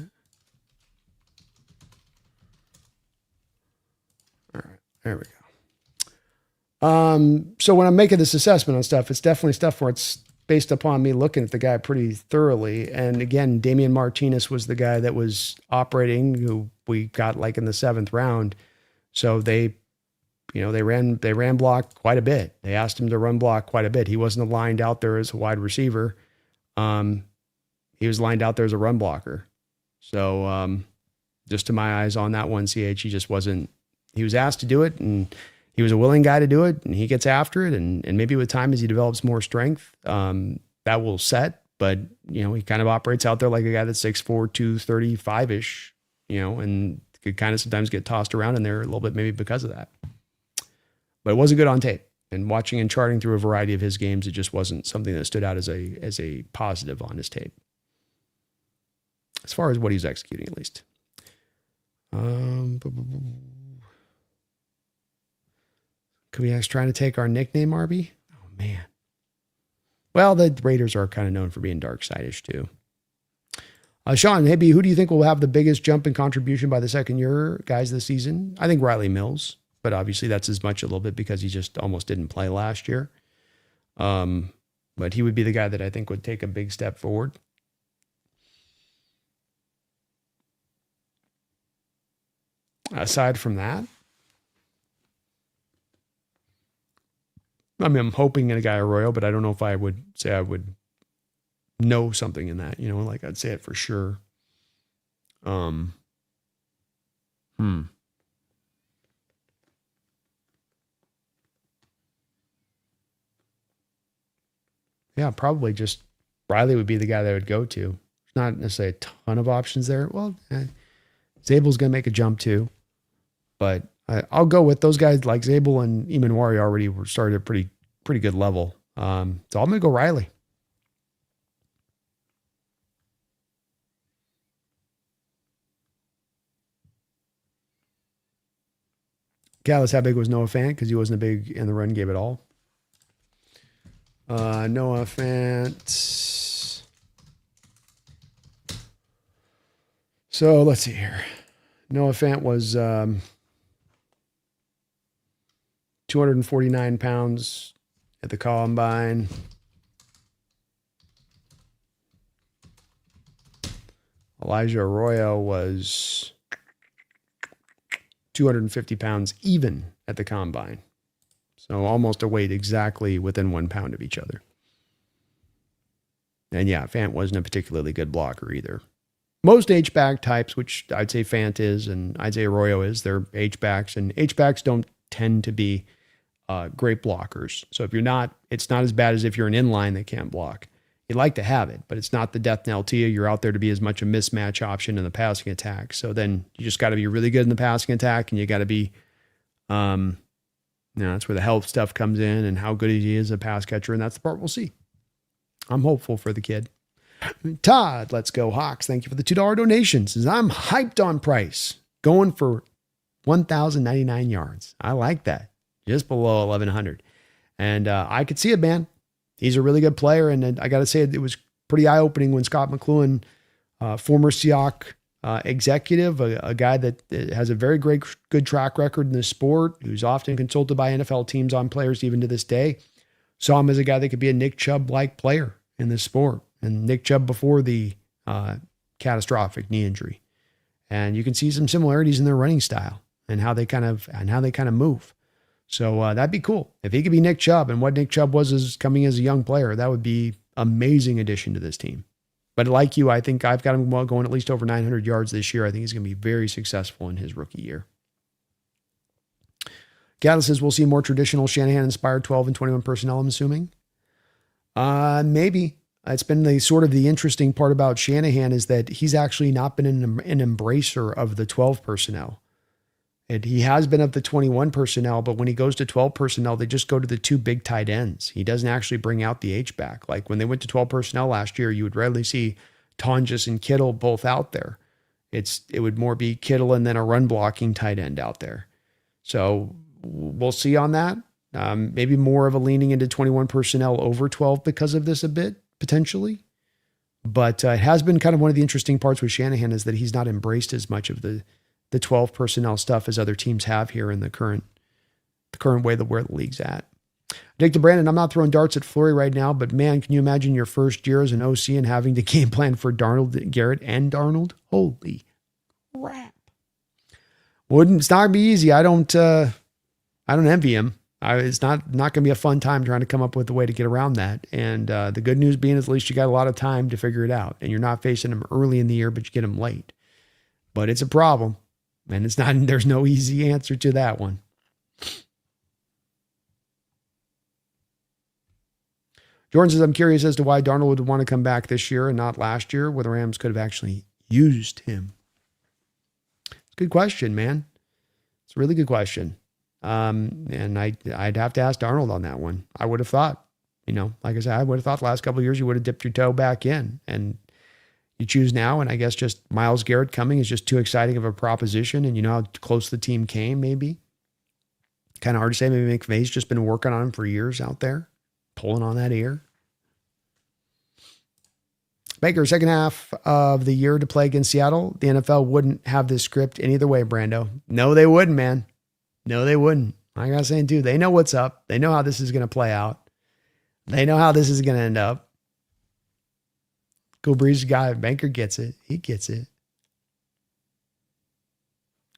All right, there we go. So when I'm making this assessment on stuff, it's definitely stuff where it's based upon me looking at the guy pretty thoroughly. And again, Damian Martinez was the guy that was operating, who we got like in the 7th round. So they ran block quite a bit. They asked him to run block quite a bit. He wasn't aligned out there as a wide receiver. He was lined out there as a run blocker. So just to my eyes on that one, CH, he just wasn't. He was asked to do it, and he was a willing guy to do it, and he gets after it. And maybe with time, as he develops more strength, that will set. But, he kind of operates out there like a guy that's 6'4", 235-ish, and could kind of sometimes get tossed around in there a little bit, maybe because of that. But it wasn't good on tape. And watching and charting through a variety of his games, it just wasn't something that stood out as a positive on his tape. As far as what he's executing, at least. Kubiak's trying to take our nickname, Arby? Oh, man. Well, the Raiders are kind of known for being dark side-ish, too. Sean, maybe who do you think will have the biggest jump in contribution by the second-year guys this season? I think Riley Mills, but obviously that's as much a little bit because he just almost didn't play last year. But he would be the guy that I think would take a big step forward. Aside from that, I mean, I'm hoping in a guy Arroyo, but I don't know if I would say I would know something in that, like I'd say it for sure. Yeah, probably just Riley would be the guy that I would go to. There's not necessarily a ton of options there. Well, Zabel's going to make a jump too. But I'll go with those guys like Zabel and Imanwari already were started at a pretty good level. So I'm going to go Riley. Callis, how big was Noah Fant? Because he wasn't a big in the run game at all. Noah Fant. So let's see here. Noah Fant was 249 pounds at the combine. Elijah Arroyo was 250 pounds even at the combine. So almost a weight exactly within 1 pound of each other. And yeah, Fant wasn't a particularly good blocker either. Most H-back types, which I'd say Fant is and I'd say Arroyo is, they're H-backs. And H-backs don't tend to be great blockers. So if you're not, it's not as bad as if you're an inline that can't block. You'd like to have it, but it's not the death knell to you. You're out there to be as much a mismatch option in the passing attack. So then you just got to be really good in the passing attack, and you got to be, that's where the help stuff comes in and how good he is as a pass catcher, and that's the part we'll see. I'm hopeful for the kid. Todd, let's go Hawks. Thank you for the $2 donation. Says, I'm hyped on Price, going for 1,099 yards. I like that. Just below 1,100. And I could see it, man. He's a really good player. And I got to say, it was pretty eye-opening when Scott McLuhan, former Seahawks executive, a guy that has a very good track record in this sport, who's often consulted by NFL teams on players even to this day, saw him as a guy that could be a Nick Chubb-like player in this sport. And Nick Chubb before the catastrophic knee injury. And you can see some similarities in their running style and how they kind of move. So that'd be cool. If he could be Nick Chubb and what Nick Chubb was as coming as a young player, that would be amazing addition to this team. But like you, I think I've got him going at least over 900 yards this year. I think he's going to be very successful in his rookie year. Gattis says we'll see more traditional Shanahan-inspired 12 and 21 personnel, I'm assuming. Maybe. It's been the interesting part about Shanahan is that he's actually not been an embracer of the 12 personnel. And he has been of the 21 personnel, but when he goes to 12 personnel, they just go to the two big tight ends. He doesn't actually bring out the H-back. Like when they went to 12 personnel last year, you would rarely see Tonjes and Kittle both out there. It would more be Kittle and then a run blocking tight end out there. So we'll see on that. Maybe more of a leaning into 21 personnel over 12 because of this a bit, potentially. But it has been kind of one of the interesting parts with Shanahan is that he's not embraced as much of the 12 personnel stuff as other teams have here in the current way that where the league's at. Dick to Brandon, I'm not throwing darts at Fleury right now, but man, can you imagine your first year as an OC and having to game plan for Darnold, Garrett, and Darnold? Holy crap. It's not gonna be easy. I don't envy him. It's not going to be a fun time trying to come up with a way to get around that. And the good news being is at least you got a lot of time to figure it out. And you're not facing him early in the year, but you get him late. But it's a problem. And there's no easy answer to that one. Jordan says, I'm curious as to why Darnold would want to come back this year and not last year, where the Rams could have actually used him. It's a good question, man. It's a really good question. And I'd have to ask Darnold on that one. I would have thought, like I said, I would have thought the last couple of years you would have dipped your toe back in, and you choose now. And I guess just Myles Garrett coming is just too exciting of a proposition. And you know how close the team came, maybe. Kind of hard to say. Maybe McVay's just been working on him for years out there, pulling on that ear. Baker, second half of the year to play against Seattle. The NFL wouldn't have this script any other way, Brando. No, they wouldn't, man. No, they wouldn't. I got to say, too, they know what's up. They know how this is going to play out. They know how this is going to end up. Cool Breeze guy, Banker gets it. He gets it.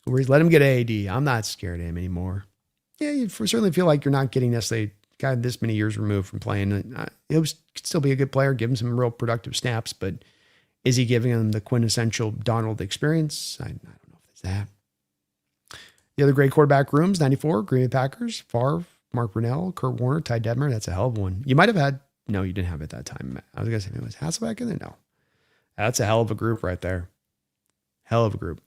Cool Breeze, let him get AAD. I'm not scared of him anymore. Yeah, you certainly feel like you're not getting necessarily guy this many years removed from playing. He'll could still be a good player, give him some real productive snaps, but is he giving him the quintessential Donald experience? I don't know if it's that. The other great quarterback rooms, 94, Green Bay Packers, Favre, Mark Brunell, Kurt Warner, Ty Detmer. That's a hell of one. You might have had No, you didn't have it that time. I was going to say, was Hasselbeck in there? No. That's a hell of a group right there. Hell of a group.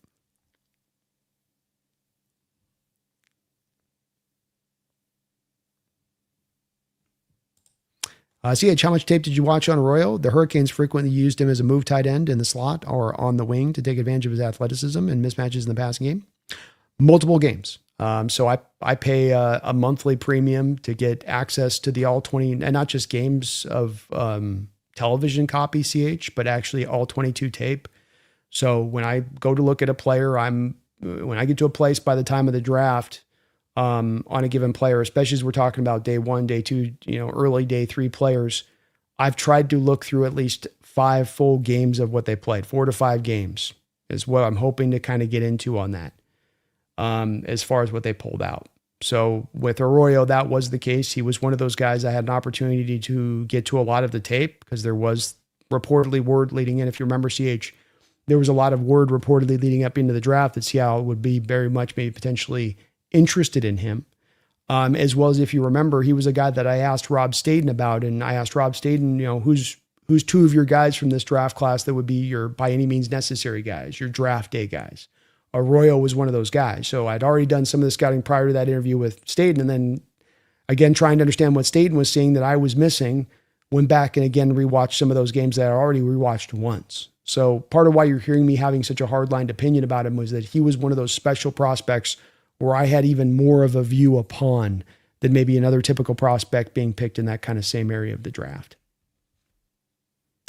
CH, how much tape did you watch on Arroyo? The Hurricanes frequently used him as a move tight end in the slot or on the wing to take advantage of his athleticism and mismatches in the passing game. Multiple games. So I pay a monthly premium to get access to the all 20, and not just games of television copy CH, but actually all 22 tape. So when I go to look at a player, when I get to a place by the time of the draft, on a given player, especially as we're talking about day 1, day 2, early day 3 players, I've tried to look through at least 5 full games of what they played. 4 to 5 games is what I'm hoping to kind of get into on that, as far as what they pulled out. So with Arroyo, that was the case. He was one of those guys I had an opportunity to get to a lot of the tape because there was reportedly word leading in. If you remember CH, there was a lot of word reportedly leading up into the draft that Seattle would be very much maybe potentially interested in him, as well as, if you remember, he was a guy that I asked Rob Staten about, and I asked Rob Staten, who's 2 of your guys from this draft class that would be your by any means necessary guys, your draft day guys. Arroyo was one of those guys. So I'd already done some of the scouting prior to that interview with Staten, and then again trying to understand what Staten was seeing that I was missing, went back and again rewatched some of those games that I already rewatched once. So part of why you're hearing me having such a hardline opinion about him was that he was one of those special prospects where I had even more of a view upon than maybe another typical prospect being picked in that kind of same area of the draft.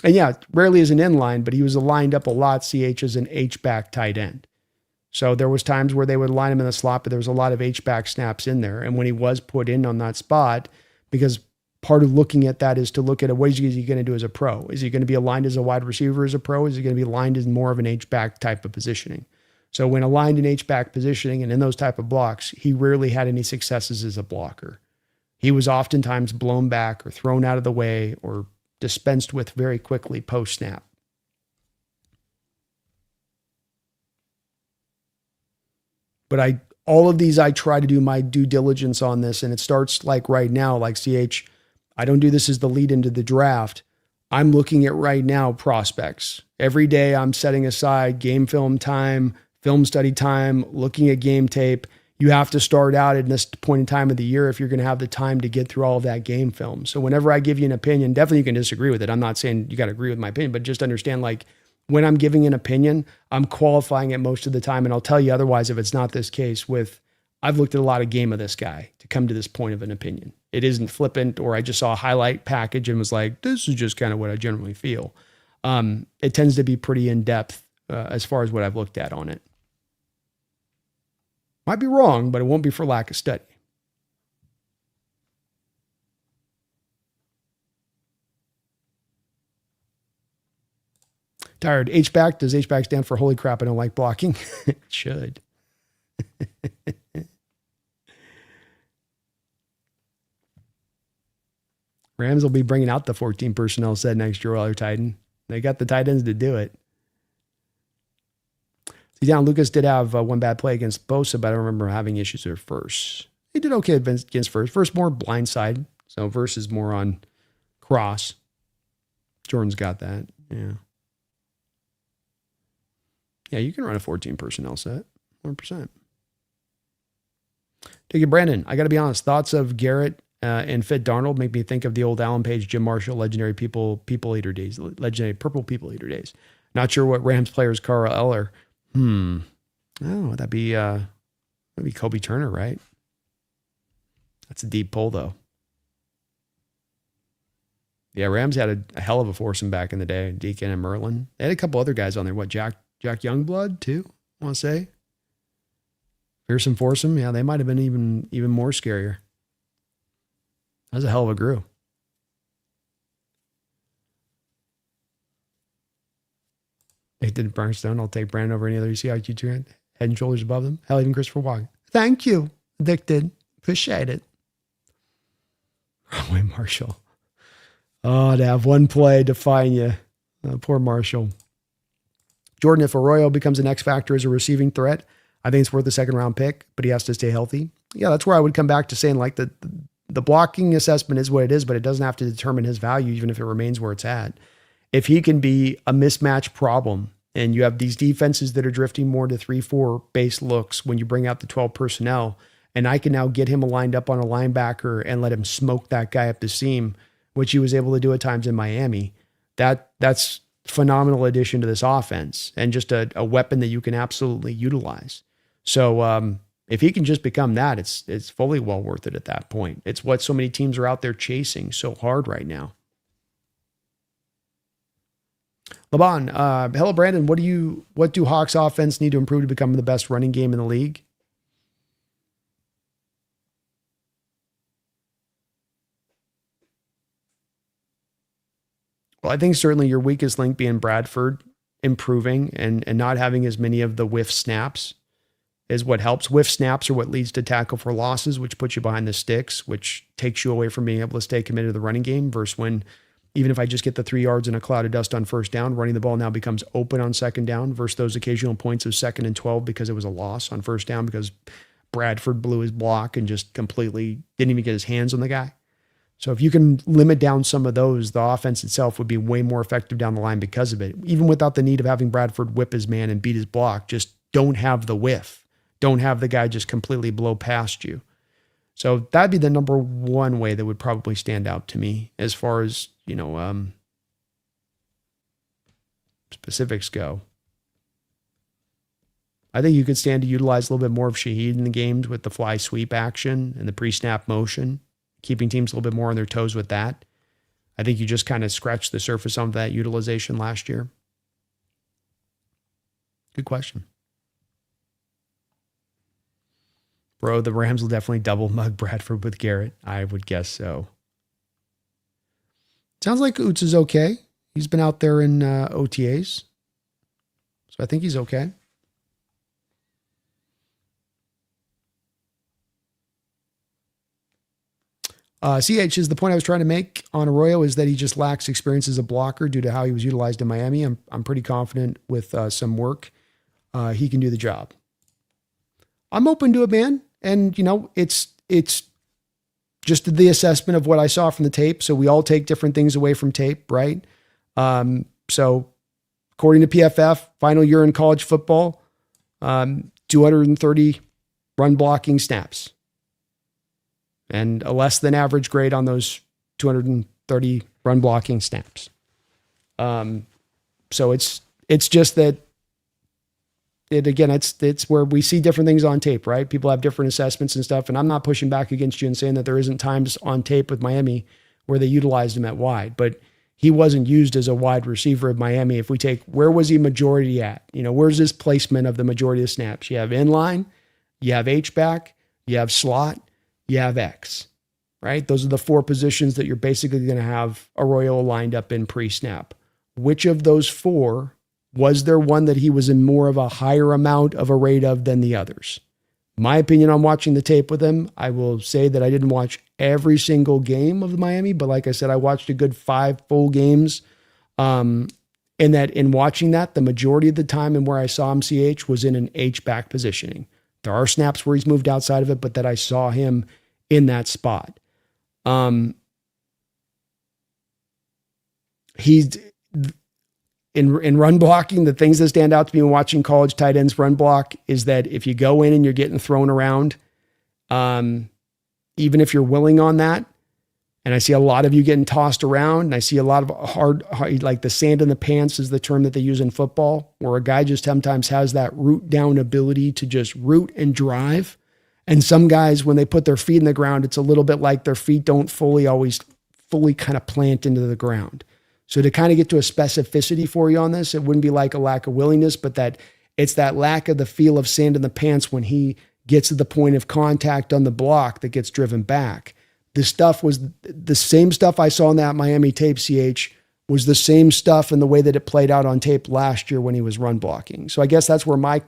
And yeah, rarely as an inline, but he was lined up a lot, CH, as an H-back tight end. So there was times where they would line him in the slot, but there was a lot of H-back snaps in there. And when he was put in on that spot, because part of looking at that is to look at what is he going to do as a pro? Is he going to be aligned as a wide receiver as a pro? Is he going to be aligned as more of an H-back type of positioning? So when aligned in H-back positioning and in those type of blocks, he rarely had any successes as a blocker. He was oftentimes blown back or thrown out of the way or dispensed with very quickly post-snap. But all of these, I try to do my due diligence on this, and it starts like right now, like CH, I don't do this as the lead into the draft. I'm looking at right now prospects. Every day I'm setting aside game film time, film study time, looking at game tape. You have to start out at this point in time of the year if you're going to have the time to get through all of that game film. So whenever I give you an opinion, definitely you can disagree with it. I'm not saying you got to agree with my opinion, but just understand, like, when I'm giving an opinion, I'm qualifying it most of the time. And I'll tell you otherwise if it's not this case with, I've looked at a lot of game of this guy to come to this point of an opinion. It isn't flippant, or I just saw a highlight package and was like, this is just kind of what I generally feel. It tends to be pretty in-depth as far as what I've looked at on it. Might be wrong, but it won't be for lack of study. Tired. H-back. Does H-back stand for holy crap, I don't like blocking? It should. Rams will be bringing out the 14 personnel set next year, Roller Titan. They got the tight ends to do it. See, down, Lucas did have one bad play against Bosa, but I don't remember having issues there first. He did okay against first. First more blindside, so versus more on cross. Jordan's got that, yeah. Yeah, you can run a 14 personnel set, 100%. Take it, Brandon. I got to be honest. Thoughts of Garrett and Fit Darnold make me think of the old Alan Page, Jim Marshall, legendary people eater days, legendary purple people eater days. Not sure what Rams players Carl Eller. Oh, that'd be Kobe Turner, right? That's a deep pull, though. Yeah, Rams had a hell of a foursome back in the day. Deacon and Merlin. They had a couple other guys on there. What, Jack Youngblood too? I want to say. Fearsome foursome. Yeah, they might have been even more scarier. That was a hell of a crew. They did Burnstone. I'll take Brandon over any other UCI head and shoulders above them. Hell, even Christopher Walken. Thank you. Addicted. Appreciate it. Wait, Marshall. Oh, to have one play define you. Poor Marshall. Jordan, if Arroyo becomes an X factor as a receiving threat, I think it's worth a second round pick, but he has to stay healthy. Yeah, that's where I would come back to saying, like, the blocking assessment is what it is, but it doesn't have to determine his value, even if it remains where it's at. If he can be a mismatch problem, and you have these defenses that are drifting more to 3-4 base looks when you bring out the 12 personnel, and I can now get him lined up on a linebacker and let him smoke that guy up the seam, which he was able to do at times in Miami. That's phenomenal addition to this offense, and just a weapon that you can absolutely utilize. So if he can just become that, it's fully well worth it at that point. It's what so many teams are out there chasing so hard right now. Laban, hello, Brandon. What do Hawks offense need to improve to become the best running game in the league? Well, I think certainly your weakest link being Bradford improving and not having as many of the whiff snaps is what helps. Whiff snaps are what leads to tackle for losses, which puts you behind the sticks, which takes you away from being able to stay committed to the running game, versus when, even if I just get the 3 yards and a cloud of dust on first down, running the ball now becomes open on second down, versus those occasional points of 2nd and 12 because it was a loss on first down because Bradford blew his block and just completely didn't even get his hands on the guy. So if you can limit down some of those, the offense itself would be way more effective down the line because of it. Even without the need of having Bradford whip his man and beat his block, just don't have the whiff. Don't have the guy just completely blow past you. So that'd be the number one way that would probably stand out to me as far as, specifics go. I think you could stand to utilize a little bit more of Shaheed in the games with the fly sweep action and the pre-snap motion, keeping teams a little bit more on their toes with that. I think you just kind of scratched the surface on that utilization last year. Good question. Bro, the Rams will definitely double mug Bradford with Garrett. I would guess so. Sounds like Oots is okay. He's been out there in OTAs. So I think he's okay. CH is the point I was trying to make on Arroyo is that he just lacks experience as a blocker due to how he was utilized in Miami. I'm pretty confident with some work. He can do the job. I'm open to it, man. And, it's just the assessment of what I saw from the tape. So we all take different things away from tape, right? So according to PFF, final year in college football, 230 run blocking snaps and a less than average grade on those 230 run blocking snaps. So it's just that, it's where we see different things on tape, right? People have different assessments and stuff. And I'm not pushing back against you and saying that there isn't times on tape with Miami where they utilized him at wide, but he wasn't used as a wide receiver of Miami. If we take, where was he majority at? Where's his placement of the majority of snaps? You have inline, you have H-back, you have slot, you have X, right? Those are the 4 positions that you're basically going to have Arroyo lined up in pre-snap. Which of those 4 was there one that he was in more of a higher amount of a rate of than the others? My opinion on watching the tape with him, I will say that I didn't watch every single game of Miami, but like I said, I watched a good 5 full games. And that in watching that, the majority of the time and where I saw him CH was in an H-back positioning. There are snaps where he's moved outside of it, but that I saw him in that spot. He's in run blocking, the things that stand out to me when watching college tight ends run block is that if you go in and you're getting thrown around, even if you're willing on that, and I see a lot of you getting tossed around, and I see a lot of hard, like the sand in the pants is the term that they use in football, where a guy just sometimes has that root down ability to just root and drive. And some guys, when they put their feet in the ground, it's a little bit like their feet don't always fully kind of plant into the ground. So to kind of get to a specificity for you on this, it wouldn't be like a lack of willingness, but that it's that lack of the feel of sand in the pants when he gets to the point of contact on the block that gets driven back. This stuff was the same stuff I saw in that Miami tape, CH, was the same stuff in the way that it played out on tape last year when he was run blocking. So I guess that's where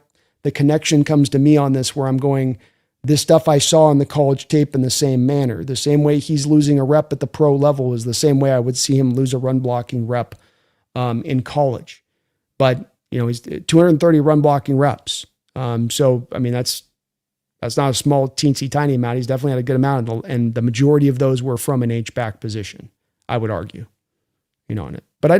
the connection comes to me on this, where I'm going, this stuff I saw in the college tape in the same manner. The same way he's losing a rep at the pro level is the same way I would see him lose a run blocking rep in college. But, he's 230 run blocking reps. So, I mean, that's That's not a small, teensy tiny amount. He's definitely had a good amount, and the majority of those were from an H-back position, I would argue, on it. But I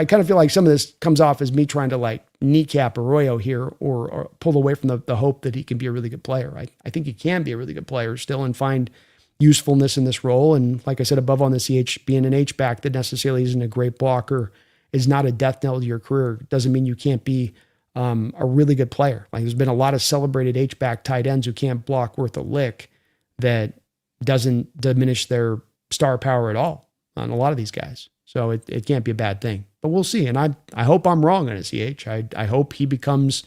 kind of feel like some of this comes off as me trying to like kneecap Arroyo here or pull away from the hope that he can be a really good player. I think he can be a really good player still and find usefulness in this role. And like I said, above on the CH, being an H-back that necessarily isn't a great blocker is not a death knell to your career. Doesn't mean you can't be a really good player. Like there's been a lot of celebrated H-back tight ends who can't block worth a lick that doesn't diminish their star power at all on a lot of these guys. So it can't be a bad thing, but we'll see. And I hope I'm wrong on a CH. I hope he becomes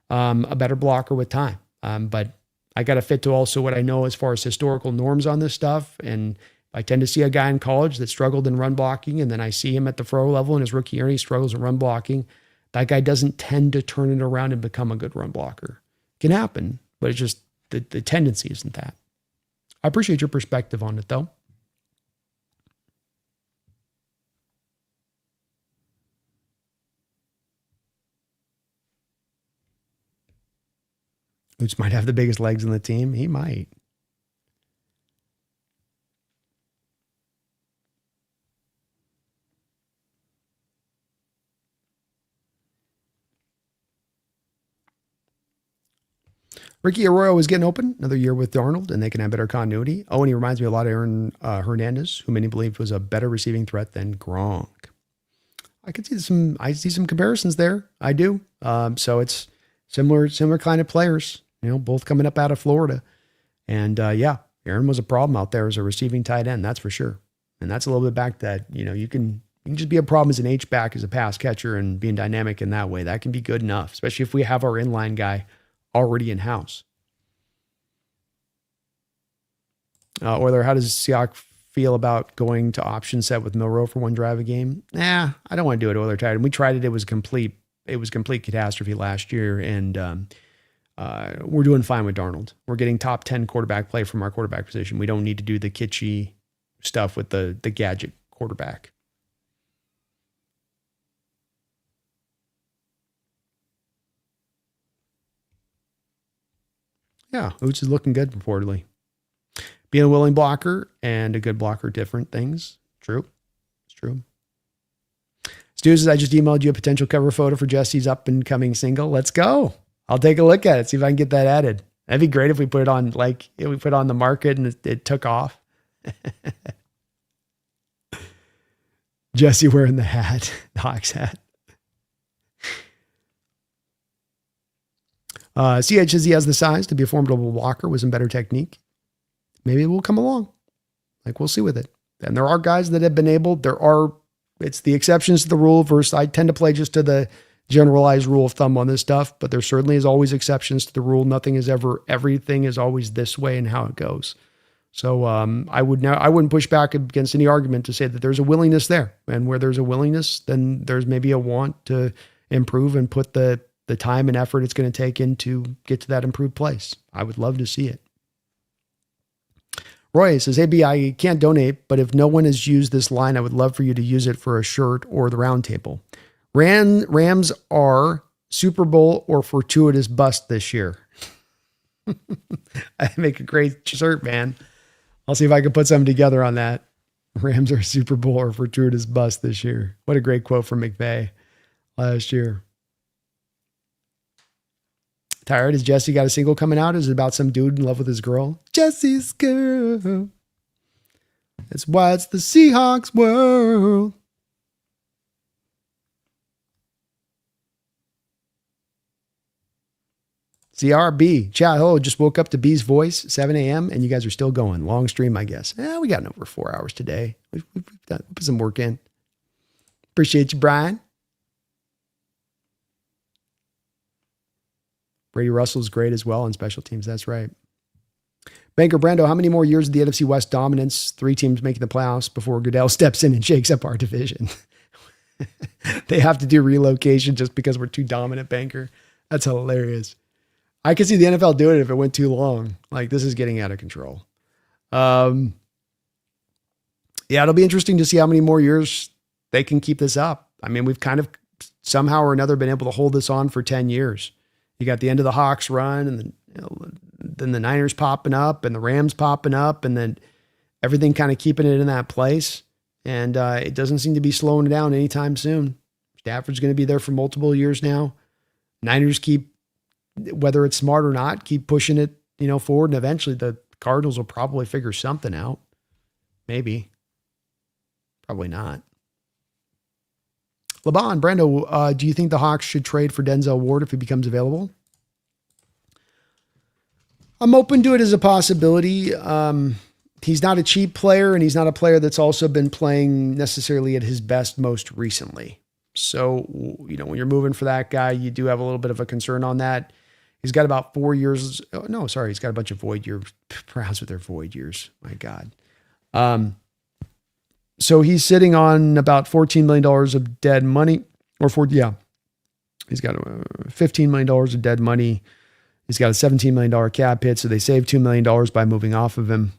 a better blocker with time. But I got to fit to also what I know as far as historical norms on this stuff. And I tend to see a guy in college that struggled in run blocking, and then I see him at the pro level in his rookie year and he struggles in run blocking. That guy doesn't tend to turn it around and become a good run blocker. It can happen, but it's just the tendency isn't that. I appreciate your perspective on it, though. Which might have the biggest legs in the team. He might. Ricky Arroyo is getting open another year with Darnold, and they can have better continuity. Oh, and he reminds me a lot of Aaron Hernandez, who many believed was a better receiving threat than Gronk. I see some comparisons there. I do. So it's similar kind of players, both coming up out of Florida. And Aaron was a problem out there as a receiving tight end, that's for sure. And that's a little bit back that, you can just be a problem as an H-back, as a pass catcher, and being dynamic in that way. That can be good enough, especially if we have our inline guy already in house. Euler, how does Seahawks feel about going to option set with Milroe for one drive a game? I don't want to do it. Euler tired. And we tried it. It was complete catastrophe last year. And we're doing fine with Darnold. We're getting top 10 quarterback play from our quarterback position. We don't need to do the kitschy stuff with the gadget quarterback. Yeah, Oots is looking good reportedly. Being a willing blocker and a good blocker, different things. True. It's true. Stu says, I just emailed you a potential cover photo for Jesse's up and coming single. Let's go. I'll take a look at it, see if I can get that added. That'd be great if we put it on, if we put it on the market and it took off. Jesse wearing the hat, the Hawks hat. CH says he has the size to be a formidable blocker with some better technique. Maybe it will come along. We'll see with it. And there are guys that have been able, it's the exceptions to the rule versus I tend to play just to the generalized rule of thumb on this stuff, but there certainly is always exceptions to the rule. Everything is always this way and how it goes. So I wouldn't push back against any argument to say that there's a willingness there. And where there's a willingness, then there's maybe a want to improve and put the time and effort it's going to take in to get to that improved place. I would love to see it. Roy says, hey, B, I can't donate, but if no one has used this line, I would love for you to use it for a shirt or the round table. Rams are Super Bowl or fortuitous bust this year. I make a great shirt, man. I'll see if I can put something together on that. Rams are Super Bowl or fortuitous bust this year. What a great quote from McVay last year. Tired? Has Jesse got a single coming out? Is it about some dude in love with his girl? Jesse's girl. That's why it's the Seahawks world. CRB. Chat, hello. Just woke up to B's voice, 7 a.m., and you guys are still going. Long stream, I guess. We got over 4 hours today. We've put some work in. Appreciate you, Brian. Brady Russell's great as well on special teams. That's right. Banker Brando, how many more years of the NFC West dominance, 3 teams making the playoffs before Goodell steps in and shakes up our division? They have to do relocation just because we're too dominant, Banker. That's hilarious. I could see the NFL doing it if it went too long. This is getting out of control. It'll be interesting to see how many more years they can keep this up. I mean, we've kind of somehow or another been able to hold this on for 10 years. You got the end of the Hawks run and then then the Niners popping up and the Rams popping up, and then everything kind of keeping it in that place. And it doesn't seem to be slowing down anytime soon. Stafford's going to be there for multiple years now. Niners keep, whether it's smart or not, keep pushing it, forward. And eventually the Cardinals will probably figure something out. Maybe. Probably not. LeBron, Brando, do you think the Hawks should trade for Denzel Ward if he becomes available? I'm open to it as a possibility. He's not a cheap player, and he's not a player that's also been playing necessarily at his best most recently. So, when you're moving for that guy, you do have a little bit of a concern on that. He's got about 4 years. Oh, no, sorry. He's got a bunch of void years. Browns with their void years. My God. So he's sitting on about $14 million of dead money, he's got $15 million of dead money. He's got a $17 million cap hit. So they saved $2 million by moving off of him.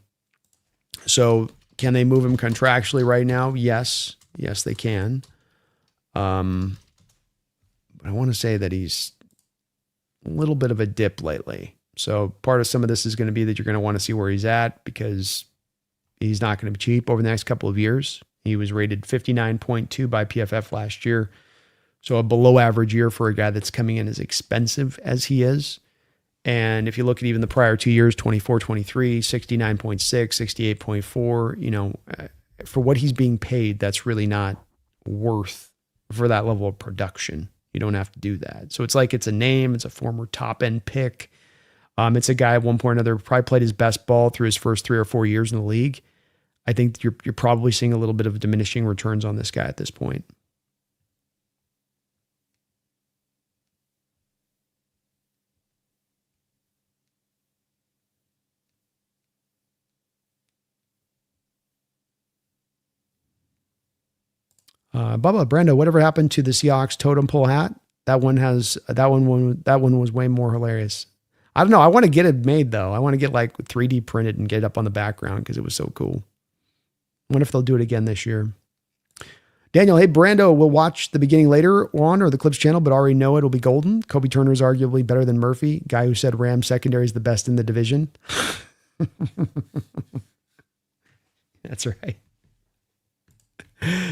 So can they move him contractually right now? Yes, they can. But I want to say that he's a little bit of a dip lately. So part of some of this is going to be that you're going to want to see where he's at, because he's not going to be cheap over the next couple of years. He was rated 59.2 by PFF last year. So a below average year for a guy that's coming in as expensive as he is. And if you look at even the prior 2 years, 24, 23, 69.6, 68.4, for what he's being paid, that's really not worth for that level of production. You don't have to do that. So it's like, it's a name, it's a former top end pick. It's a guy at one point or another probably played his best ball through his first 3 or 4 years in the league. I think you're probably seeing a little bit of diminishing returns on this guy at this point. Bubba, Brando, whatever happened to the Seahawks totem pole hat? That one was way more hilarious. I don't know. I want to get it made though. I want to get like 3D printed and get it up on the background because it was so cool. I wonder if they'll do it again this year. Daniel, hey, Brando, we'll watch the beginning later on or the Clips channel, but already know it'll be golden. Kobe Turner is arguably better than Murphy, guy who said Rams secondary is the best in the division. That's right.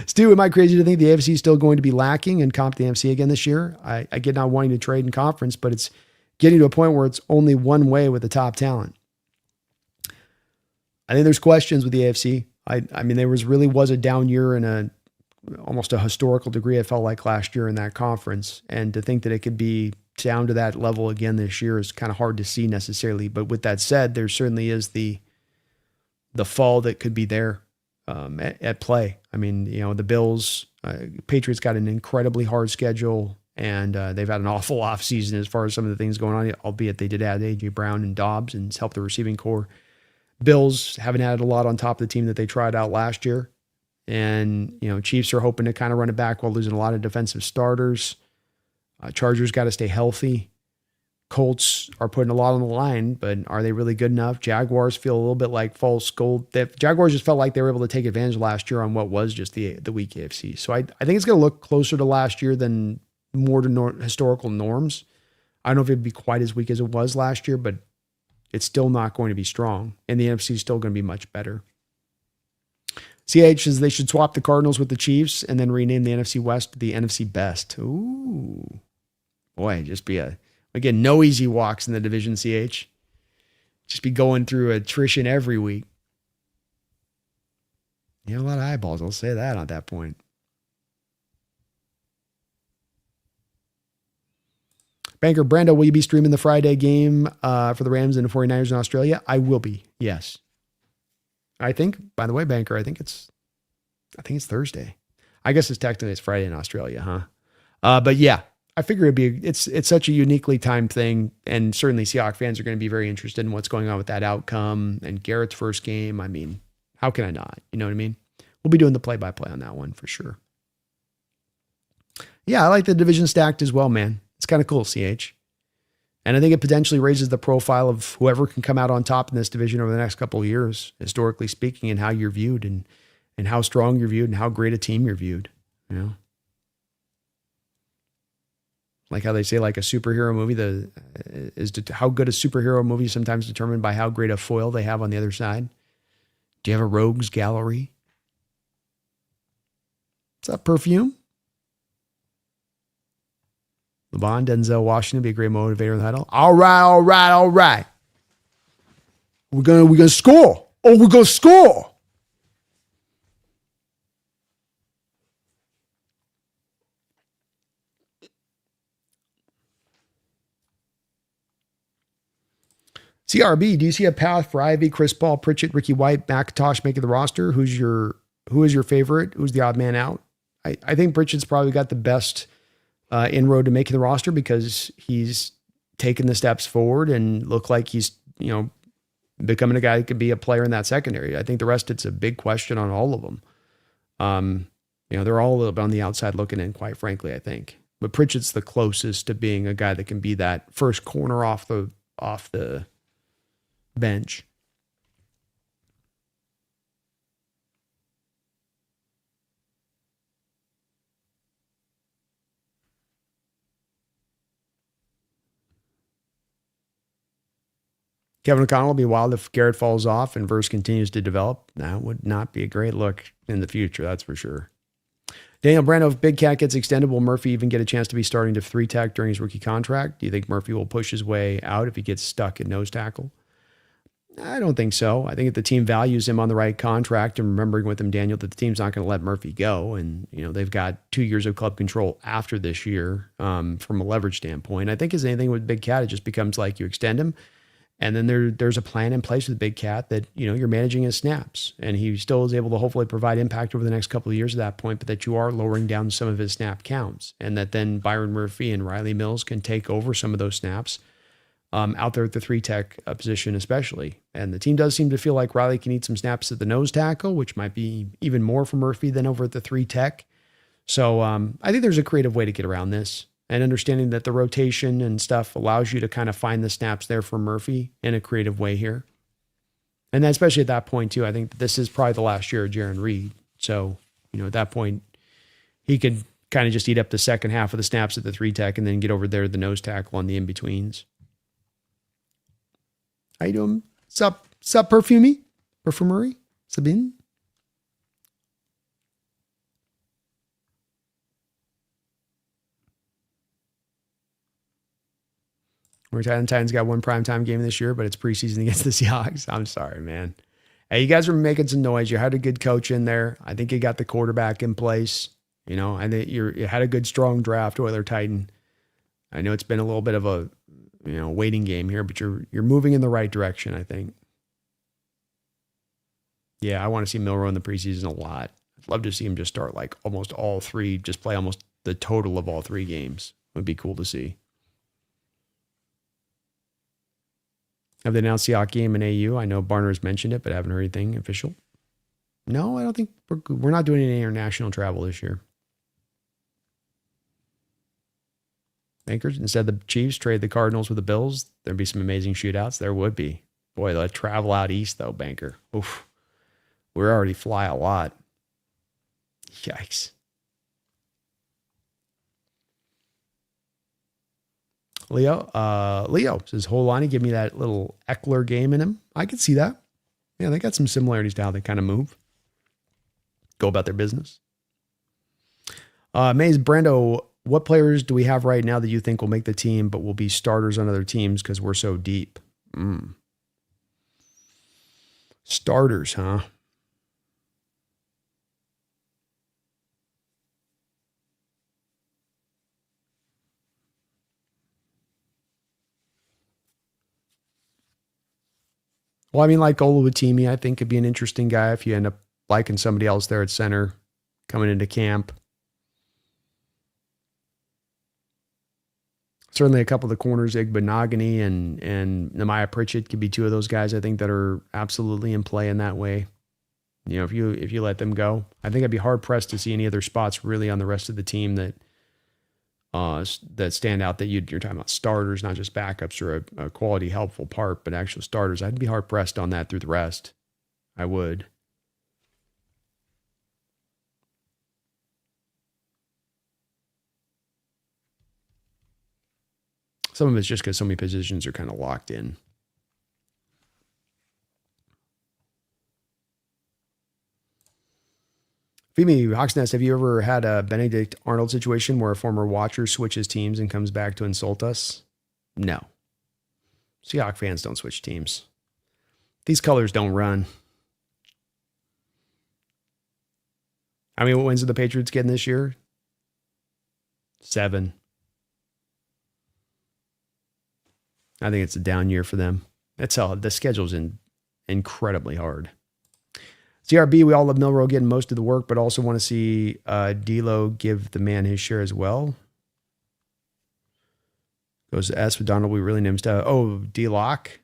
Stu, am I crazy to think the AFC is still going to be lacking and comp the NFC again this year? I get not wanting to trade in conference, but it's getting to a point where it's only one way with the top talent. I think there's questions with the AFC. I mean, there was a down year in almost a historical degree, it felt like last year in that conference. And to think that it could be down to that level again this year is kind of hard to see necessarily. But with that said, there certainly is the fall that could be there at play. I mean, the Bills, Patriots got an incredibly hard schedule, and they've had an awful offseason as far as some of the things going on, albeit they did add A.J. Brown and Dobbs and help the receiving core. Bills haven't added a lot on top of the team that they tried out last year. And, Chiefs are hoping to kind of run it back while losing a lot of defensive starters. Chargers got to stay healthy. Colts are putting a lot on the line, but are they really good enough? Jaguars feel a little bit like false gold. Jaguars just felt like they were able to take advantage last year on what was just the weak AFC. So I think it's going to look closer to last year than more to historical norms. I don't know if it'd be quite as weak as it was last year, but it's still not going to be strong. And the NFC is still going to be much better. CH says they should swap the Cardinals with the Chiefs and then rename the NFC West to the NFC Best. Ooh. Boy, just be again, no easy walks in the division, CH. Just be going through attrition every week. You have a lot of eyeballs, I'll say that at that point. Banker Brando, will you be streaming the Friday game for the Rams and the 49ers in Australia? I will be, yes. I think, by the way, Banker, I think it's Thursday. I guess it's Friday in Australia, huh? But yeah, I figure it's such a uniquely timed thing, and certainly Seahawks fans are going to be very interested in what's going on with that outcome and Garrett's first game. I mean, how can I not? You know what I mean? We'll be doing the play-by-play on that one for sure. Yeah, I like the division stacked as well, man. It's kind of cool, CH. And I think it potentially raises the profile of whoever can come out on top in this division over the next couple of years, historically speaking, and how you're viewed and how strong you're viewed and how great a team you're viewed. Like how they say, like a superhero movie, how good a superhero movie is sometimes determined by how great a foil they have on the other side. Do you have a rogues gallery? What's up, perfume? LeBron, Denzel Washington be a great motivator in the huddle. All right. We're gonna score. Oh, we're gonna score. CRB, do you see a path for Ivy, Chris Paul, Pritchett, Ricky White, McIntosh making the roster? Who is your favorite? Who's the odd man out? I think Pritchett's probably got the best inroad to making the roster because he's taken the steps forward and look like he's, becoming a guy that could be a player in that secondary. I think the rest, it's a big question on all of them. They're all a little bit on the outside looking in, quite frankly, I think. But Pritchett's the closest to being a guy that can be that first corner off the bench. Kevin O'Connell will be wild if Garrett falls off and Verse continues to develop. That would not be a great look in the future, that's for sure. Daniel Brando, if Big Cat gets extended, will Murphy even get a chance to be starting to 3-tech during his rookie contract? Do you think Murphy will push his way out if he gets stuck at nose tackle? I don't think so. I think if the team values him on the right contract, and remembering with him, Daniel, that the team's not going to let Murphy go. And, they've got 2 years of club control after this year from a leverage standpoint. I think as anything with Big Cat, it just becomes like you extend him. And then there's a plan in place with Big Cat that, you're managing his snaps. And he still is able to hopefully provide impact over the next couple of years at that point, but that you are lowering down some of his snap counts. And that then Byron Murphy and Riley Mills can take over some of those snaps out there at the 3-tech position especially. And the team does seem to feel like Riley can eat some snaps at the nose tackle, which might be even more for Murphy than over at the 3-tech. So I think there's a creative way to get around this. And understanding that the rotation and stuff allows you to kind of find the snaps there for Murphy in a creative way here. And then especially at that point too, I think that this is probably the last year of Jaron Reed. So, at that point, he could kind of just eat up the second half of the snaps at the 3-tech and then get over there to the nose tackle on the in-betweens. How you doing? Sup, Perfumey? Perfumery? Sabine? Titans got one primetime game this year, but it's preseason against the Seahawks. I'm sorry, man. Hey, you guys were making some noise. You had a good coach in there. I think you got the quarterback in place. I think you had a good, strong draft, Oiler Titan. I know it's been a little bit of a, waiting game here, but you're moving in the right direction, I think. Yeah, I want to see Milroe in the preseason a lot. I'd love to see him just start like almost all three, just play almost the total of all 3 games. It would be cool to see. Have they announced the Seahawks game in AU? I know Barner has mentioned it, but I haven't heard anything official. No, I don't think we're not doing any international travel this year. Bankers, instead the Chiefs trade the Cardinals with the Bills, there'd be some amazing shootouts. There would be. Boy, let travel out east though, Banker. Oof. We're already fly a lot. Yikes. Leo says, Holani, give me that little Eckler game in him. I could see that. Yeah, they got some similarities to how they kind of move. Go about their business. Maze Brando, what players do we have right now that you think will make the team but will be starters on other teams because we're so deep? Starters, huh? Well, I mean, like Oluwatimi, I think could be an interesting guy if you end up liking somebody else there at center coming into camp. Certainly a couple of the corners, Igbenogany and Nehemiah Pritchett could be 2 of those guys I think that are absolutely in play in that way. If you let them go, I think I'd be hard pressed to see any other spots really on the rest of the team that stand out that you're talking about starters, not just backups or a quality helpful part, but actual starters. I'd be hard pressed on that through the rest. I would. Some of it's just because so many positions are kind of locked in. Femi Hawksnest, have you ever had a Benedict Arnold situation where a former watcher switches teams and comes back to insult us? No. Seahawks fans don't switch teams. These colors don't run. How many wins did the Patriots get this year? 7. I think it's a down year for them. That's all. The schedule's incredibly hard. CRB, we all love Milroe getting most of the work, but also want to see D'Lo give the man his share as well. Goes to S with Donald. We really named stuff. Oh, D-Lock.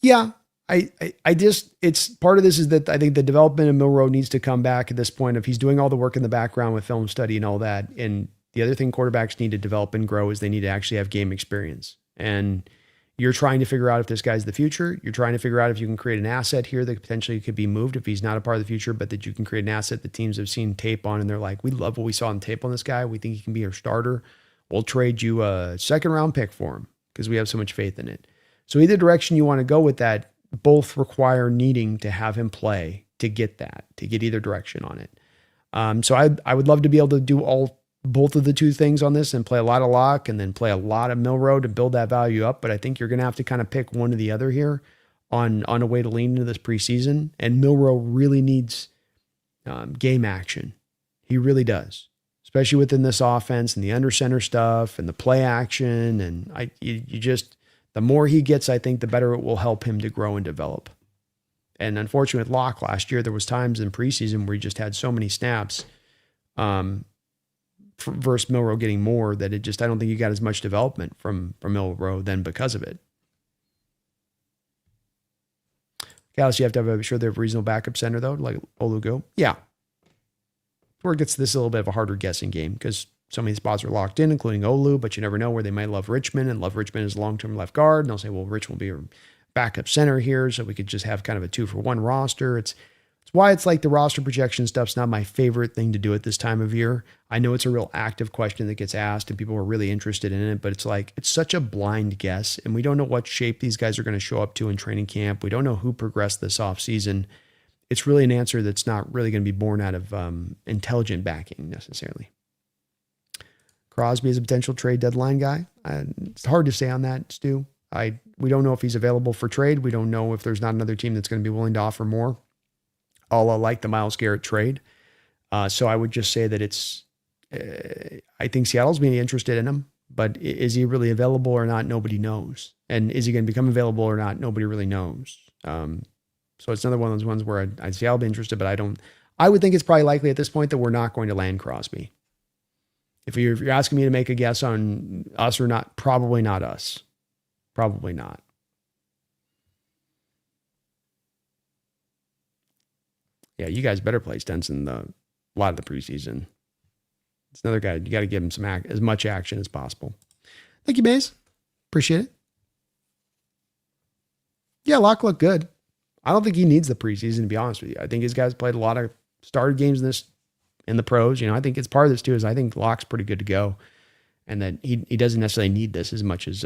Yeah. I just, it's part of this is that I think the development of Milroe needs to come back at this point if he's doing all the work in the background with film study and all that. And the other thing quarterbacks need to develop and grow is they need to actually have game experience. And you're trying to figure out if this guy's the future. You're trying to figure out if you can create an asset here that potentially could be moved if he's not a part of the future, but that you can create an asset that teams have seen tape on and they're like, we love what we saw on tape on this guy. We think he can be our starter. We'll trade you a second round pick for him because we have so much faith in it. So either direction you want to go with that, both require needing to have him play to get that, to get either direction on it. So I would love to be able to do both of the two things on this and play a lot of lock and then play a lot of Milroe to build that value up. But I think you're going to have to kind of pick one or the other here on a way to lean into this preseason. And Milroe really needs game action. He really does, especially within this offense and the under center stuff and the play action. And you just, the more he gets, I think the better it will help him to grow and develop. And unfortunately with Locke last year, there was times in preseason where he just had so many snaps versus Milroe getting more that it just, I don't think you got as much development from Milroe then because of it. Gallus, you have to have sure they have a reasonable backup center though, like Olugo. Yeah. Where it gets this a little bit of a harder guessing game because so many spots are locked in, including Olu, but you never know where they might love Richmond and love Richmond as a long-term left guard. And they'll say, well, Richmond will be a backup center here. So we could just have kind of a 2-for-1 roster. It's why it's like the roster projection stuff's not my favorite thing to do at this time of year. I know it's a real active question that gets asked and people are really interested in it, but it's like, it's such a blind guess and we don't know what shape these guys are going to show up to in training camp. We don't know who progressed this off season. It's really an answer that's not really going to be born out of intelligent backing necessarily. Crosby is a potential trade deadline guy. It's hard to say on that, Stu. We don't know if he's available for trade. We don't know if there's not another team that's going to be willing to offer more. All like the Myles Garrett trade. So I would just say that it's, I think Seattle's being interested in him, but is he really available or not? Nobody knows. And is he going to become available or not? Nobody really knows. So it's another one of those ones where I'd say I'll be interested, but I would think it's probably likely at this point that we're not going to land Crosby. If you're asking me to make a guess on us or not, probably not us. Probably not. Yeah, you guys better play Stenson a lot of the preseason. It's another guy. You got to give him some as much action as possible. Thank you, Maze. Appreciate it. Yeah, Locke looked good. I don't think he needs the preseason, to be honest with you. I think his guys played a lot of started games in the pros. You know, I think it's part of this too, is I think Locke's pretty good to go. And that he doesn't necessarily need this as much as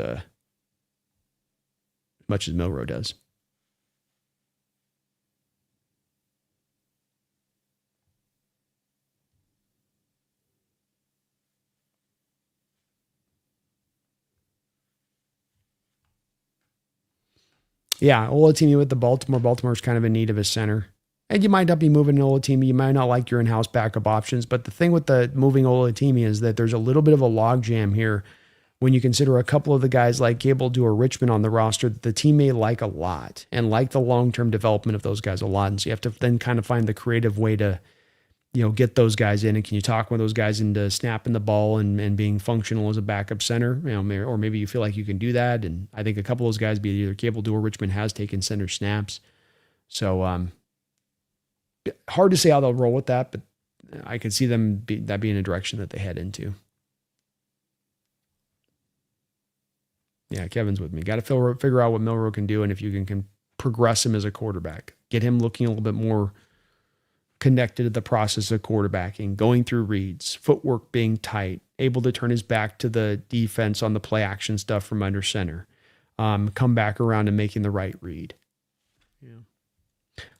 Milroe does. Yeah, Olatimi with the Baltimore. Baltimore's kind of in need of a center. And you might not be moving Olatimi. You might not like your in-house backup options. But the thing with the moving Olatimi is that there's a little bit of a logjam here when you consider a couple of the guys like Cable or Richmond on the roster that the team may like a lot and like the long-term development of those guys a lot. And so you have to then kind of find the creative way to, get those guys in. And can you talk with those guys into snapping the ball and being functional as a backup center? Or maybe you feel like you can do that. And I think a couple of those guys, be either Cable or Richmond, has taken center snaps. So hard to say how they'll roll with that, but I could see that being a direction that they head into. Yeah, Kevin's with me. Got to figure out what Milroe can do, and if you can progress him as a quarterback, get him looking a little bit more connected to the process of quarterbacking, going through reads, footwork being tight, able to turn his back to the defense on the play action stuff from under center, come back around and making the right read. Yeah.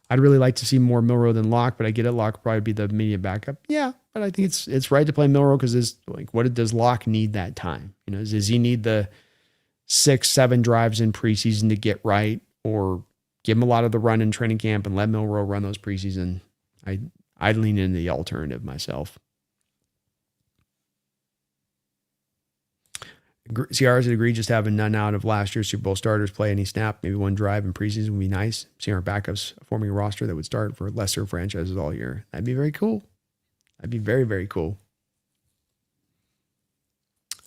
I'd really like to see more Milroe than Locke, but I get it. Locke will probably be the immediate backup. Yeah, but I think it's right to play Milroe because what does Locke need that time? Does he need the 6-7 drives in preseason to get right, or give him a lot of the run in training camp and let Milroe run those preseason? I'd lean into the alternative myself. Ciara's agreed just having none out of last year's Super Bowl starters play any snap, maybe one drive in preseason would be nice. Seeing our backups forming a roster that would start for lesser franchises all year. That'd be very cool. That'd be very, very cool.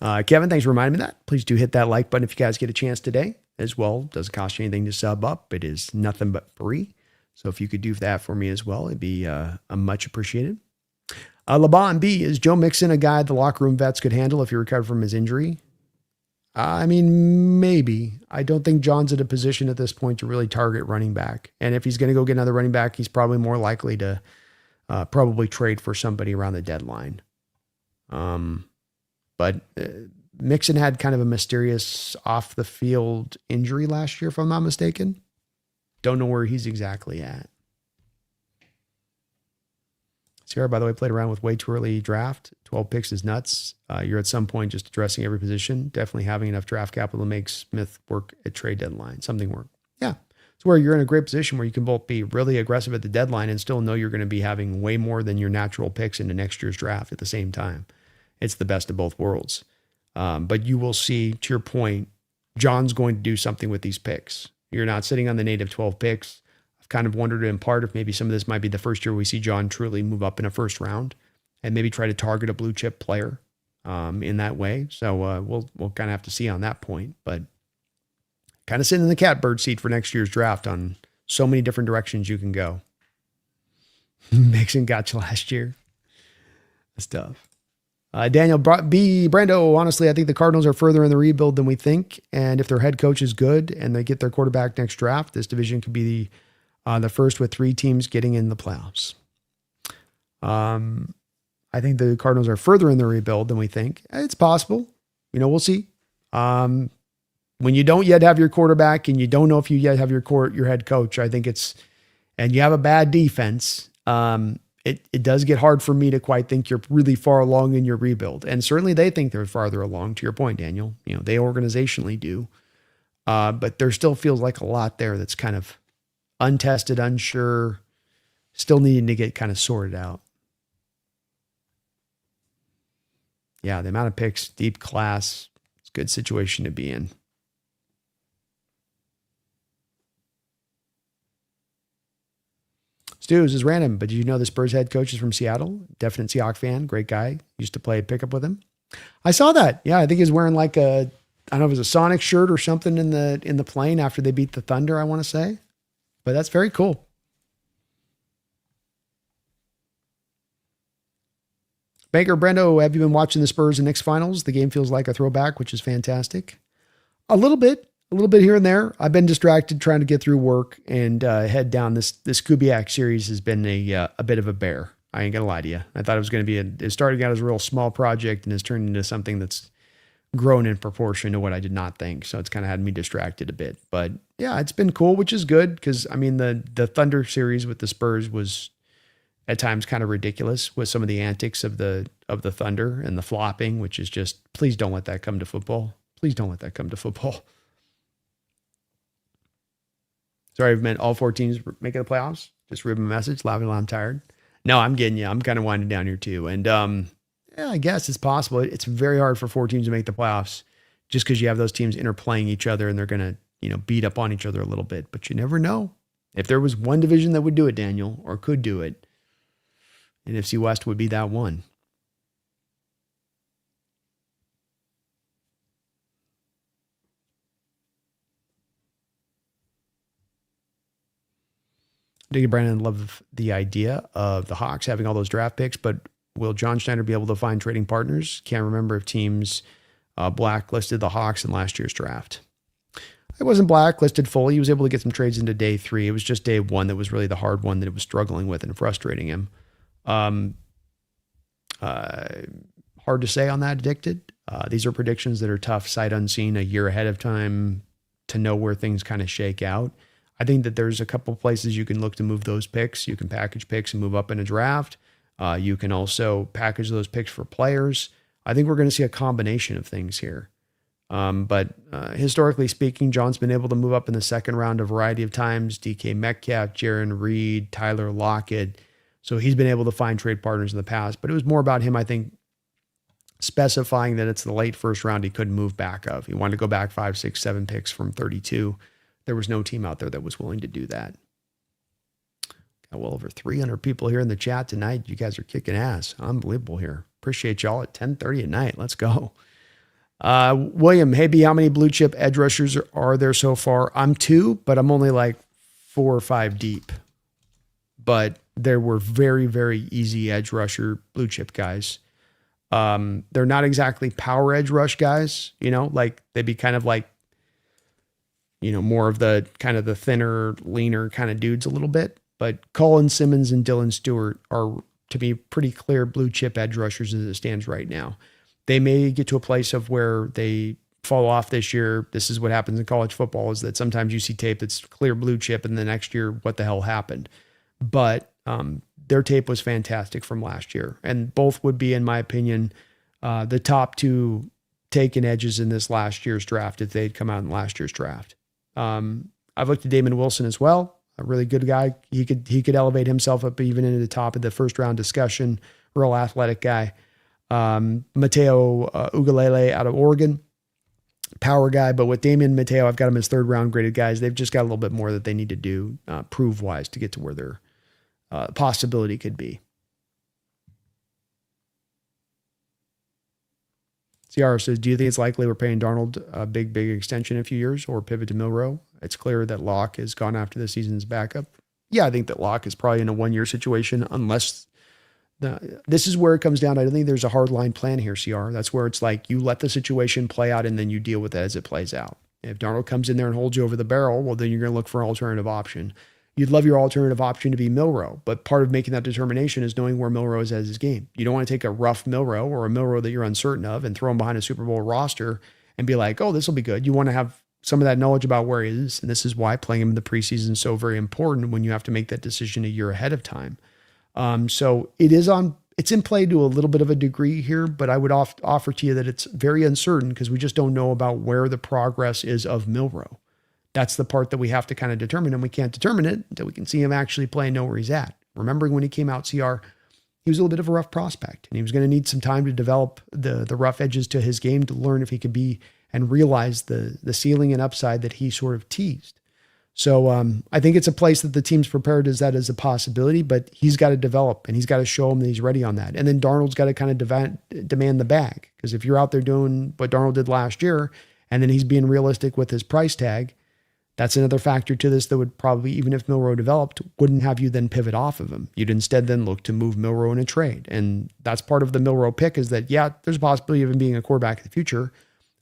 Kevin, thanks for reminding me of that. Please do hit that like button if you guys get a chance today as well. Doesn't cost you anything to sub up. It is nothing but free. So if you could do that for me as well, it'd be much appreciated. LeBon B, is Joe Mixon a guy the locker room vets could handle if he recovered from his injury? I mean, maybe. I don't think John's at a position at this point to really target running back. And if he's going to go get another running back, he's probably more likely to probably trade for somebody around the deadline. But Mixon had kind of a mysterious off the field injury last year, if I'm not mistaken. Don't know where he's exactly at. Sierra, by the way, played around with way too early draft. 12 picks is nuts. You're at some point just addressing every position. Definitely having enough draft capital to make Smith work at trade deadline. Something work. Yeah. It's where you're in a great position where you can both be really aggressive at the deadline and still know you're going to be having way more than your natural picks into next year's draft at the same time. It's the best of both worlds. But you will see, to your point, John's going to do something with these picks. You're not sitting on the native 12 picks. I've kind of wondered in part if maybe some of this might be the first year we see John truly move up in a first round and maybe try to target a blue chip player in that way. So we'll kind of have to see on that point, but kind of sitting in the catbird seat for next year's draft on so many different directions you can go. Mixon got you last year. That's tough. Daniel B. Brando, honestly, I think the Cardinals are further in the rebuild than we think. And if their head coach is good and they get their quarterback next draft, this division could be the first with 3 teams getting in the playoffs. I think the Cardinals are further in the rebuild than we think. It's possible. We'll see. When you don't yet have your quarterback and you don't know if you yet have your head coach, I think and you have a bad defense, it does get hard for me to quite think you're really far along in your rebuild. And certainly they think they're farther along, to your point, Daniel. They organizationally do. But there still feels like a lot there that's kind of untested, unsure, still needing to get kind of sorted out. Yeah, the amount of picks, deep class, it's a good situation to be in. Stu, this is random, but did you know the Spurs head coach is from Seattle? Definite Seahawks fan, great guy. Used to play pickup with him. I saw that. Yeah, I think he's wearing like I don't know if it was a Sonic shirt or something in the plane after they beat the Thunder, I want to say. But that's very cool. Baker Brendo, have you been watching the Spurs and Knicks finals? The game feels like a throwback, which is fantastic. A little bit here and there. I've been distracted trying to get through work and head down. This Kubiak series has been a bit of a bear. I ain't gonna lie to you. I thought it was going to be it started out as a real small project and has turned into something that's grown in proportion to what I did not think. So it's kind of had me distracted a bit. But yeah, it's been cool, which is good because I mean the Thunder series with the Spurs was at times kind of ridiculous with some of the antics of the Thunder and the flopping, which is just, please don't let that come to football. Please don't let that come to football. Sorry, I've meant all 4 teams making the playoffs. Just read my message, laughing while I'm tired. No, I'm getting you. I'm kind of winding down here too. And yeah, I guess it's possible. It's very hard for 4 teams to make the playoffs just because you have those teams interplaying each other and they're going to, beat up on each other a little bit. But you never know. If there was one division that would do it, Daniel, or could do it, NFC West would be that one. Diggy Brandon, love the idea of the Hawks having all those draft picks, but will John Schneider be able to find trading partners? Can't remember if teams blacklisted the Hawks in last year's draft. it wasn't blacklisted fully. He was able to get some trades into day 3. It was just day 1 that was really the hard one that it was struggling with and frustrating him. Hard to say on that addicted. These are predictions that are tough, sight unseen, a year ahead of time to know where things kind of shake out. I think that there's a couple places you can look to move those picks. You can package picks and move up in a draft. You can also package those picks for players. I think we're going to see a combination of things here. But historically speaking, John's been able to move up in the second round a variety of times. DK Metcalf, Jaron Reed, Tyler Lockett. So he's been able to find trade partners in the past. But it was more about him, I think, specifying that it's the late first round he couldn't move back of. He wanted to go back 5, 6, 7 picks from 32. There was no team out there that was willing to do that. Got well over 300 people here in the chat tonight. You guys are kicking ass. Unbelievable here. Appreciate y'all at 10:30 at night. Let's go. William, hey B, how many blue chip edge rushers are there so far? I'm 2, but I'm only like 4 or 5 deep. But there were very, very easy edge rusher blue chip guys. They're not exactly power edge rush guys, like they'd be kind of like, more of the kind of the thinner, leaner kind of dudes a little bit. But Colin Simmons and Dylan Stewart are, to be pretty clear, blue chip edge rushers as it stands right now. They may get to a place of where they fall off this year. This is what happens in college football, is that sometimes you see tape that's clear blue chip and the next year, what the hell happened? But their tape was fantastic from last year. And both would be, in my opinion, the top 2 taken edges in this last year's draft if they'd come out in last year's draft. I've looked at Damon Wilson as well, a really good guy. He could elevate himself up even into the top of the first round discussion. Real athletic guy. Mateo Ugalele out of Oregon, power guy. But with Damian Mateo, I've got him as 3rd round graded guys. They've just got a little bit more that they need to do prove wise to get to where their possibility could be. Ciara says, do you think it's likely we're paying Darnold a big extension in a few years or pivot to Milroe? It's clear that Locke has gone after this season's backup. Yeah, I think that Locke is probably in a 1-year situation unless this is where it comes down. I don't think there's a hard line plan here, CR. That's where it's like you let the situation play out and then you deal with it as it plays out. If Darnold comes in there and holds you over the barrel, well, then you're going to look for an alternative option. You'd love your alternative option to be Milroe, but part of making that determination is knowing where Milroe is as his game. You don't want to take a rough Milroe or a Milroe that you're uncertain of and throw him behind a Super Bowl roster and be like, oh, this will be good. You want to have some of that knowledge about where he is. And this is why playing him in the preseason is so very important when you have to make that decision a year ahead of time. So it's in play to a little bit of a degree here, but I would offer to you that it's very uncertain because we just don't know about where the progress is of Milroe. That's the part that we have to kind of determine, and we can't determine it until we can see him actually play and know where he's at. Remembering when he came out, CR, he was a little bit of a rough prospect, and he was going to need some time to develop the rough edges to his game to learn if he could be and realize the ceiling and upside that he sort of teased. So I think it's a place that the team's prepared as that as a possibility, but he's got to develop and he's got to show him that he's ready on that. And then Darnold's got to kind of demand the bag, because if you're out there doing what Darnold did last year and then he's being realistic with his price tag, that's another factor to this that would probably, even if Milroe developed, wouldn't have you then pivot off of him. You'd instead then look to move Milroe in a trade. And that's part of the Milroe pick, is that, yeah, there's a possibility of him being a quarterback in the future.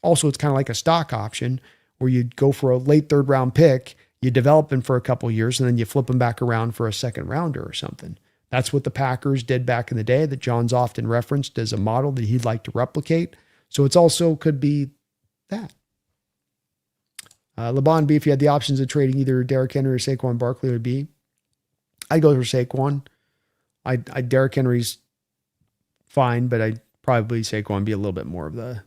Also, it's kind of like a stock option where you'd go for a late 3rd round pick, you develop him for a couple of years, and then you flip him back around for a 2nd rounder or something. That's what the Packers did back in the day that John's often referenced as a model that he'd like to replicate. So it's also could be that. LeBron B, if you had the options of trading either Derrick Henry or Saquon Barkley, would be, I'd go for Saquon. Derrick Henry's fine, but I'd probably Saquon be a little bit more of the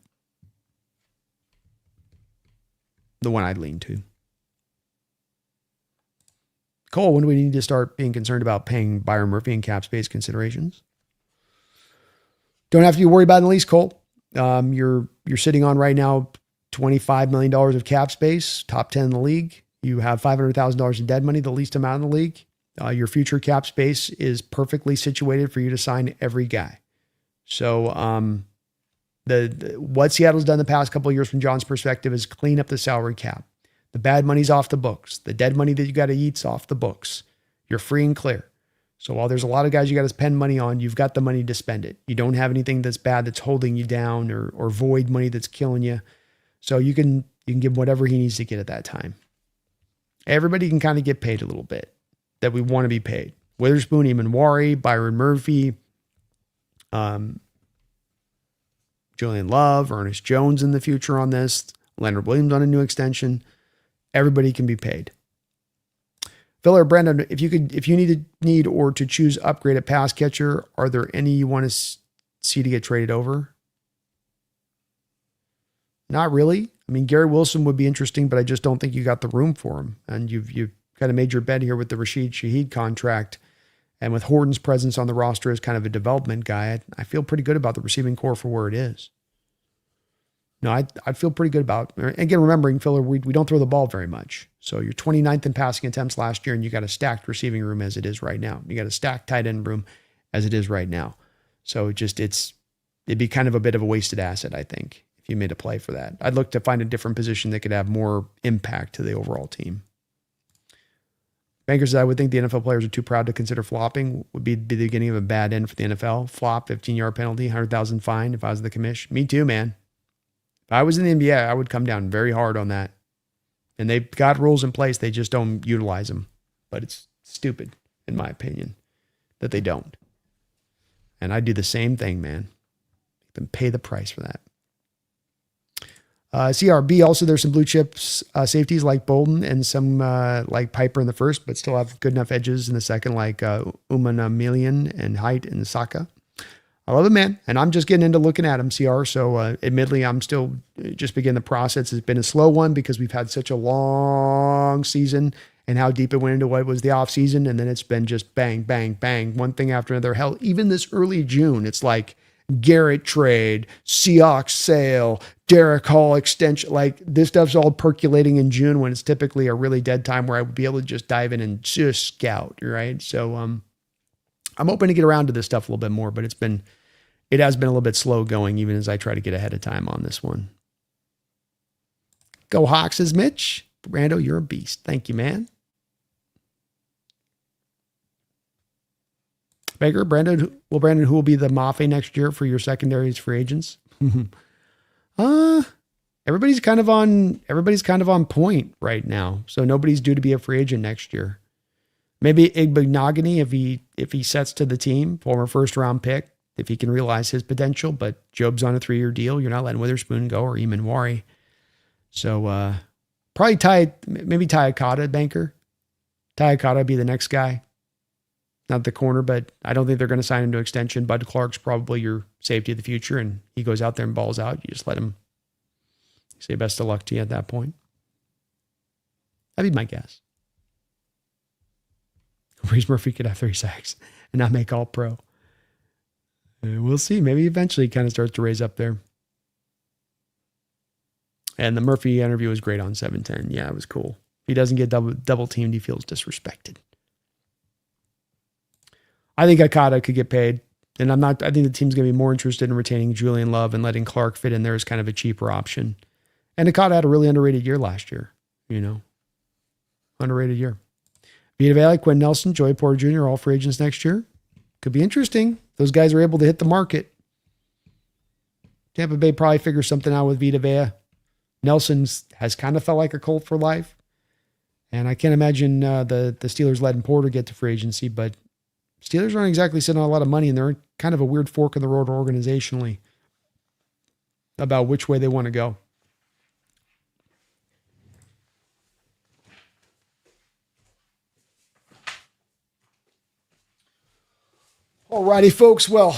one I'd lean to. Cole, when do we need to start being concerned about paying Byron Murphy in cap space considerations? Don't have to be worried about it in the least, Cole. You're sitting on right now $25 million of cap space, top 10 in the league. You have $500,000 in dead money, the least amount in the league. Your future cap space is perfectly situated for you to sign every guy. So what Seattle's done the past couple of years from John's perspective is clean up the salary cap. The bad money's off the books. The dead money that you got to eat's off the books. You're free and clear. So while there's a lot of guys you got to spend money on, you've got the money to spend it. You don't have anything that's bad that's holding you down or void money that's killing you. So you can You can give him whatever he needs to get at that time. Everybody can kind of get paid a little bit that we want to be paid. Witherspoon, Eamon, Byron Murphy, Julian Love, Ernest Jones in the future on this, Leonard Williams on a new extension. Everybody can be paid. Phil or Brandon, if you need or to choose upgrade at pass catcher, are there any you want to see to get traded over? Not really. I mean, Gary Wilson would be interesting, but I just don't think you got the room for him. And you've kind of made your bet here with the Rashid Shaheed contract. And with Horton's presence on the roster as kind of a development guy, I feel pretty good about the receiving core for where it is. No, I feel pretty good about it. Again, remembering, Filler, we don't throw the ball very much. So you're 29th in passing attempts last year, and you got a stacked receiving room as it is right now. You got a stacked tight end room as it is right now. So it'd be kind of a bit of a wasted asset, I think, if you made a play for that. I'd look to find a different position that could have more impact to the overall team. Banker says, I would think the NFL players are too proud to consider flopping. Would be the beginning of a bad end for the NFL. Flop, 15-yard penalty, 100,000 fine if I was the commish. Me too, man. If I was in the NBA, I would come down very hard on that. And they've got rules in place. They just don't utilize them. But it's stupid, in my opinion, that they don't. And I'd do the same thing, man. Make them pay the price for that. CRB, also there's some blue chips safeties like Bolden and some like Piper in the first, but still have good enough edges in the second, like Umanamilian and Height and Saka. I love it, man. And I'm just getting into looking at them, CR. So admittedly, I'm still just beginning the process. It's been a slow one because we've had such a long season and how deep it went into what was the off season. And then it's been just bang, bang, bang, one thing after another. Hell, even this early June, it's like Garrett trade, Seahawks sale, Derek Hall extension. Like this stuff's all percolating in June when it's typically a really dead time where I would be able to just dive in and just scout, right? So I'm hoping to get around to this stuff a little bit more, but it has been a little bit slow going even as I try to get ahead of time on this one. Go Hawks, says Mitch. Brando, you're a beast. Thank you, man. Baker, Brandon, who will be the Mafe next year for your secondaries free agents? Everybody's kind of on point right now. So nobody's due to be a free agent next year. Maybe Igbenogany if he sets to the team, former first round pick, if he can realize his potential, but Job's on a 3-year deal. You're not letting Witherspoon go or Eamon Wari. So probably maybe Ty Akata, Banker. Ty Akata would be the next guy. Not the corner, but I don't think they're going to sign him to extension. Bud Clark's probably your safety of the future, and he goes out there and balls out. You just let him say best of luck to you at that point. That'd be my guess. Reese Murphy could have 3 sacks and not make all pro. We'll see. Maybe eventually he kind of starts to raise up there. And the Murphy interview was great on 710. Yeah, it was cool. If he doesn't get double teamed, he feels disrespected. I think Akata could get paid. And I think the team's going to be more interested in retaining Julian Love and letting Clark fit in there as kind of a cheaper option. And Akata had a really underrated year last year, underrated year. Vita Valley, Quinn Nelson, Joey Porter Jr., all free agents next year. Could be interesting. Those guys are able to hit the market. Tampa Bay probably figures something out with Vita Vea. Nelson has kind of felt like a Colt for life. And I can't imagine the Steelers letting Porter get to free agency, but Steelers aren't exactly sitting on a lot of money, and they're kind of a weird fork in the road organizationally about which way they want to go. Alrighty, folks. Well,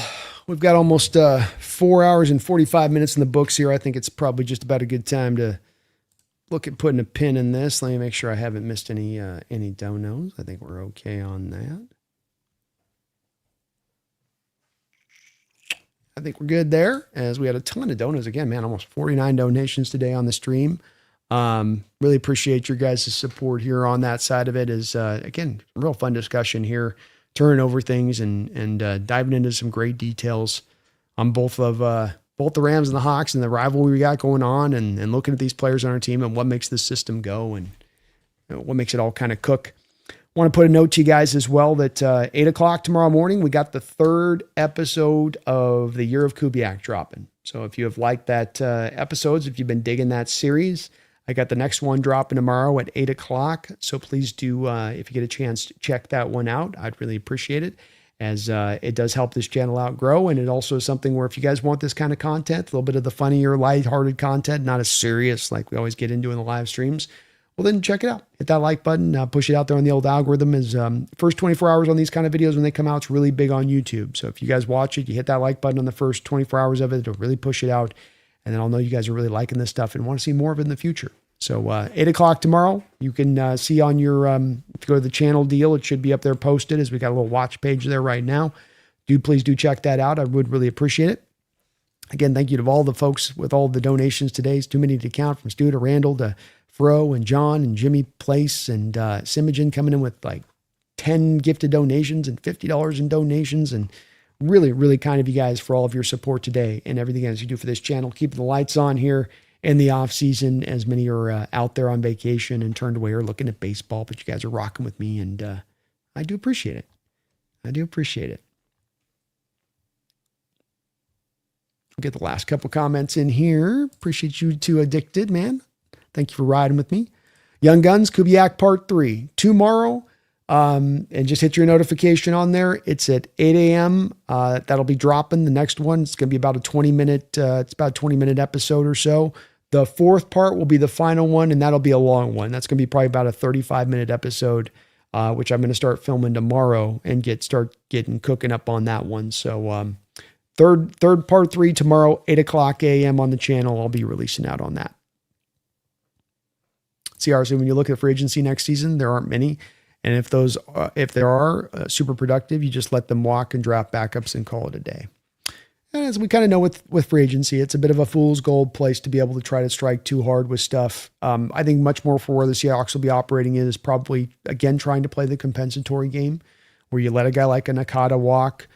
we've got almost 4 hours and 45 minutes in the books here. I think it's probably just about a good time to look at putting a pin in this. Let me make sure I haven't missed any donos. I think we're okay on that. I think we're good there, as we had a ton of donos again, man, almost 49 donations today on the stream. Really appreciate your guys' support here on that side of it. Is again, real fun discussion here, turning over things and diving into some great details on both the Rams and the Hawks and the rivalry we got going on, and looking at these players on our team and what makes this system go and what makes it all kind of cook. Want to put a note to you guys as well that 8 o'clock tomorrow morning, we got the 3rd episode of the Year of Kubiak dropping. So if you have liked that episodes, if you've been digging that series, I got the next one dropping tomorrow at 8 o'clock. So please do, if you get a chance, check that one out. I'd really appreciate it, as it does help this channel out grow. And it also is something where if you guys want this kind of content, a little bit of the funnier, lighthearted content, not as serious like we always get into in the live streams, well, then check it out. Hit that like button, push it out there on the old algorithm. Is first 24 hours on these kind of videos when they come out, it's really big on YouTube. So if you guys watch it, you hit that like button on the first 24 hours of it, it'll really push it out. And then I'll know you guys are really liking this stuff and want to see more of it in the future. So 8 o'clock tomorrow, you can see on your, if you go to the channel deal, it should be up there posted, as we got a little watch page there right now. Please do check that out. I would really appreciate it. Again, thank you to all the folks with all the donations today. It's too many to count, from Stu to Randall to Fro and John and Jimmy Place and Simogen coming in with like 10 gifted donations and $50 in donations. And really, really kind of you guys for all of your support today and everything else you do for this channel. Keeping the lights on here in the off season, as many are out there on vacation and turned away or looking at baseball, but you guys are rocking with me, and I do appreciate it. I do appreciate it. I'll get the last couple comments in here. Appreciate you two, Addicted, man. Thank you for riding with me. Young Guns, Kubiak Part 3 tomorrow. And just hit your notification on there. It's at 8 a.m. That'll be dropping. The next one, it's going to be about a 20-minute, it's about a 20-minute episode or so. The fourth part will be the final one, and that'll be a long one. That's going to be probably about a 35-minute episode, which I'm going to start filming tomorrow and start getting cooking up on that one. So third part 3 tomorrow, 8 o'clock a.m. on the channel. I'll be releasing out on that. CRC, when you look at free agency next season, there aren't many. And if there are super productive, you just let them walk and draft backups and call it a day. And as we kind of know with free agency, it's a bit of a fool's gold place to be able to try to strike too hard with stuff. I think much more for where the Seahawks will be operating in is probably, again, trying to play the compensatory game, where you let a guy like a Nakata walk,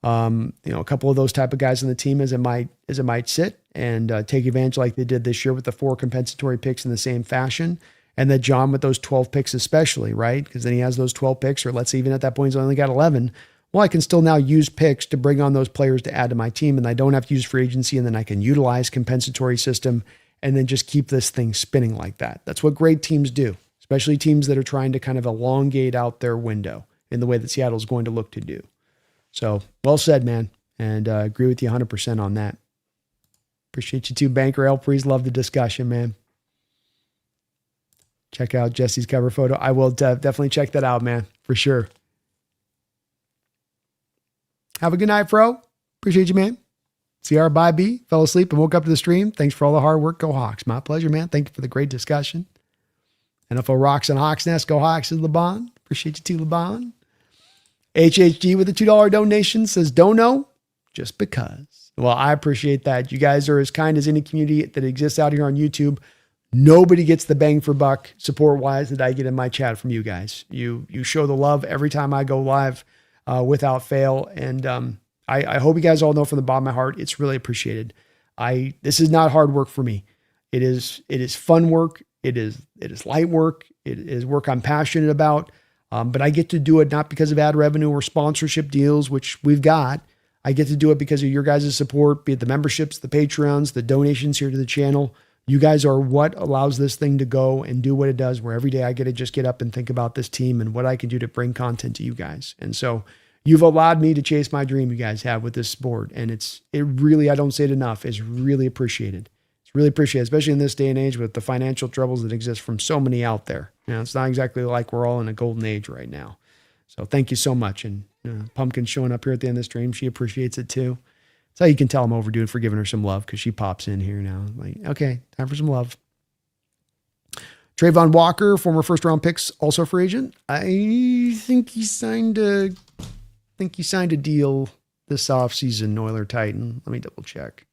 a couple of those type of guys on the team as it might sit, and take advantage like they did this year with the 4 compensatory picks in the same fashion. And then John with those 12 picks especially, right? Because then he has those 12 picks, or let's say even at that point he's only got 11. Well, I can still now use picks to bring on those players to add to my team, and I don't have to use free agency, and then I can utilize compensatory system and then just keep this thing spinning like that. That's what great teams do, especially teams that are trying to kind of elongate out their window in the way that Seattle's going to look to do. So well said, man. And agree with you 100% on that. Appreciate you too, Banker Elprees. Love the discussion, man. Check out Jesse's cover photo. I will definitely check that out, man, for sure. Have a good night, Fro. Appreciate you, man. CR, bye, B. Fell asleep and woke up to the stream. Thanks for all the hard work. Go Hawks. My pleasure, man. Thank you for the great discussion. NFL Rocks and Hawks Nest. Go Hawks is LeBon. Appreciate you too, LeBon. HHG with a $2 donation says, don't know, just because. Well, I appreciate that. You guys are as kind as any community that exists out here on YouTube. Nobody gets the bang for buck support-wise that I get in my chat from you guys. You show the love every time I go live without fail. And I hope you guys all know from the bottom of my heart, it's really appreciated. This is not hard work for me. It is fun work. It is light work. It is work I'm passionate about. But I get to do it not because of ad revenue or sponsorship deals, which we've got. I get to do it because of your guys' support, be it the memberships, the Patreons, the donations here to the channel. You guys are what allows this thing to go and do what it does, where every day I get to just get up and think about this team and what I can do to bring content to you guys. And so you've allowed me to chase my dream you guys have with this sport. And it really, I don't say it enough, is really appreciated. It's really appreciated, especially in this day and age with the financial troubles that exist from so many out there. It's not exactly like we're all in a golden age right now. So thank you so much. And Pumpkin showing up here at the end of the stream, she appreciates it too. So you can tell I'm overdue for giving her some love because she pops in here now. Like, okay, time for some love. Trayvon Walker, former first-round picks, also free agent. I think he signed a deal this offseason, Oiler Titan. Let me double check.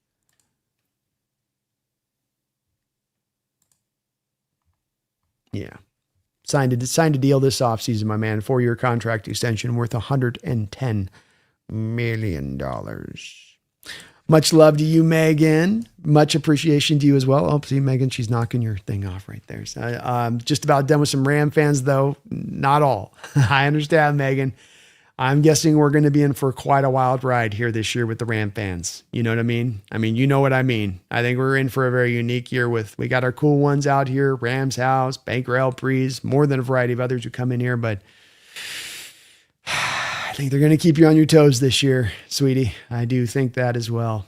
Yeah. Signed a deal this offseason, my man. 4-year contract extension worth $110 million. Much love to you, Megan. Much appreciation to you as well. Oh, see, Megan, she's knocking your thing off right there. So, I'm just about done with some Ram fans, though. Not all. I understand, Megan. I'm guessing we're going to be in for quite a wild ride here this year with the Ram fans. You know what I mean? I mean, you know what I mean. I think we're in for a very unique year we got our cool ones out here, Rams House, Banker El Breeze, more than a variety of others who come in here, but I think they're going to keep you on your toes this year, sweetie. I do think that as well.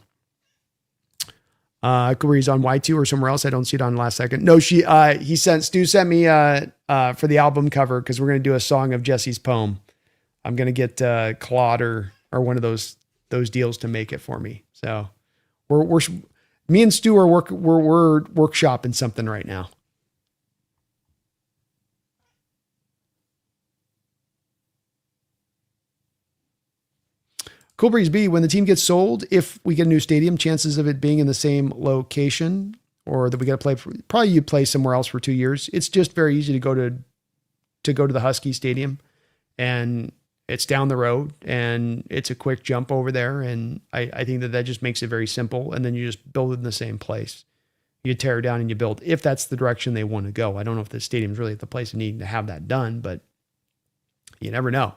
He's on Y2 or somewhere else. I don't see it on the last second. No, Stu sent me, for the album cover, cause we're going to do a song of Jesse's poem. I'm going to get, Claude or one of those deals to make it for me. So me and Stu are we're workshopping something right now. Cool Breeze B, when the team gets sold, if we get a new stadium, chances of it being in the same location or that we got to play probably you play somewhere else for 2 years. It's just very easy to go to the Husky Stadium, and it's down the road and it's a quick jump over there. And I think that just makes it very simple. And then you just build it in the same place. You tear it down and you build, if that's the direction they want to go. I don't know if the stadium's really the place needing to have that done, but you never know.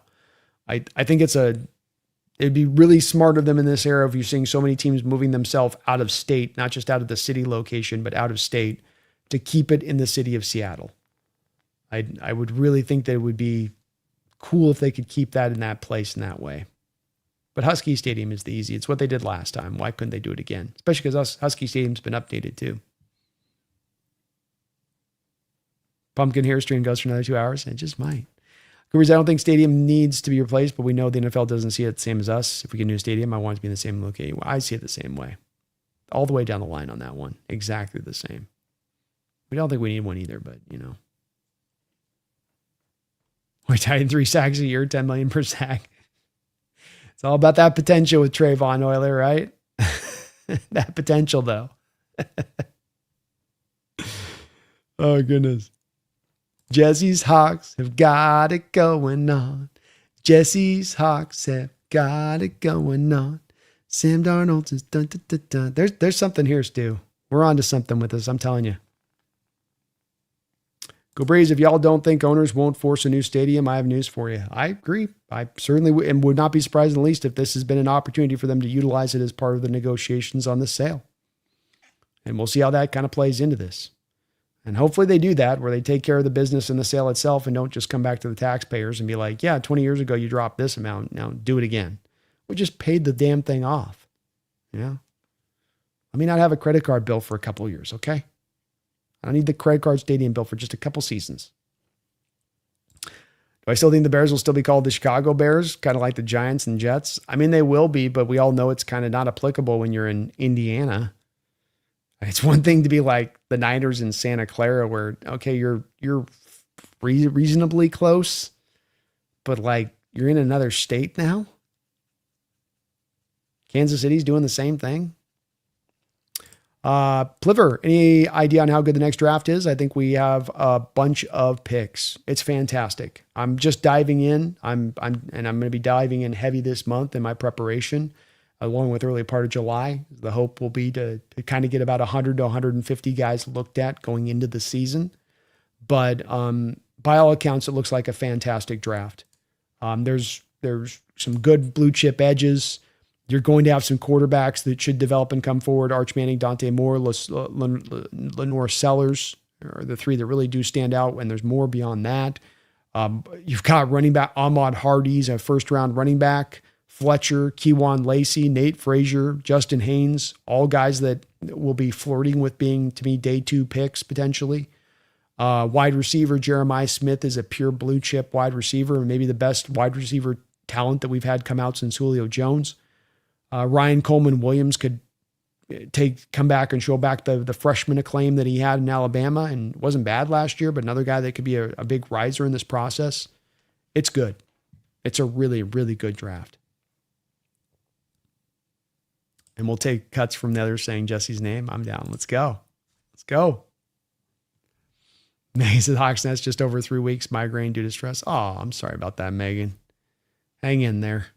I think it'd be really smart of them in this era if you're seeing so many teams moving themselves out of state, not just out of the city location, but out of state, to keep it in the city of Seattle. I would really think that it would be cool if they could keep that in that place in that way. But Husky Stadium is the easy. It's what they did last time. Why couldn't they do it again? Especially because Husky Stadium's been updated too. Pumpkin hair stream goes for another 2 hours. It just might. I don't think stadium needs to be replaced, but we know the NFL doesn't see it the same as us. If we get a new stadium, I want it to be in the same location. I see it the same way. All the way down the line on that one. Exactly the same. We don't think we need one either, but you know. We're tied in 3 sacks a year, 10 million per sack. It's all about that potential with Trayvon Euler, right? That potential though. Oh goodness. Jesse's Hawks have got it going on. Jesse's Hawks have got it going on. Sam Darnold is dun, dun, dun, dun. There's something here, Stu. We're on to something with this, I'm telling you. Go Braves, if y'all don't think owners won't force a new stadium, I have news for you. I agree. I certainly would not be surprised in the least if this has been an opportunity for them to utilize it as part of the negotiations on the sale. And we'll see how that kind of plays into this. And hopefully they do that, where they take care of the business and the sale itself and don't just come back to the taxpayers and be like, yeah, 20 years ago you dropped this amount, now do it again. We just paid the damn thing off. Yeah. Let me not have a credit card bill for a couple of years, okay? I don't need the credit card stadium bill for just a couple seasons. Do I still think the Bears will still be called the Chicago Bears, kind of like the Giants and Jets? I mean, they will be, but we all know it's kind of not applicable when you're in Indiana. It's one thing to be like the Niners in Santa Clara, where, okay, you're reasonably close, but like you're in another state now. Kansas City's doing the same thing. Pliver, any idea on how good the next draft is? I think we have a bunch of picks. It's fantastic. I'm just diving in. I'm going to be diving in heavy this month in my preparation, along with early part of July. The hope will be to kind of get about 100 to 150 guys looked at going into the season. But by all accounts, it looks like a fantastic draft. There's some good blue chip edges. You're going to have some quarterbacks that should develop and come forward. Arch Manning, Dante Moore, Lenore Sellers are the 3 that really do stand out, and there's more beyond that. You've got running back Ahmad Hardy's a first-round running back. Fletcher, Kewan Lacey, Nate Frazier, Justin Haynes, all guys that will be flirting with being, to me, day 2 picks potentially. Wide receiver Jeremiah Smith is a pure blue chip wide receiver, and maybe the best wide receiver talent that we've had come out since Julio Jones. Ryan Coleman Williams could come back and show back the freshman acclaim that he had in Alabama, and wasn't bad last year, but another guy that could be a big riser in this process. It's good. It's a really, really good draft. And we'll take cuts from the others saying Jesse's name. I'm down. Let's go. Let's go. Megan said Hawks Nest just over 3 weeks. Migraine due to stress. Oh, I'm sorry about that, Megan. Hang in there.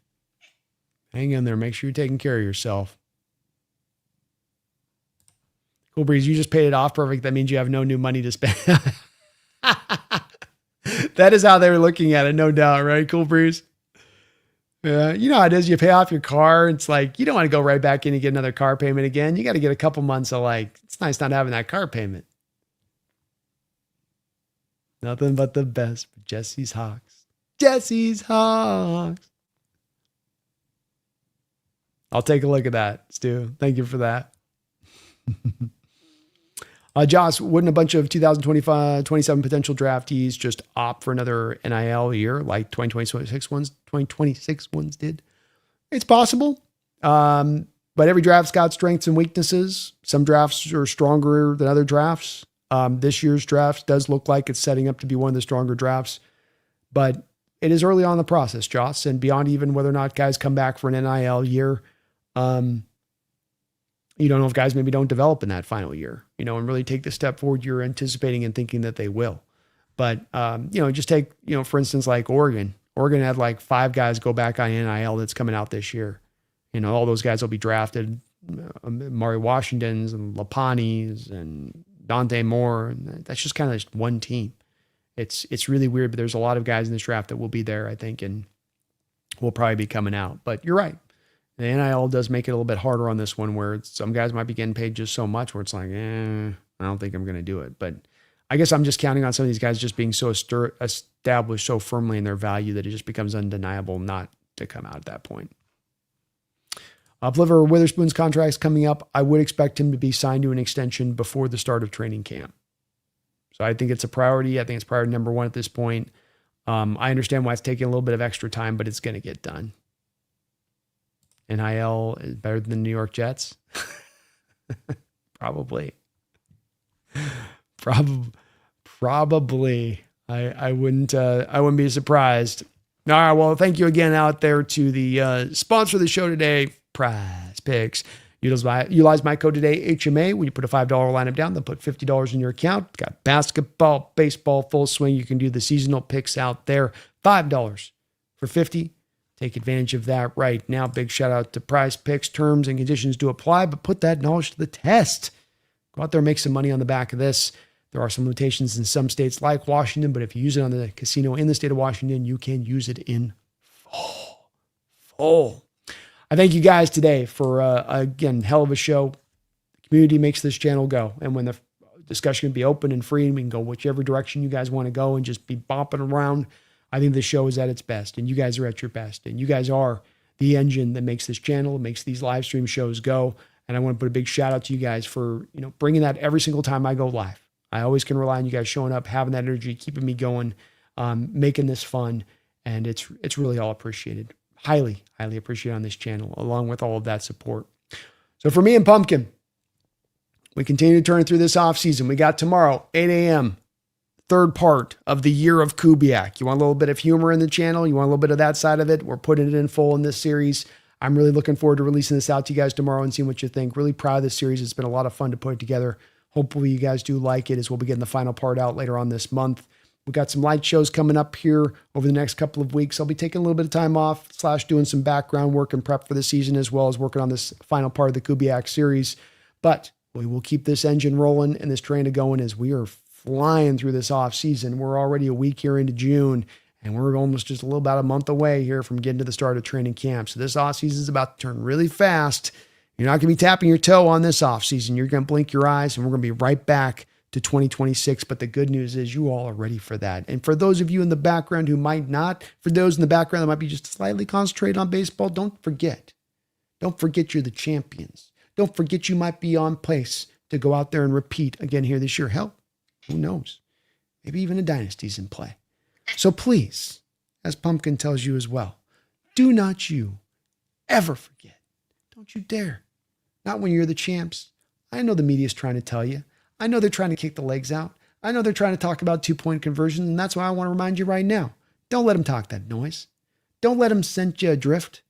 Hang in there. Make sure you're taking care of yourself. Cool Breeze, you just paid it off. Perfect. That means you have no new money to spend. That is how they were looking at it, no doubt, right? Cool Breeze. You know how it is. You pay off your car. It's like, you don't want to go right back in and get another car payment again. You got to get a couple months of like, it's nice not having that car payment. Nothing but the best for Jesse's Hawks. Jesse's Hawks. I'll take a look at that, Stu. Thank you for that. Josh, wouldn't a bunch of 2025-27 potential draftees just opt for another NIL year like 2026 ones did? It's possible. But every draft's got strengths and weaknesses. Some drafts are stronger than other drafts. This year's draft does look like it's setting up to be one of the stronger drafts, but it is early on in the process, Joss, and beyond even whether or not guys come back for an NIL year, you don't know if guys maybe don't develop in that final year, and really take the step forward you're anticipating and thinking that they will. But, just take, for instance, like Oregon. Oregon had like 5 guys go back on NIL that's coming out this year. All those guys will be drafted. Mari Washingtons and Lapanis and Dante Moore. And that's just kind of just one team. It's really weird, but there's a lot of guys in this draft that will be there, I think, and will probably be coming out. But you're right. The NIL does make it a little bit harder on this one, where some guys might be getting paid just so much where it's like, I don't think I'm going to do it. But I guess I'm just counting on some of these guys just being so established so firmly in their value that it just becomes undeniable not to come out at that point. Oliver Witherspoon's contract's coming up. I would expect him to be signed to an extension before the start of training camp. So I think it's a priority. I think it's priority number 1 at this point. I understand why it's taking a little bit of extra time, but it's going to get done. NIL is better than the New York Jets? Probably. Probably. I wouldn't be surprised. All right, well, thank you again out there to the sponsor of the show today, Prize Picks. Utilize my code today, HMA. When you put a $5 lineup down, they'll put $50 in your account. It's got basketball, baseball, full swing. You can do the seasonal picks out there. $5 for $50. Take advantage of that right now. Big shout out to Prize Picks. Terms and conditions do apply, but put that knowledge to the test. Go out there and make some money on the back of this. There are some limitations in some states like Washington, but if you use it on the casino in the state of Washington, you can use it in full. I thank you guys today for, again, hell of a show. The community makes this channel go. And when the discussion can be open and free, and we can go whichever direction you guys want to go and just be bopping around, I think the show is at its best, and you guys are at your best. And you guys are the engine that makes this channel, makes these live stream shows go. And I want to put a big shout out to you guys for, bringing that every single time I go live. I always can rely on you guys showing up, having that energy, keeping me going, making this fun. And it's really all appreciated. Highly, highly appreciated on this channel, along with all of that support. So for me and Pumpkin, we continue to turn through this off season. We got tomorrow, 8 a.m., third part of the year of Kubiak. You want a little bit of humor in the channel? You want a little bit of that side of it? We're putting it in full in this series. I'm really looking forward to releasing this out to you guys tomorrow and seeing what you think. Really proud of this series. It's been a lot of fun to put it together. Hopefully you guys do like it, as we'll be getting the final part out later on this month. We've got some light shows coming up here over the next couple of weeks. I'll be taking a little bit of time off / doing some background work and prep for the season, as well as working on this final part of the Kubiak series. But we will keep this engine rolling and this train going as we are flying through this off season. We're already a week here into June, and we're almost just about a month away here from getting to the start of training camp. So this off season is about to turn really fast. You're not going to be tapping your toe on this off season. You're going to blink your eyes, and we're going to be right back to 2026. But the good news is you all are ready for that. And for those of you in the background who might not, for those in the background that might be just slightly concentrated on baseball, don't forget you're the champions. Don't forget you might be on pace to go out there and repeat again here this year. Hell, who knows? Maybe even a dynasty's in play. So please, as Pumpkin tells you as well, do not you ever forget. Don't you dare. Not when you're the champs. I know the media's trying to tell you. I know they're trying to kick the legs out. I know they're trying to talk about 2-point conversion, and that's why I want to remind you right now. Don't let them talk that noise. Don't let them send you adrift.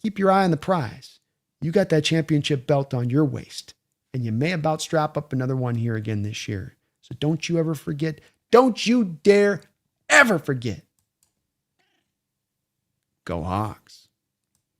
Keep your eye on the prize. You got that championship belt on your waist, and you may about strap up another one here again this year. So don't you ever forget. Don't you dare ever forget. Go Hawks.